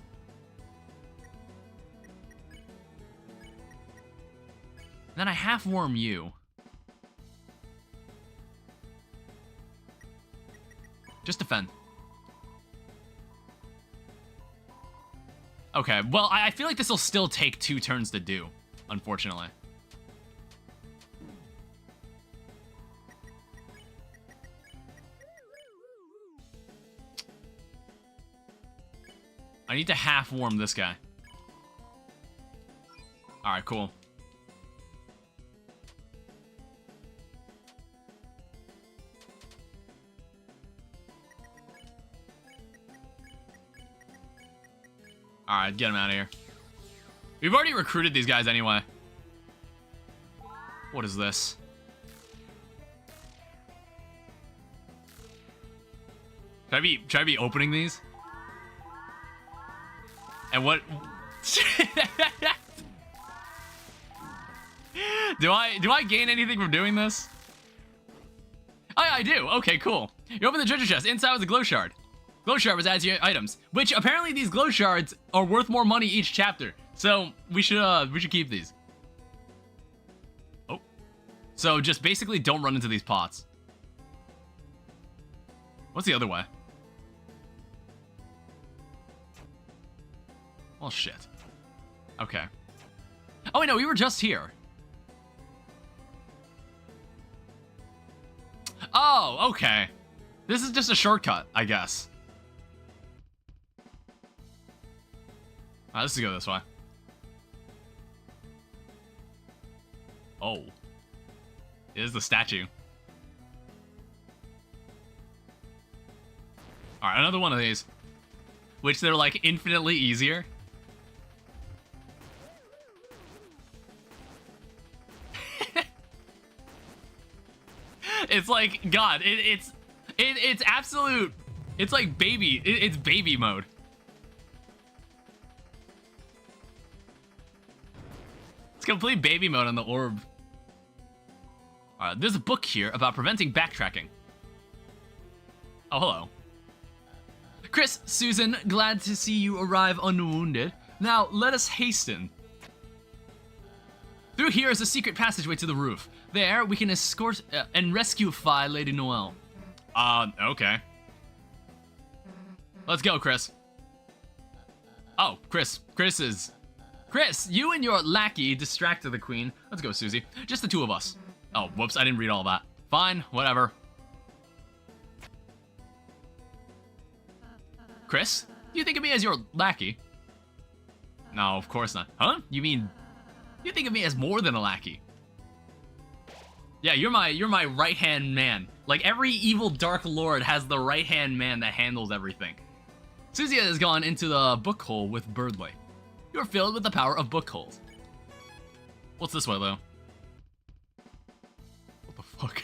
A: Then I half-warm you. Just defend. Okay, well, I feel like this will still take 2 turns to do, unfortunately. I need to half-warm this guy. Alright, cool. Alright, get him out of here. We've already recruited these guys anyway. What is this? Should I be opening these? And what... Do I gain anything from doing this? I do. Okay, cool. You open the treasure chest. Inside was a glow shard. Glow shard was added to your items, which apparently these glow shards are worth more money each chapter. So we should keep these. Oh, so just basically don't run into these pots. What's the other way? Well, shit. Okay. Oh wait, no, we were just here. Oh, okay. This is just a shortcut, I guess. Alright, let's go this way. Oh. It is the statue. Alright, another one of these. Which they're like infinitely easier. It's like, God, it's absolute, it's like baby, it's baby mode. It's complete baby mode on the orb. Alright, there's a book here about preventing backtracking. Oh, hello. Chris, Susan, glad to see you arrive unwounded. Now, let us hasten. Through here is a secret passageway to the roof. There, we can escort and rescue Lady Noelle. Okay. Let's go, Chris. Oh, Chris, you and your lackey distracted the queen. Let's go, Susie. Just the two of us. Oh, whoops, I didn't read all that. Fine, whatever. Chris, you think of me as your lackey? No, of course not. Huh? You mean, you think of me as more than a lackey? Yeah, you're my right-hand man. Like, every evil Dark Lord has the right-hand man that handles everything. Susie has gone into the book hole with Birdley. You're filled with the power of book holes. What's this way, though? What the fuck?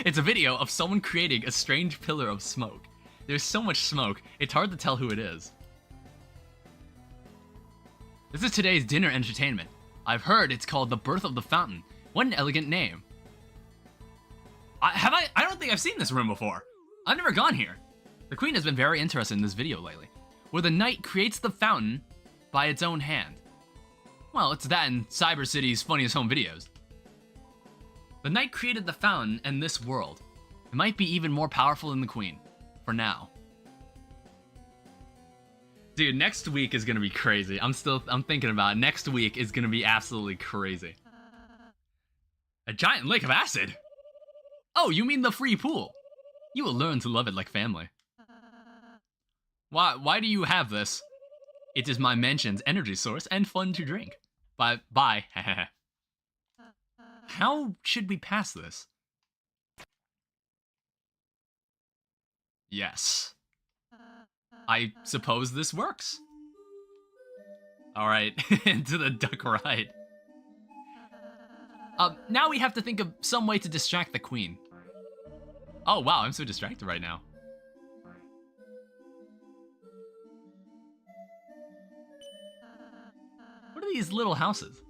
A: It's a video of someone creating a strange pillar of smoke. There's so much smoke, it's hard to tell who it is. This is today's dinner entertainment. I've heard it's called The Birth of the Fountain. What an elegant name. I don't think I've seen this room before. I've never gone here. The queen has been very interested in this video lately, where the knight creates the fountain by its own hand. Well, it's that in Cyber City's Funniest Home Videos. The knight created the fountain and this world. It might be even more powerful than the queen, for now. Dude, next week is gonna be crazy. I'm thinking about it. Next week is gonna be absolutely crazy. A giant lake of acid? Oh, you mean the free pool? You will learn to love it like family. Why do you have this? It is my mansion's energy source and fun to drink. Bye. How should we pass this? Yes. I suppose this works. Alright, into the duck ride. Now we have to think of some way to distract the queen. Oh wow, I'm so distracted right now. What are these little houses?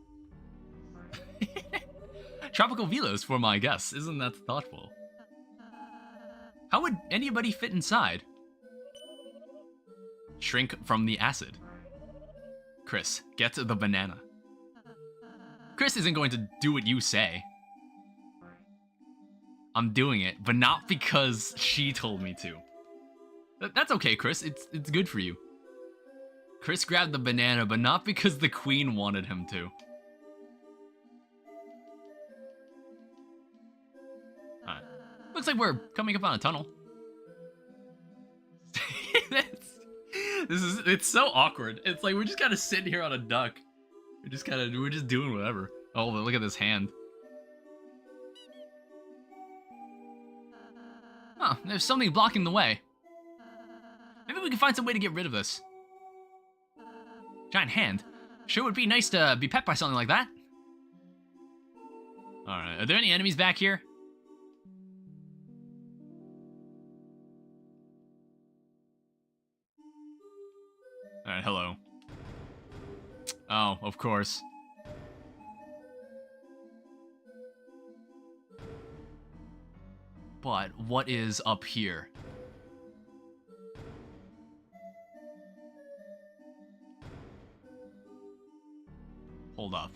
A: Tropical villas for my guests. Isn't that thoughtful? How would anybody fit inside? Shrink from the acid. Chris, get the banana. Chris isn't going to do what you say. I'm doing it, but not because she told me to. That's okay, Chris. It's good for you. Chris grabbed the banana, but not because the queen wanted him to. Alright. Looks like we're coming up on a tunnel. It's so awkward. It's like we're just kind of sitting here on a duck. We're just doing whatever. Oh, look at this hand. Huh, there's something blocking the way. Maybe we can find some way to get rid of this. Giant hand. Sure would be nice to be pet by something like that. Alright, are there any enemies back here? Alright, hello. Oh, of course. But what is up here? Hold up.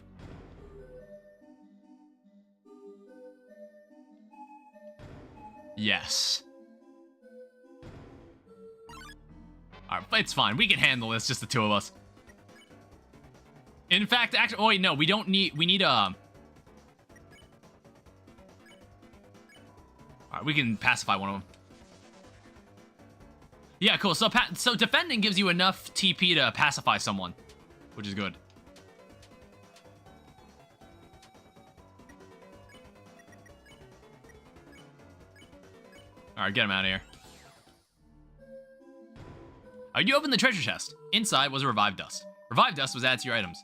A: Yes. Alright, it's fine. We can handle this, just the two of us. In fact, actually, oh wait, no, we need Alright, Alright, we can pacify one of them. Yeah, cool. So defending gives you enough TP to pacify someone, which is good. Alright, get him out of here. Alright, you opened the treasure chest. Inside was a revived dust. Revived dust was added to your items.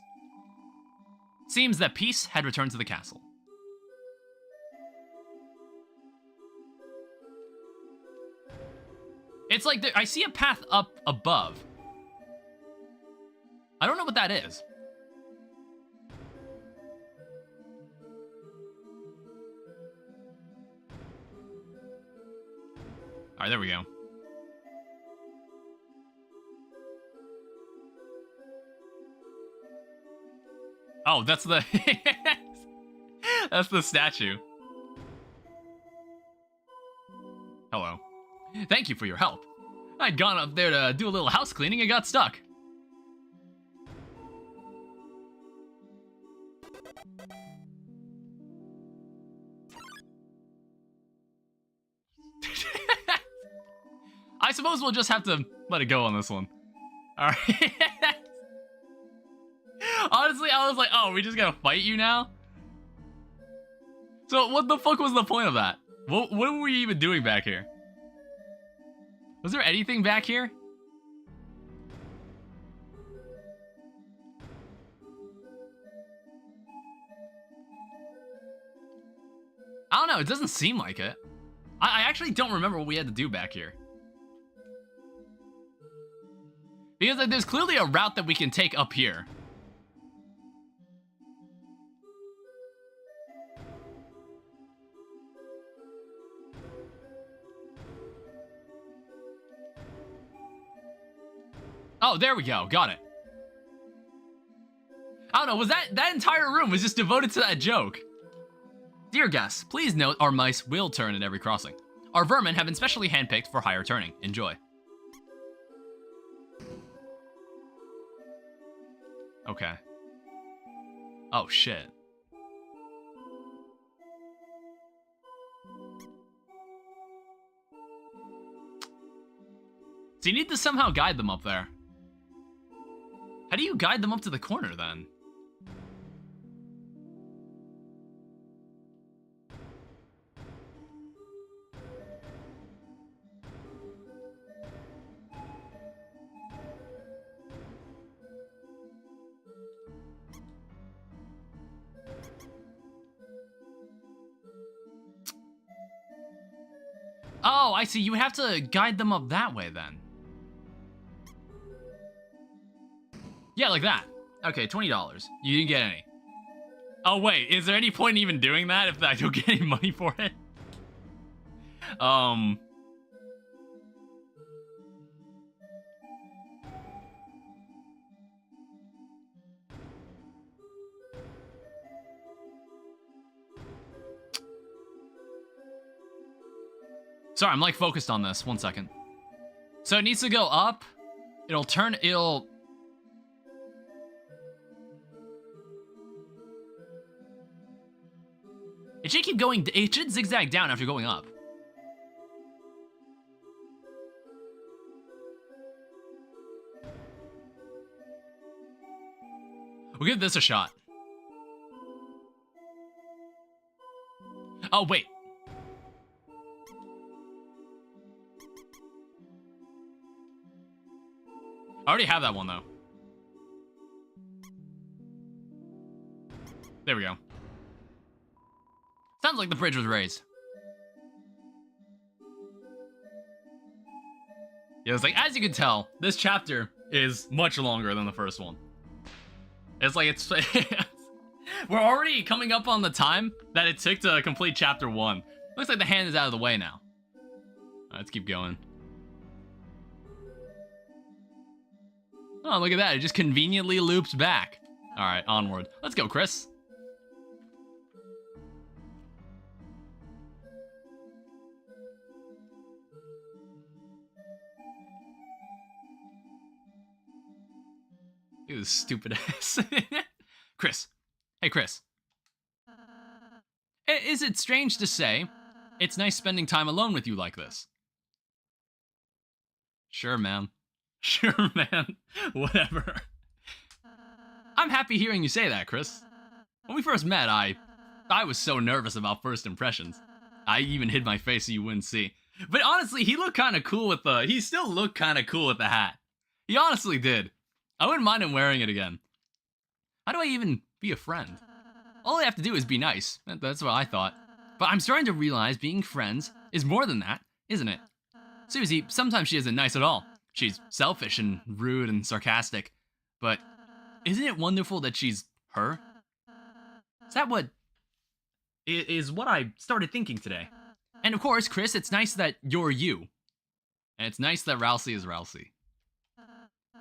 A: Seems that peace had returned to the castle. It's like I see a path up above. I don't know what that is. All right, there we go. Oh, that's the that's the statue. Hello. Thank you for your help. I'd gone up there to do a little house cleaning and got stuck. I suppose we'll just have to let it go on this one. Alright. Honestly, I was like, oh, we just gotta fight you now? So what the fuck was the point of that? What were we even doing back here? Was there anything back here? I don't know, it doesn't seem like it. I actually don't remember what we had to do back here. Because like, there's clearly a route that we can take up here. Oh, there we go. Got it. I don't know. Was that entire room was just devoted to that joke? Dear guests, please note our mice will turn at every crossing. Our vermin have been specially handpicked for higher turning. Enjoy. Okay. Oh, shit. So you need to somehow guide them up there. How do you guide them up to the corner, then? Oh, I see. You have to guide them up that way, then. Yeah, like that. Okay, $20. You didn't get any. Oh, wait. Is there any point in even doing that if I don't get any money for it? Sorry, I'm like focused on this. 1 second. So it needs to go up. It'll turn, it'll... It should keep going, it should zigzag down after going up. We'll give this a shot. Oh, wait. I already have that one, though. There we go. Sounds like the bridge was raised. Yeah, it's like, as you can tell, this chapter is much longer than the first one. It's like, it's... We're already coming up on the time that it took to complete chapter 1. Looks like the hand is out of the way now. Let's keep going. Oh, look at that. It just conveniently loops back. All right, onward. Let's go, Chris. Look at this stupid ass. Chris. Hey, Chris. Is it strange to say, It's nice spending time alone with you like this. Sure, man. Sure, man. Whatever. I'm happy hearing you say that, Chris. When we first met, I was so nervous about first impressions. I even hid my face so you wouldn't see. But honestly, he looked kind of cool with the... He still looked kind of cool with the hat. He honestly did. I wouldn't mind him wearing it again. How do I even be a friend? All I have to do is be nice. That's what I thought. But I'm starting to realize being friends is more than that, isn't it? Susie, sometimes she isn't nice at all. She's selfish and rude and sarcastic. But isn't it wonderful that she's her? Is that what... is what I started thinking today. And of course, Chris, it's nice that you're you. And it's nice that Rousey is Rousey.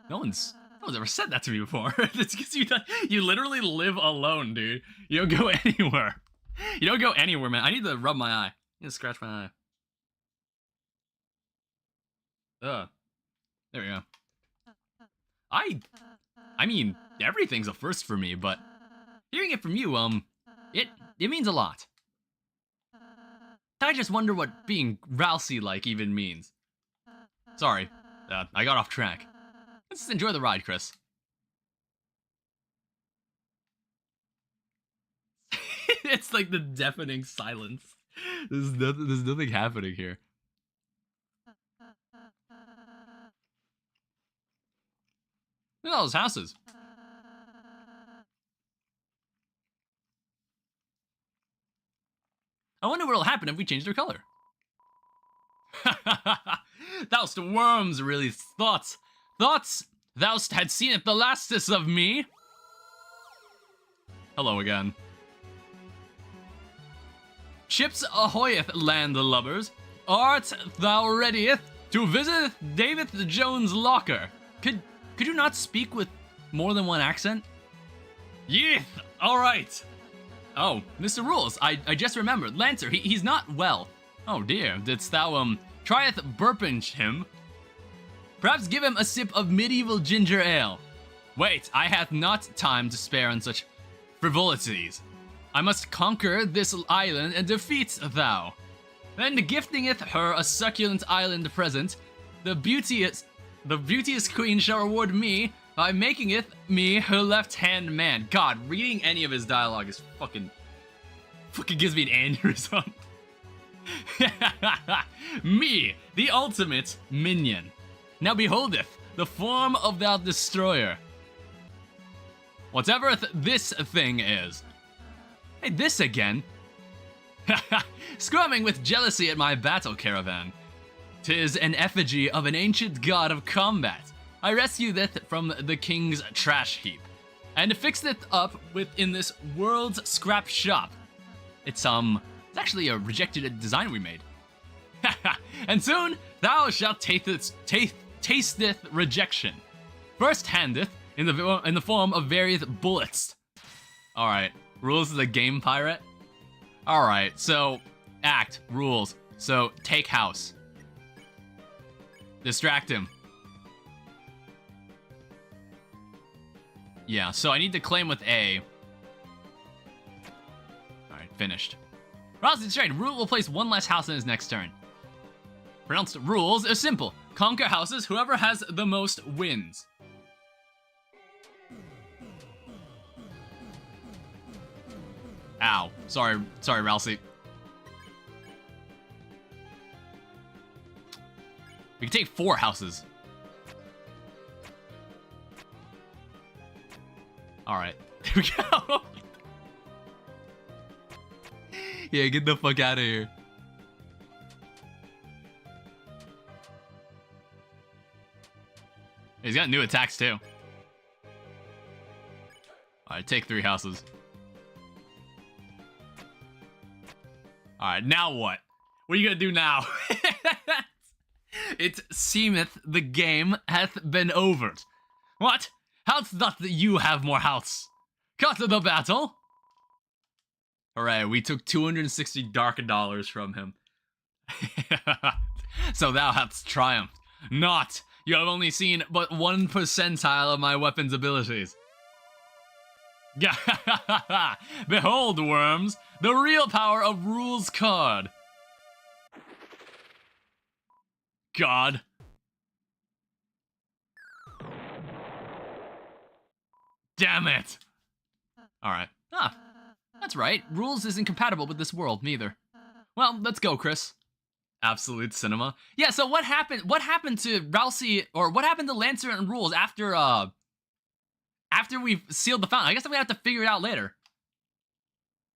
A: No one's ever said that to me before. It's because you literally live alone, dude. You don't go anywhere. You don't go anywhere, man. I need to rub my eye. I need to scratch my eye. There we go. I mean, everything's a first for me, but hearing it from you, it means a lot. I just wonder what being Rousey-like even means. Sorry, I got off track. Let's just enjoy the ride, Chris. It's like the deafening silence. There's nothing happening here. Look at all those houses. I wonder what'll happen if we change their color. Thou'st worms really thoughts thou'st had seen it the lastest of me. Hello again. Ships ahoyeth, landlubbers. Art thou readieth to visit David Jones' locker? Could you not speak with more than one accent? Yeth, alright. Oh, Mr. Rules, I just remembered. Lancer, he's not well. Oh dear, didst thou, trieth burpinch him? Perhaps give him a sip of medieval ginger ale. Wait, I hath not time to spare on such frivolities. I must conquer this island and defeat thou. Then giftingeth her a succulent island present, the beauteous queen shall reward me by making it me her left-hand man. God, reading any of his dialogue is fucking gives me an aneurysm. Me, the ultimate minion. Now beholdeth the form of thou destroyer. Whatever this thing is. Hey, this again. Scrumming with jealousy at my battle caravan. 'Tis an effigy of an ancient god of combat. I rescued it from the king's trash heap, and fixed it up within this world's scrap shop. It's actually a rejected design we made. And soon thou shalt tasteth rejection. First handeth in the form of various bullets. All right, Rules is a game pirate. All right, so act Rules. So take house. Distract him. Yeah, so I need to claim with A. Alright, finished. Rousey distracted. Rule will place one less house in his next turn. Pronounced rules are simple. Conquer houses, whoever has the most wins. Ow. Sorry, Rousey. We can take 4 houses. Alright, there we go. Yeah, get the fuck out of here. He's got new attacks too. Alright, take 3 houses. Alright, now what? What are you gonna do now? It seemeth the game hath been overed. What? How doth you have more healths? Cut the battle! Hooray, we took 260 dark dollars from him. So thou hast triumphed. Not! You have only seen but 1 percentile of my weapon's abilities. Behold, worms, the real power of Rules card. God. Damn it. Alright. Ah, that's right. Rules isn't compatible with this world, neither. Well, let's go, Chris. Absolute cinema. Yeah, so what happened to Rousey, or what happened to Lancer and Rules after we sealed the fountain? I guess we have to figure it out later.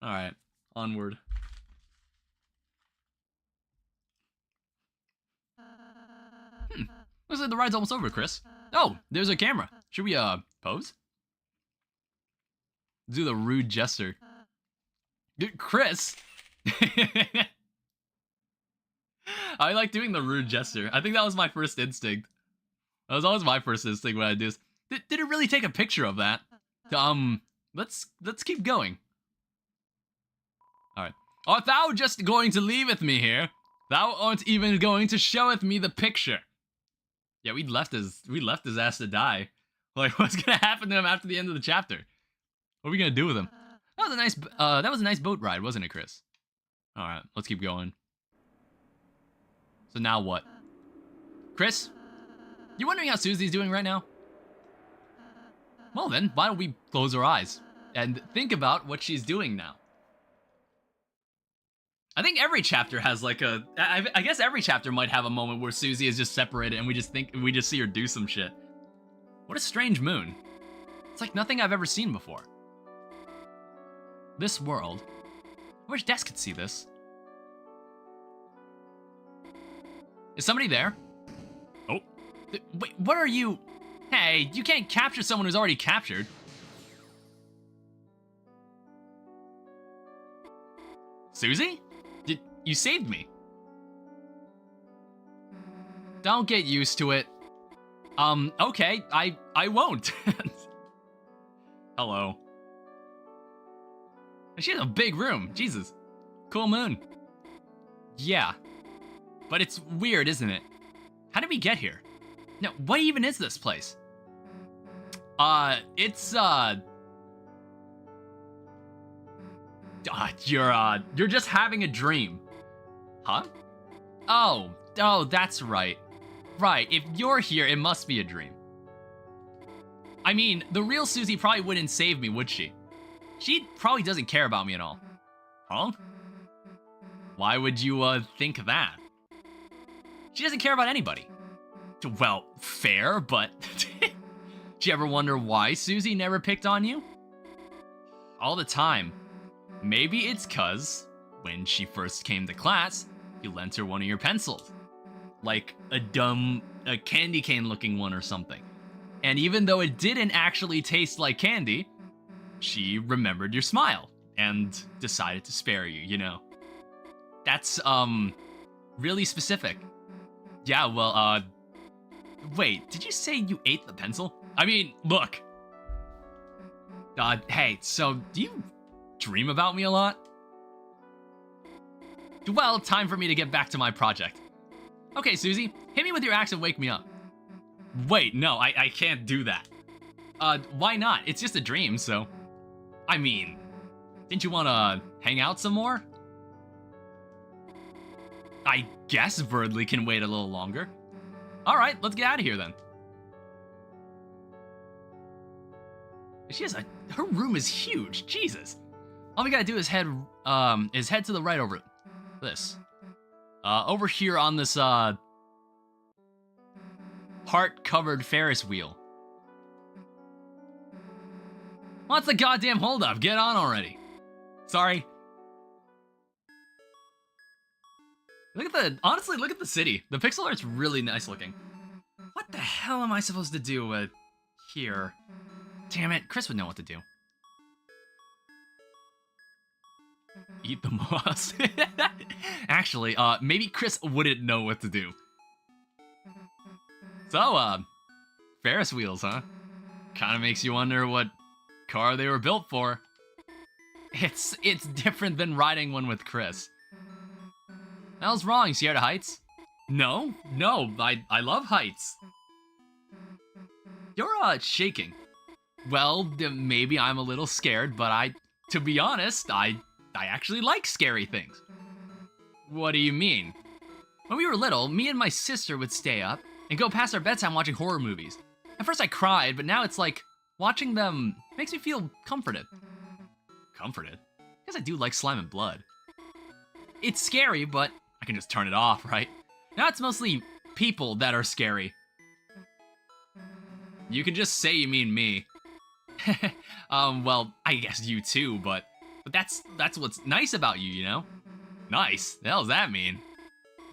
A: Alright, onward. Looks like the ride's almost over, Chris. Oh, there's a camera. Should we, pose? Do the rude gesture. Dude, Chris! I like doing the rude gesture. I think that was my first instinct. That was always my first instinct when I do this. Did it really take a picture of that? Let's keep going. Alright. Art thou just going to leaveth me here? Thou aren't even going to showeth me the picture. Yeah, we left his ass to die. Like, what's gonna happen to him after the end of the chapter? What are we gonna do with him? That was a nice boat ride, wasn't it, Chris? Alright, let's keep going. So now what? Chris? You wondering how Susie's doing right now? Well then, why don't we close our eyes and think about what she's doing now? I think every chapter has like I guess every chapter might have a moment where Susie is just separated and we just see her do some shit. What a strange moon. It's like nothing I've ever seen before. This world. I wish Des could see this. Is somebody there? Oh. Wait, what are you? Hey, you can't capture someone who's already captured. Susie? You saved me. Don't get used to it. Okay, I won't. Hello. She has a big room, Jesus. Cool moon. Yeah. But it's weird, isn't it? How did we get here? Now, what even is this place? You're just having a dream. Huh? Oh, that's right. Right, if you're here, it must be a dream. I mean, the real Susie probably wouldn't save me, would she? She probably doesn't care about me at all. Huh? Why would you, think that? She doesn't care about anybody. Well, fair, but... Did you ever wonder why Susie never picked on you? All the time. Maybe it's 'cause, when she first came to class, you lent her one of your pencils. Like a candy cane looking one or something. And even though it didn't actually taste like candy, she remembered your smile and decided to spare you, you know. That's, really specific. Yeah, well, wait, did you say you ate the pencil? I mean, look. Hey, so do you dream about me a lot? Well, time for me to get back to my project. Okay, Susie, hit me with your axe and wake me up. Wait, no, I can't do that. Why not? It's just a dream, so... I mean, didn't you want to hang out some more? I guess Birdly can wait a little longer. Alright, let's get out of here then. Her room is huge, Jesus. All we gotta do is head to the right over this. Over here on this, heart-covered Ferris wheel. What's the goddamn holdup? Get on already. Sorry. Honestly, look at the city. The pixel art's really nice looking. What the hell am I supposed to do here? Damn it, Chris would know what to do. Eat the moss. Actually, maybe Chris wouldn't know what to do. So, Ferris wheels, huh? Kinda makes you wonder what car they were built for. It's different than riding one with Chris. Hell's wrong, scared of heights? No, I love heights. You're, shaking. Well, maybe I'm a little scared, but to be honest, I actually like scary things. What do you mean? When we were little, me and my sister would stay up and go past our bedtime watching horror movies. At first I cried, but now it's like, watching them makes me feel comforted. Comforted? Because I do like slime and blood. It's scary, but I can just turn it off, right? Now it's mostly people that are scary. You can just say you mean me. Well, I guess you too, but that's what's nice about you, you know? Nice? The hell does that mean?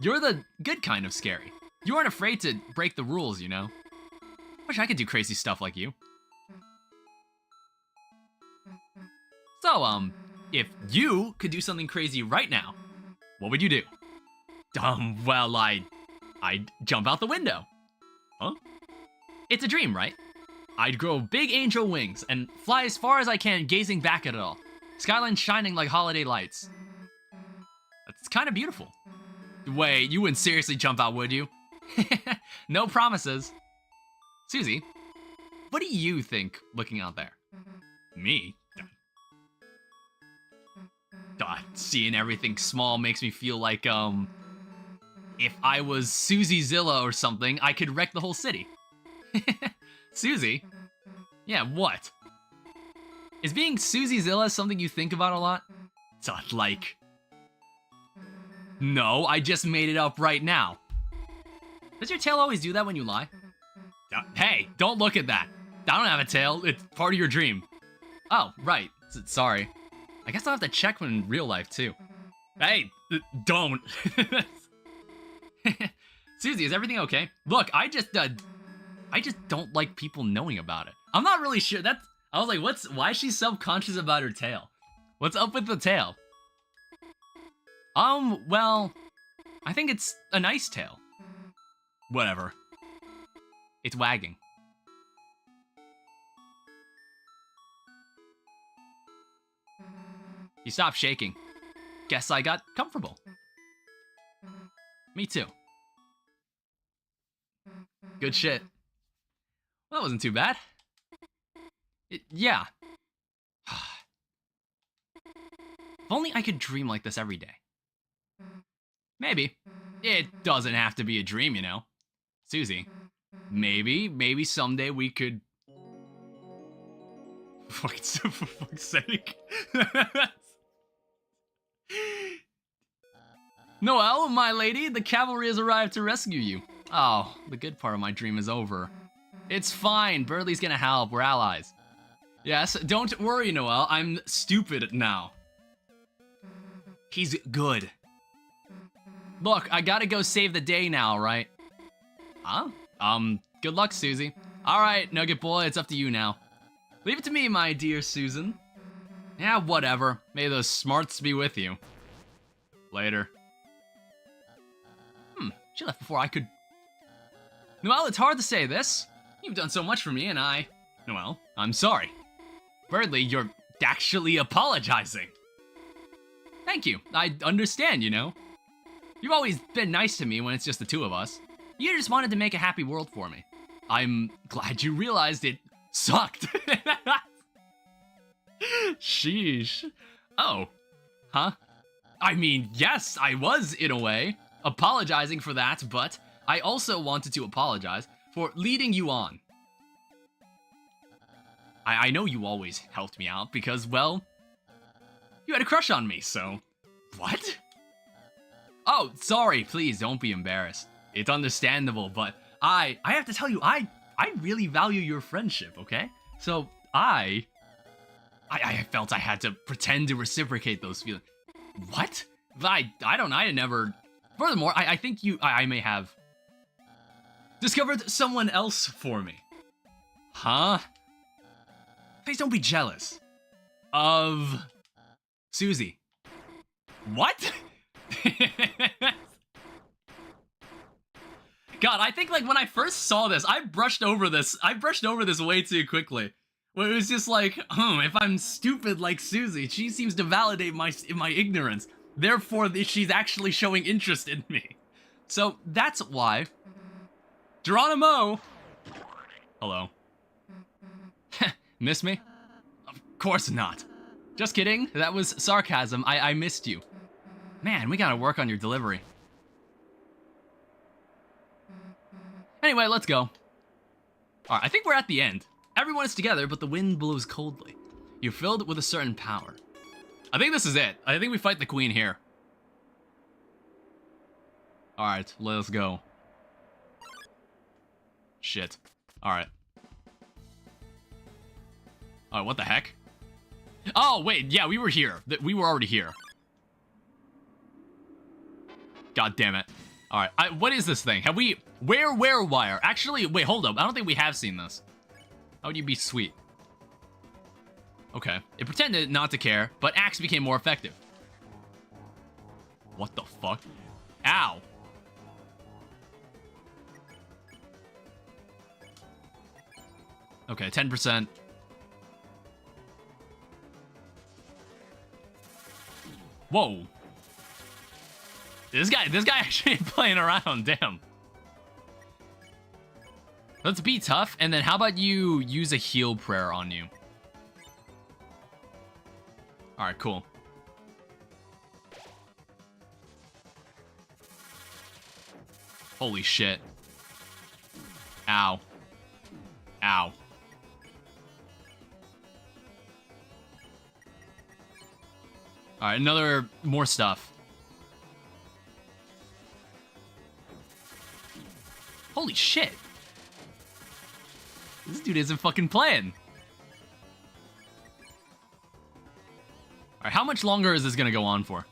A: You're the good kind of scary. You aren't afraid to break the rules, you know? Wish I could do crazy stuff like you. So, if you could do something crazy right now, what would you do? Well, I'd jump out the window. Huh? It's a dream, right? I'd grow big angel wings and fly as far as I can, gazing back at it all. Skyline shining like holiday lights. That's kind of beautiful. Wait, you wouldn't seriously jump out, would you? No promises. Susie, what do you think looking out there? Me? Seeing everything small makes me feel like, if I was Susie Zilla or something, I could wreck the whole city. Susie? Yeah, what? Is being Susie Zilla something you think about a lot? So, like... No, I just made it up right now. Does your tail always do that when you lie? Hey, don't look at that. I don't have a tail. It's part of your dream. Oh, right. Sorry. I guess I'll have to check one in real life, too. Hey, don't. Susie, is everything okay? Look, I just don't like people knowing about it. I'm not really sure. I was like, why is she self-conscious about her tail? What's up with the tail? Well, I think it's a nice tail. Whatever. It's wagging. You stopped shaking. Guess I got comfortable. Me too. Good shit. Well, that wasn't too bad. Yeah. If only I could dream like this every day. Maybe. It doesn't have to be a dream, you know. Susie, maybe someday we could... For fuck's sake. Noelle, my lady, the cavalry has arrived to rescue you. Oh, the good part of my dream is over. It's fine, Birdley's gonna help, we're allies. Yes, don't worry, Noelle, I'm stupid now. He's good. Look, I gotta go save the day now, right? Huh? Good luck, Susie. Alright, Nugget Boy, it's up to you now. Leave it to me, my dear Susan. Yeah, whatever. May those smarts be with you. Later. She left before I could... Noelle, it's hard to say this. You've done so much for me, and Noelle, I'm sorry. Birdley, you're actually apologizing. Thank you. I understand, you know. You've always been nice to me when it's just the two of us. You just wanted to make a happy world for me. I'm glad you realized it sucked. Sheesh. Oh. Huh? I mean, yes, I was, in a way, apologizing for that, but I also wanted to apologize for leading you on. I know you always helped me out because, well, you had a crush on me, so... What? Oh, sorry, please don't be embarrassed. It's understandable, but I have to tell you, I really value your friendship, okay? So, I felt I had to pretend to reciprocate those feelings. What? I never... Furthermore, I think I may have discovered someone else for me. Huh? Please don't be jealous. Of... Susie. What? God, I think like when I first saw this, I brushed over this way too quickly. Where it was just like, if I'm stupid like Susie, she seems to validate my ignorance. Therefore, she's actually showing interest in me. So that's why. Geronimo! Hello. Miss me? Of course not. Just kidding, that was sarcasm. I missed you. Man, we gotta work on your delivery. Anyway, let's go. Alright, I think we're at the end. Everyone is together, but the wind blows coldly. You're filled with a certain power. I think this is it. I think we fight the queen here. Alright, let's go. Shit. Alright. Alright, what the heck? Oh, wait, yeah, we were here. We were already here. God damn it. Alright, what is this thing? Have we... Where wire? Actually, wait, hold up. I don't think we have seen this. How would you be sweet? Okay. It pretended not to care, but Axe became more effective. What the fuck? Ow. Okay, 10%. Whoa. This guy actually ain't playing around, damn. Let's be tough, and then how about you use a heal prayer on you? Alright, cool. Holy shit. Ow. Ow. Alright, more stuff. Holy shit. This dude isn't fucking playing. Alright, how much longer is this gonna go on for?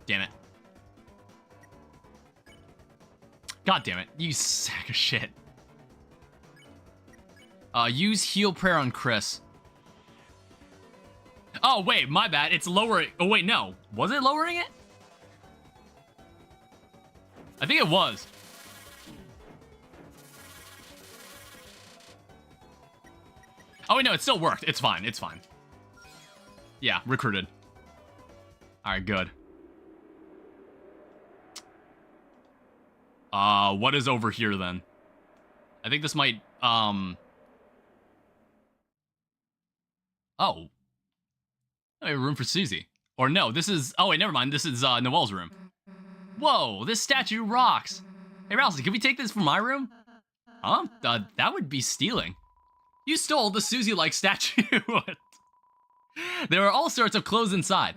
A: Damn it. God damn it, you sack of shit. Use heal prayer on Chris. Oh, wait, my bad. It's lowering. Oh, wait, no. Was it lowering it? I think it was. Oh, wait, no, it still worked. It's fine. It's fine. Yeah, recruited. All right, good. What is over here, then? I think this might, Oh. I have room for Susie. Or no, this is... Oh, wait, never mind. This is, Noelle's room. Whoa, this statue rocks. Hey, Ralston, can we take this from my room? Huh? That would be stealing. You stole the Susie-like statue. There are all sorts of clothes inside.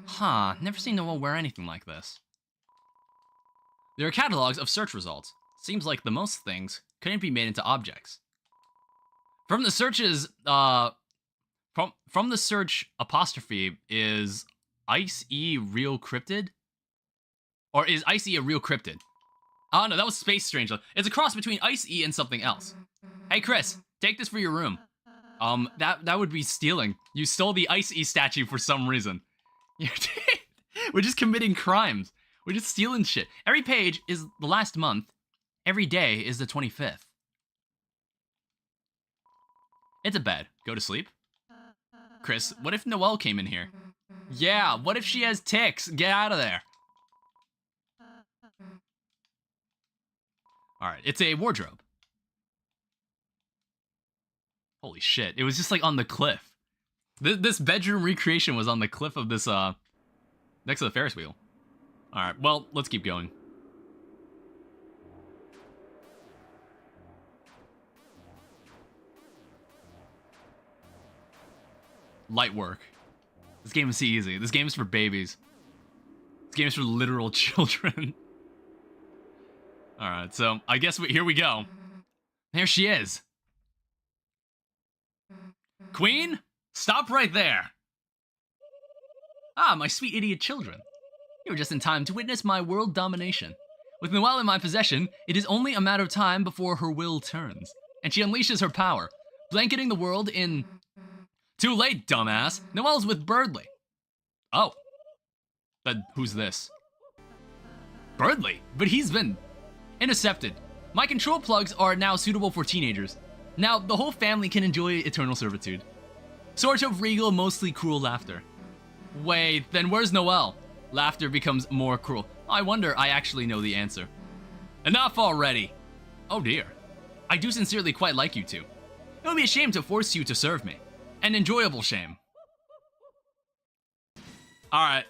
A: Huh, never seen Noelle wear anything like this. There are catalogs of search results. Seems like the most things couldn't be made into objects. From the searches, From the search apostrophe, is Ice-E real cryptid? Or is Ice-E a real cryptid? Oh no, that was Space Stranger. It's a cross between Ice-E and something else. Hey Chris, take this for your room. That would be stealing. You stole the Ice-E statue for some reason. We're just committing crimes. We're just stealing shit. Every page is the last month. Every day is the 25th. It's a bed. Go to sleep. Chris, what if Noelle came in here? Yeah, what if she has ticks? Get out of there. Alright, it's a wardrobe. Holy shit, it was just like on the cliff. This bedroom recreation was on the cliff of this, next to the Ferris wheel. Alright, well, let's keep going. Light work. This game is easy. This game is for babies. This game is for literal children. Alright, so I guess here we go. There she is. Queen? Stop right there. Ah, my sweet idiot children. You were just in time to witness my world domination. With Noelle in my possession, it is only a matter of time before her will turns, and she unleashes her power, blanketing the world in... Too late, dumbass. Noelle's with Birdley. Oh. But who's this? Birdley? But he's been... intercepted. My control plugs are now suitable for teenagers. Now, the whole family can enjoy eternal servitude. Sort of regal, mostly cruel laughter. Wait, then where's Noelle? Laughter becomes more cruel. I wonder I actually know the answer. Enough already! Oh dear. I do sincerely quite like you two. It would be a shame to force you to serve me. An enjoyable shame. Alright.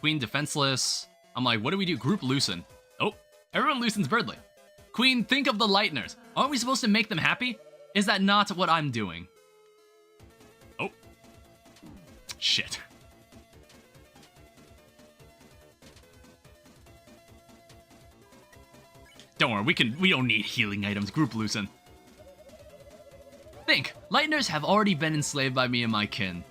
A: Queen defenseless. I'm like, what do we do? Group loosen. Oh, everyone loosens Birdly. Queen, think of the Lighteners. Aren't we supposed to make them happy? Is that not what I'm doing? Oh. Shit. Don't worry, we don't need healing items. Group loosen. Think, Lighteners have already been enslaved by me and my kin.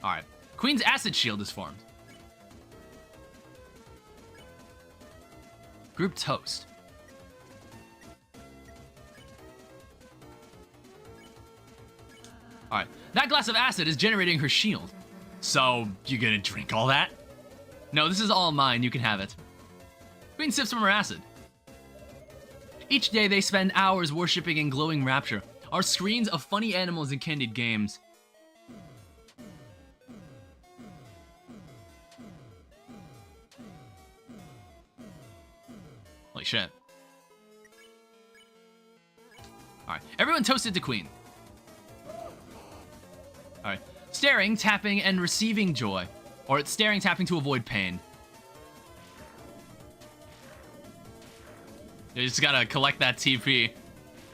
A: Alright. Queen's Acid Shield is formed. Group Toast. Alright. That glass of acid is generating her shield. So, you gonna drink all that? No, this is all mine. You can have it. Queen sips from her acid. Each day they spend hours worshipping in glowing rapture. Our screens of funny animals and candied games. Holy shit. Alright, everyone toasted to Queen. Alright. Staring, tapping, and receiving joy. Or it's staring, tapping to avoid pain. You just gotta collect that TP.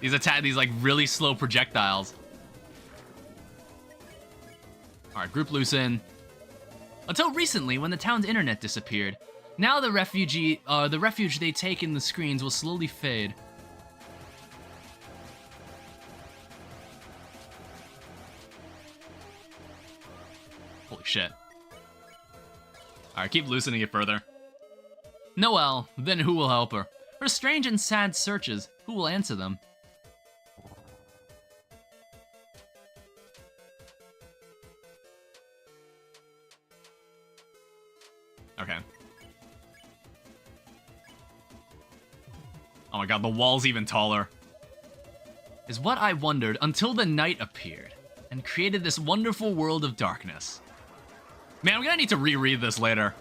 A: These like really slow projectiles. Alright, group loosen. Until recently, when the town's internet disappeared. Now the refuge they take in the screens will slowly fade. Holy shit. Alright, keep loosening it further. Noelle, then who will help her? Her strange and sad searches, who will answer them? Okay. Oh my god, the wall's even taller. Is what I wondered until the night appeared and created this wonderful world of darkness. Man, I'm gonna need to reread this later.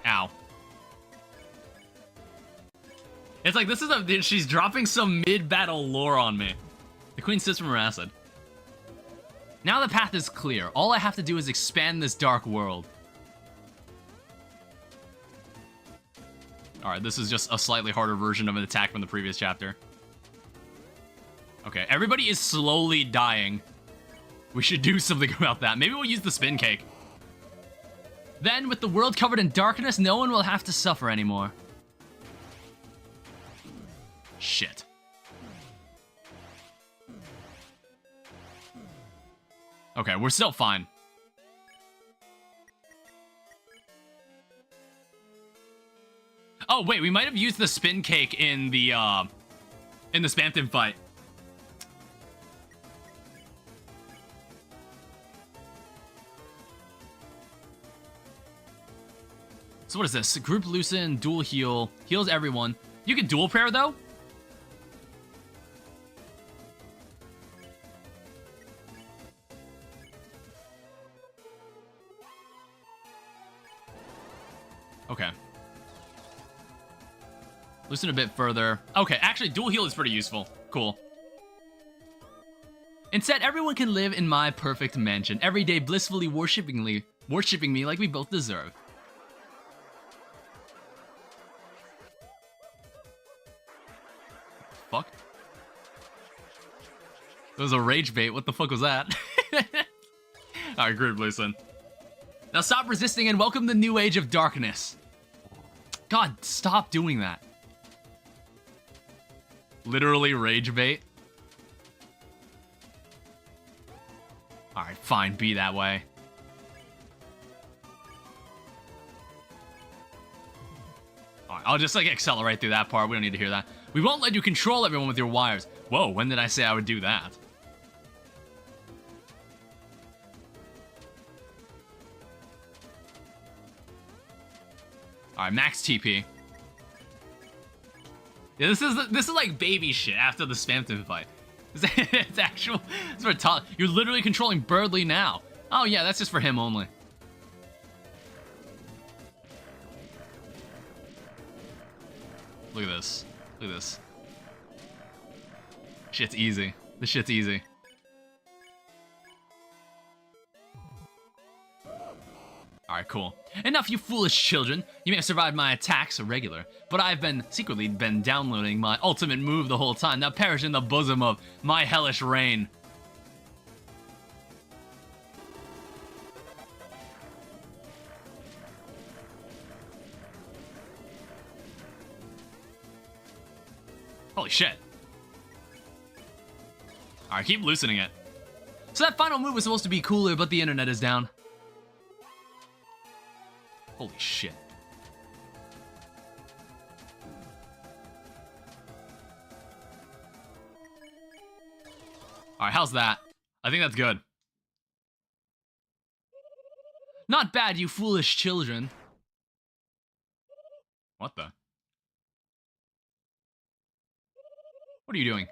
A: Ow. It's like, she's dropping some mid-battle lore on me. The queen sits from her acid. Now the path is clear. All I have to do is expand this dark world. Alright, this is just a slightly harder version of an attack from the previous chapter. Okay, everybody is slowly dying. We should do something about that. Maybe we'll use the spin cake. Then, with the world covered in darkness, no one will have to suffer anymore. Shit. Okay, we're still fine. Oh, wait, we might have used the spin cake in the Spamton fight. So what is this? Group loosen, dual heal, heals everyone. You can dual prayer though? Okay. Loosen a bit further. Okay, actually dual heal is pretty useful. Cool. Instead, everyone can live in my perfect mansion, every day blissfully worshipping me like we both deserve. Fuck? It was a rage bait. What the fuck was that? Alright, group loosen. Now stop resisting and welcome the new age of darkness. God, stop doing that. Literally rage bait. Alright, fine, be that way. Alright, I'll just like accelerate through that part. We don't need to hear that. We won't let you control everyone with your wires. Whoa, when did I say I would do that? Alright, max TP. Yeah, this is like baby shit after the Spamton fight. It's actual. It's for You're literally controlling Birdly now. Oh yeah, that's just for him only. Look at this. Look at this. Shit's easy. This shit's easy. Alright, cool. Enough, you foolish children. You may have survived my attacks, irregular, but I've secretly been downloading my ultimate move the whole time. Now perish in the bosom of my hellish reign. Holy shit. Alright, keep loosening it. So that final move was supposed to be cooler, but the internet is down. Holy shit. Alright, how's that? I think that's good. Not bad, you foolish children. What the? What are you doing?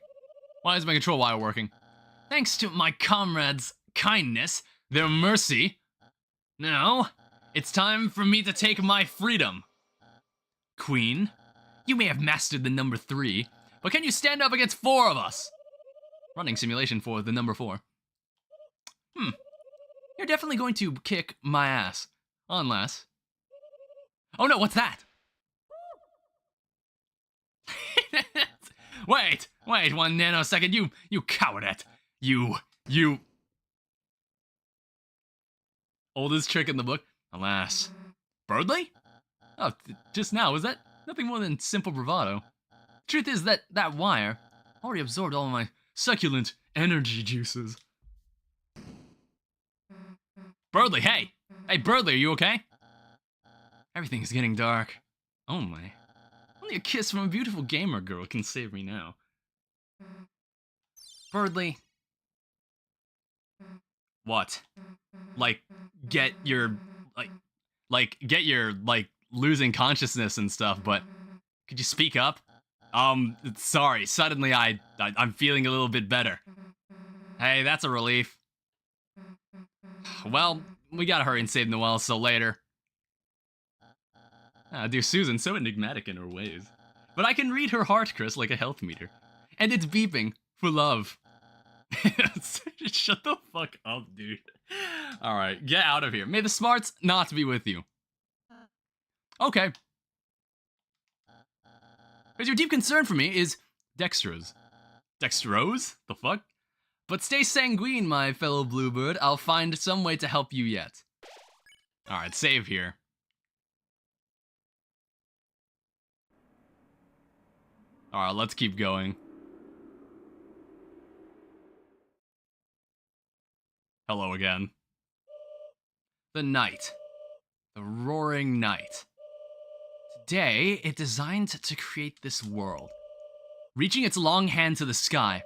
A: Why is my control wire working? Thanks to my comrades' kindness, their mercy. Now, it's time for me to take my freedom. Queen, you may have mastered the number 3, but can you stand up against 4 of us? Running simulation for the number 4. You're definitely going to kick my ass. Unless... Oh no, what's that? Wait, 1 nanosecond, you cowardette. You. Oldest trick in the book? Alas. Birdly? Oh, just now, was that nothing more than simple bravado? Truth is that wire already absorbed all of my succulent energy juices. Birdly, hey! Hey, Birdly, are you okay? Everything's getting dark. Oh my. Only a kiss from a beautiful gamer girl can save me now. Birdly. What? Like, get your losing consciousness and stuff, but could you speak up? Sorry, suddenly I'm feeling a little bit better. Hey, that's a relief. Well, we gotta hurry and save Noelle, so later. Dear Susan, so enigmatic in her ways. But I can read her heart, Chris, like a health meter. And it's beeping for love. Shut the fuck up, dude. Alright, get out of here. May the smarts not be with you. Okay. Because your deep concern for me is dextrose. Dextrose? The fuck? But stay sanguine, my fellow bluebird. I'll find some way to help you yet. Alright, save here. Alright, let's keep going. Hello again. The night. The roaring night. Today, it designed to create this world. Reaching its long hand to the sky,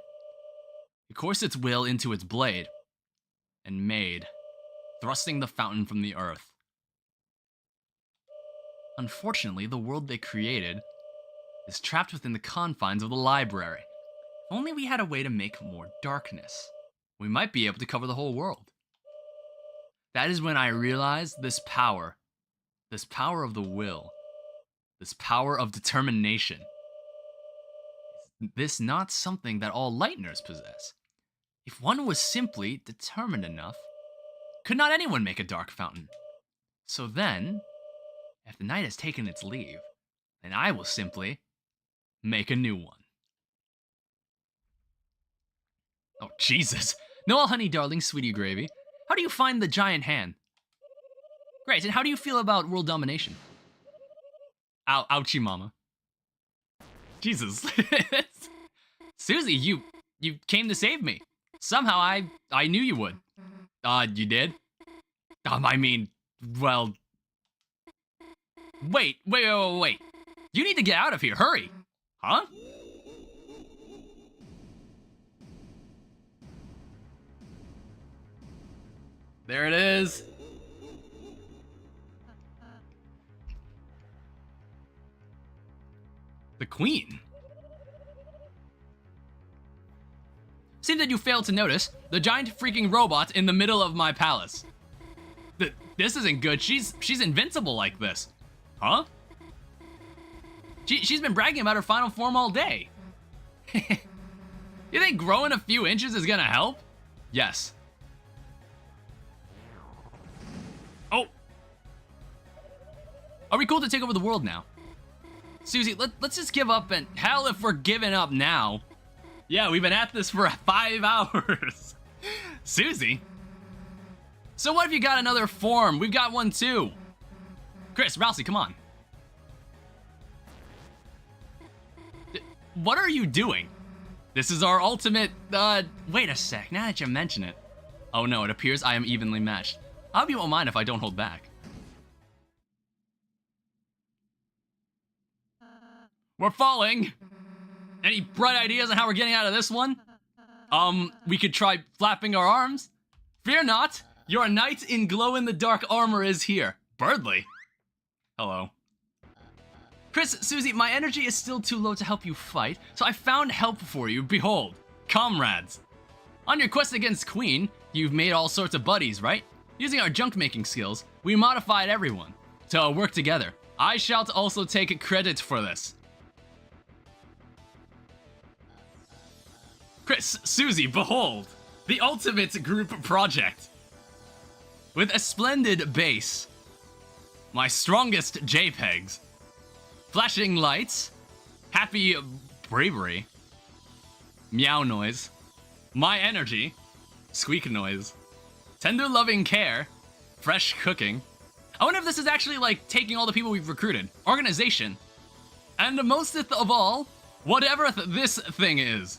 A: it coursed its will into its blade, and made, thrusting the fountain from the earth. Unfortunately, the world they created is trapped within the confines of the library. If only we had a way to make more darkness, we might be able to cover the whole world. That is when I realized this power of the will, this power of determination, is this not something that all lighteners possess? If one was simply determined enough, could not anyone make a dark fountain? So then, if the night has taken its leave, then I will simply make a new one. Oh, Jesus. Noelle, honey, darling, sweetie gravy. How do you find the giant hand? Great, and how do you feel about world domination? Ouchie mama. Jesus. Susie, you came to save me. Somehow I knew you would. You did? I mean, well... Wait. You need to get out of here, hurry. Huh? There it is. The Queen. Seems that you failed to notice the giant freaking robot in the middle of my palace. This isn't good. She's invincible like this. Huh? She's been bragging about her final form all day. You think growing a few inches is gonna help? Yes. Oh. Are we cool to take over the world now? Susie, let's just give up and... Hell if we're giving up now. Yeah, we've been at this for 5 hours. Susie? So what if you got another form? We've got one too. Chris, Rousey, come on. What are you doing? This is our ultimate, wait a sec, now that you mention it. Oh no, it appears I am evenly matched. I hope you won't mind if I don't hold back. We're falling. Any bright ideas on how we're getting out of this one? We could try flapping our arms. Fear not, your knight in glow-in-the-dark armor is here. Birdly. Hello. Chris, Susie, my energy is still too low to help you fight, so I found help for you. Behold, comrades. On your quest against Queen, you've made all sorts of buddies, right? Using our junk-making skills, we modified everyone to work together. I shall also take credit for this. Chris, Susie, behold, the ultimate group project. With a splendid base, my strongest JPEGs, flashing lights, happy bravery, meow noise, my energy, squeak noise, tender loving care, fresh cooking. I wonder if this is actually like taking all the people we've recruited, organization, and mostest of all, whatever this thing is.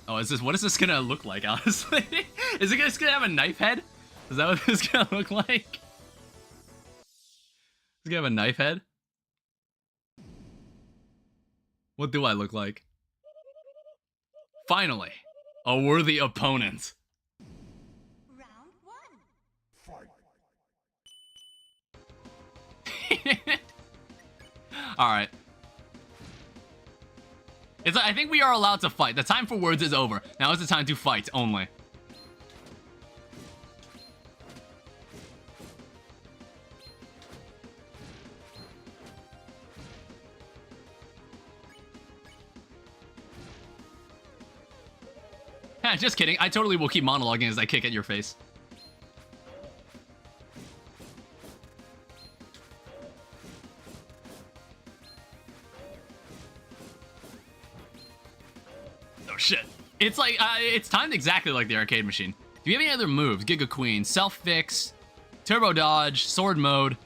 A: Oh, what is this gonna look like, honestly? Is it just gonna have a knife head? Is that what this is gonna look like? Does it have a knife head? What do I look like? Finally, a worthy opponent.
B: Round 1.
A: Alright. I think we are allowed to fight. The time for words is over. Now is the time to fight only. Just kidding. I totally will keep monologuing as I kick at your face. Oh shit. It's like, it's timed exactly like the arcade machine. Do you have any other moves? Giga Queen, Self Fix, Turbo Dodge, Sword Mode.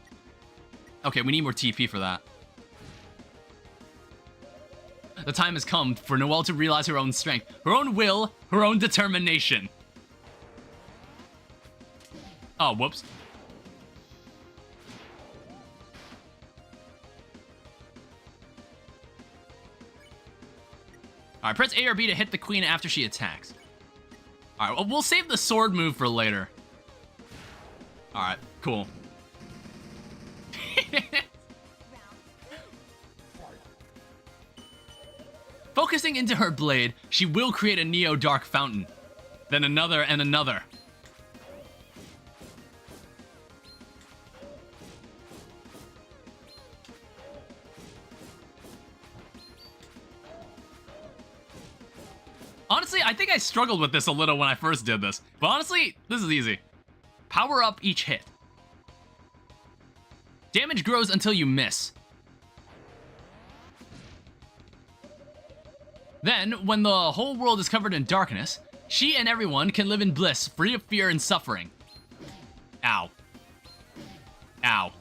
A: Okay, we need more TP for that. The time has come for Noelle to realize her own strength, her own will, her own determination. Oh, whoops. Alright, press A or B to hit the queen after she attacks. Alright, well, we'll save the sword move for later. Alright, cool. Focusing into her blade, she will create a Neo-Dark fountain. Then another and another. Honestly, I think I struggled with this a little when I first did this. But honestly, this is easy. Power up each hit. Damage grows until you miss. Then, when the whole world is covered in darkness, she and everyone can live in bliss, free of fear and suffering. Ow. Ow.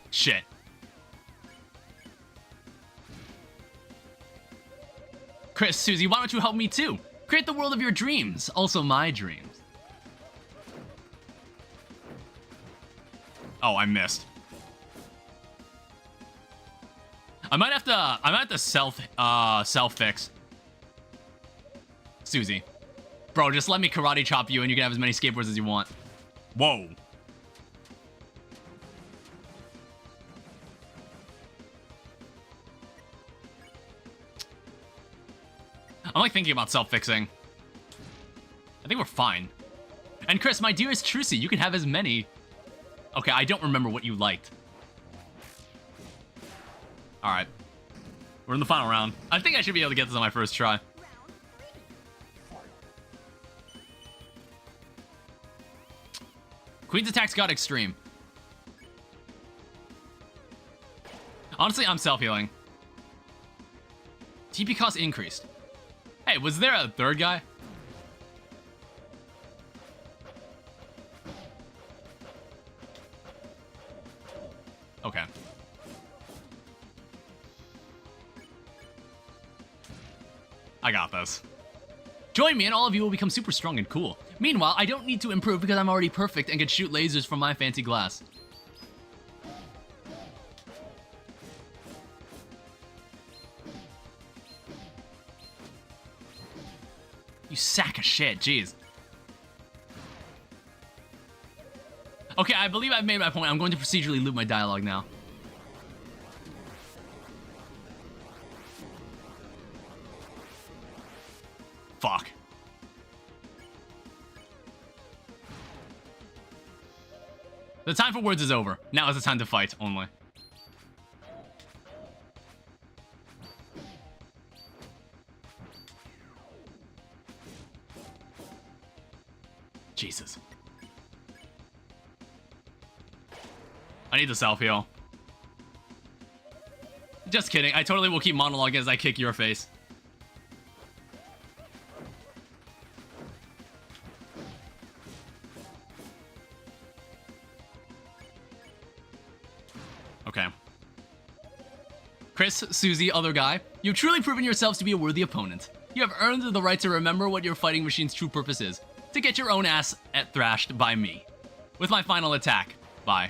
A: Shit. Chris, Susie, why don't you help me too? Create the world of your dreams, also my dreams. Oh, I missed. I might have to self fix. Susie. Bro, just let me karate chop you and you can have as many skateboards as you want. Whoa. I'm like thinking about self-fixing. I think we're fine. And Chris, my dearest Trucy, you can have as many. Okay, I don't remember what you liked. All right. We're in the final round. I think I should be able to get this on my first try. Queen's attacks got extreme. Honestly, I'm self-healing. TP cost increased. Hey, was there a third guy? Okay. I got this. Join me and all of you will become super strong and cool. Meanwhile, I don't need to improve because I'm already perfect and can shoot lasers from my fancy glass. You sack of shit, jeez. Okay, I believe I've made my point. I'm going to procedurally loop my dialogue now. Fuck. The time for words is over. Now is the time to fight, only. Jesus. I need to self-heal. Just kidding. I totally will keep monologuing as I kick your face. Okay. Chris, Susie, other guy, you've truly proven yourselves to be a worthy opponent. You have earned the right to remember what your fighting machine's true purpose is. To get your own ass thrashed by me. With my final attack. Bye.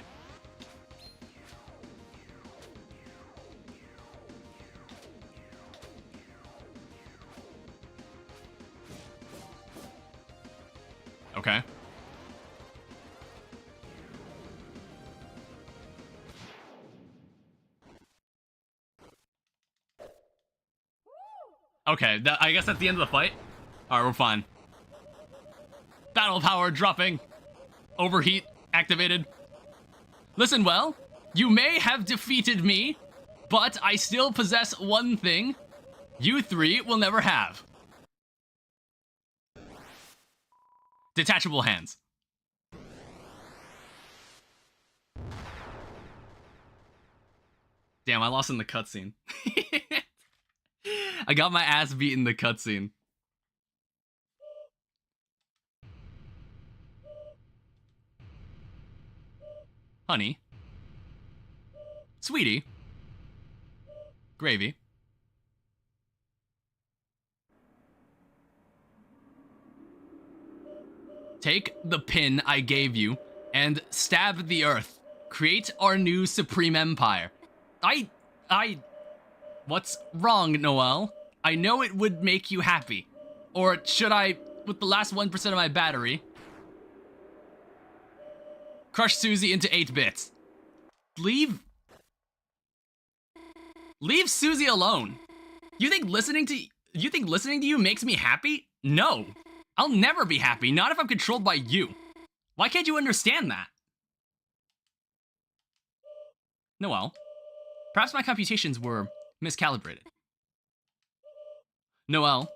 A: Okay. Okay, I guess that's the end of the fight. Alright, we're fine. Battle power dropping. Overheat activated. Listen well, you may have defeated me, but I still possess one thing you three will never have. Detachable hands. Damn, I lost in the cutscene. I got my ass beat in the cutscene. Honey. Sweetie. Gravy. Take the pin I gave you and stab the earth. Create our new supreme empire. What's wrong, Noel? I know it would make you happy. Or should I, with the last 1% of my battery, crush Susie into 8 bits? Leave Susie alone. You think listening to you makes me happy? No. I'll never be happy, not if I'm controlled by you. Why can't you understand that? Noel, perhaps my computations were miscalibrated. Noel,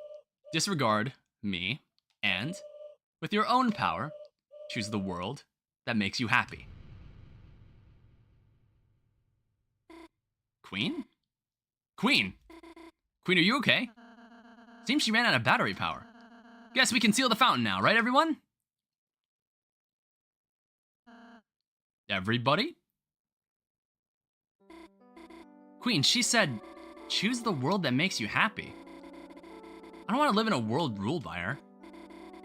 A: disregard me, and, with your own power, choose the world that makes you happy. Queen? Queen! Queen, are you okay? Seems she ran out of battery power. Guess we can seal the fountain now, right everyone? Everybody? Queen, she said, choose the world that makes you happy. I don't want to live in a world ruled by her.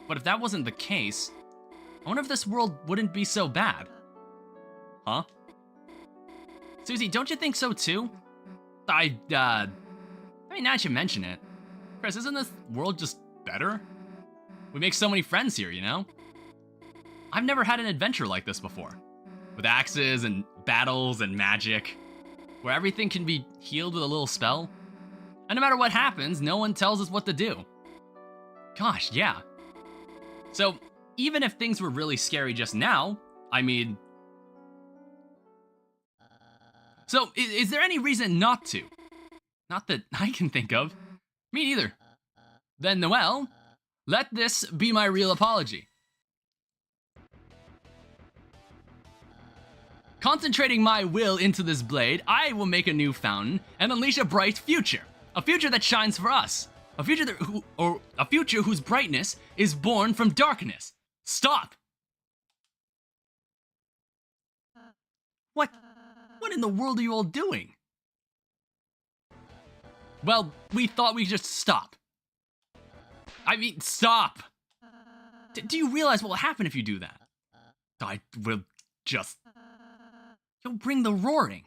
A: But if that wasn't the case, I wonder if this world wouldn't be so bad. Huh? Susie, don't you think so too? I mean, now that you mention it. Chris, isn't this world just better? We make so many friends here, you know? I've never had an adventure like this before. With axes and battles and magic. Where everything can be healed with a little spell. And no matter what happens, no one tells us what to do. Gosh, yeah. So, even if things were really scary just now, I mean... So, is there any reason not to? Not that I can think of. Me neither. Then, Noelle, let this be my real apology. Concentrating my will into this blade, I will make a new fountain and unleash a bright future. A future that shines for us. A future whose brightness is born from darkness. Stop! What in the world are you all doing? Well, we thought we'd just stop. I mean, stop! Do you realize what will happen if you do that? I will just... You'll bring the roaring.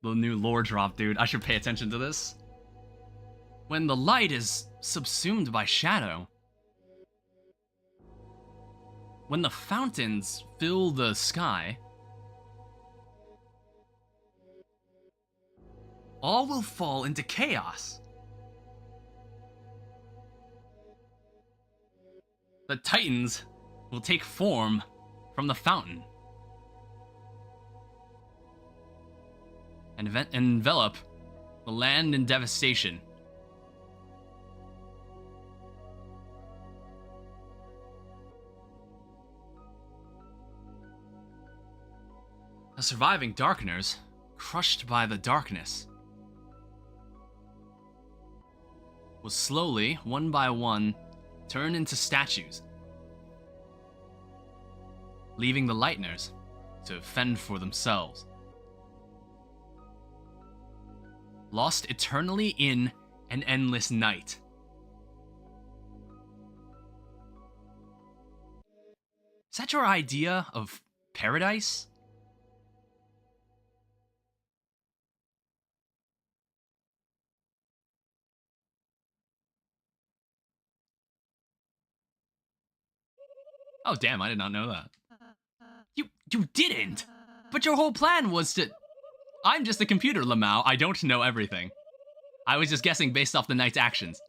A: The new lore drop, dude. I should pay attention to this. When the light is subsumed by shadow. When the fountains fill the sky. All will fall into chaos. The Titans will take form from the fountain and envelop the land in devastation. The surviving Darkeners, crushed by the darkness, will slowly, one by one, turn into statues, leaving the Lighteners to fend for themselves. Lost eternally in an endless night. Is that your idea of paradise? Oh damn, I did not know that. You didn't! But your whole plan was to... I'm just a computer, Lamau. I don't know everything. I was just guessing based off the knight's actions.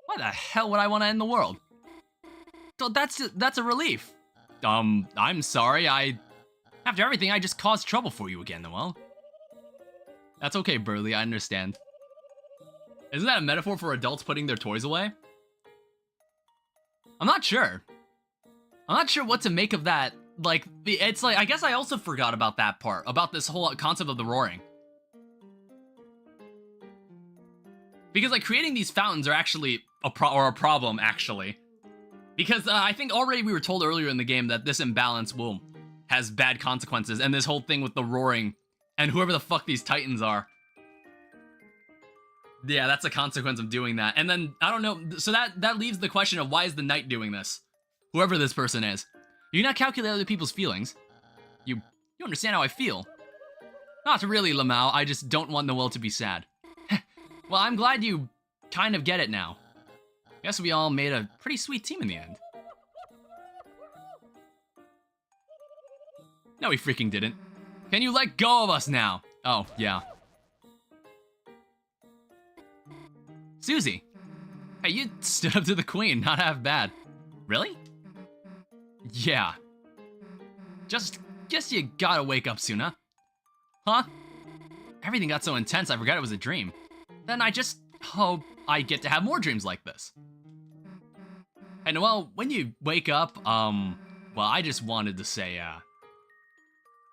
A: Why the hell would I want to end the world? So that's a relief. I'm sorry, after everything, I just caused trouble for you again, Noelle. That's okay, Burley, I understand. Isn't that a metaphor for adults putting their toys away? I'm not sure. I'm not sure what to make of that. Like, it's like, I guess I also forgot about that part, about this whole concept of the roaring. Because, like, creating these fountains are actually a problem, actually. Because I think already we were told earlier in the game that this imbalance has bad consequences, and this whole thing with the roaring, and whoever the fuck these Titans are. Yeah, that's a consequence of doing that. And then, I don't know, so that leaves the question of why is the knight doing this? Whoever this person is. You do not calculate other people's feelings. You understand how I feel. Not really, Lamau, I just don't want Noelle to be sad. Well, I'm glad you kind of get it now. Guess we all made a pretty sweet team in the end. No, we freaking didn't. Can you let go of us now? Oh, yeah. Susie. Hey, you stood up to the queen, not half bad. Really? Yeah. Just guess you gotta wake up soon, huh? Huh? Everything got so intense I forgot it was a dream. Then I just hope I get to have more dreams like this. Hey, Noelle, when you wake up, well, I just wanted to say,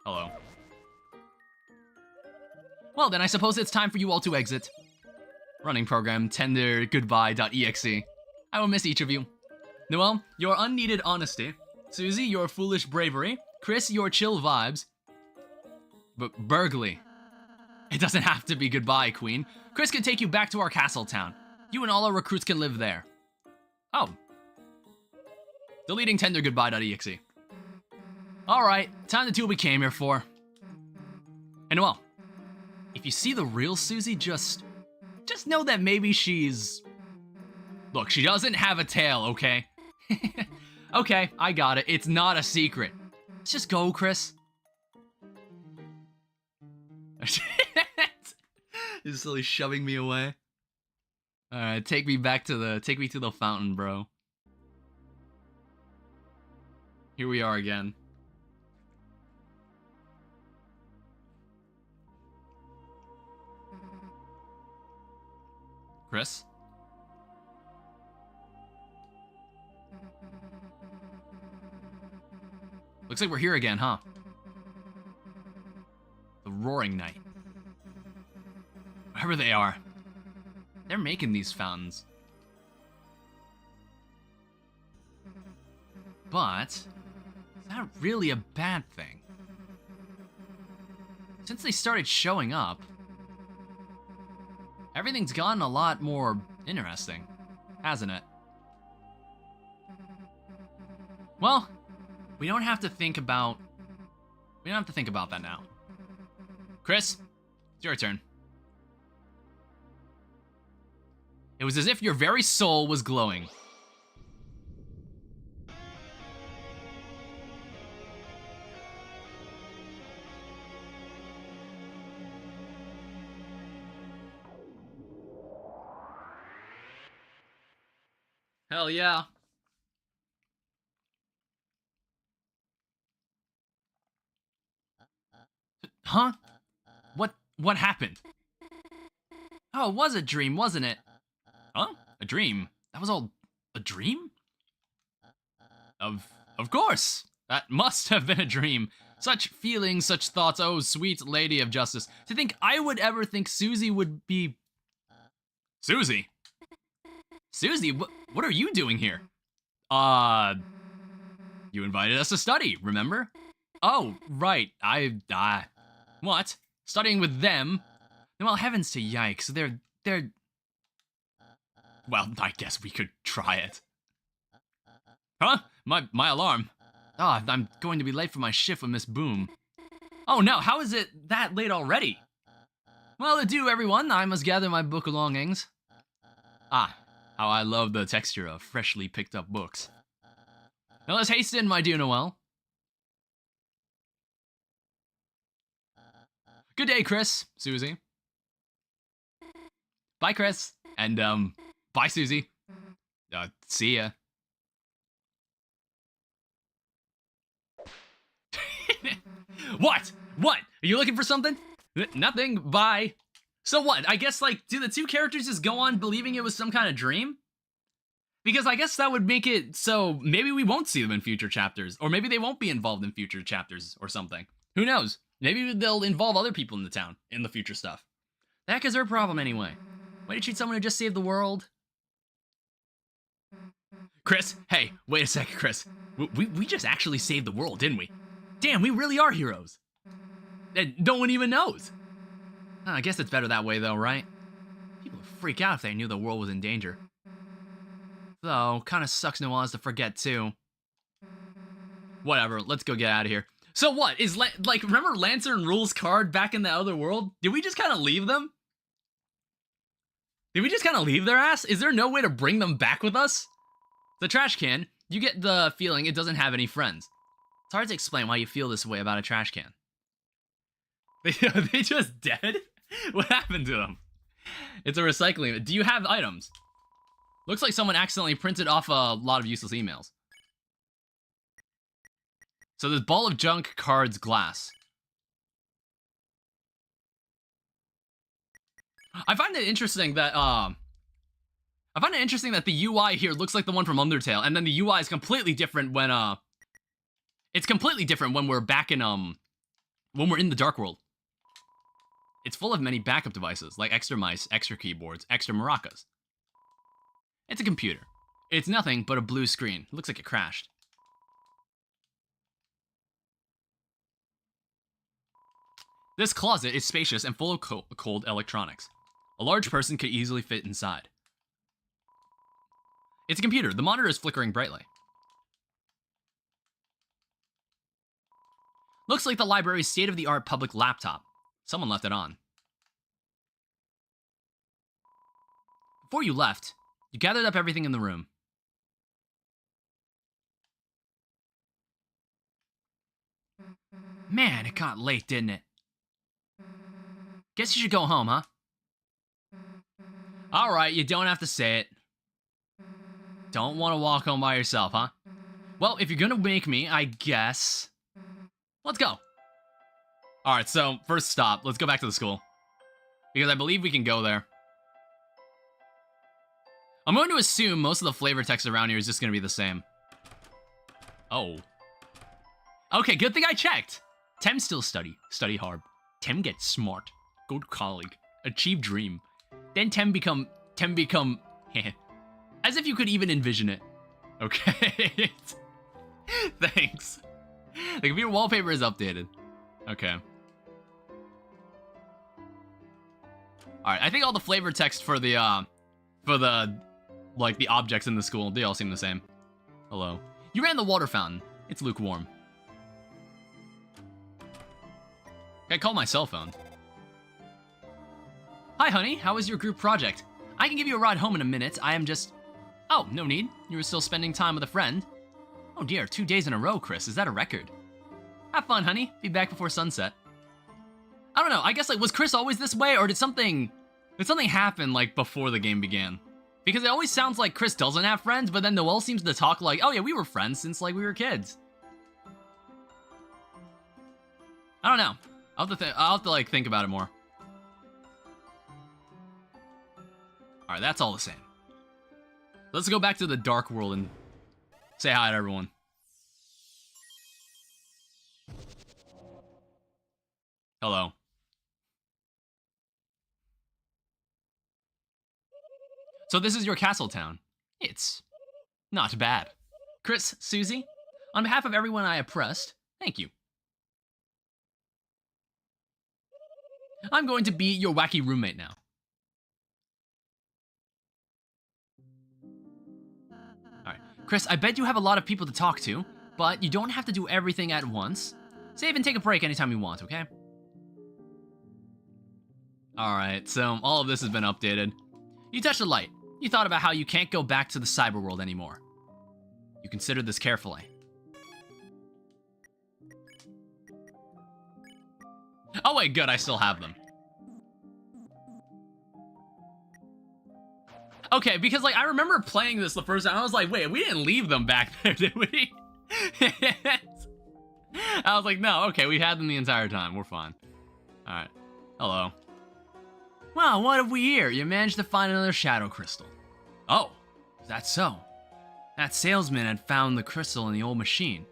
A: hello. Well, then I suppose it's time for you all to exit. Running program, tendergoodbye.exe. I will miss each of you. Noelle, your unneeded honesty. Susie, your foolish bravery. Chris, your chill vibes. But Burgley. It doesn't have to be goodbye, Queen. Chris can take you back to our castle town. You and all our recruits can live there. Oh. Deleting tendergoodbye.exe. Alright, time to do what we came here for. And Noelle, if you see the real Susie, just know that maybe she's... Look, she doesn't have a tail, okay? Okay, I got it. It's not a secret. Let's just go, Chris. He's slowly shoving me away. Alright, take me to the fountain, bro. Here we are again. Chris? Looks like we're here again, huh? The Roaring Night. Wherever they are. They're making these fountains. But, is that really a bad thing? Since they started showing up, everything's gotten a lot more interesting, hasn't it? Well, we don't have to think about that now. Chris, it's your turn. It was as if your very soul was glowing. Hell yeah. Huh? What happened? Oh, it was a dream, wasn't it? Huh? A dream? That was all a dream? Of course. That must have been a dream. Such feelings, such thoughts, oh sweet lady of justice. To think I would ever think Susie would be... Susie? Susie, what are you doing here? You invited us to study, remember? Oh, right, what? Studying with them? Well, heavens to yikes, they're... Well, I guess we could try it. Huh? My alarm. Ah, I'm going to be late for my shift with Miss Boom. Oh no, how is it that late already? Well, adieu everyone, I must gather my book belongings. Ah, how I love the texture of freshly picked up books. Now let's hasten, my dear Noel. Good day, Chris, Susie. Bye, Chris. And, bye, Susie. See ya. What? What? Are you looking for something? Nothing. Bye. So what? I guess, like, do the two characters just go on believing it was some kind of dream? Because I guess that would make it so maybe we won't see them in future chapters. Or maybe they won't be involved in future chapters or something. Who knows? Maybe they'll involve other people in the town in the future stuff. The heck is their problem anyway? Why did you treat someone who just saved the world? Chris, hey, wait a second, Chris. We just actually saved the world, didn't we? Damn, we really are heroes. And no one even knows. I guess it's better that way though, right? People would freak out if they knew the world was in danger. Though, kinda sucks Noel has to forget too. Whatever, let's go get out of here. So what, is like, remember Lancer and Rule's card back in the other world? Did we just kinda leave them? Did we just kinda leave their ass? Is there no way to bring them back with us? The trash can, you get the feeling it doesn't have any friends. It's hard to explain why you feel this way about a trash can. Are they just dead? What happened to them? It's a recycling. Do you have items? Looks like someone accidentally printed off a lot of useless emails. So this ball of junk, cards, glass. I find it interesting that the UI here looks like the one from Undertale, and then the UI is completely different when it's completely different when we're back in when we're in the Dark World. It's full of many backup devices, like extra mice, extra keyboards, extra maracas. It's a computer. It's nothing but a blue screen. It looks like it crashed. This closet is spacious and full of cold electronics. A large person could easily fit inside. It's a computer. The monitor is flickering brightly. Looks like the library's state-of-the-art public laptop. Someone left it on. Before you left, you gathered up everything in the room. Man, it got late, didn't it? Guess you should go home, huh? Alright, you don't have to say it. Don't want to walk home by yourself, huh? Well, if you're gonna make me, I guess... Let's go. Alright, so, first stop. Let's go back to the school. Because I believe we can go there. I'm going to assume most of the flavor text around here is just gonna be the same. Oh. Okay, good thing I checked. Tem still study. Study hard. Tem get smart. Good colleague. Achieve dream. Then Tem become... As if you could even envision it. Okay. Thanks. Like, if your wallpaper is updated. Okay. Alright, I think all the flavor text for the, like, the objects in the school, they all seem the same. Hello. You ran the water fountain. It's lukewarm. I call my cell phone. Hi, honey. How was your group project? I can give you a ride home in a minute. I am just... Oh, no need. You were still spending time with a friend. Oh dear, 2 days in a row, Chris. Is that a record? Have fun, honey. Be back before sunset. I don't know. I guess, like, was Chris always this way, or did something happen, like, before the game began? Because it always sounds like Chris doesn't have friends, but then Noelle seems to talk like, oh yeah, we were friends since, like, we were kids. I don't know. I'll have to, like, think about it more. Alright, that's all the same. Let's go back to the dark world and say hi to everyone. Hello. So this is your castle town. It's not bad. Chris, Susie, on behalf of everyone I oppressed, thank you. I'm going to be your wacky roommate now. Alright, Chris, I bet you have a lot of people to talk to, but you don't have to do everything at once. Save and take a break anytime you want, okay? Alright, so all of this has been updated. You touched a light. You thought about how you can't go back to the cyber world anymore. You considered this carefully. Oh wait, good, I still have them. Okay, because like I remember playing this the first time, I was like, wait, we didn't leave them back there, did we? I was like, no, okay, we had them the entire time, we're fine. Alright, hello. Wow, what have we here? You managed to find another shadow crystal. Oh, is that so? That salesman had found the crystal in the old machine.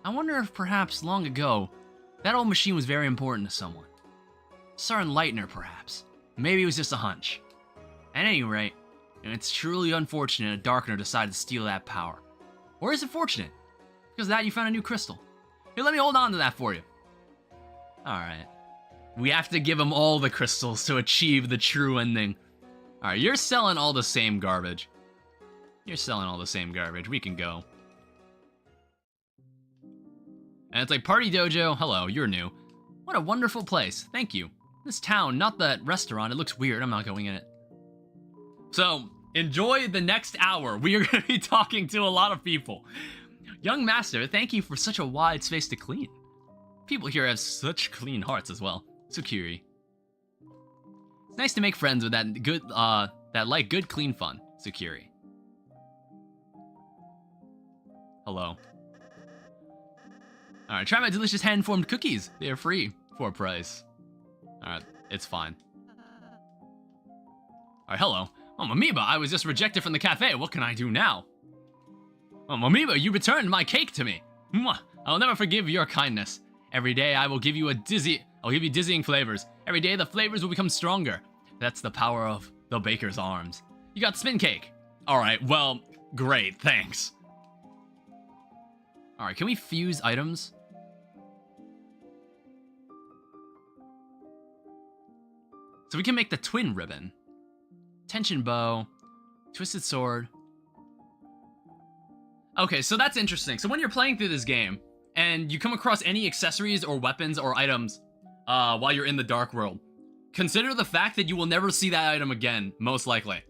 A: I wonder if perhaps long ago, that old machine was very important to someone. Certain Lightner, perhaps. Maybe it was just a hunch. At any rate, it's truly unfortunate a Darkener decided to steal that power. Or is it fortunate? Because of that you found a new crystal. Here, let me hold on to that for you. Alright. We have to give him all the crystals to achieve the true ending. Alright, you're selling all the same garbage. You're selling all the same garbage. We can go. And it's like, Party Dojo, hello, you're new. What a wonderful place, thank you. This town, not that restaurant, it looks weird, I'm not going in it. So, enjoy the next hour. We are going to be talking to a lot of people. Young master, thank you for such a wide space to clean. People here have such clean hearts as well. Sukiri. It's nice to make friends with that good, that like good clean fun. Sukiri. Hello. Alright, try my delicious hand-formed cookies. They are free for a price. Alright, it's fine. Alright, hello. Oh, Mamiba, I was just rejected from the cafe. What can I do now? Oh, Mamiba, you returned my cake to me. Mwah. I'll never forgive your kindness. Every day I will give you I'll give you dizzying flavors. Every day the flavors will become stronger. That's the power of the baker's arms. You got spin cake. Alright, well, great, thanks. Alright, can we fuse items? So we can make the twin ribbon. Tension bow. Twisted sword. Okay, so that's interesting. So when you're playing through this game, and you come across any accessories or weapons or items while you're in the dark world, consider the fact that you will never see that item again, most likely.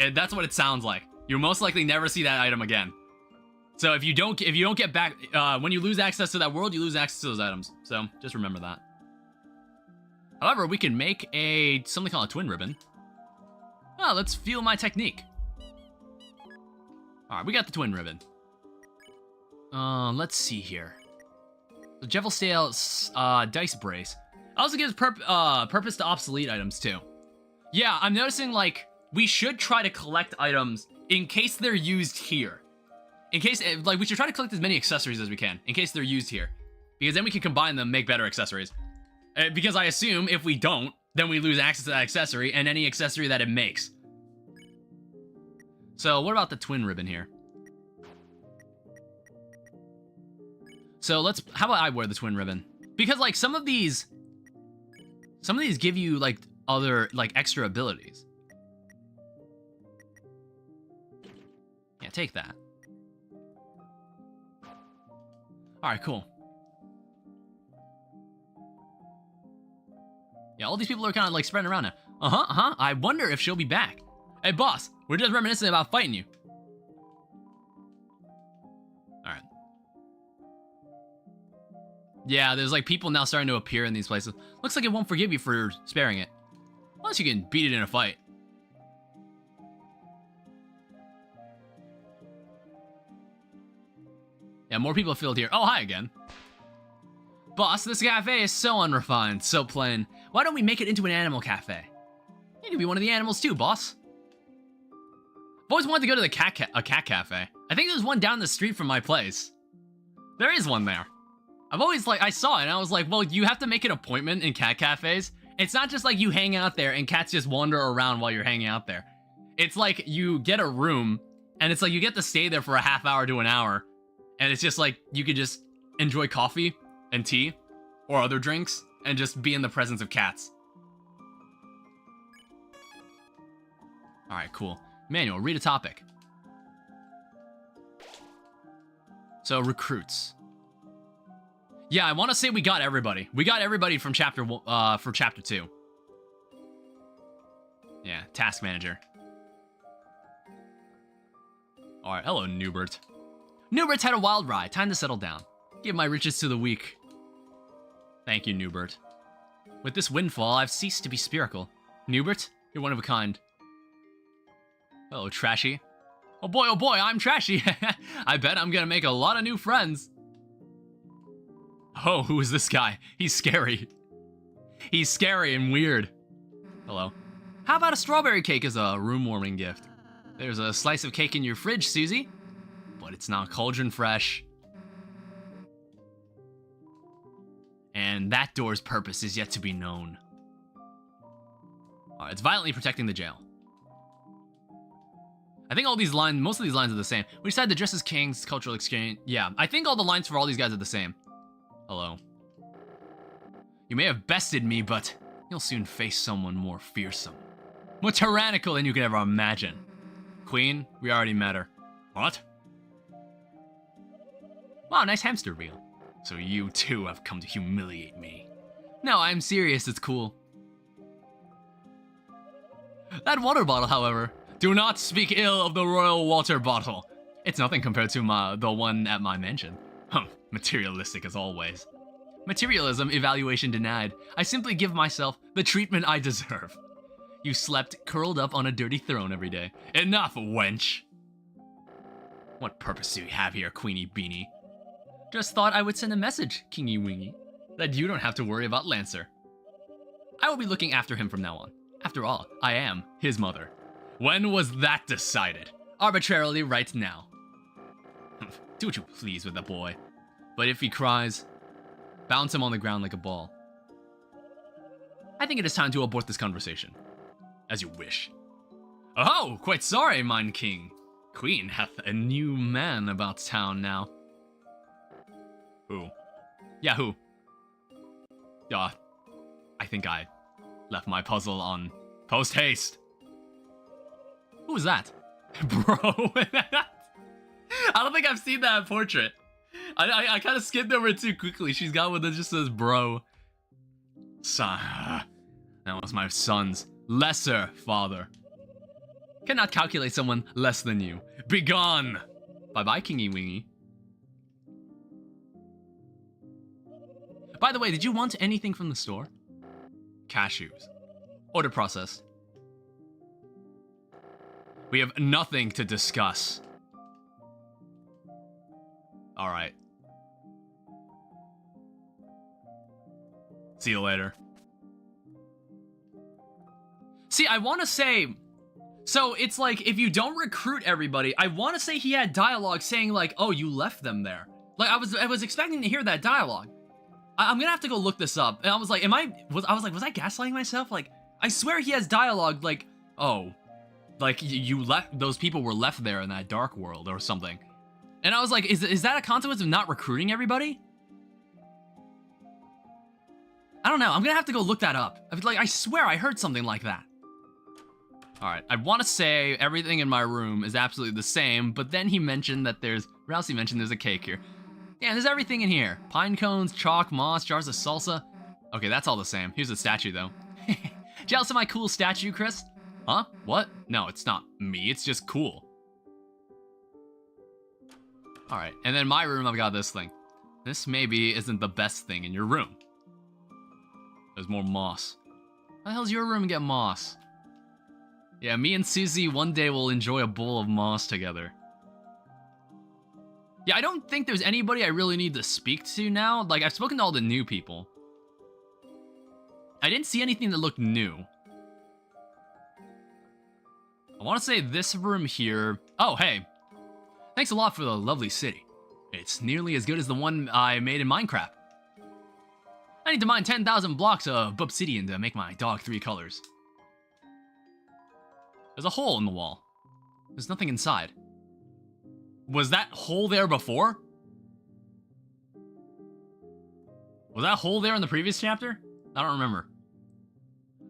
A: And that's what it sounds like. You'll most likely never see that item again. So if you don't get back, when you lose access to that world, you lose access to those items. So just remember that. However, we can make something called a twin ribbon. Well, let's feel my technique. Alright, we got the twin ribbon. Let's see here. The Jeffelstale dice brace. Also gives purpose to obsolete items too. Yeah, I'm noticing like we should try to collect items in case they're used here. In case, like, we should try to collect as many accessories as we can in case they're used here, because then we can combine them, make better accessories. Because I assume if we don't, then we lose access to that accessory and any accessory that it makes. So what about the twin ribbon here? So how about I wear the twin ribbon? Because like some of these give you like other like extra abilities. Yeah, take that. All right, cool. Yeah, all these people are kind of like spreading around now. I wonder if she'll be back. Hey, boss, we're just reminiscing about fighting you. All right. Yeah, there's like people now starting to appear in these places. Looks like it won't forgive you for sparing it. Unless you can beat it in a fight. Yeah, more people filled here. Oh, hi again. Boss, this cafe is so unrefined, so plain. Why don't we make it into an animal cafe? You can be one of the animals too, boss. I've always wanted to go to the cat cafe. I think there's one down the street from my place. There is one there. I've always I saw it and I was like, well, you have to make an appointment in cat cafes. It's not just like you hang out there and cats just wander around while you're hanging out there. It's like you get a room and it's like you get to stay there for a half hour to an hour. And it's just like you could just enjoy coffee and tea or other drinks and just be in the presence of cats. All right, cool. Manual, read a topic. So recruits. Yeah, I want to say we got everybody. We got everybody from chapter 2. Yeah, task manager. All right, hello, Newbert. Newbert's had a wild ride. Time to settle down. Give my riches to the weak. Thank you, Newbert. With this windfall, I've ceased to be spherical. Newbert, you're one of a kind. Hello, Trashy. Oh boy, I'm Trashy. I bet I'm gonna make a lot of new friends. Oh, who is this guy? He's scary. He's scary and weird. Hello. How about a strawberry cake as a room-warming gift? There's a slice of cake in your fridge, Susie. But it's not cauldron fresh. And that door's purpose is yet to be known. It's violently protecting the jail. I think all these lines, most of these lines are the same. We decided to dress as kings, cultural exchange. Yeah, I think all the lines for all these guys are the same. Hello. You may have bested me, but you'll soon face someone more fearsome. More tyrannical than you could ever imagine. Queen, we already met her. What? Wow, nice hamster wheel. So you too have come to humiliate me. No, I'm serious, it's cool. That water bottle, however. Do not speak ill of the royal water bottle. It's nothing compared to the one at my mansion. Materialistic as always. Materialism evaluation denied. I simply give myself the treatment I deserve. You slept curled up on a dirty throne every day. Enough, wench. What purpose do you have here, Queenie Beanie? Just thought I would send a message, Kingy Wingy, that you don't have to worry about Lancer. I will be looking after him from now on. After all, I am his mother. When was that decided? Arbitrarily right now. Do what you please with the boy. But if he cries, bounce him on the ground like a ball. I think it is time to abort this conversation. As you wish. Oh, quite sorry, mine king. Queen hath a new man about town now. Who? Yeah, who? I think I left my puzzle on post-haste. Who was that? Bro. I don't think I've seen that portrait. I kind of skimmed over it too quickly. She's got one that just says bro. Son. That was my son's lesser father. Cannot calculate someone less than you. Begone! Bye-bye, Kingy Wingy. By the way, did you want anything from the store? Cashews. Order processed. We have nothing to discuss. Alright. See you later. See, I want to say... So, it's like, if you don't recruit everybody, I want to say he had dialogue saying, like, oh, you left them there. Like, I was expecting to hear that dialogue. I'm gonna have to go look this up. And I was like, was I gaslighting myself? Like, I swear he has dialogue, like, oh, like, you left, those people were left there in that dark world or something. And I was like, is that a consequence of not recruiting everybody? I don't know. I'm gonna have to go look that up. I swear I heard something like that. Alright, I want to say everything in my room is absolutely the same, but then he mentioned that Rousey mentioned there's a cake here. Yeah, there's everything in here. Pine cones, chalk, moss, jars of salsa. Okay, that's all the same. Here's the statue, though. Jealous of my cool statue, Chris? Huh? What? No, it's not me. It's just cool. Alright, and then my room, I've got this thing. This maybe isn't the best thing in your room. There's more moss. How the hell's your room get moss? Yeah, me and Susie one day will enjoy a bowl of moss together. Yeah, I don't think there's anybody I really need to speak to now. Like, I've spoken to all the new people. I didn't see anything that looked new. I want to say this room here... Oh, hey. Thanks a lot for the lovely city. It's nearly as good as the one I made in Minecraft. I need to mine 10,000 blocks of obsidian to make my dog 3 colors. There's a hole in the wall. There's nothing inside. Was that hole there before? Was that hole there in the previous chapter? I don't remember.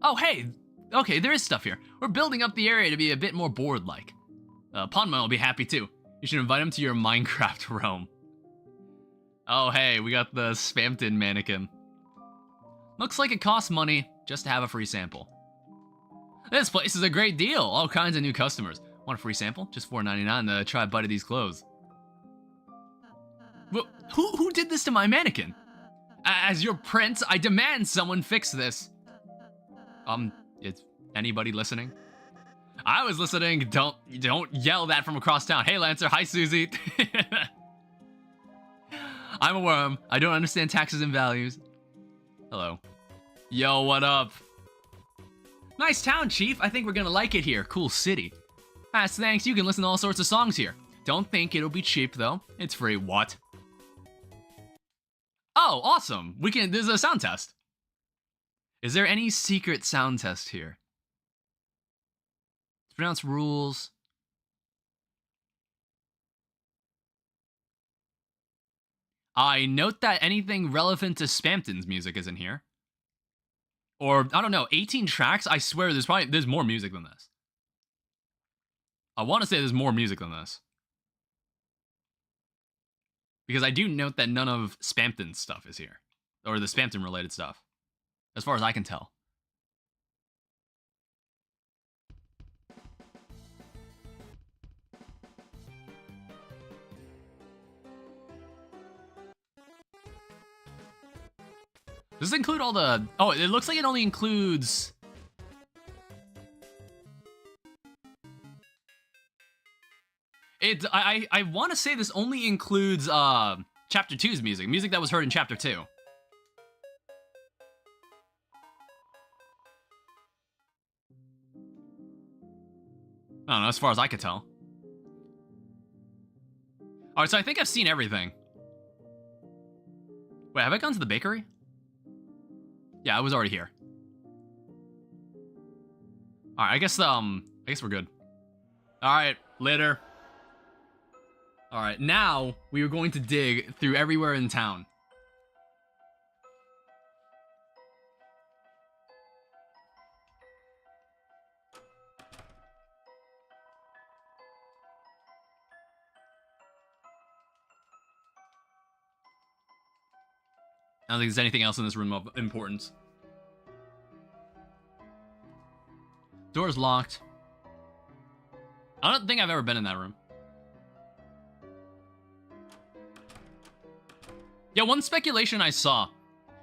A: Oh, hey! Okay, there is stuff here. We're building up the area to be a bit more board-like. Pondman will be happy too. You should invite him to your Minecraft realm. Oh, hey, we got the Spamton mannequin. Looks like it costs money just to have a free sample. This place is a great deal. All kinds of new customers. Want a free sample? Just $4.99 to try a bite of these clothes. Well, who did this to my mannequin? As your prince, I demand someone fix this. Is anybody listening? I was listening. Don't yell that from across town. Hey, Lancer. Hi, Susie. I'm a worm. I don't understand taxes and values. Hello. Yo, what up? Nice town, Chief. I think we're gonna like it here. Cool city. As thanks, you can listen to all sorts of songs here. Don't think it'll be cheap, though. It's free. What? Oh, awesome. There's a sound test. Is there any secret sound test here? Let's pronounce rules. I note that anything relevant to Spamton's music isn't here. Or, I don't know, 18 tracks? I swear there's more music than this. I want to say there's more music than this. Because I do note that none of Spamton's stuff is here. Or the Spamton-related stuff. As far as I can tell. Does this include all the... Oh, it looks like it only includes... I want to say this only includes Chapter 2's music. Music that was heard in Chapter 2. I don't know, as far as I could tell. Alright, so I think I've seen everything. Wait, have I gone to the bakery? Yeah, I was already here. Alright, I guess we're good. Alright, later. Alright, now we are going to dig through everywhere in town. I don't think there's anything else in this room of importance. Door's locked. I don't think I've ever been in that room. Yeah, one speculation I saw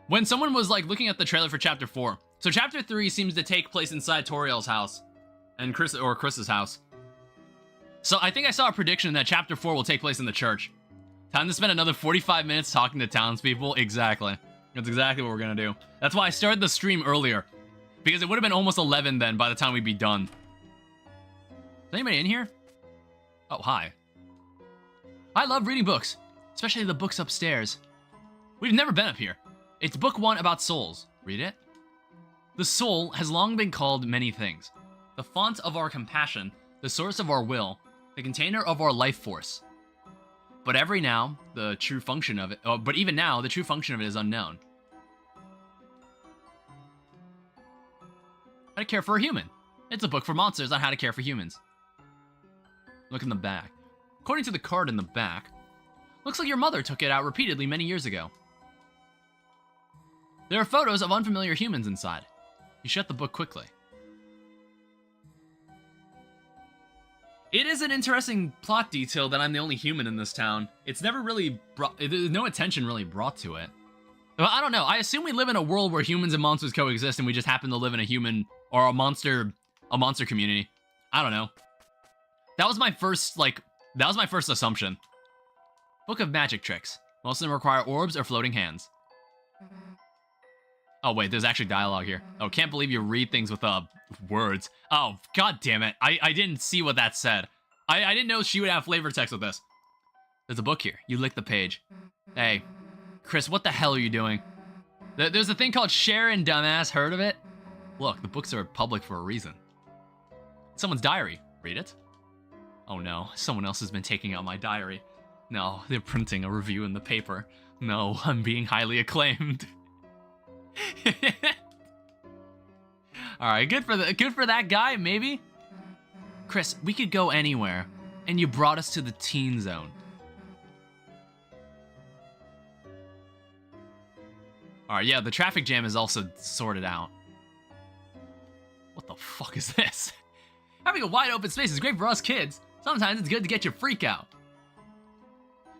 A: when someone was like looking at the trailer for Chapter 4. So Chapter 3 seems to take place inside Toriel's house and Chris's house. So I think I saw a prediction that Chapter 4 will take place in the church. Time to spend another 45 minutes talking to townspeople? Exactly. That's exactly what we're gonna do. That's why I started the stream earlier. Because it would have been almost 11 then by the time we'd be done. Is anybody in here? Oh, hi. I love reading books, especially the books upstairs. We've never been up here. It's book 1 about souls. Read it. The soul has long been called many things. The font of our compassion, the source of our will, the container of our life force. But even now, the true function of it is unknown. How to care for a human. It's a book for monsters on how to care for humans. Look in the back. According to the card in the back, looks like your mother took it out repeatedly many years ago. There are photos of unfamiliar humans inside. You shut the book quickly. It is an interesting plot detail that I'm the only human in this town. It's never really there's no attention really brought to it. Well, I don't know. I assume we live in a world where humans and monsters coexist and we just happen to live in a human or a monster community. I don't know. That was my first assumption. Book of magic tricks. Most of them require orbs or floating hands. Oh wait, there's actually dialogue here. Oh, can't believe you read things with words. Oh, god damn it. I didn't see what that said. I didn't know she would have flavor text with this. There's a book here. You lick the page. Hey, Chris, what the hell are you doing? There's a thing called Sharon, dumbass. Heard of it? Look, the books are public for a reason. Someone's diary. Read it. Oh no, someone else has been taking out my diary. No, they're printing a review in the paper. No, I'm being highly acclaimed. Alright, good for that guy, maybe? Chris, we could go anywhere, and you brought us to the teen zone. Alright, yeah, the traffic jam is also sorted out. What the fuck is this? Having a wide open space is great for us kids. Sometimes it's good to get your freak out.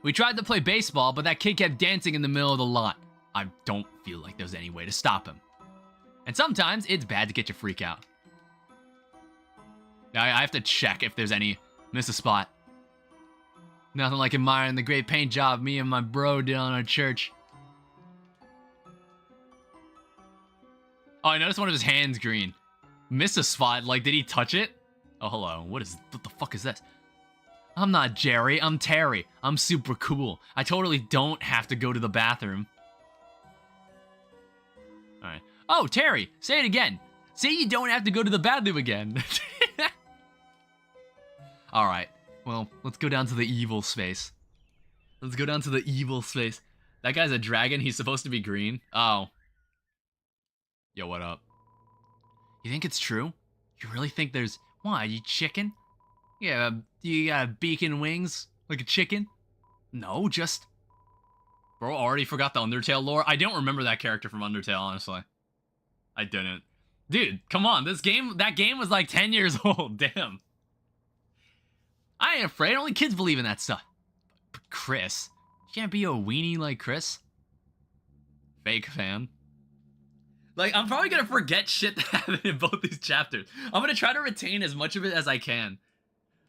A: We tried to play baseball, but that kid kept dancing in the middle of the lot. I don't feel like there's any way to stop him. And sometimes it's bad to get your freak out. Now I have to check if there's any. Miss a spot. Nothing like admiring the great paint job me and my bro did on our church. Oh, I noticed one of his hands green. Miss a spot, like did he touch it? Oh, hello. What the fuck is this? I'm not Jerry, I'm Terry. I'm super cool. I totally don't have to go to the bathroom. Alright. Oh, Terry, say it again. Say you don't have to go to the bathroom again. Alright. Well, let's go down to the evil space. Let's go down to the evil space. That guy's a dragon. He's supposed to be green. Oh. Yo, what up? You think it's true? You really think there's... Why, you chicken? Yeah, you got beak and wings? Like a chicken? No, just... Bro, already forgot the Undertale lore? I don't remember that character from Undertale, honestly. I didn't. Dude, come on, that game was like 10 years old, damn. I ain't afraid, only kids believe in that stuff. But Chris, you can't be a weenie like Chris. Fake fan. Like, I'm probably gonna forget shit that happened in both these chapters. I'm gonna try to retain as much of it as I can.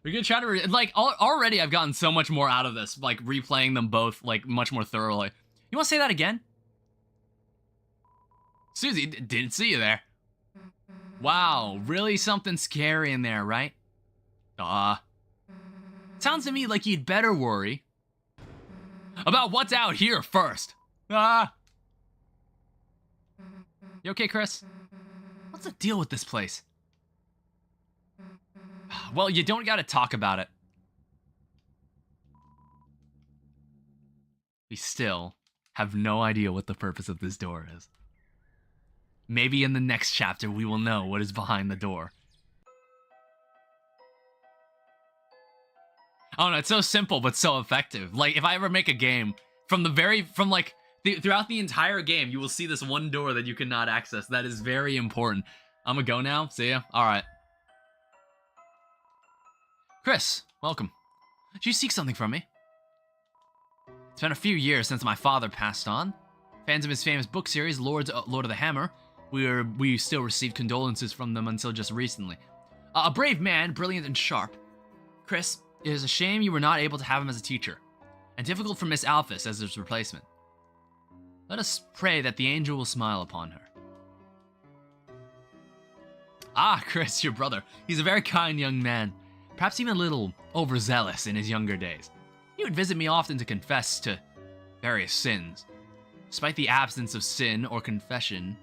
A: We're gonna try to, already I've gotten so much more out of this, like, replaying them both, like, much more thoroughly. You wanna say that again? Susie, didn't see you there. Wow, really something scary in there, right? Sounds to me like you'd better worry about what's out here first. You okay, Chris? What's the deal with this place? Well, you don't gotta talk about it. We still have no idea what the purpose of this door is. Maybe in the next chapter we will know what is behind the door. Oh no, it's so simple but so effective. Like, if I ever make a game, throughout the entire game, you will see this one door that you cannot access. That is very important. I'm gonna go now. See ya. Alright. Chris, welcome. Did you seek something from me? It's been a few years since my father passed on. Fans of his famous book series, Lord of the Hammer, we still received condolences from them until just recently. A brave man, brilliant and sharp. Chris, it is a shame you were not able to have him as a teacher, and difficult for Miss Alphys as his replacement. Let us pray that the angel will smile upon her. Ah, Chris, your brother. He's a very kind young man, perhaps even a little overzealous in his younger days. He would visit me often to confess to various sins, despite the absence of sin or confession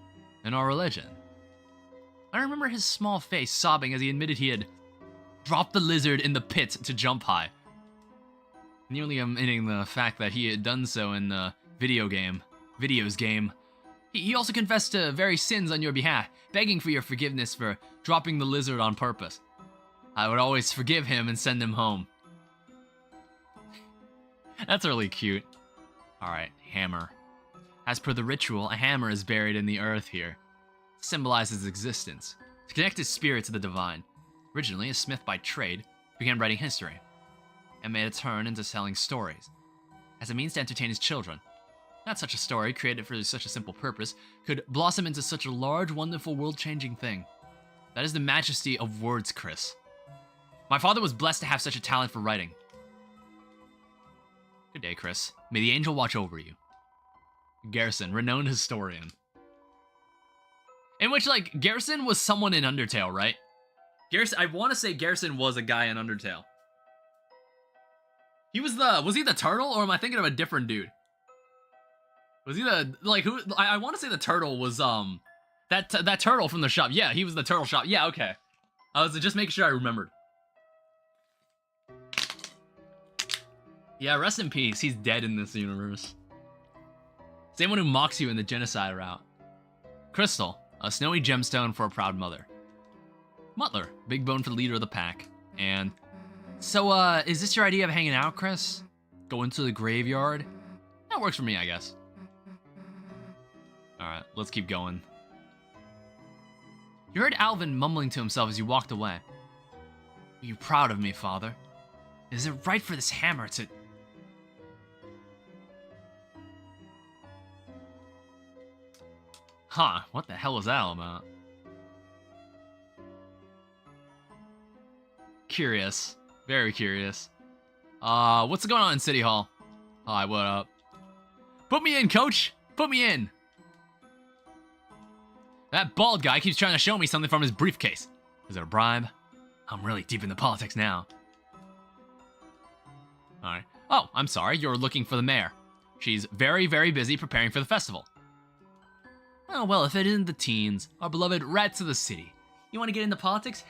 A: in our religion. I remember his small face sobbing as he admitted he had dropped the lizard in the pit to jump high, nearly omitting the fact that he had done so in the videos game. He also confessed to various sins on your behalf, begging for your forgiveness for dropping the lizard on purpose. I would always forgive him and send him home. That's really cute. Alright, hammer. As per the ritual, a hammer is buried in the earth here. It symbolizes existence, to connect his spirit to the divine. Originally a smith by trade, began writing history, and made a turn into telling stories, as a means to entertain his children. Not such a story, created for such a simple purpose, could blossom into such a large, wonderful, world-changing thing. That is the majesty of words, Chris. My father was blessed to have such a talent for writing. Good day, Chris. May the angel watch over you. Garrison, renowned historian. In which, like, Garrison was someone in Undertale, right? Garrison, I want to say Garrison was a guy in Undertale. He was he the turtle, or am I thinking of a different dude? Was he the, like, who? I want to say the turtle was, that turtle from the shop. Yeah, he was the turtle shop. Yeah, okay. I was just making sure I remembered. Yeah, rest in peace. He's dead in this universe. Same one who mocks you in the genocide route. Crystal, a snowy gemstone for a proud mother. Mutler, big bone for the leader of the pack. And so, is this your idea of hanging out, Chris? Going to the graveyard? That works for me, I guess. Alright, let's keep going. You heard Alvin mumbling to himself as you walked away. Are you proud of me, father? Is it right for this hammer to... Huh, what the hell was that all about? Curious. Very curious. What's going on in City Hall? Hi, what up? Put me in, coach! Put me in! That bald guy keeps trying to show me something from his briefcase. Is it a bribe? I'm really deep in the politics now. Alright. Oh, I'm sorry, you're looking for the mayor. She's very, very busy preparing for the festival. Oh, well, if it isn't the teens, our beloved rats of the city. You want to get into politics?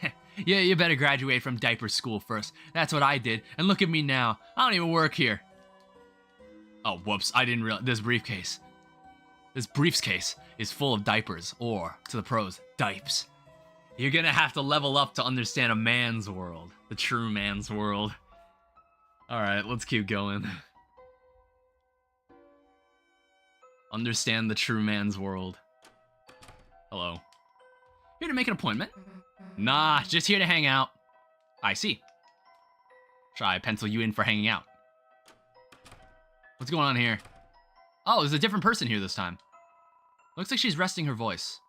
A: Yeah, you better graduate from diaper school first. That's what I did, and look at me now. I don't even work here. Oh, whoops, I didn't realize. This briefcase is full of diapers, or, to the pros, dipes. You're gonna have to level up to understand a man's world. The true man's world. Alright, let's keep going. Understand the true man's world. Hello. Here to make an appointment? Nah, just here to hang out. I see. Try pencil you in for hanging out. What's going on here? Oh, there's a different person here this time. Looks like she's resting her voice.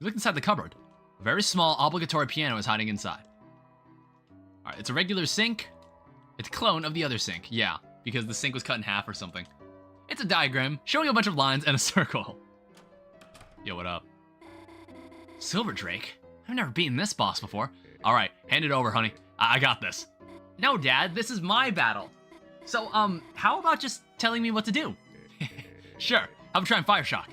A: You look inside the cupboard. A very small, obligatory piano is hiding inside. Alright, it's a regular sink. It's a clone of the other sink, yeah, because the sink was cut in half or something. It's a diagram showing a bunch of lines and a circle. Yo, what up? Silver Drake? I've never beaten this boss before. Alright, hand it over, honey. I got this. No, Dad, this is my battle. So, how about just telling me what to do? Sure, how about trying Fire Shock?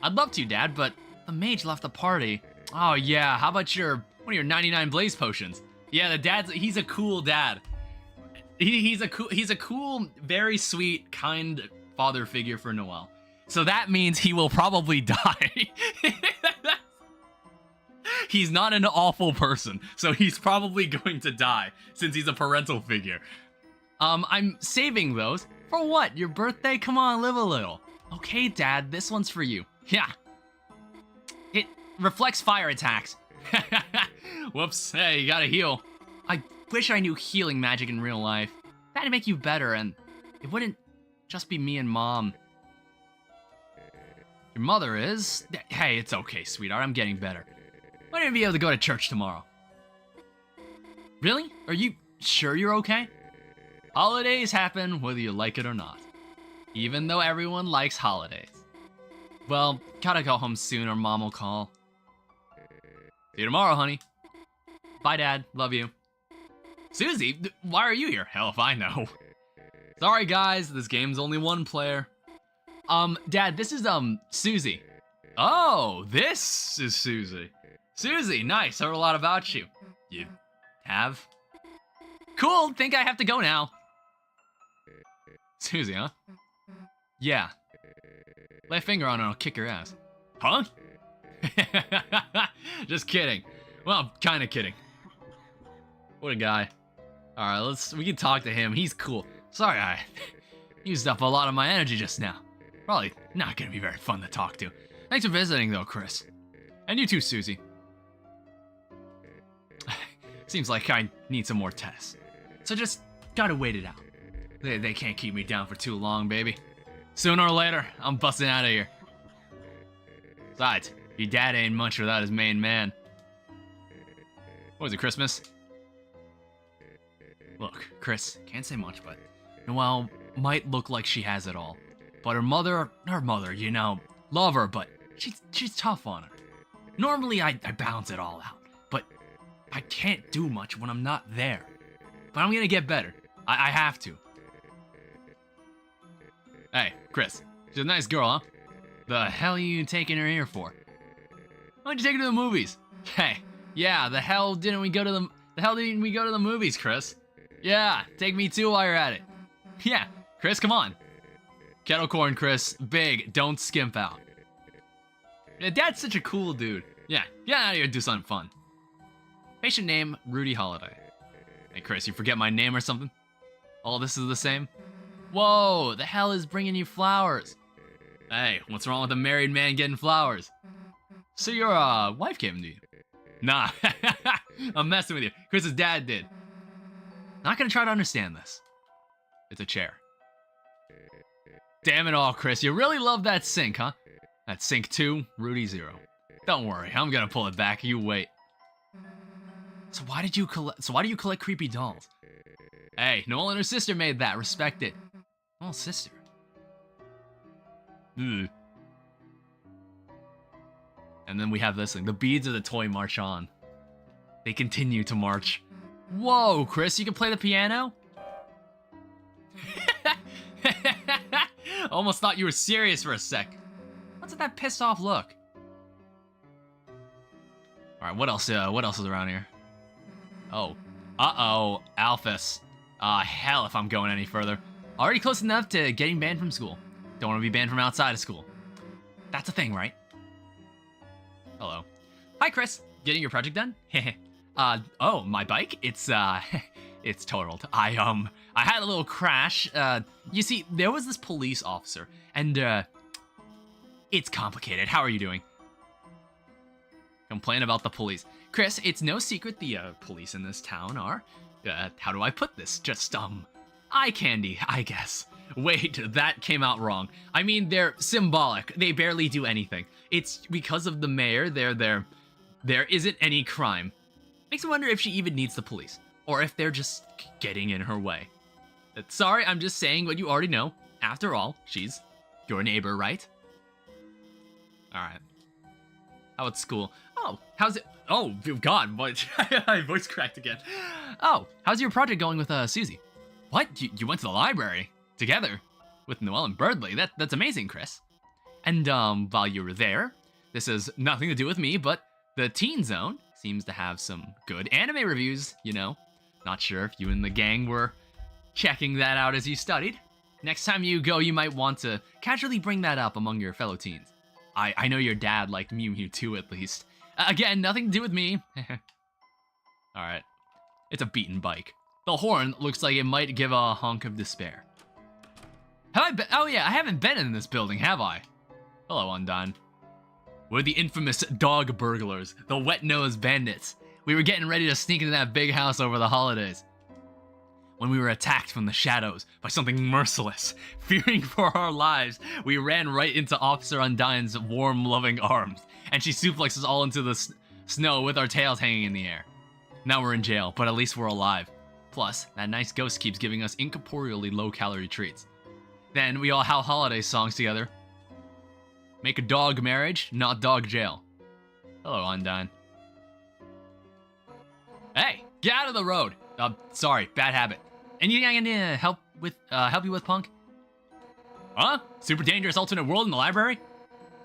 A: I'd love to, Dad, but the mage left the party. Oh yeah, how about one of your 99 blaze potions? Yeah, he's a cool dad. He's a cool, very sweet, kind father figure for Noel. So that means he will probably die. He's not an awful person, so he's probably going to die, since he's a parental figure. I'm saving those. For what? Your birthday? Come on, live a little. Okay, Dad, this one's for you. Yeah. It reflects fire attacks. Whoops, hey, you gotta heal. I wish I knew healing magic in real life. That'd make you better, and it wouldn't just be me and Mom. Your mother is? Hey, it's okay, sweetheart, I'm getting better. When are you be able to go to church tomorrow? Really? Are you sure you're okay? Holidays happen whether you like it or not. Even though everyone likes holidays. Well, gotta go home soon or Mom will call. See you tomorrow, honey. Bye, Dad. Love you. Susie, why are you here? Hell if I know. Sorry, guys. This game's only one player. Dad, this is, Susie. Oh, this is Susie. Susie, nice. Heard a lot about you. You have? Cool. Think I have to go now. Susie, huh? Yeah. Lay a finger on her and I'll kick your ass. Huh? Just kidding. Well, kinda kidding. What a guy. Alright, we can talk to him. He's cool. Sorry, I used up a lot of my energy just now. Probably not gonna be very fun to talk to. Thanks for visiting though, Chris. And you too, Susie. Seems like I need some more tests. So just gotta wait it out. They can't keep me down for too long, baby. Sooner or later, I'm busting out of here. Besides, your dad ain't much without his main man. What is it, Christmas? Look, Chris, can't say much, but Noelle might look like she has it all. But her mother, you know, love her, but she's tough on her. Normally, I balance it all out, but I can't do much when I'm not there. But I'm gonna get better. I have to. Hey, Chris, she's a nice girl, huh? The hell are you taking her here for? Why don't you take her to the movies? Hey, yeah, the hell didn't we go to the movies, Chris? Yeah, take me too while you're at it. Yeah, Chris, come on. Kettle corn, Chris, big, don't skimp out. Yeah, Dad's such a cool dude. Yeah, get out of here and do something fun. Patient name, Rudy Holiday. Hey, Chris, you forget my name or something? All this is the same? Whoa, the hell is bringing you flowers? Hey, what's wrong with a married man getting flowers? So your wife gave them to you? Nah, I'm messing with you. Chris's dad did. Not gonna try to understand this. It's a chair. Damn it all, Chris. You really love that sink, huh? That's sink 2, Rudy 0. Don't worry, I'm gonna pull it back. You wait. So why do you collect creepy dolls? Hey, Noelle and her sister made that. Respect it. Oh, sister. Ugh. And then we have this thing. The beads of the toy march on. They continue to march. Whoa, Chris, you can play the piano? Almost thought you were serious for a sec. What's with that pissed off look? Alright, what else is around here? Oh. Uh-oh, Alphys. Hell if I'm going any further. Already close enough to getting banned from school. Don't want to be banned from outside of school. That's a thing, right? Hello. Hi, Chris. Getting your project done? Oh, my bike? It's totaled. I had a little crash. You see, there was this police officer, and, it's complicated. How are you doing? Complain about the police. Chris, it's no secret the, police in this town are, how do I put this? Just, eye candy, I guess. Wait, that came out wrong. I mean, they're symbolic. They barely do anything. It's because of the mayor, there isn't any crime. Makes me wonder if she even needs the police, or if they're just getting in her way. Sorry, I'm just saying what you already know. After all, she's your neighbor, right? Alright. How about school? Oh, how's it? Oh, God, what? My voice cracked again. Oh, how's your project going with, Susie? What? You went to the library? Together? With Noelle and Birdley? That's amazing, Chris. And, while you were there, this has nothing to do with me, but the Teen Zone seems to have some good anime reviews, you know. Not sure if you and the gang were checking that out as you studied. Next time you go, you might want to casually bring that up among your fellow teens. I know your dad liked Mew Mew too, at least. Again, nothing to do with me. Alright. It's a beaten bike. The horn looks like it might give a honk of despair. Have I been? Oh yeah, I haven't been in this building, have I? Hello, Undine. We're the infamous dog burglars, the wet-nosed bandits. We were getting ready to sneak into that big house over the holidays, when we were attacked from the shadows by something merciless. Fearing for our lives, we ran right into Officer Undine's warm, loving arms, and she suplexed us all into the snow with our tails hanging in the air. Now we're in jail, but at least we're alive. Plus, that nice ghost keeps giving us incorporeally low-calorie treats. Then we all have holiday songs together. Make a dog marriage, not dog jail. Hello, Undyne. Hey, get out of the road. Sorry, bad habit. Anything I can help you with, punk? Huh? Super dangerous alternate world in the library?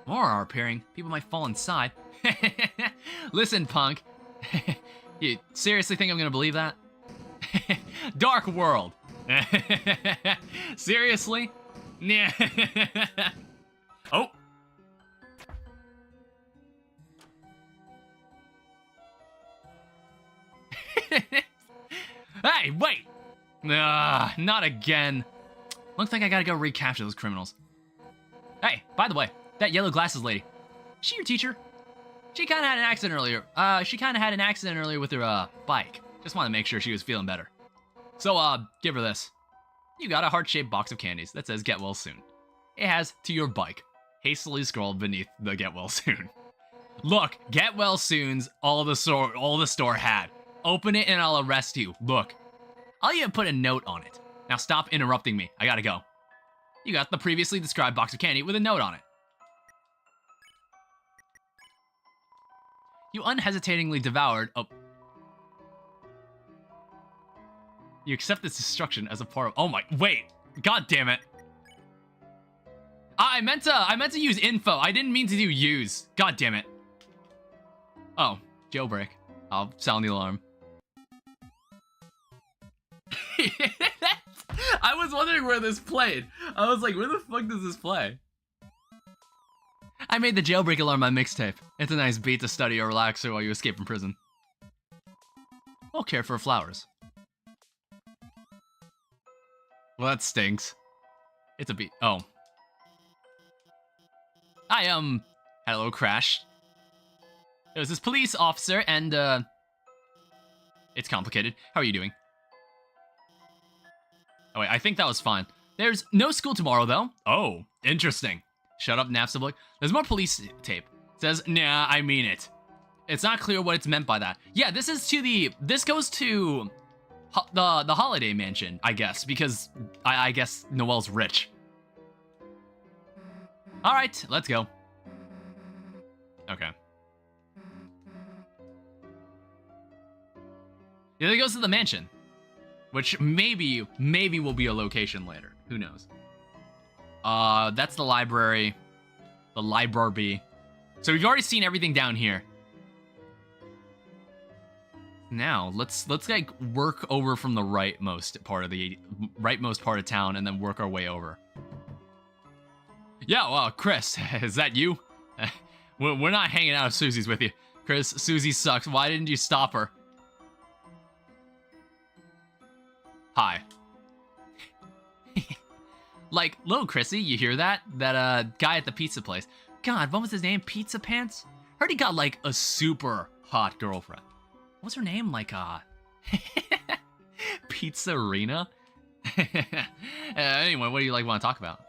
A: More are appearing. People might fall inside. Listen, punk. You seriously think I'm gonna believe that? Dark world. Seriously? Yeah. Oh. Hey, wait! Not again. Looks like I gotta go recapture those criminals. Hey, by the way, that yellow glasses lady. She your teacher? She kinda had an accident earlier. With her, bike. Just wanted to make sure she was feeling better. So, give her this. You got a heart-shaped box of candies that says get well soon. It has to your bike, hastily scrawled beneath the get well soon. Look, get well soon's all the store had. Open it and I'll arrest you. Look. I'll even put a note on it. Now stop interrupting me. I gotta go. You got the previously described box of candy with a note on it. You unhesitatingly devoured a... You accept this destruction as a part of... Oh my... Wait. God damn it. I meant to use info. I didn't mean to do use. God damn it. Oh. Jailbreak. I'll sound the alarm. I was wondering where this played. I was like, where the fuck does this play? I made the jailbreak alarm my mixtape. It's a nice beat to study or relax while you escape from prison. I'll care for flowers. Well, that stinks. It's a beat. Oh. I, had a little crash. There was this police officer and, it's complicated. How are you doing? Oh, wait, I think that was fine. There's no school tomorrow, though. Oh, interesting. Shut up, Napstablik. There's more police tape. It says, nah, I mean it. It's not clear what it's meant by that. Yeah, this goes to the Holiday Mansion, I guess, because I guess Noelle's rich. All right, let's go. Okay. Yeah, it goes to the mansion, which maybe will be a location later. Who knows? That's the library. The library. So we've already seen everything down here. Now, let's like work over from the rightmost part of town and then work our way over. Yeah, Chris, is that you? We're not hanging out if Susie's with you. Chris, Susie sucks. Why didn't you stop her? Hi. Like, little Chrissy, you hear that? That guy at the pizza place. God, what was his name? Pizza Pants? Heard he got like a super hot girlfriend. What's her name? Like, Pizza Arena? Anyway, what do you like want to talk about?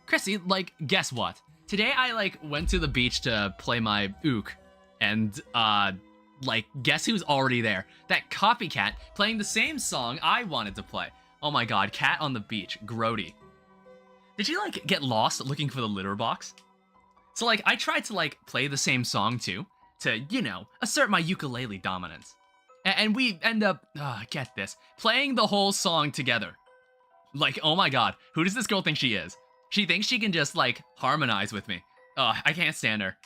A: Chrissy, like, guess what? Today I like went to the beach to play my ook, and like, guess who's already there? That copycat playing the same song I wanted to play. Oh my god, cat on the beach, grody. Did you like get lost looking for the litter box? So like, I tried to like play the same song too, to, you know, assert my ukulele dominance. And we end up, get this, playing the whole song together. Like, oh my god, who does this girl think she is? She thinks she can just, like, harmonize with me. Oh, I can't stand her.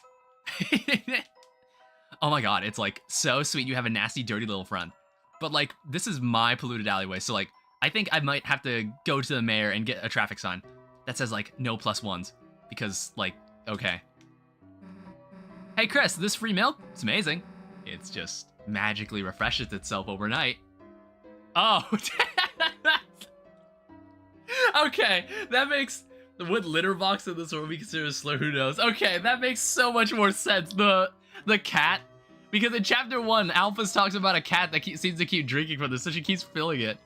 A: Oh my god, it's, like, so sweet you have a nasty, dirty little friend. But, like, this is my polluted alleyway, so, like, I think I might have to go to the mayor and get a traffic sign that says, like, no +1s. Because, like, okay. Hey, Chris, this free milk? It's amazing. It's just magically refreshes itself overnight. Oh, okay, that makes... Would litter box in this world be considered a slur? Who knows? Okay, that makes so much more sense. The cat, because in chapter 1, Alphys talks about a cat that seems to keep drinking from this, so she keeps filling it.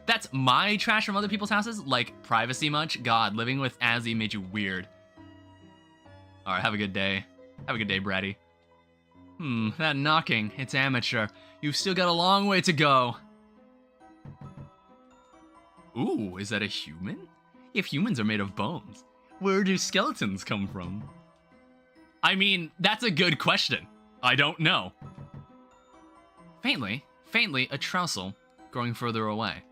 A: That's my trash from other people's houses? Like, privacy much? God, living with Azzy made you weird. Alright, have a good day. Have a good day, Bratty. That knocking, it's amateur. You've still got a long way to go. Ooh, is that a human? If humans are made of bones, where do skeletons come from? I mean, that's a good question. I don't know. Faintly, a trousel growing further away.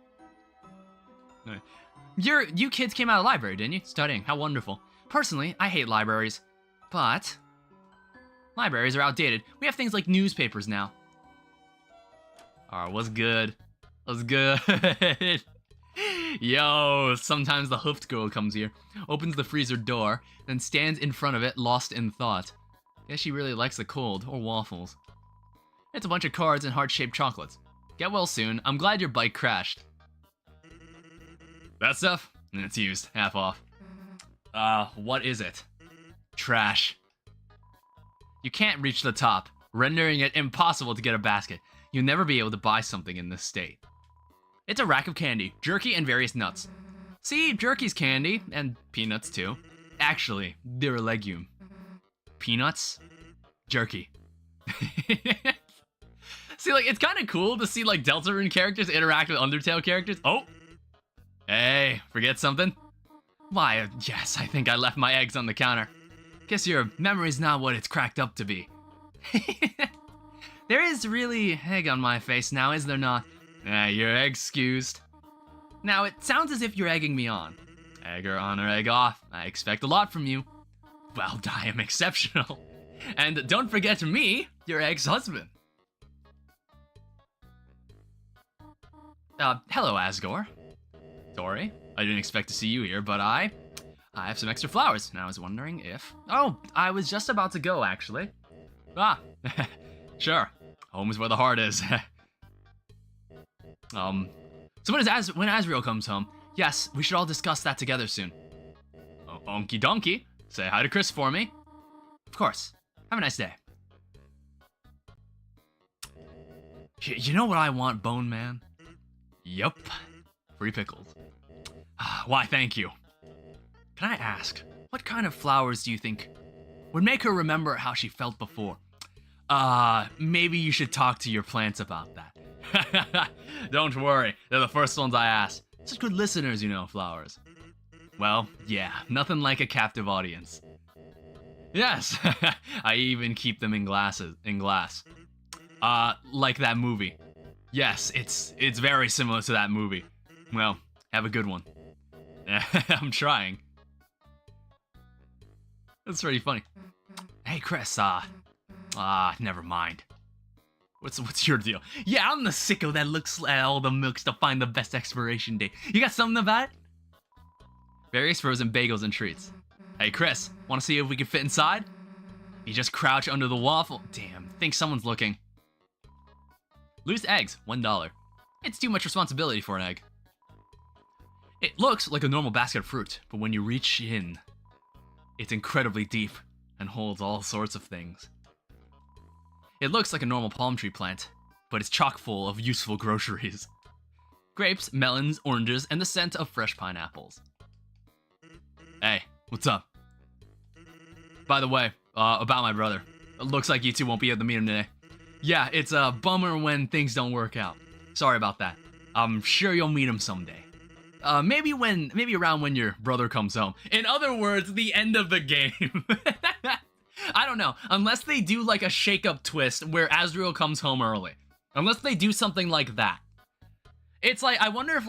A: You kids came out of the library, didn't you? Studying, how wonderful. Personally, I hate libraries, but libraries are outdated. We have things like newspapers now. Alright, what's good? What's good? Yo, sometimes the hoofed girl comes here, opens the freezer door, then stands in front of it, lost in thought. Guess she really likes the cold, or waffles. It's a bunch of cards and heart-shaped chocolates. Get well soon. I'm glad your bike crashed. That stuff? It's used. Half off. What is it? Trash. You can't reach the top, rendering it impossible to get a basket. You'll never be able to buy something in this state. It's a rack of candy, jerky, and various nuts. See, jerky's candy, and peanuts too. Actually, they're a legume. Peanuts? Jerky. See, like, it's kind of cool to see, like, Deltarune characters interact with Undertale characters. Oh! Hey, forget something? Why, yes, I think I left my eggs on the counter. Guess your memory's not what it's cracked up to be. There is really egg on my face now, is there not? You're excused. Now, it sounds as if you're egging me on. Egger on or egg off, I expect a lot from you. Well, I am exceptional. And don't forget me, your ex-husband. Hello, Asgore. Sorry, I didn't expect to see you here, but I have some extra flowers, and I was wondering if... Oh, I was just about to go, actually. Ah, sure. Home is where the heart is. So when Asriel comes home, yes, we should all discuss that together soon. Oh, okie donkey. Say hi to Chris for me. Of course. Have a nice day. You know what I want, Bone Man? Yup. Free pickles. Why, thank you. Can I ask, what kind of flowers do you think would make her remember how she felt before? Maybe you should talk to your plants about that. Don't worry, they're the first ones I ask. Such good listeners, you know, flowers. Well, yeah, nothing like a captive audience. Yes, I even keep them in glass. Like that movie. Yes, it's very similar to that movie. Well, have a good one. I'm trying. That's pretty funny. Hey, Chris, never mind. What's your deal? Yeah, I'm the sicko that looks at all the milks to find the best expiration date. You got something about it? Various frozen bagels and treats. Hey, Chris, want to see if we can fit inside? You just crouch under the waffle. Damn, think someone's looking. Loose eggs, $1. It's too much responsibility for an egg. It looks like a normal basket of fruit, but when you reach in, it's incredibly deep and holds all sorts of things. It looks like a normal palm tree plant, but it's chock full of useful groceries. Grapes, melons, oranges, and the scent of fresh pineapples. Hey, what's up? By the way, about my brother. It looks like you two won't be able to meet him today. Yeah, it's a bummer when things don't work out. Sorry about that. I'm sure you'll meet him someday. Maybe around when your brother comes home. In other words, the end of the game. I don't know, unless they do like a shake-up twist where Asriel comes home early. Unless they do something like that. It's like, I wonder if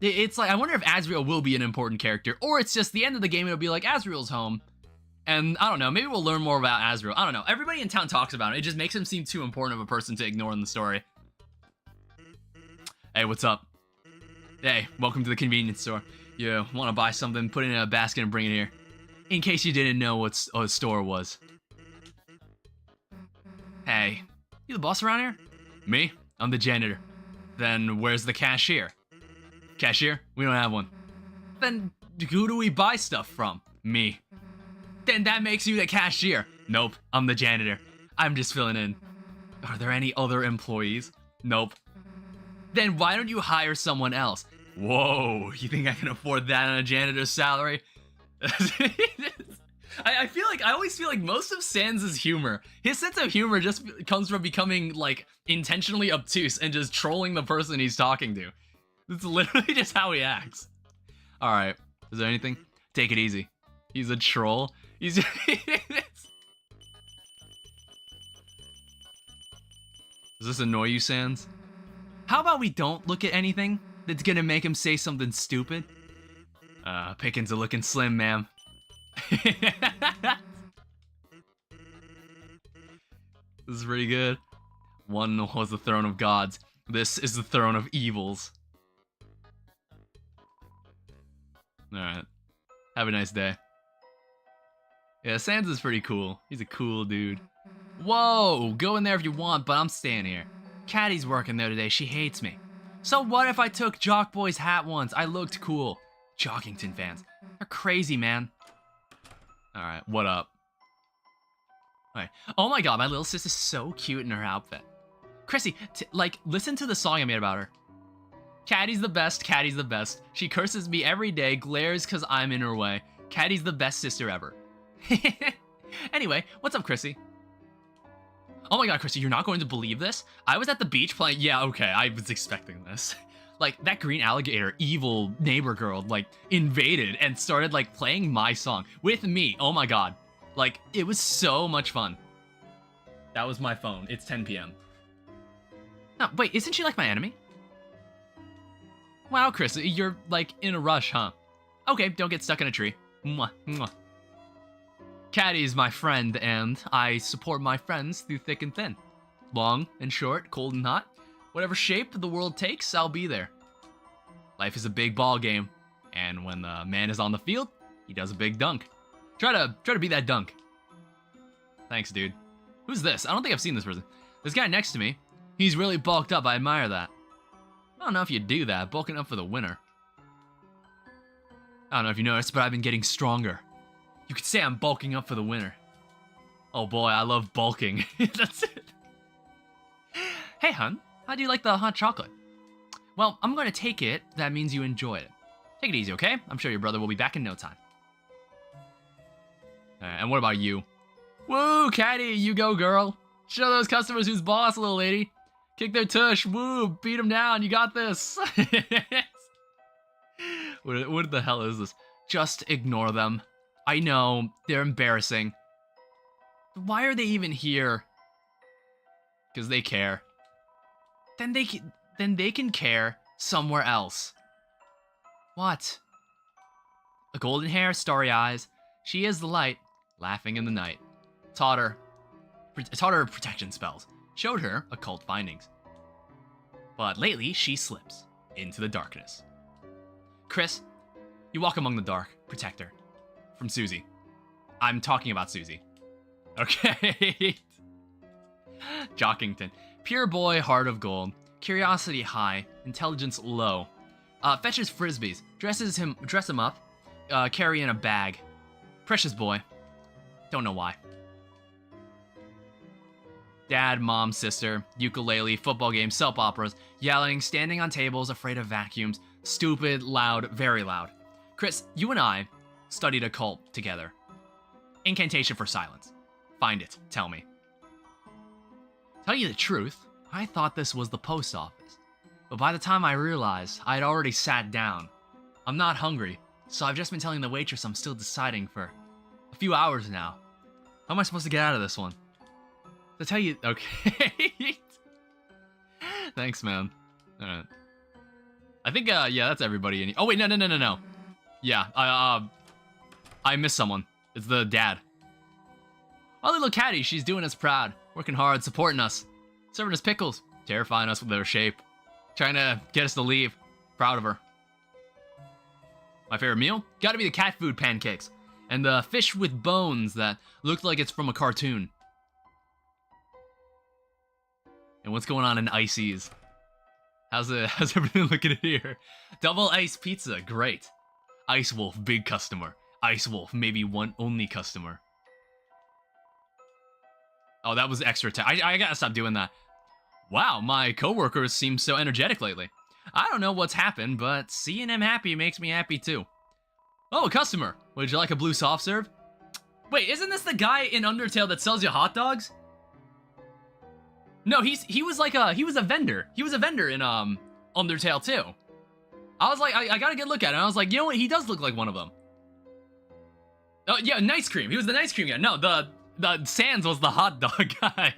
A: Asriel will be an important character, or it's just the end of the game, it'll be like, Asriel's home. And I don't know, maybe we'll learn more about Asriel. I don't know, everybody in town talks about him. It just makes him seem too important of a person to ignore in the story. Hey, what's up? Hey, welcome to the convenience store. You want to buy something, put it in a basket and bring it here. In case you didn't know what a store was. Hey, you the boss around here? Me? I'm the janitor. Then where's the cashier? Cashier? We don't have one. Then who do we buy stuff from? Me. Then that makes you the cashier. Nope, I'm the janitor. I'm just filling in. Are there any other employees? Nope. Then why don't you hire someone else? Whoa, you think I can afford that on a janitor's salary? I always feel like most of Sans' humor, his sense of humor just comes from becoming like intentionally obtuse and just trolling the person he's talking to. It's literally just how he acts. All right, is there anything? Take it easy. He's a troll. He's. Does this annoy you, Sans? How about we don't look at anything that's gonna make him say something stupid? Pickens are looking slim, ma'am. This is pretty good. One was the throne of gods. This is the throne of evils. Alright. Have a nice day. Yeah, Sans is pretty cool. He's a cool dude. Whoa! Go in there if you want, but I'm staying here. Caddy's working there today. She hates me. So what if I took Jock Boy's hat once? I looked cool. Jockington fans. They're crazy, man. Alright, what up? Alright. Oh my god, my little sister's so cute in her outfit. Chrissy, listen to the song I made about her. Caddy's the best, Caddy's the best. She curses me every day, glares cause I'm in her way. Caddy's the best sister ever. Anyway, what's up, Chrissy? Oh my god, Chrissy, you're not going to believe this? I was at the beach playing- yeah, okay, I was expecting this. Like, that green alligator, evil neighbor girl, like, invaded and started, like, playing my song with me. Oh my god. Like, it was so much fun. That was my phone. It's 10 p.m. No, wait, isn't she like my enemy? Wow, Chris, you're, like, in a rush, huh? Okay, don't get stuck in a tree. Mwah, mwah. Caddy's my friend, and I support my friends through thick and thin. Long and short, cold and hot. Whatever shape the world takes, I'll be there. Life is a big ball game, and when the man is on the field, he does a big dunk. Try to be that dunk. Thanks, dude. Who's this? I don't think I've seen this person. This guy next to me, he's really bulked up. I admire that. I don't know if you do that, bulking up for the winter. I don't know if you noticed, but I've been getting stronger. You could say I'm bulking up for the winter. Oh boy, I love bulking. That's it. Hey, hun. How do you like the hot chocolate? Well, I'm going to take it. That means you enjoyed it. Take it easy, okay? I'm sure your brother will be back in no time. And what about you? Woo, Caddy, you go, girl. Show those customers who's boss, little lady. Kick their tush. Woo, beat them down. You got this. What the hell is this? Just ignore them. I know, they're embarrassing. But why are they even here? Because they care. Then they can care somewhere else. What? A golden hair, starry eyes. She is the light, laughing in the night. Taught her protection spells. Showed her occult findings. But lately, she slips into the darkness. Chris, you walk among the dark. Protect her. From Susie. I'm talking about Susie. Okay. Jockington. Pure boy, heart of gold. Curiosity high, intelligence low. Fetches frisbees, dress him up, carry in a bag. Precious boy. Don't know why. Dad, mom, sister, ukulele, football games, soap operas, yelling, standing on tables, afraid of vacuums, stupid, loud, very loud. Chris, you and I studied occult together. Incantation for silence. Find it, tell me. Tell you the truth, I thought this was the post office, but by the time I realized, I'd already sat down. I'm not hungry, so I've just been telling the waitress I'm still deciding for a few hours now. How am I supposed to get out of this one? To tell you, okay. Thanks, man. Alright. I think, yeah, that's everybody. Oh, wait, no. Yeah, I missed someone. It's the dad. Oh, little Caddy, she's doing us proud. Working hard, supporting us. Serving us pickles, terrifying us with their shape, trying to get us to leave. Proud of her. My favorite meal? Gotta be the cat food pancakes. And the fish with bones that looked like it's from a cartoon. And what's going on in Icy's? How's everything looking at here? Double ice pizza, great. Ice Wolf, big customer. Ice Wolf, maybe one only customer. Oh, that was extra I gotta stop doing that. Wow, my coworkers seem so energetic lately. I don't know what's happened, but seeing him happy makes me happy too. Oh, a customer. Would you like a blue soft serve? Wait, isn't this the guy in Undertale that sells you hot dogs? No, he was a vendor. He was a vendor in Undertale too. I was like, I got a good look at him. I was like, you know what? He does look like one of them. Oh yeah, Nice Cream. He was the Nice Cream guy. No, the Sans was the hot dog guy.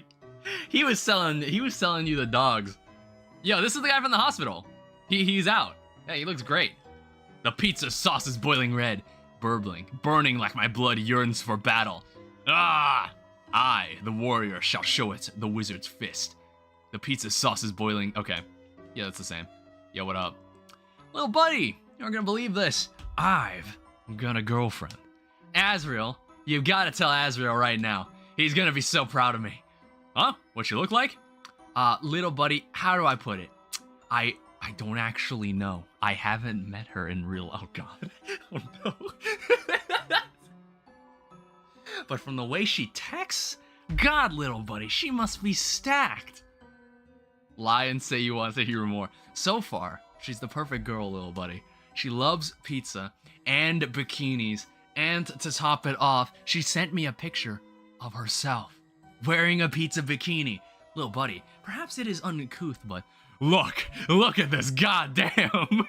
A: He was selling you the dogs. Yo, this is the guy from the hospital. He's out. Yeah, he looks great. The pizza sauce is boiling red, burning like my blood yearns for battle. Ah! I, the warrior, shall show it the wizard's fist. The pizza sauce is boiling. Okay. Yeah, that's the same. Yo, what up? Little buddy, you're not gonna believe this. I've got a girlfriend. Azrael, you've gotta tell Azrael right now. He's gonna be so proud of me. Huh? What she look like? Little buddy, how do I put it? I don't actually know. I haven't met her in real. Oh god. Oh no. But from the way she texts, God, little buddy, she must be stacked. Lie and say you want to hear more. So far, she's the perfect girl, little buddy. She loves pizza and bikinis, and to top it off, she sent me a picture of herself wearing a pizza bikini. Little buddy, perhaps it is uncouth, but look at this, goddamn.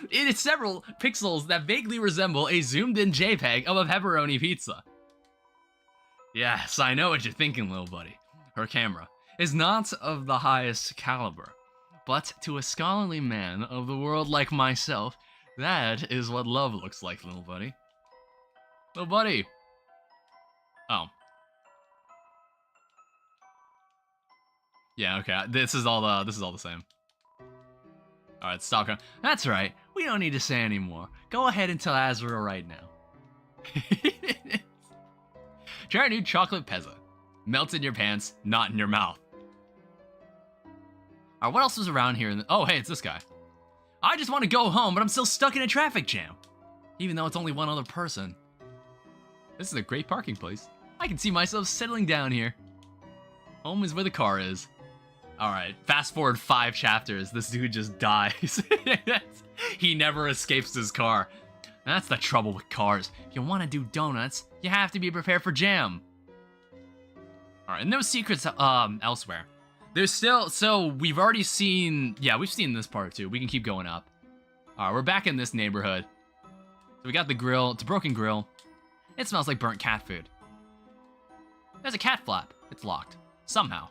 A: It is several pixels that vaguely resemble a zoomed-in JPEG of a pepperoni pizza. Yes, I know what you're thinking, little buddy. Her camera is not of the highest caliber, but to a scholarly man of the world like myself, that is what love looks like, little buddy. Little buddy. Oh. Yeah, okay. This is all the same. Alright, stop. That's right. We don't need to say anymore. Go ahead and tell Azrael right now. Try our new chocolate pezza. Melts in your pants, not in your mouth. Alright, what else was around here? Oh, hey, it's this guy. I just want to go home, but I'm still stuck in a traffic jam. Even though it's only one other person. This is a great parking place. I can see myself settling down here. Home is where the car is. Alright, fast forward 5 chapters, this dude just dies. He never escapes his car. That's the trouble with cars. If you want to do donuts, you have to be prepared for jam. Alright, and no secrets elsewhere. There's still, so we've already seen, yeah, we've seen this part too. We can keep going up. Alright, we're back in this neighborhood. So we got the grill, it's a broken grill. It smells like burnt cat food. There's a cat flap, it's locked, somehow.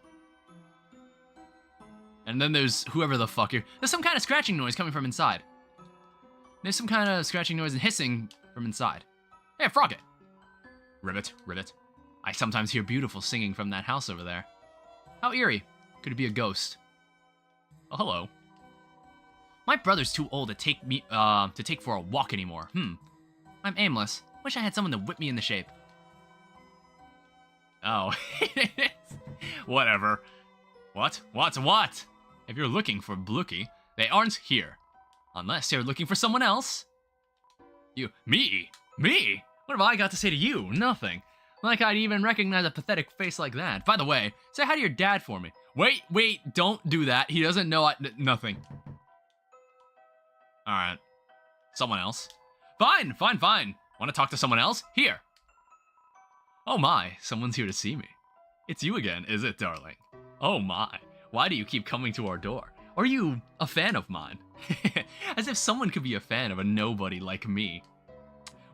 A: And then there's whoever the fuck here. There's some kind of scratching noise coming from inside. There's some kind of scratching noise and hissing from inside. Hey, a frog it. Ribbit, ribbit. I sometimes hear beautiful singing from that house over there. How eerie. Could it be a ghost? Oh, hello. My brother's too old to take for a walk anymore. I'm aimless. Wish I had someone to whip me into shape. Oh. Whatever. What? If you're looking for Blookie, they aren't here. Unless you're looking for someone else. Me? What have I got to say to you? Nothing. Like I'd even recognize a pathetic face like that. By the way, say hi to your dad for me. Wait, don't do that. He doesn't know nothing. Alright. Someone else? Fine. Want to talk to someone else? Here. Oh my, someone's here to see me. It's you again, is it, darling? Oh my, why do you keep coming to our door? Are you a fan of mine? As if someone could be a fan of a nobody like me.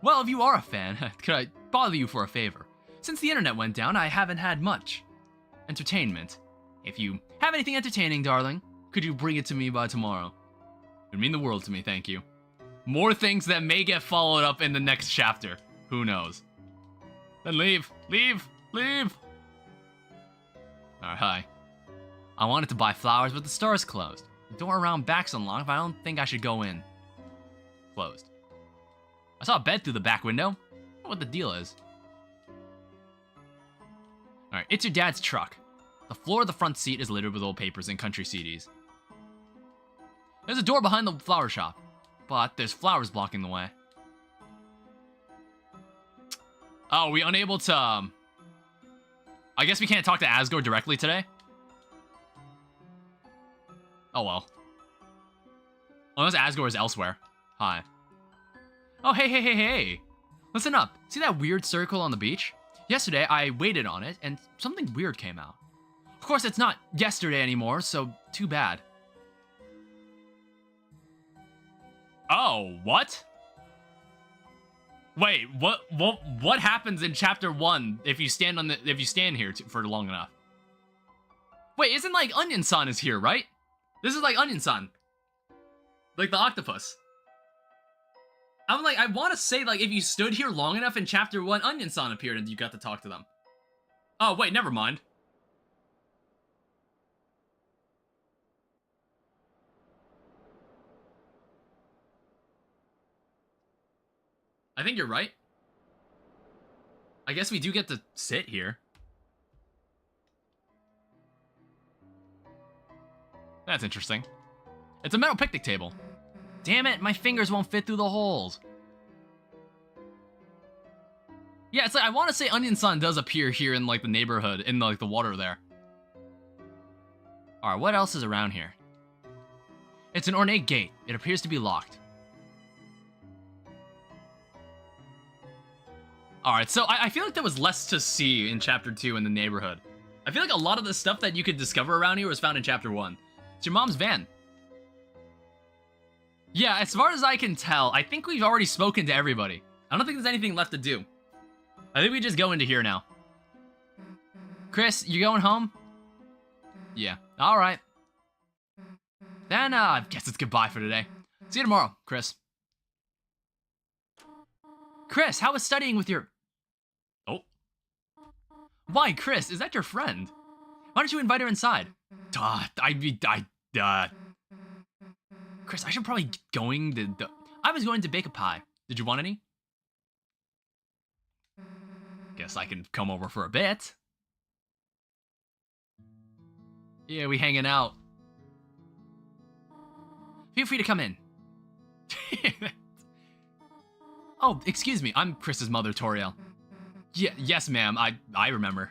A: Well, if you are a fan, could I bother you for a favor? Since the internet went down, I haven't had much entertainment. If you have anything entertaining, darling, could you bring it to me by tomorrow? It would mean the world to me, thank you. More things that may get followed up in the next chapter. Who knows? Then leave. Alright, hi. I wanted to buy flowers, but the store is closed. The door around back's unlocked, but I don't think I should go in. Closed. I saw a bed through the back window. I don't know what the deal is. Alright, it's your dad's truck. The floor of the front seat is littered with old papers and country CDs. There's a door behind the flower shop, but there's flowers blocking the way. Oh, we unable to... I guess we can't talk to Asgore directly today? Oh well. Unless Asgore is elsewhere. Hi. Oh, hey. Listen up. See that weird circle on the beach? Yesterday, I waited on it, and something weird came out. Of course, it's not yesterday anymore, so too bad. Oh, what? Wait, what happens in chapter 1 if you stand here for long enough? Wait, isn't like Onion-san is here, right? This is like Onion-san. Like the octopus. I'm like, I want to say like if you stood here long enough in chapter 1, Onion-san appeared and you got to talk to them. Oh, wait, never mind. I think you're right. I guess we do get to sit here. That's interesting. It's a metal picnic table. Damn it, my fingers won't fit through the holes. Yeah, it's like, I want to say Onion-san does appear here in like the neighborhood, in like the water there. Alright, what else is around here? It's an ornate gate. It appears to be locked. Alright, so I feel like there was less to see in Chapter 2 in the neighborhood. I feel like a lot of the stuff that you could discover around here was found in Chapter 1. It's your mom's van. Yeah, as far as I can tell, I think we've already spoken to everybody. I don't think there's anything left to do. I think we just go into here now. Chris, you going home? Yeah, alright. Then, I guess it's goodbye for today. See you tomorrow, Chris. Chris, how was studying with your... Oh. Why, Chris, is that your friend? Why don't you invite her inside? Chris, I should probably going to... I was going to bake a pie. Did you want any? Guess I can come over for a bit. Yeah, we hanging out. Feel free to come in. Oh, excuse me, I'm Chris's mother, Toriel. Yeah, yes, ma'am, I remember.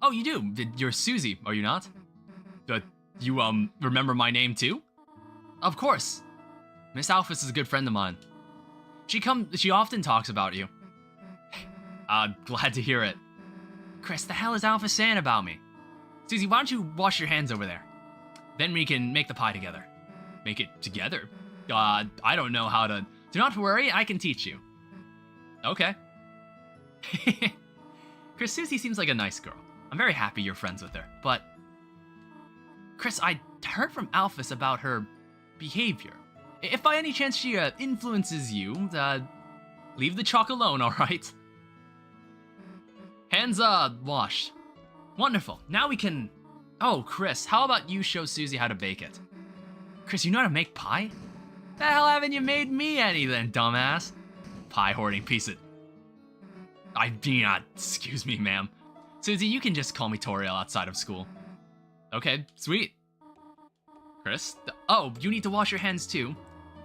A: Oh, you do? You're Susie, are you not? You, remember my name too? Of course. Miss Alphys is a good friend of mine. She often talks about you. Glad to hear it. Chris, the hell is Alphys saying about me? Susie, why don't you wash your hands over there? Then we can make the pie together. Make it together? I don't know how to... Do not worry, I can teach you. Okay. Chris, Susie seems like a nice girl. I'm very happy you're friends with her, but... Chris, I heard from Alphys about her behavior. If by any chance she influences you, leave the chalk alone, alright? Hands, washed. Wonderful, now we can... Oh, Chris, how about you show Susie how to bake it? Chris, you know how to make pie? The hell haven't you made me any then, dumbass? Pie hoarding piece of... excuse me, ma'am. Susie, you can just call me Toriel outside of school. Okay, sweet. Chris? Oh, you need to wash your hands too.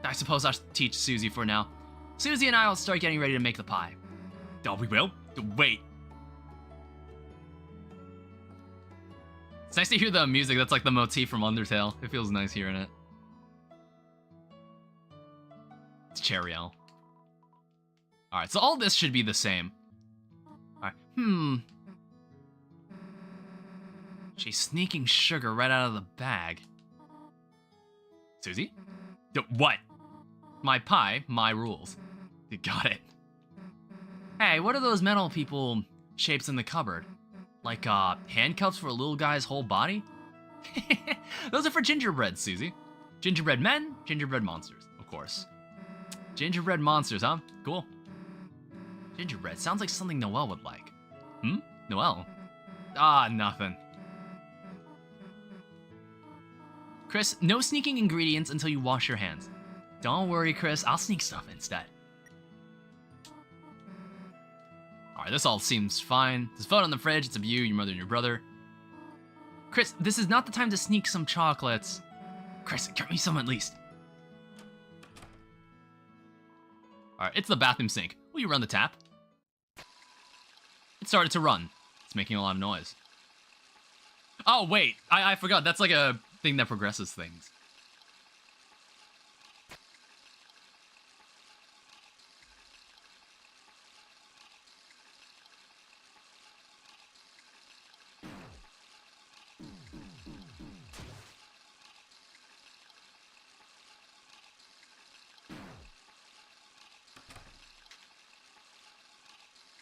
A: I suppose I'll teach Susie for now. Susie and I will start getting ready to make the pie. Oh, we will? Wait. It's nice to hear the music. That's like the motif from Undertale. It feels nice hearing it. It's Cheriel. Alright, so all this should be the same. Alright, She's sneaking sugar right out of the bag. Susie? What? My pie, my rules. You got it. Hey, what are those metal people shapes in the cupboard? Like, handcuffs for a little guy's whole body? Those are for gingerbread, Susie. Gingerbread men, gingerbread monsters, of course. Gingerbread monsters, huh? Cool. Gingerbread sounds like something Noelle would like. Noelle? Nothing. Chris, no sneaking ingredients until you wash your hands. Don't worry, Chris, I'll sneak stuff instead. Alright, this all seems fine. There's food on the fridge, it's of you, your mother, and your brother. Chris, this is not the time to sneak some chocolates. Chris, get me some at least. Alright, it's the bathroom sink. Will you run the tap? It started to run. It's making a lot of noise. Oh, wait. I forgot. That's like a thing that progresses things.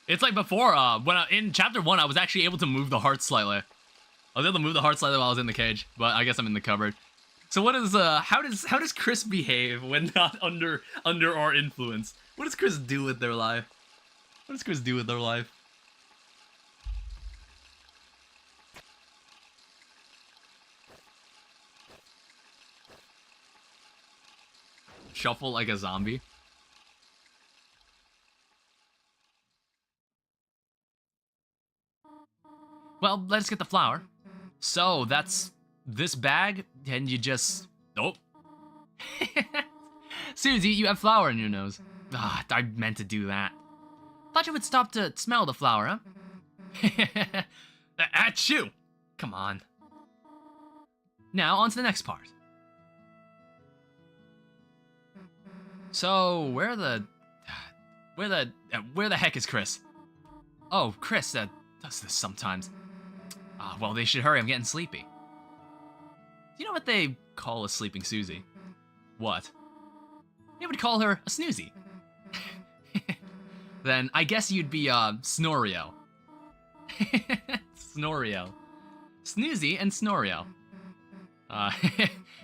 A: It's like before, in chapter 1, I was actually able to move the heart slightly. I was able to move the heart slightly while I was in the cage, but I guess I'm in the cupboard. So what is, how does Chris behave when not under our influence? What does Chris do with their life? What does Chris do with their life? Shuffle like a zombie. Well, let's get the flour. So, that's this bag, and you just... Oh. Susie, you have flour in your nose. Ah, I meant to do that. Thought you would stop to smell the flour, huh? Achoo! Come on. Now, on to the next part. So, where the heck is Chris? Oh, Chris does this sometimes. Well, they should hurry. I'm getting sleepy. Do you know what they call a sleeping Susie? What? They would call her a snoozy. Then I guess you'd be Snorio. Snorio. Snoozy and Snorio.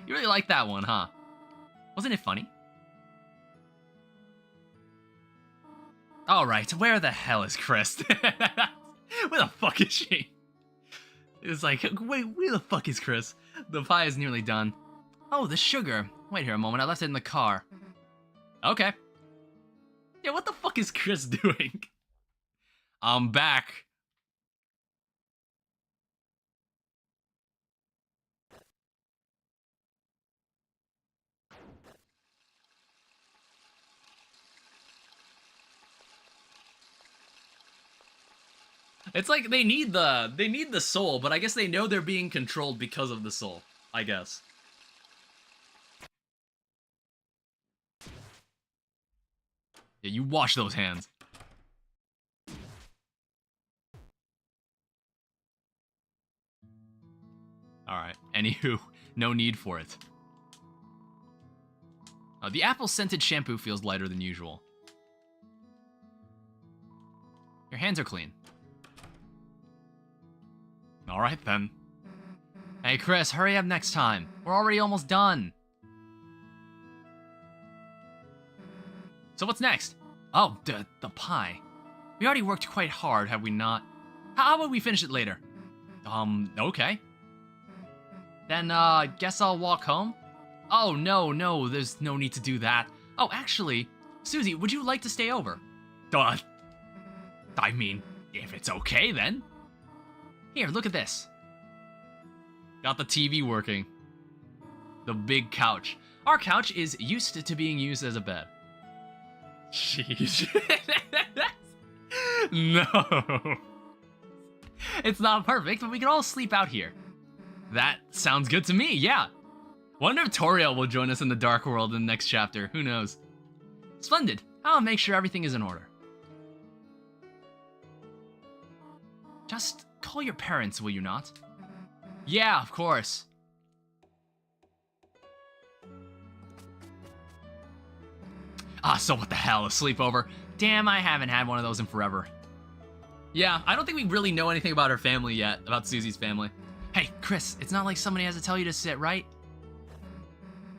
A: You really like that one, huh? Wasn't it funny? Alright, where the hell is Chris? Where the fuck is she? It's like, wait, where the fuck is Chris? The pie is nearly done. Oh, the sugar. Wait here a moment, I left it in the car. Okay. Yeah, what the fuck is Chris doing? I'm back. It's like they need the soul, but I guess they know they're being controlled because of the soul, I guess. Yeah, you wash those hands. Alright, anywho, no need for it. The apple-scented shampoo feels lighter than usual. Your hands are clean. Alright then. Hey Chris, hurry up next time. We're already almost done. So what's next? Oh, the pie. We already worked quite hard, have we not? How about we finish it later? Okay. Then, guess I'll walk home? Oh, no, there's no need to do that. Oh, actually, Susie, would you like to stay over? I mean, if it's okay, then. Here, look at this. Got the TV working. The big couch. Our couch is used to being used as a bed. Jeez. No. It's not perfect, but we can all sleep out here. That sounds good to me, yeah. Wonder if Toriel will join us in the Dark World in the next chapter. Who knows? Splendid. I'll make sure everything is in order. Just call your parents, will you not? Yeah, of course. So what the hell, a sleepover? Damn, I haven't had one of those in forever. Yeah, I don't think we really know anything about her family yet, about Susie's family. Hey, Chris, it's not like somebody has to tell you to sit, right?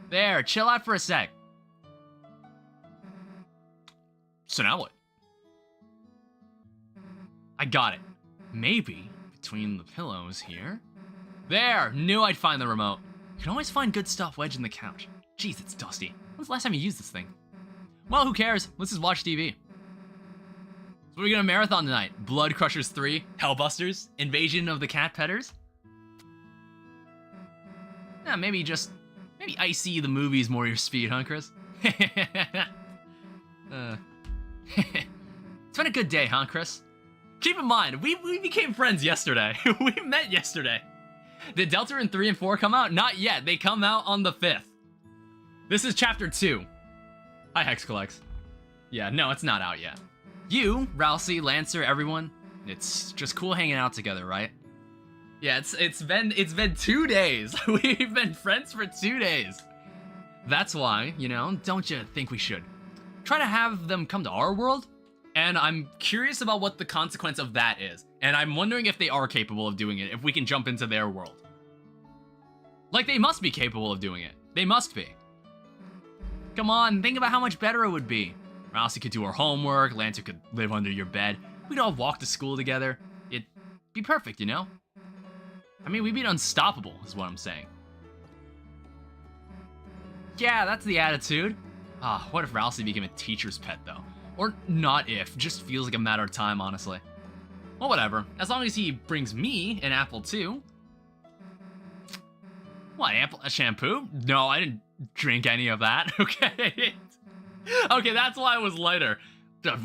A: There, chill out for a sec. So now what? I got it. Maybe between the pillows here. There, knew I'd find the remote. You can always find good stuff wedged in the couch. Jeez, it's dusty. When's the last time you used this thing? Well, who cares? Let's just watch TV. So what are we gonna marathon tonight? Blood Crushers 3, Hellbusters, Invasion of the Cat Petters? Yeah, maybe Icy the movie's more your speed, huh, Chris? It's been a good day, huh, Chris? Keep in mind, we became friends yesterday. We met yesterday. Did Deltarune 3 and 4 come out? Not yet. They come out on the 5th. This is chapter 2. Hi, Hexcolex. Yeah, no, it's not out yet. You, Rousey, Lancer, everyone, it's just cool hanging out together, right? Yeah, it's been 2 days. We've been friends for 2 days. That's why, you know, don't you think we should try to have them come to our world? And I'm curious about what the consequence of that is. And I'm wondering if they are capable of doing it, if we can jump into their world. Like, they must be capable of doing it. They must be. Come on, think about how much better it would be. Rousey could do her homework, Lancer could live under your bed. We'd all walk to school together. It'd be perfect, you know? I mean, we'd be unstoppable, is what I'm saying. Yeah, that's the attitude. Ah, what if Rousey became a teacher's pet, though? Or not if, just feels like a matter of time, honestly. Well, whatever. As long as he brings me an apple, too. What, a shampoo? No, I didn't drink any of that, okay? Okay, that's why it was later.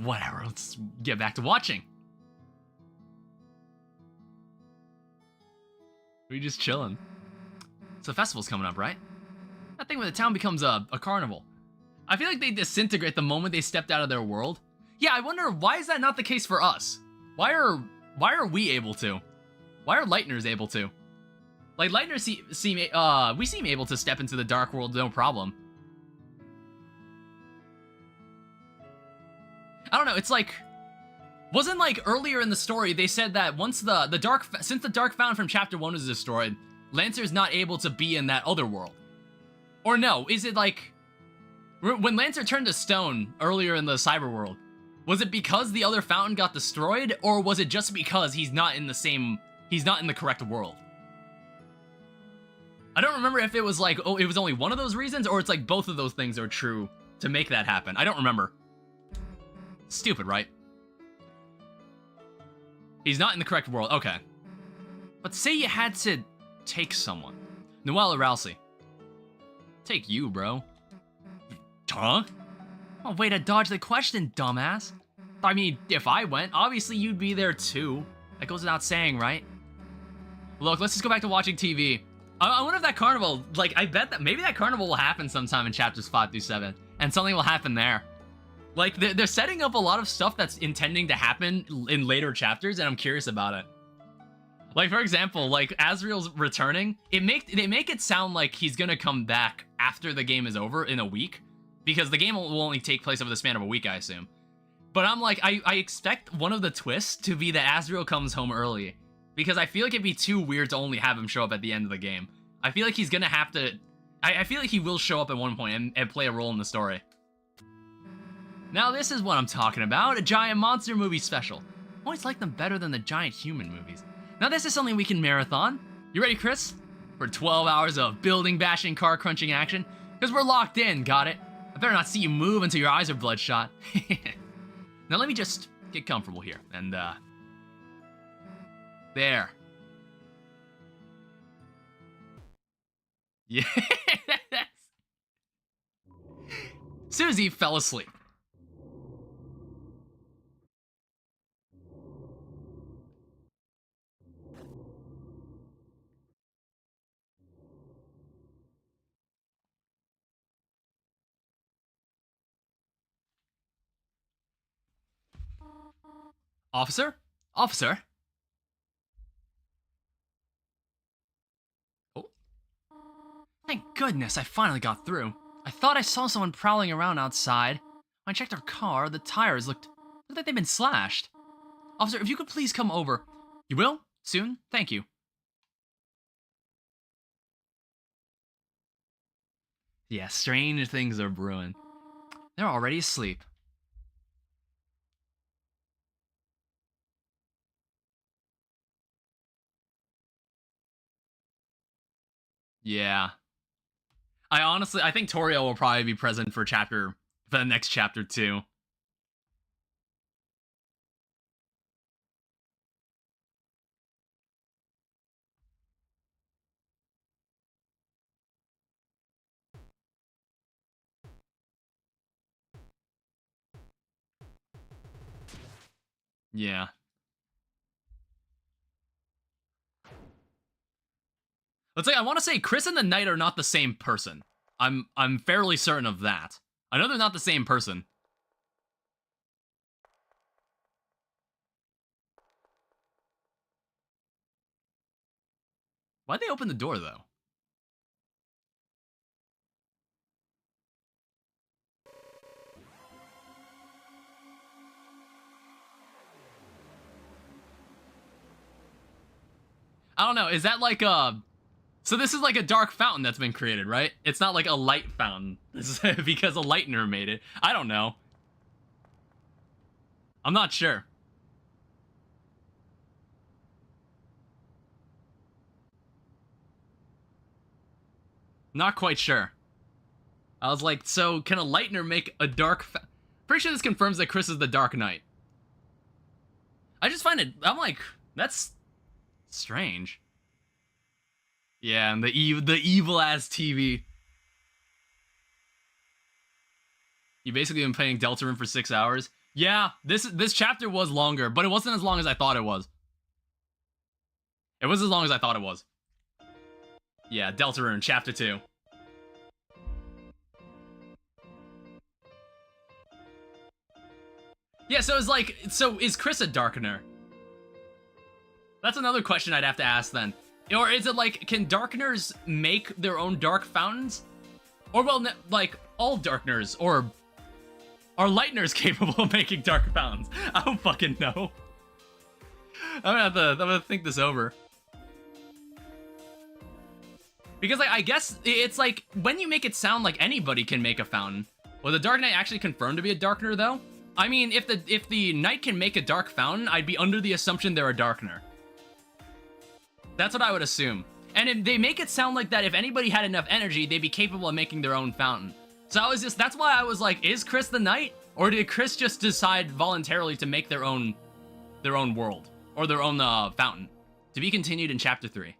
A: Whatever, let's get back to watching. We just chilling. So the festival's coming up, right? That thing where the town becomes a carnival. I feel like they disintegrate the moment they stepped out of their world. Yeah, I wonder, why is that not the case for us? Why are we able to? Why are Lightners able to? Like, Lightners we seem able to step into the dark world no problem. I don't know, it's like, wasn't like earlier in the story they said that once since the Dark Fountain from Chapter 1 was destroyed, Lancer's not able to be in that other world. Or no, is it like, when Lancer turned to stone earlier in the cyber world, was it because the other fountain got destroyed, or was it just because he's not in the correct world? I don't remember if it was like, oh, it was only one of those reasons, or it's like both of those things are true to make that happen. I don't remember. Stupid, right? He's not in the correct world, okay. But say you had to take someone. Noelle or Rousey? Take you, bro. Huh? Oh, way to dodge the question, dumbass. I mean, if I went, obviously you'd be there too. That goes without saying, right? Look, let's just go back to watching TV. I wonder if that carnival, like, I bet that maybe that carnival will happen sometime in chapters 5 through 7, and something will happen there. Like, they're setting up a lot of stuff that's intending to happen in later chapters, and I'm curious about it. Like, for example, like, Azriel's returning, they make it sound like he's gonna come back after the game is over in a week, because the game will only take place over the span of a week, I assume. But I'm like, I expect one of the twists to be that Azriel comes home early, because I feel like it'd be too weird to only have him show up at the end of the game. I feel like he's gonna have to... I feel like he will show up at one point and play a role in the story. Now this is what I'm talking about, a giant monster movie special. Always like them better than the giant human movies. Now this is something we can marathon. You ready, Chris? For 12 hours of building bashing, car crunching action? Because we're locked in, got it? I better not see you move until your eyes are bloodshot. Now let me just get comfortable here, and there. Yes! Susie fell asleep. Officer? Officer? Oh. Thank goodness I finally got through. I thought I saw someone prowling around outside. When I checked our car, the tires looked like they'd been slashed. Officer, if you could please come over. You will? Soon? Thank you. Yeah, strange things are brewing. They're already asleep. Yeah. I think Toriel will probably be present for the next chapter too. Yeah. Let's say I want to say Chris and the Knight are not the same person. I'm fairly certain of that. I know they're not the same person. Why'd they open the door though? I don't know. Is that like a... So this is like a dark fountain that's been created, right? It's not like a light fountain. This is because a lightener made it. I don't know. I'm not sure. Not quite sure. I was like, so can a lightener make a dark... Pretty sure this confirms that Chris is the Dark Knight. I just find it... I'm like, that's strange. Yeah, and the evil-ass TV. You basically been playing Deltarune for 6 hours? Yeah, this chapter was longer, but it wasn't as long as I thought it was. It was as long as I thought it was. Yeah, Deltarune, chapter 2. Yeah, so it's like, so is Chris a Darkener? That's another question I'd have to ask then. Or is it like, can Darkeners make their own dark fountains? Or, well, like, all Darkeners, or are Lighteners capable of making dark fountains? I don't fucking know. I'm gonna think this over. Because, like, I guess it's like, when you make it sound like anybody can make a fountain, was the Dark Knight actually confirmed to be a Darkener, though? I mean, if the Knight can make a dark fountain, I'd be under the assumption they're a Darkener. That's what I would assume. And if they make it sound like that if anybody had enough energy, they'd be capable of making their own fountain. So that's why I was like, is Chris the Knight? Or did Chris just decide voluntarily to make their own world? Or their own fountain? To be continued in chapter 3.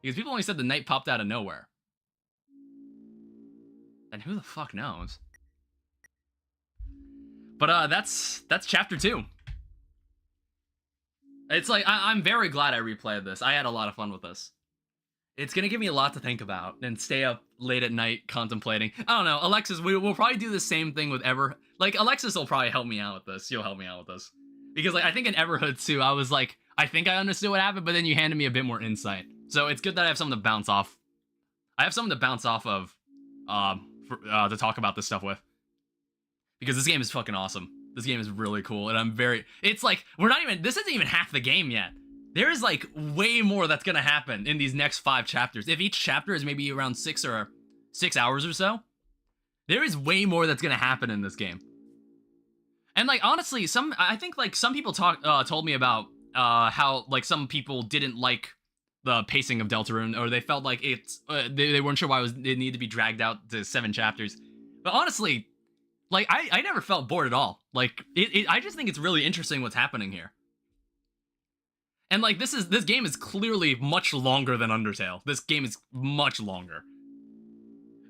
A: Because people only said the Knight popped out of nowhere. And who the fuck knows? But that's chapter 2. It's like, I'm very glad I replayed this. I had a lot of fun with this. It's gonna give me a lot to think about and stay up late at night contemplating. I don't know, Alexis, we'll probably do the same thing with like, Alexis will probably help me out with this. You'll help me out with this. Because, like, I think in Everhood 2, I was like, I think I understood what happened, but then you handed me a bit more insight. So it's good that I have something to bounce off. I have something to bounce off of, to talk about this stuff with. Because this game is fucking awesome. This game is really cool, and it's like, this isn't even half the game yet. There is, like, way more that's gonna happen in these next 5 chapters. If each chapter is maybe around 6 hours or so, there is way more that's gonna happen in this game. And, like, honestly, I think, like, some people told me about, how, like, some people didn't like the pacing of Deltarune, or they felt like they weren't sure why it needed to be dragged out to 7 chapters. But honestly, like, I never felt bored at all. Like, I just think it's really interesting what's happening here. And, like, this game is clearly much longer than Undertale. This game is much longer.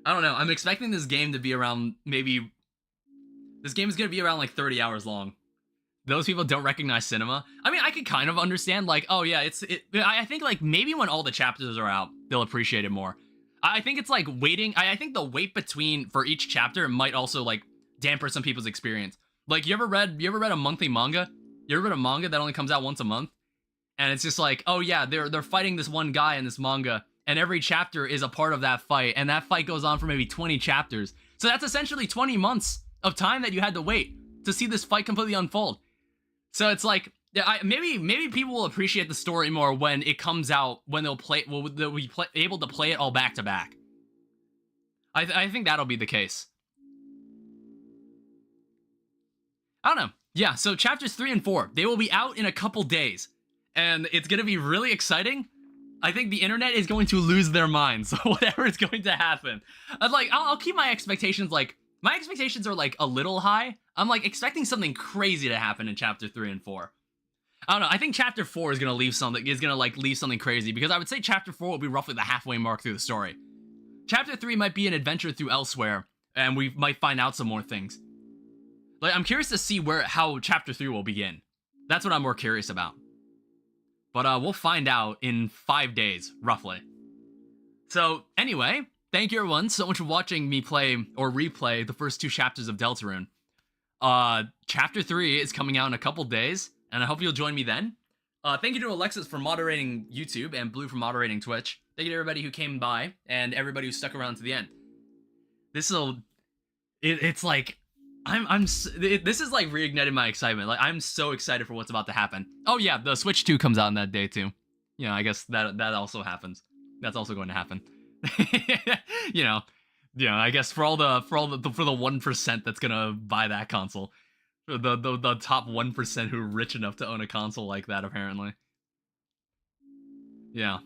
A: I don't know, I'm expecting this game to be around, this game is gonna be around, like, 30 hours long. Those people don't recognize cinema. I mean, I could kind of understand, like, oh yeah, I think, like, maybe when all the chapters are out, they'll appreciate it more. I think it's, like, waiting, I think the wait for each chapter might also, like, damper some people's experience. Like, you ever read a monthly manga? You ever read a manga that only comes out once a month? And it's just like, oh yeah, they're fighting this one guy in this manga, and every chapter is a part of that fight, and that fight goes on for maybe 20 chapters. So that's essentially 20 months of time that you had to wait to see this fight completely unfold. So it's like, maybe people will appreciate the story more when it comes out, when they'll be able to play it all back to back. I think that'll be the case. I don't know. Yeah, so chapters 3 and 4, they will be out in a couple days. And it's going to be really exciting. I think the internet is going to lose their minds, whatever is going to happen. I'll keep my expectations, like, my expectations are, like, a little high. I'm, like, expecting something crazy to happen in chapter 3 and 4. I don't know, I think chapter 4 is going to leave something crazy, because I would say chapter 4 will be roughly the halfway mark through the story. Chapter 3 might be an adventure through elsewhere, and we might find out some more things. Like, I'm curious to see how chapter 3 will begin. That's what I'm more curious about. But we'll find out in 5 days, roughly. So, anyway, thank you everyone so much for watching me play or replay the first 2 chapters of Deltarune. Chapter 3 is coming out in a couple days, and I hope you'll join me then. Thank you to Alexis for moderating YouTube and Blue for moderating Twitch. Thank you to everybody who came by and everybody who stuck around to the end. It's like, this is like reignited my excitement. Like, I'm so excited for what's about to happen. Oh yeah, the Switch 2 comes out on that day too. you know, I guess that also happens. That's also going to happen. you know, I guess for the 1% that's gonna buy that console, the top 1% who are rich enough to own a console like that, apparently. Yeah.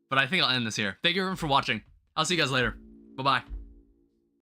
A: But I think I'll end this here. Thank you everyone for watching. I'll see you guys later. Bye bye.